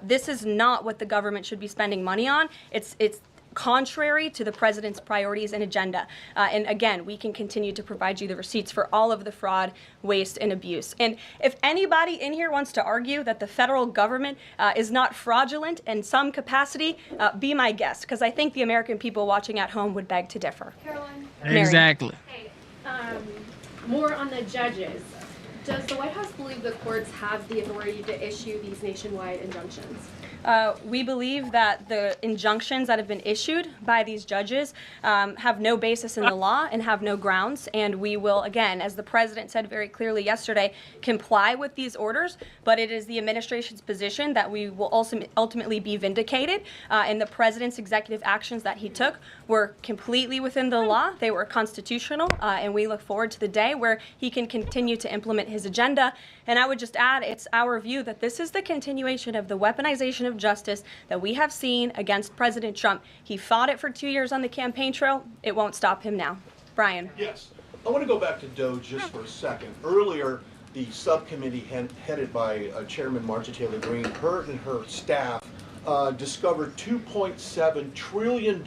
This is not what the government should be spending money on. It's contrary to the president's priorities and agenda. And again, we can continue to provide you the receipts for all of the fraud, waste, and abuse. And if anybody in here wants to argue that the federal government is not fraudulent in some capacity, be my guest, because I think the American people watching at home would beg to differ. Caroline? Exactly. Hey, more on the judges. Does the White House believe the courts have the authority to issue these nationwide injunctions? We believe that the injunctions that have been issued by these judges have no basis in the law and have no grounds, and we will, again, as the president said very clearly yesterday, comply with these orders, but it is the administration's position that we will also ultimately be vindicated, and the president's executive actions that he took were completely within the law, they were constitutional, and we look forward to the day where he can continue to implement his agenda. And I would just add, it's our view that this is the continuation of the weaponization of justice that we have seen against President Trump. He fought it for 2 years on the campaign trail. It won't stop him now. Brian. Yes. I want to go back to Doge just for a second. Earlier, the subcommittee headed by Chairman Marjorie Taylor Greene, her and her staff discovered $2.7 trillion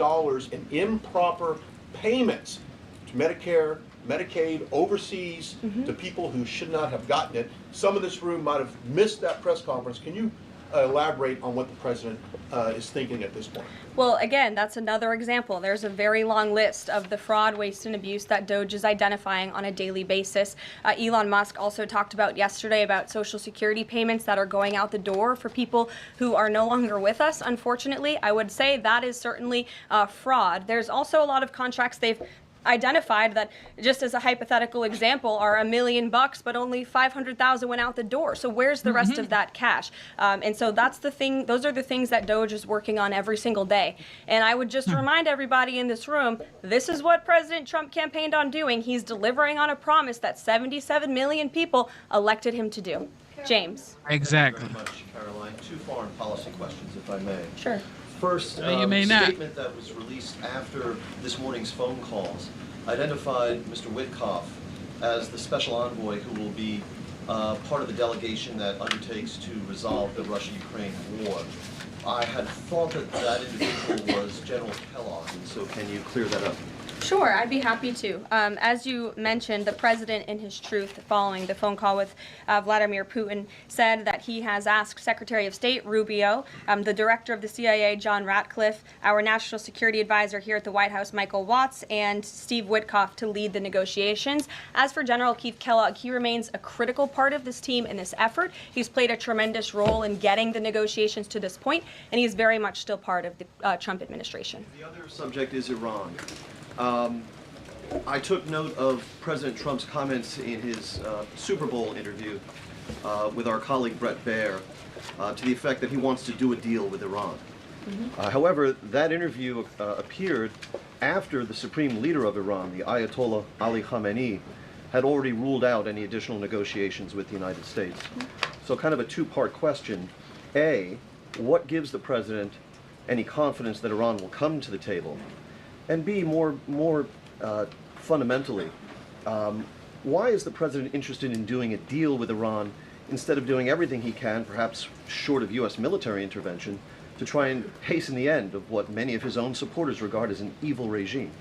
in improper payments to Medicare, Medicaid, overseas, to people who should not have gotten it. Some of this room might have missed that press conference. Can you elaborate on what the president is thinking at this point. Well, again, that's another example. There's a very long list of the fraud, waste, and abuse that DOGE is identifying on a daily basis. Elon Musk also talked about yesterday about Social Security payments that are going out the door for people who are no longer with us, unfortunately. I would say that is certainly fraud. There's also a lot of contracts they've identified that, just as a hypothetical example, are $1 million, but only 500,000 went out the door. So where's the rest of that cash? And so that's the thing. Those are the things that DOGE is working on every single day. And I would just remind everybody in this room, this is what President Trump campaigned on doing. He's delivering on a promise that 77 million people elected him to do. James. Exactly. Thank you very much, Caroline. 2 foreign policy questions, if I may. Sure. First, You may not. statement that was released after this morning's phone calls identified Mr. Witkoff as the special envoy who will be part of the delegation that undertakes to resolve the Russia-Ukraine war. I had thought that that individual was General Kellogg, and so can you clear that up? Sure, I'd be happy to. As you mentioned, the president, in his truth, following the phone call with Vladimir Putin, said that he has asked Secretary of State Rubio, the director of the CIA, John Ratcliffe, our national security advisor here at the White House, Michael Watts, and Steve Witkoff to lead the negotiations. As for General Keith Kellogg, he remains a critical part of this team in this effort. He's played a tremendous role in getting the negotiations to this point, and he's very much still part of the Trump administration. The other subject is Iran. I took note of President Trump's comments in his Super Bowl interview with our colleague Bret Baier to the effect that he wants to do a deal with Iran. However, that interview appeared after the supreme leader of Iran, the Ayatollah Ali Khamenei, had already ruled out any additional negotiations with the United States. So kind of a 2-part question. A, what gives the president any confidence that Iran will come to the table? And B, more fundamentally, why is the president interested in doing a deal with Iran instead of doing everything he can, perhaps short of U.S. military intervention, to try and hasten the end of what many of his own supporters regard as an evil regime?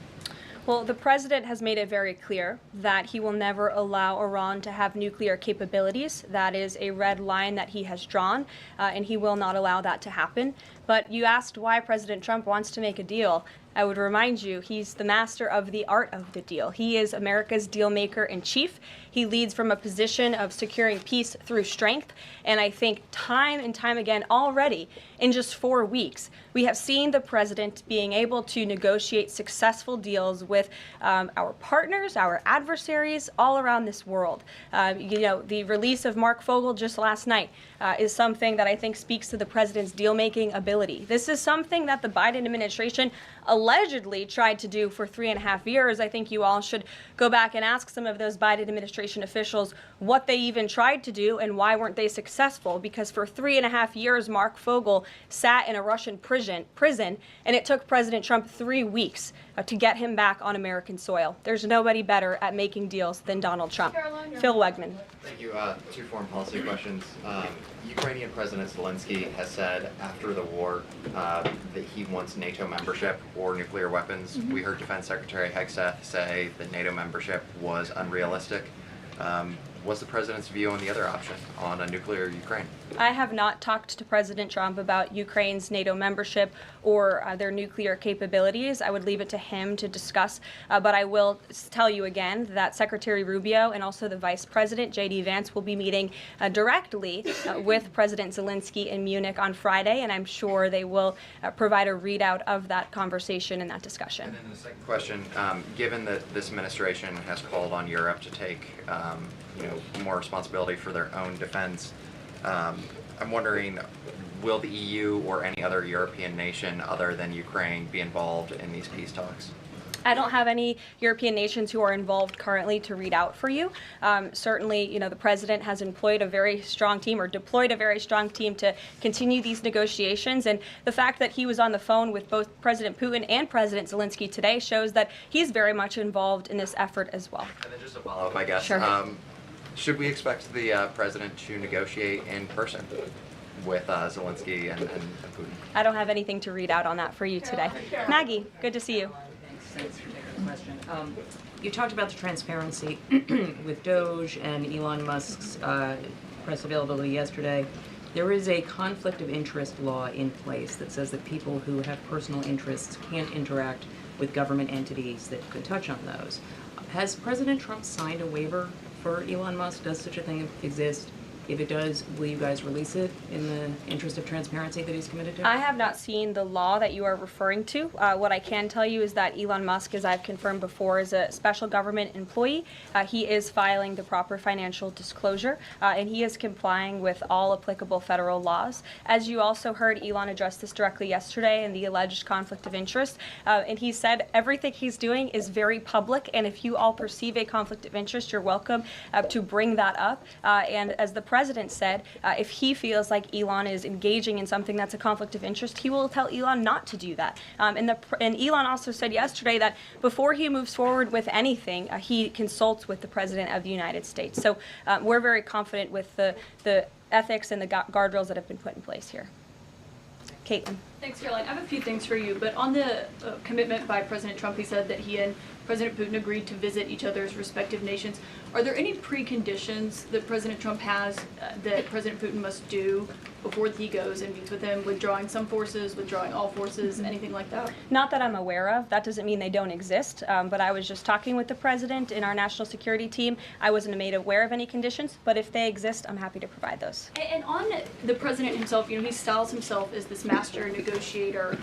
Well, the president has made it very clear that he will never allow Iran to have nuclear capabilities. That is a red line that he has drawn, and he will not allow that to happen. But you asked why President Trump wants to make a deal. I would remind you, he's the master of the art of the deal. He is America's deal maker in chief. He leads from a position of securing peace through strength. And I think time and time again already, in just 4 weeks, we have seen the president being able to negotiate successful deals with our partners, our adversaries all around this world. The release of Mark Fogel just last night is something that I think speaks to the president's deal-making ability. This is something that the Biden administration allegedly tried to do for 3.5 years. I think you all should go back and ask some of those Biden administration officials what they even tried to do and why weren't they successful, because for 3.5 years Mark Fogel sat in a Russian prison and it took President Trump 3 weeks to get him back on American soil. There's nobody better at making deals than Donald Trump. Phil Wegman. Thank you. 2 foreign policy questions. Ukrainian President Zelensky has said after the war that he wants NATO membership or nuclear weapons. We heard Defense Secretary Hegseth say that NATO membership was unrealistic. What's the president's view on the other option, on a nuclear Ukraine? I have not talked to President Trump about Ukraine's NATO membership or their nuclear capabilities. I would leave it to him to discuss. But I will tell you again that Secretary Rubio and also the Vice President, J.D. Vance, will be meeting directly with President Zelensky in Munich on Friday, and I'm sure they will provide a readout of that conversation and that discussion. And then the second question, given that this administration has called on Europe to take more responsibility for their own defense, I'm wondering, will the EU or any other European nation other than Ukraine be involved in these peace talks? I don't have any European nations who are involved currently to read out for you. Certainly, the president has employed a very strong team or deployed a very strong team to continue these negotiations. And the fact that he was on the phone with both President Putin and President Zelensky today shows that he's very much involved in this effort as well. And then just a follow-up, I guess. Sure. Should we expect the president to negotiate in person with Zelensky and Putin? I don't have anything to read out on that for you today. Maggie, good to see you. Thanks for taking the question. You talked about the transparency with Doge and Elon Musk's press availability yesterday. There is a conflict of interest law in place that says that people who have personal interests can't interact with government entities that could touch on those. Has President Trump signed a waiver for Elon Musk? Does such a thing exist? If it does, will you guys release it in the interest of transparency that he's committed to? I have not seen the law that you are referring to. What I can tell you is that Elon Musk, as I've confirmed before, is a special government employee. He is filing the proper financial disclosure, and he is complying with all applicable federal laws. As you also heard, Elon address this directly yesterday in the alleged conflict of interest, and he said everything he's doing is very public, and if you all perceive a conflict of interest, you're welcome to bring that up. And as the president said, if he feels like Elon is engaging in something that's a conflict of interest, he will tell Elon not to do that. And Elon also said yesterday that before he moves forward with anything, he consults with the President of the United States. So we're very confident with the ethics and the guardrails that have been put in place here. Caitlin. Thanks, Caroline. I have a few things for you, but on the commitment by President Trump, he said that he and President Putin agreed to visit each other's respective nations. Are there any preconditions that President Trump has that President Putin must do before he goes and meets with him, withdrawing some forces, withdrawing all forces, anything like that? Not that I'm aware of. That doesn't mean they don't exist, but I was just talking with the president in our national security team. I wasn't made aware of any conditions, but if they exist, I'm happy to provide those. And on the president himself, you know, he styles himself as this master negotiator.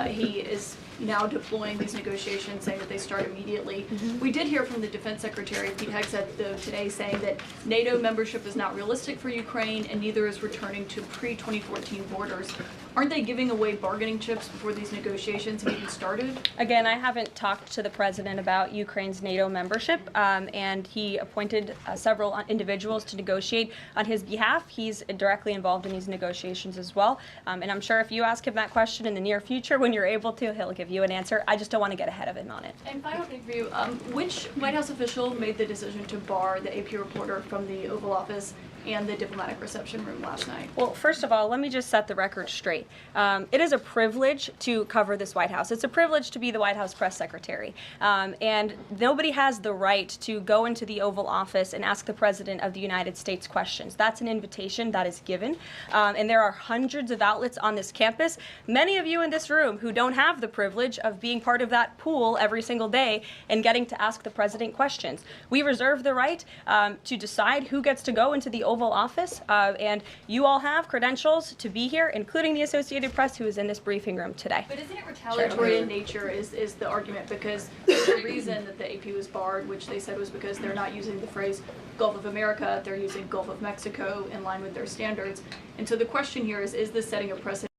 He is now deploying these negotiations, saying that they start immediately. We did hear from the Defense Secretary, Pete Hegseth, though, today saying that NATO membership is not realistic for Ukraine and neither is returning to pre-2014 borders. Aren't they giving away bargaining chips before these negotiations have even started? Again, I haven't talked to the president about Ukraine's NATO membership, and he appointed several individuals to negotiate on his behalf. He's directly involved in these negotiations as well, and I'm sure if you ask him that question in the near future, when you're able to, he'll give you an answer. I just don't want to get ahead of him on it. And final thing for you, which White House official made the decision to bar the AP reporter from the Oval Office and the diplomatic reception room last night? Well, first of all, let me just set the record straight. It is a privilege to cover this White House. It's a privilege to be the White House press secretary. And nobody has the right to go into the Oval Office and ask the President of the United States questions. That's an invitation that is given. And there are hundreds of outlets on this campus, many of you in this room who don't have the privilege of being part of that pool every single day and getting to ask the President questions. We reserve the right to decide who gets to go into the Oval Office, and you all have credentials to be here, including the Associated Press, who is in this briefing room today. But isn't it retaliatory in nature is the argument, because the reason that the AP was barred, which they said was because they're not using the phrase Gulf of America, they're using Gulf of Mexico in line with their standards. And so the question here is this setting a precedent?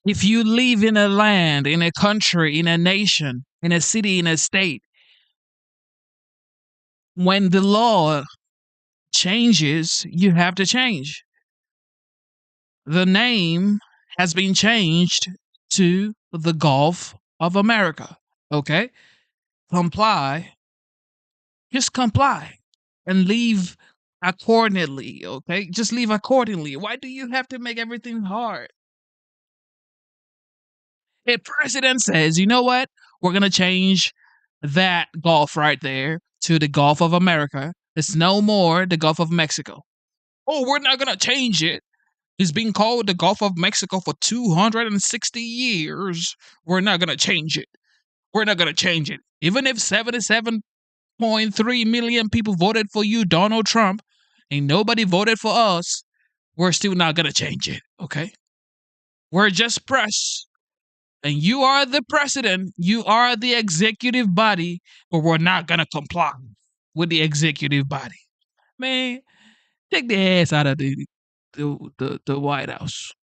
If you live in a land, in a country, in a nation, in a city, in a state, when the law changes, you have to change. The name has been changed to the Gulf of America. Okay? Comply. Just comply and leave accordingly. Okay? Just leave accordingly. Why do you have to make everything hard? A president says, you know what? We're going to change that Gulf right there to the Gulf of America. It's no more the Gulf of Mexico. Oh, we're not going to change it. It's been called the Gulf of Mexico for 260 years. We're not going to change it. We're not going to change it. Even if 77.3 million people voted for you, Donald Trump, and nobody voted for us, we're still not going to change it, okay? We're just press. And you are the president. You are the executive body, but we're not going to comply with the executive body. Man, take the ass out of the White House.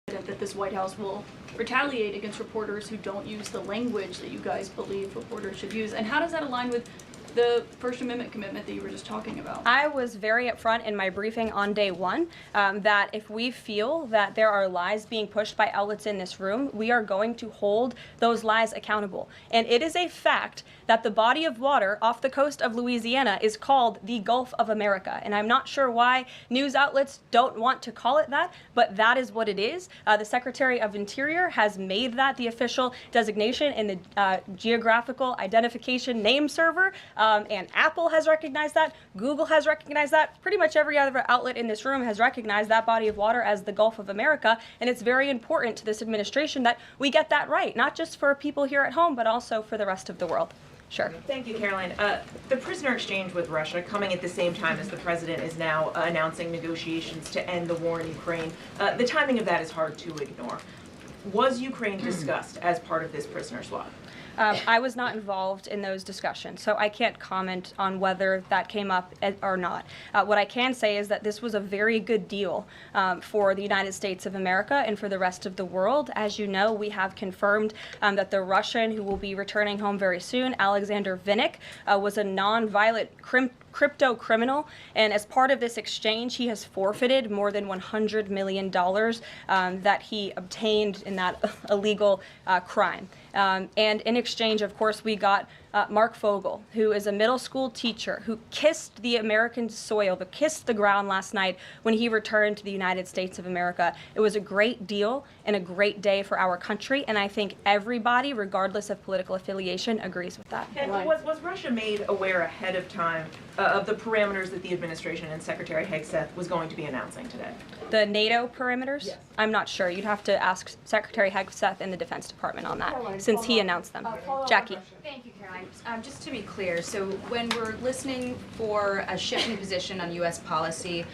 That this White House will retaliate against reporters who don't use the language that you guys believe reporters should use. And how does that align with the First Amendment commitment that you were just talking about? I was very upfront in my briefing on day one that if we feel that there are lies being pushed by outlets in this room, we are going to hold those lies accountable. And it is a fact that the body of water off the coast of Louisiana is called the Gulf of America. And I'm not sure why news outlets don't want to call it that, but that is what it is. The Secretary of Interior has made that the official designation in the Geographical Identification Name Server. And Apple has recognized that. Google has recognized that. Pretty much every other outlet in this room has recognized that body of water as the Gulf of America. And it's very important to this administration that we get that right, not just for people here at home, but also for the rest of the world. Sure. Thank you, Caroline. The prisoner exchange with Russia coming at the same time as the president is now announcing negotiations to end the war in Ukraine. The timing of that is hard to ignore. Was Ukraine discussed as part of this prisoner swap? I was not involved in those discussions, so I can't comment on whether that came up or not. What I can say is that this was a very good deal for the United States of America and for the rest of the world. As you know, we have confirmed that the Russian who will be returning home very soon, Alexander Vinnik, was a non-violent crypto criminal, and as part of this exchange, he has forfeited more than $100 million that he obtained in that illegal crime. And in exchange, of course, we got Mark Fogel, who is a middle school teacher who kissed the American soil, but kissed the ground last night when he returned to the United States of America. It was a great deal and a great day for our country, and I think everybody, regardless of political affiliation, agrees with that. And was Russia made aware ahead of time of the parameters that the administration and Secretary Hegseth was going to be announcing today? The NATO parameters? Yes. I'm not sure. You'd have to ask Secretary Hegseth in the Defense Department on that, since he announced them. Jackie. Thank you, Caroline. Just to be clear, so when we're listening for a shift in position on U.S. policy,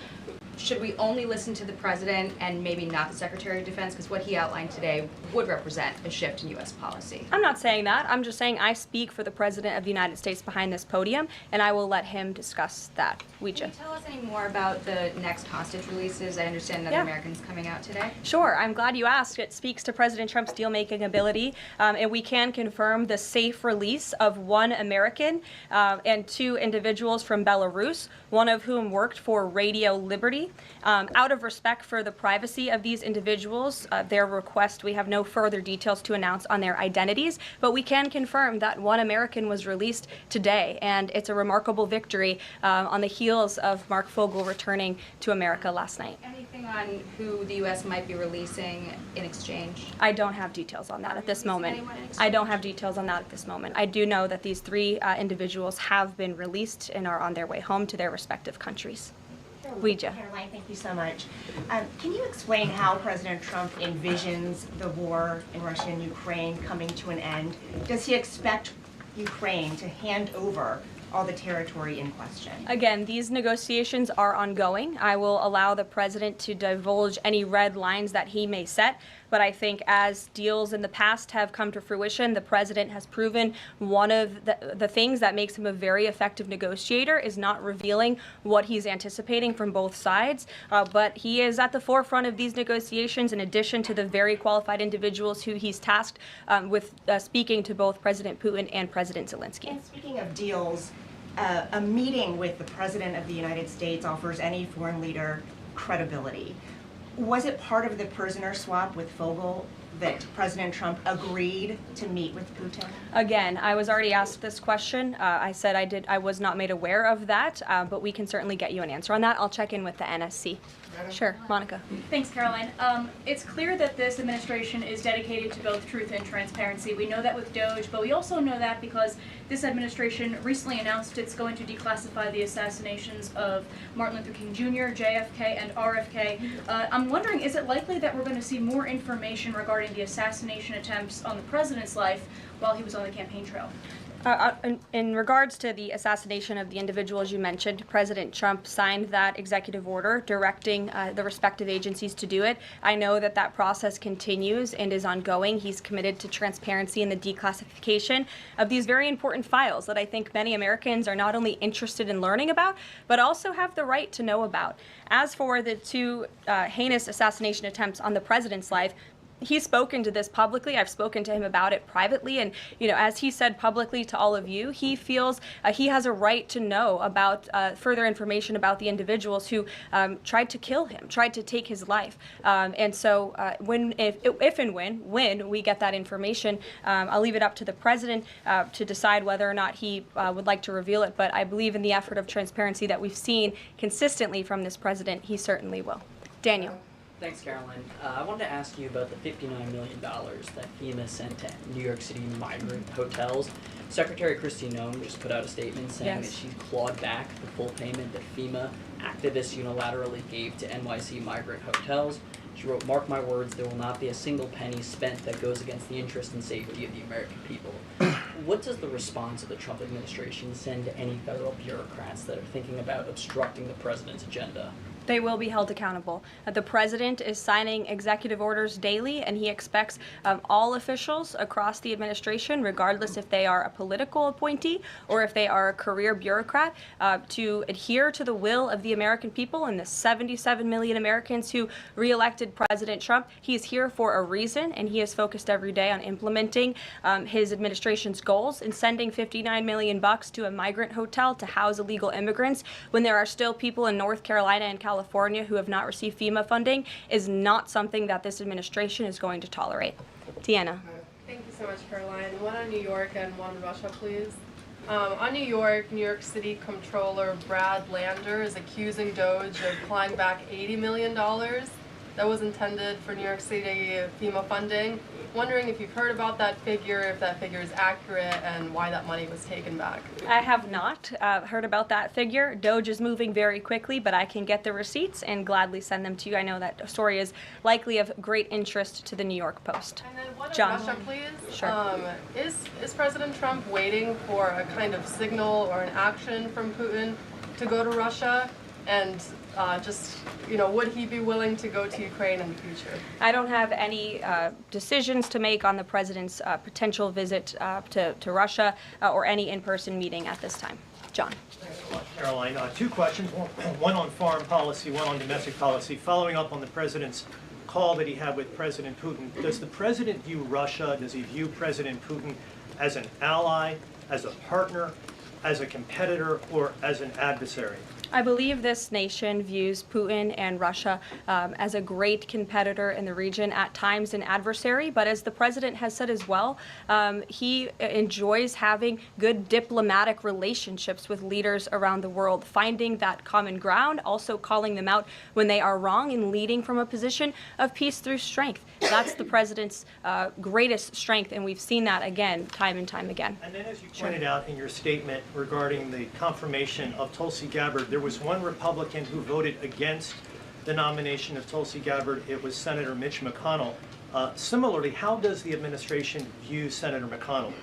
should we only listen to the president and maybe not the Secretary of Defense? Because what he outlined today would represent a shift in U.S. policy. I'm not saying that. I'm just saying I speak for the President of the United States behind this podium, and I will let him discuss that. Can you tell us any more about the next hostage releases? I understand another American's coming out today. Sure. I'm glad you asked. It speaks to President Trump's deal-making ability, and we can confirm the safe release of one American and two individuals from Belarus, one of whom worked for Radio Liberty. Out of respect for the privacy of these individuals, their request, we have no further details to announce on their identities, but we can confirm that one American was released today, and it's a remarkable victory on the heels of Mark Fogel returning to America last night. Anything on who the U.S. might be releasing in exchange? I don't have details on that at this moment. I don't have details on that at this moment. I do know that these three individuals have been released and are on their way home to their respective countries. Caroline, thank you so much. Can you explain how President Trump envisions the war in Russia and Ukraine coming to an end? Does he expect Ukraine to hand over all the territory in question? Again, these negotiations are ongoing. I will allow the president to divulge any red lines that he may set, but I think as deals in the past have come to fruition, the president has proven one of the things that makes him a very effective negotiator is not revealing what he's anticipating from both sides, but he is at the forefront of these negotiations in addition to the very qualified individuals who he's tasked with speaking to both President Putin and President Zelensky. And speaking of deals, a meeting with the President of the United States offers any foreign leader credibility. Was it part of the prisoner swap with Fogel that President Trump agreed to meet with Putin? Again, I was already asked this question. I said I was not made aware of that, but we can certainly get you an answer on that. I'll check in with the NSC. Sure, Monica. Thanks, Caroline. It's clear that this administration is dedicated to both truth and transparency. We know that with DOJ, but we also know that because this administration recently announced it's going to declassify the assassinations of Martin Luther King Jr., JFK, and RFK. I'm wondering, is it likely that we're going to see more information regarding the assassination attempts on the president's life while he was on the campaign trail? In regards to the assassination of the individuals you mentioned, President Trump signed that executive order directing the respective agencies to do it. I know that that process continues and is ongoing. He's committed to transparency in the declassification of these very important files that I think many Americans are not only interested in learning about, but also have the right to know about. As for the two heinous assassination attempts on the president's life, he's spoken to this publicly. I've spoken to him about it privately, and as he said publicly to all of you, he feels he has a right to know about further information about the individuals who tried to kill him, tried to take his life. And so, if and when we get that information, I'll leave it up to the president to decide whether or not he would like to reveal it. But I believe in the effort of transparency that we've seen consistently from this president, he certainly will. Daniel. Thanks, Caroline. I wanted to ask you about the $59 million that FEMA sent to New York City migrant hotels. Secretary Kristi Noem just put out a statement saying that she clawed back the full payment that FEMA activists unilaterally gave to NYC migrant hotels. She wrote, "Mark my words, there will not be a single penny spent that goes against the interest and safety of the American people." What does the response of the Trump administration send to any federal bureaucrats that are thinking about obstructing the president's agenda? They will be held accountable. The president is signing executive orders daily, and he expects all officials across the administration, regardless if they are a political appointee or if they are a career bureaucrat, to adhere to the will of the American people and the 77 million Americans who reelected President Trump. He is here for a reason, and he is focused every day on implementing his administration's goals and sending $59 million to a migrant hotel to house illegal immigrants when there are still people in North Carolina and California who have not received FEMA funding is not something that this administration is going to tolerate. Deanna. Thank you so much, Caroline. One on New York and one on Russia, please. On New York City Comptroller Brad Lander is accusing DOGE of clawing back $80 million that was intended for New York City FEMA funding. Wondering if you've heard about that figure, if that figure is accurate, and why that money was taken back. I have not heard about that figure. DOGE is moving very quickly, but I can get the receipts and gladly send them to you. I know that story is likely of great interest to the New York Post. And then one on John. Russia, please. Sure. Is President Trump waiting for a kind of signal or an action from Putin to go to Russia? And would he be willing to go to Ukraine in the future? I don't have any decisions to make on the president's potential visit to Russia or any in-person meeting at this time. John. Thanks a lot, Caroline. Two questions, one on foreign policy, one on domestic policy. Following up on the president's call that he had with President Putin, does the president view Russia, does he view President Putin as an ally, as a partner, as a competitor, or as an adversary? I believe this nation views Putin and Russia as a great competitor in the region, at times an adversary, but as the president has said as well, he enjoys having good diplomatic relationships with leaders around the world, finding that common ground, also calling them out when they are wrong, and leading from a position of peace through strength. That's the president's greatest strength, and we've seen that again, time and time again. And then as you pointed out in your statement regarding the confirmation of Tulsi Gabbard, there was one Republican who voted against the nomination of Tulsi Gabbard. It was Senator Mitch McConnell. Similarly, how does the administration view Senator McConnell?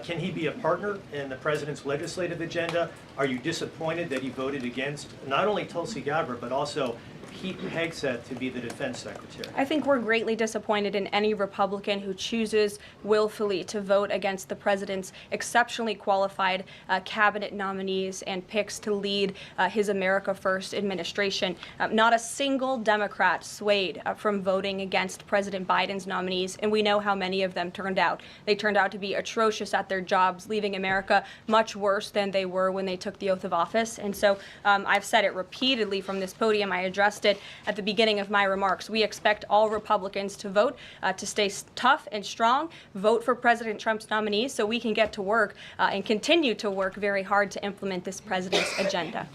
Can he be a partner in the president's legislative agenda? Are you disappointed that he voted against not only Tulsi Gabbard, but also Pete Hegseth to be the defense secretary? I think we're greatly disappointed in any Republican who chooses willfully to vote against the president's exceptionally qualified cabinet nominees and picks to lead his America First administration. Not a single Democrat swayed from voting against President Biden's nominees, and we know how many of them turned out. They turned out to be atrocious at their jobs, leaving America much worse than they were when they took the oath of office. And so I've said it repeatedly from this podium. I addressed it at the beginning of my remarks. We expect all Republicans to vote, to stay tough and strong, vote for President Trump's nominees so we can get to work and continue to work very hard to implement this president's agenda.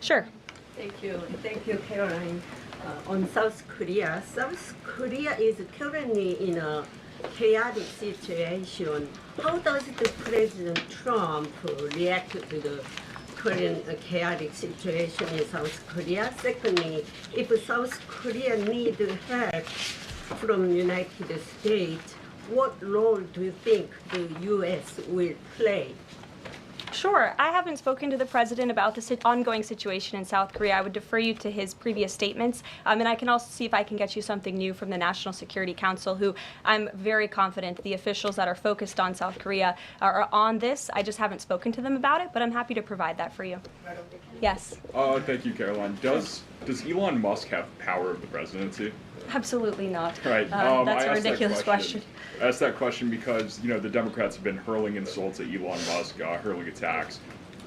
Sure. Thank you, Caroline. On South Korea is currently in a chaotic situation. How does the President Trump react to the current chaotic situation in South Korea? Secondly, if South Korea needs help from the United States, what role do you think the U.S. will play? Sure. I haven't spoken to the president about the ongoing situation in South Korea. I would defer you to his previous statements. And I can also see if I can get you something new from the National Security Council, who I'm very confident the officials that are focused on South Korea are on this. I just haven't spoken to them about it, but I'm happy to provide that for you. Yes. Thank you, Caroline. Does Elon Musk have power of the presidency? Absolutely not. Right. That's a ridiculous question. I asked that question because, the Democrats have been hurling insults at Elon Musk, hurling attacks,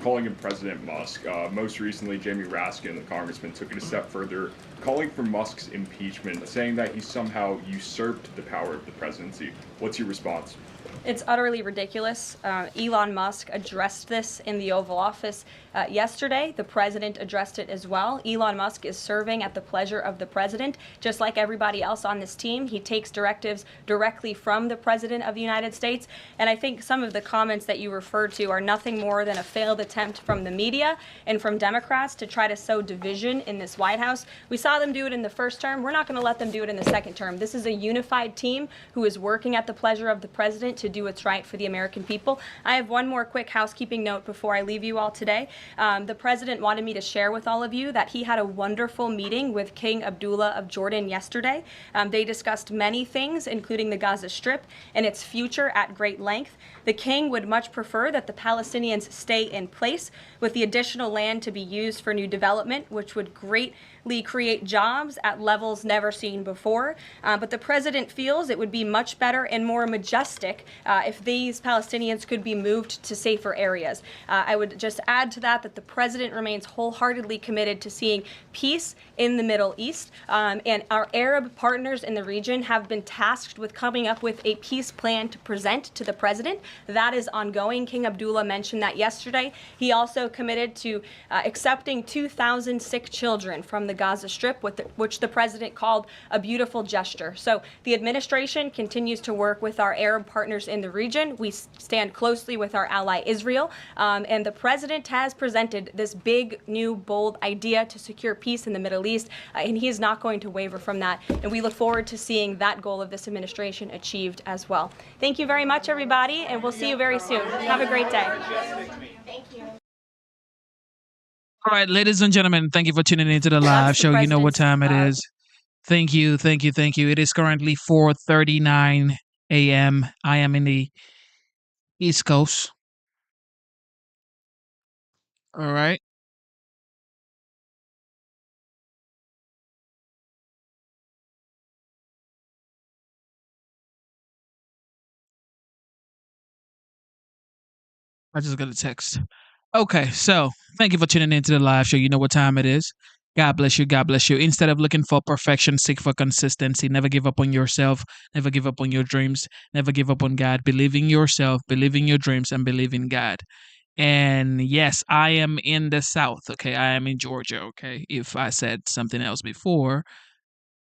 calling him President Musk. Most recently, Jamie Raskin, the congressman, took it a step further, calling for Musk's impeachment, saying that he somehow usurped the power of the presidency. What's your response? It's utterly ridiculous. Elon Musk addressed this in the Oval Office yesterday. The president addressed it as well. Elon Musk is serving at the pleasure of the president, just like everybody else on this team. He takes directives directly from the president of the United States. And I think some of the comments that you referred to are nothing more than a failed attempt from the media and from Democrats to try to sow division in this White House. We saw them do it in the first term. We're not going to let them do it in the second term. This is a unified team who is working at the pleasure of the president to do what's right for the American people. I have one more quick housekeeping note before I leave you all today. The president wanted me to share with all of you that he had a wonderful meeting with King Abdullah of Jordan yesterday. They discussed many things, including the Gaza Strip and its future at great length. The king would much prefer that the Palestinians stay in place, with the additional land to be used for new development, which would greatly create jobs at levels never seen before. But the president feels it would be much better and more majestic if these Palestinians could be moved to safer areas. I would just add to that the president remains wholeheartedly committed to seeing peace in the Middle East, and our Arab partners in the region have been tasked with coming up with a peace plan to present to the president. That is ongoing. King Abdullah mentioned that yesterday. He also committed to accepting 2,000 sick children from the Gaza Strip, which the president called a beautiful gesture. So the administration continues to work with our Arab partners in the region. We stand closely with our ally Israel, and the president has presented this big, new, bold idea to secure peace in the Middle East, and he is not going to waver from that. And we look forward to seeing that goal of this administration achieved as well. Thank you very much, everybody, and we'll see you very soon. Have a great day. Thank you. All right, ladies and gentlemen, thank you for tuning into the live show. You know what time it is. Thank you, thank you, thank you. It is currently 4:39 a.m. I am in the East Coast. All right. I just got a text. Okay, so thank you for tuning into the live show. You know what time it is. God bless you. God bless you. Instead of looking for perfection, seek for consistency. Never give up on yourself. Never give up on your dreams. Never give up on God. Believe in yourself, believe in your dreams, and believe in God. And yes, I am in the South. Okay, I am in Georgia. Okay, if I said something else before,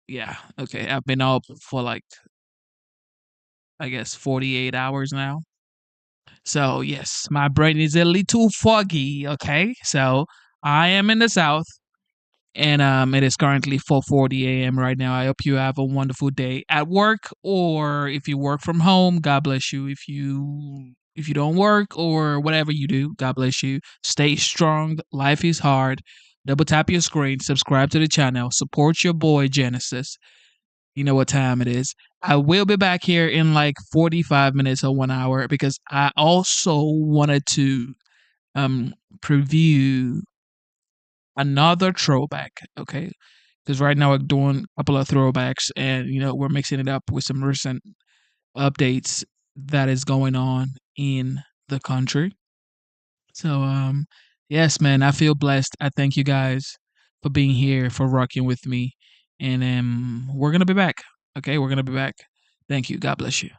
yeah. Okay, I've been up for like, I guess, 48 hours now. So, yes, my brain is a little foggy, okay? So, I am in the South, and it is currently 4:40 a.m. right now. I hope you have a wonderful day at work, or if you work from home, God bless you. If you don't work or whatever you do, God bless you. Stay strong. Life is hard. Double tap your screen, subscribe to the channel, support your boy Genesis. You know what time it is. I will be back here in like 45 minutes or 1 hour because I also wanted to preview another throwback, okay? Because right now we're doing a couple of throwbacks and, you know, we're mixing it up with some recent updates that is going on in the country. So, yes, man, I feel blessed. I thank you guys for being here, for rocking with me. And we're going to be back. Okay, we're going to be back. Thank you. God bless you.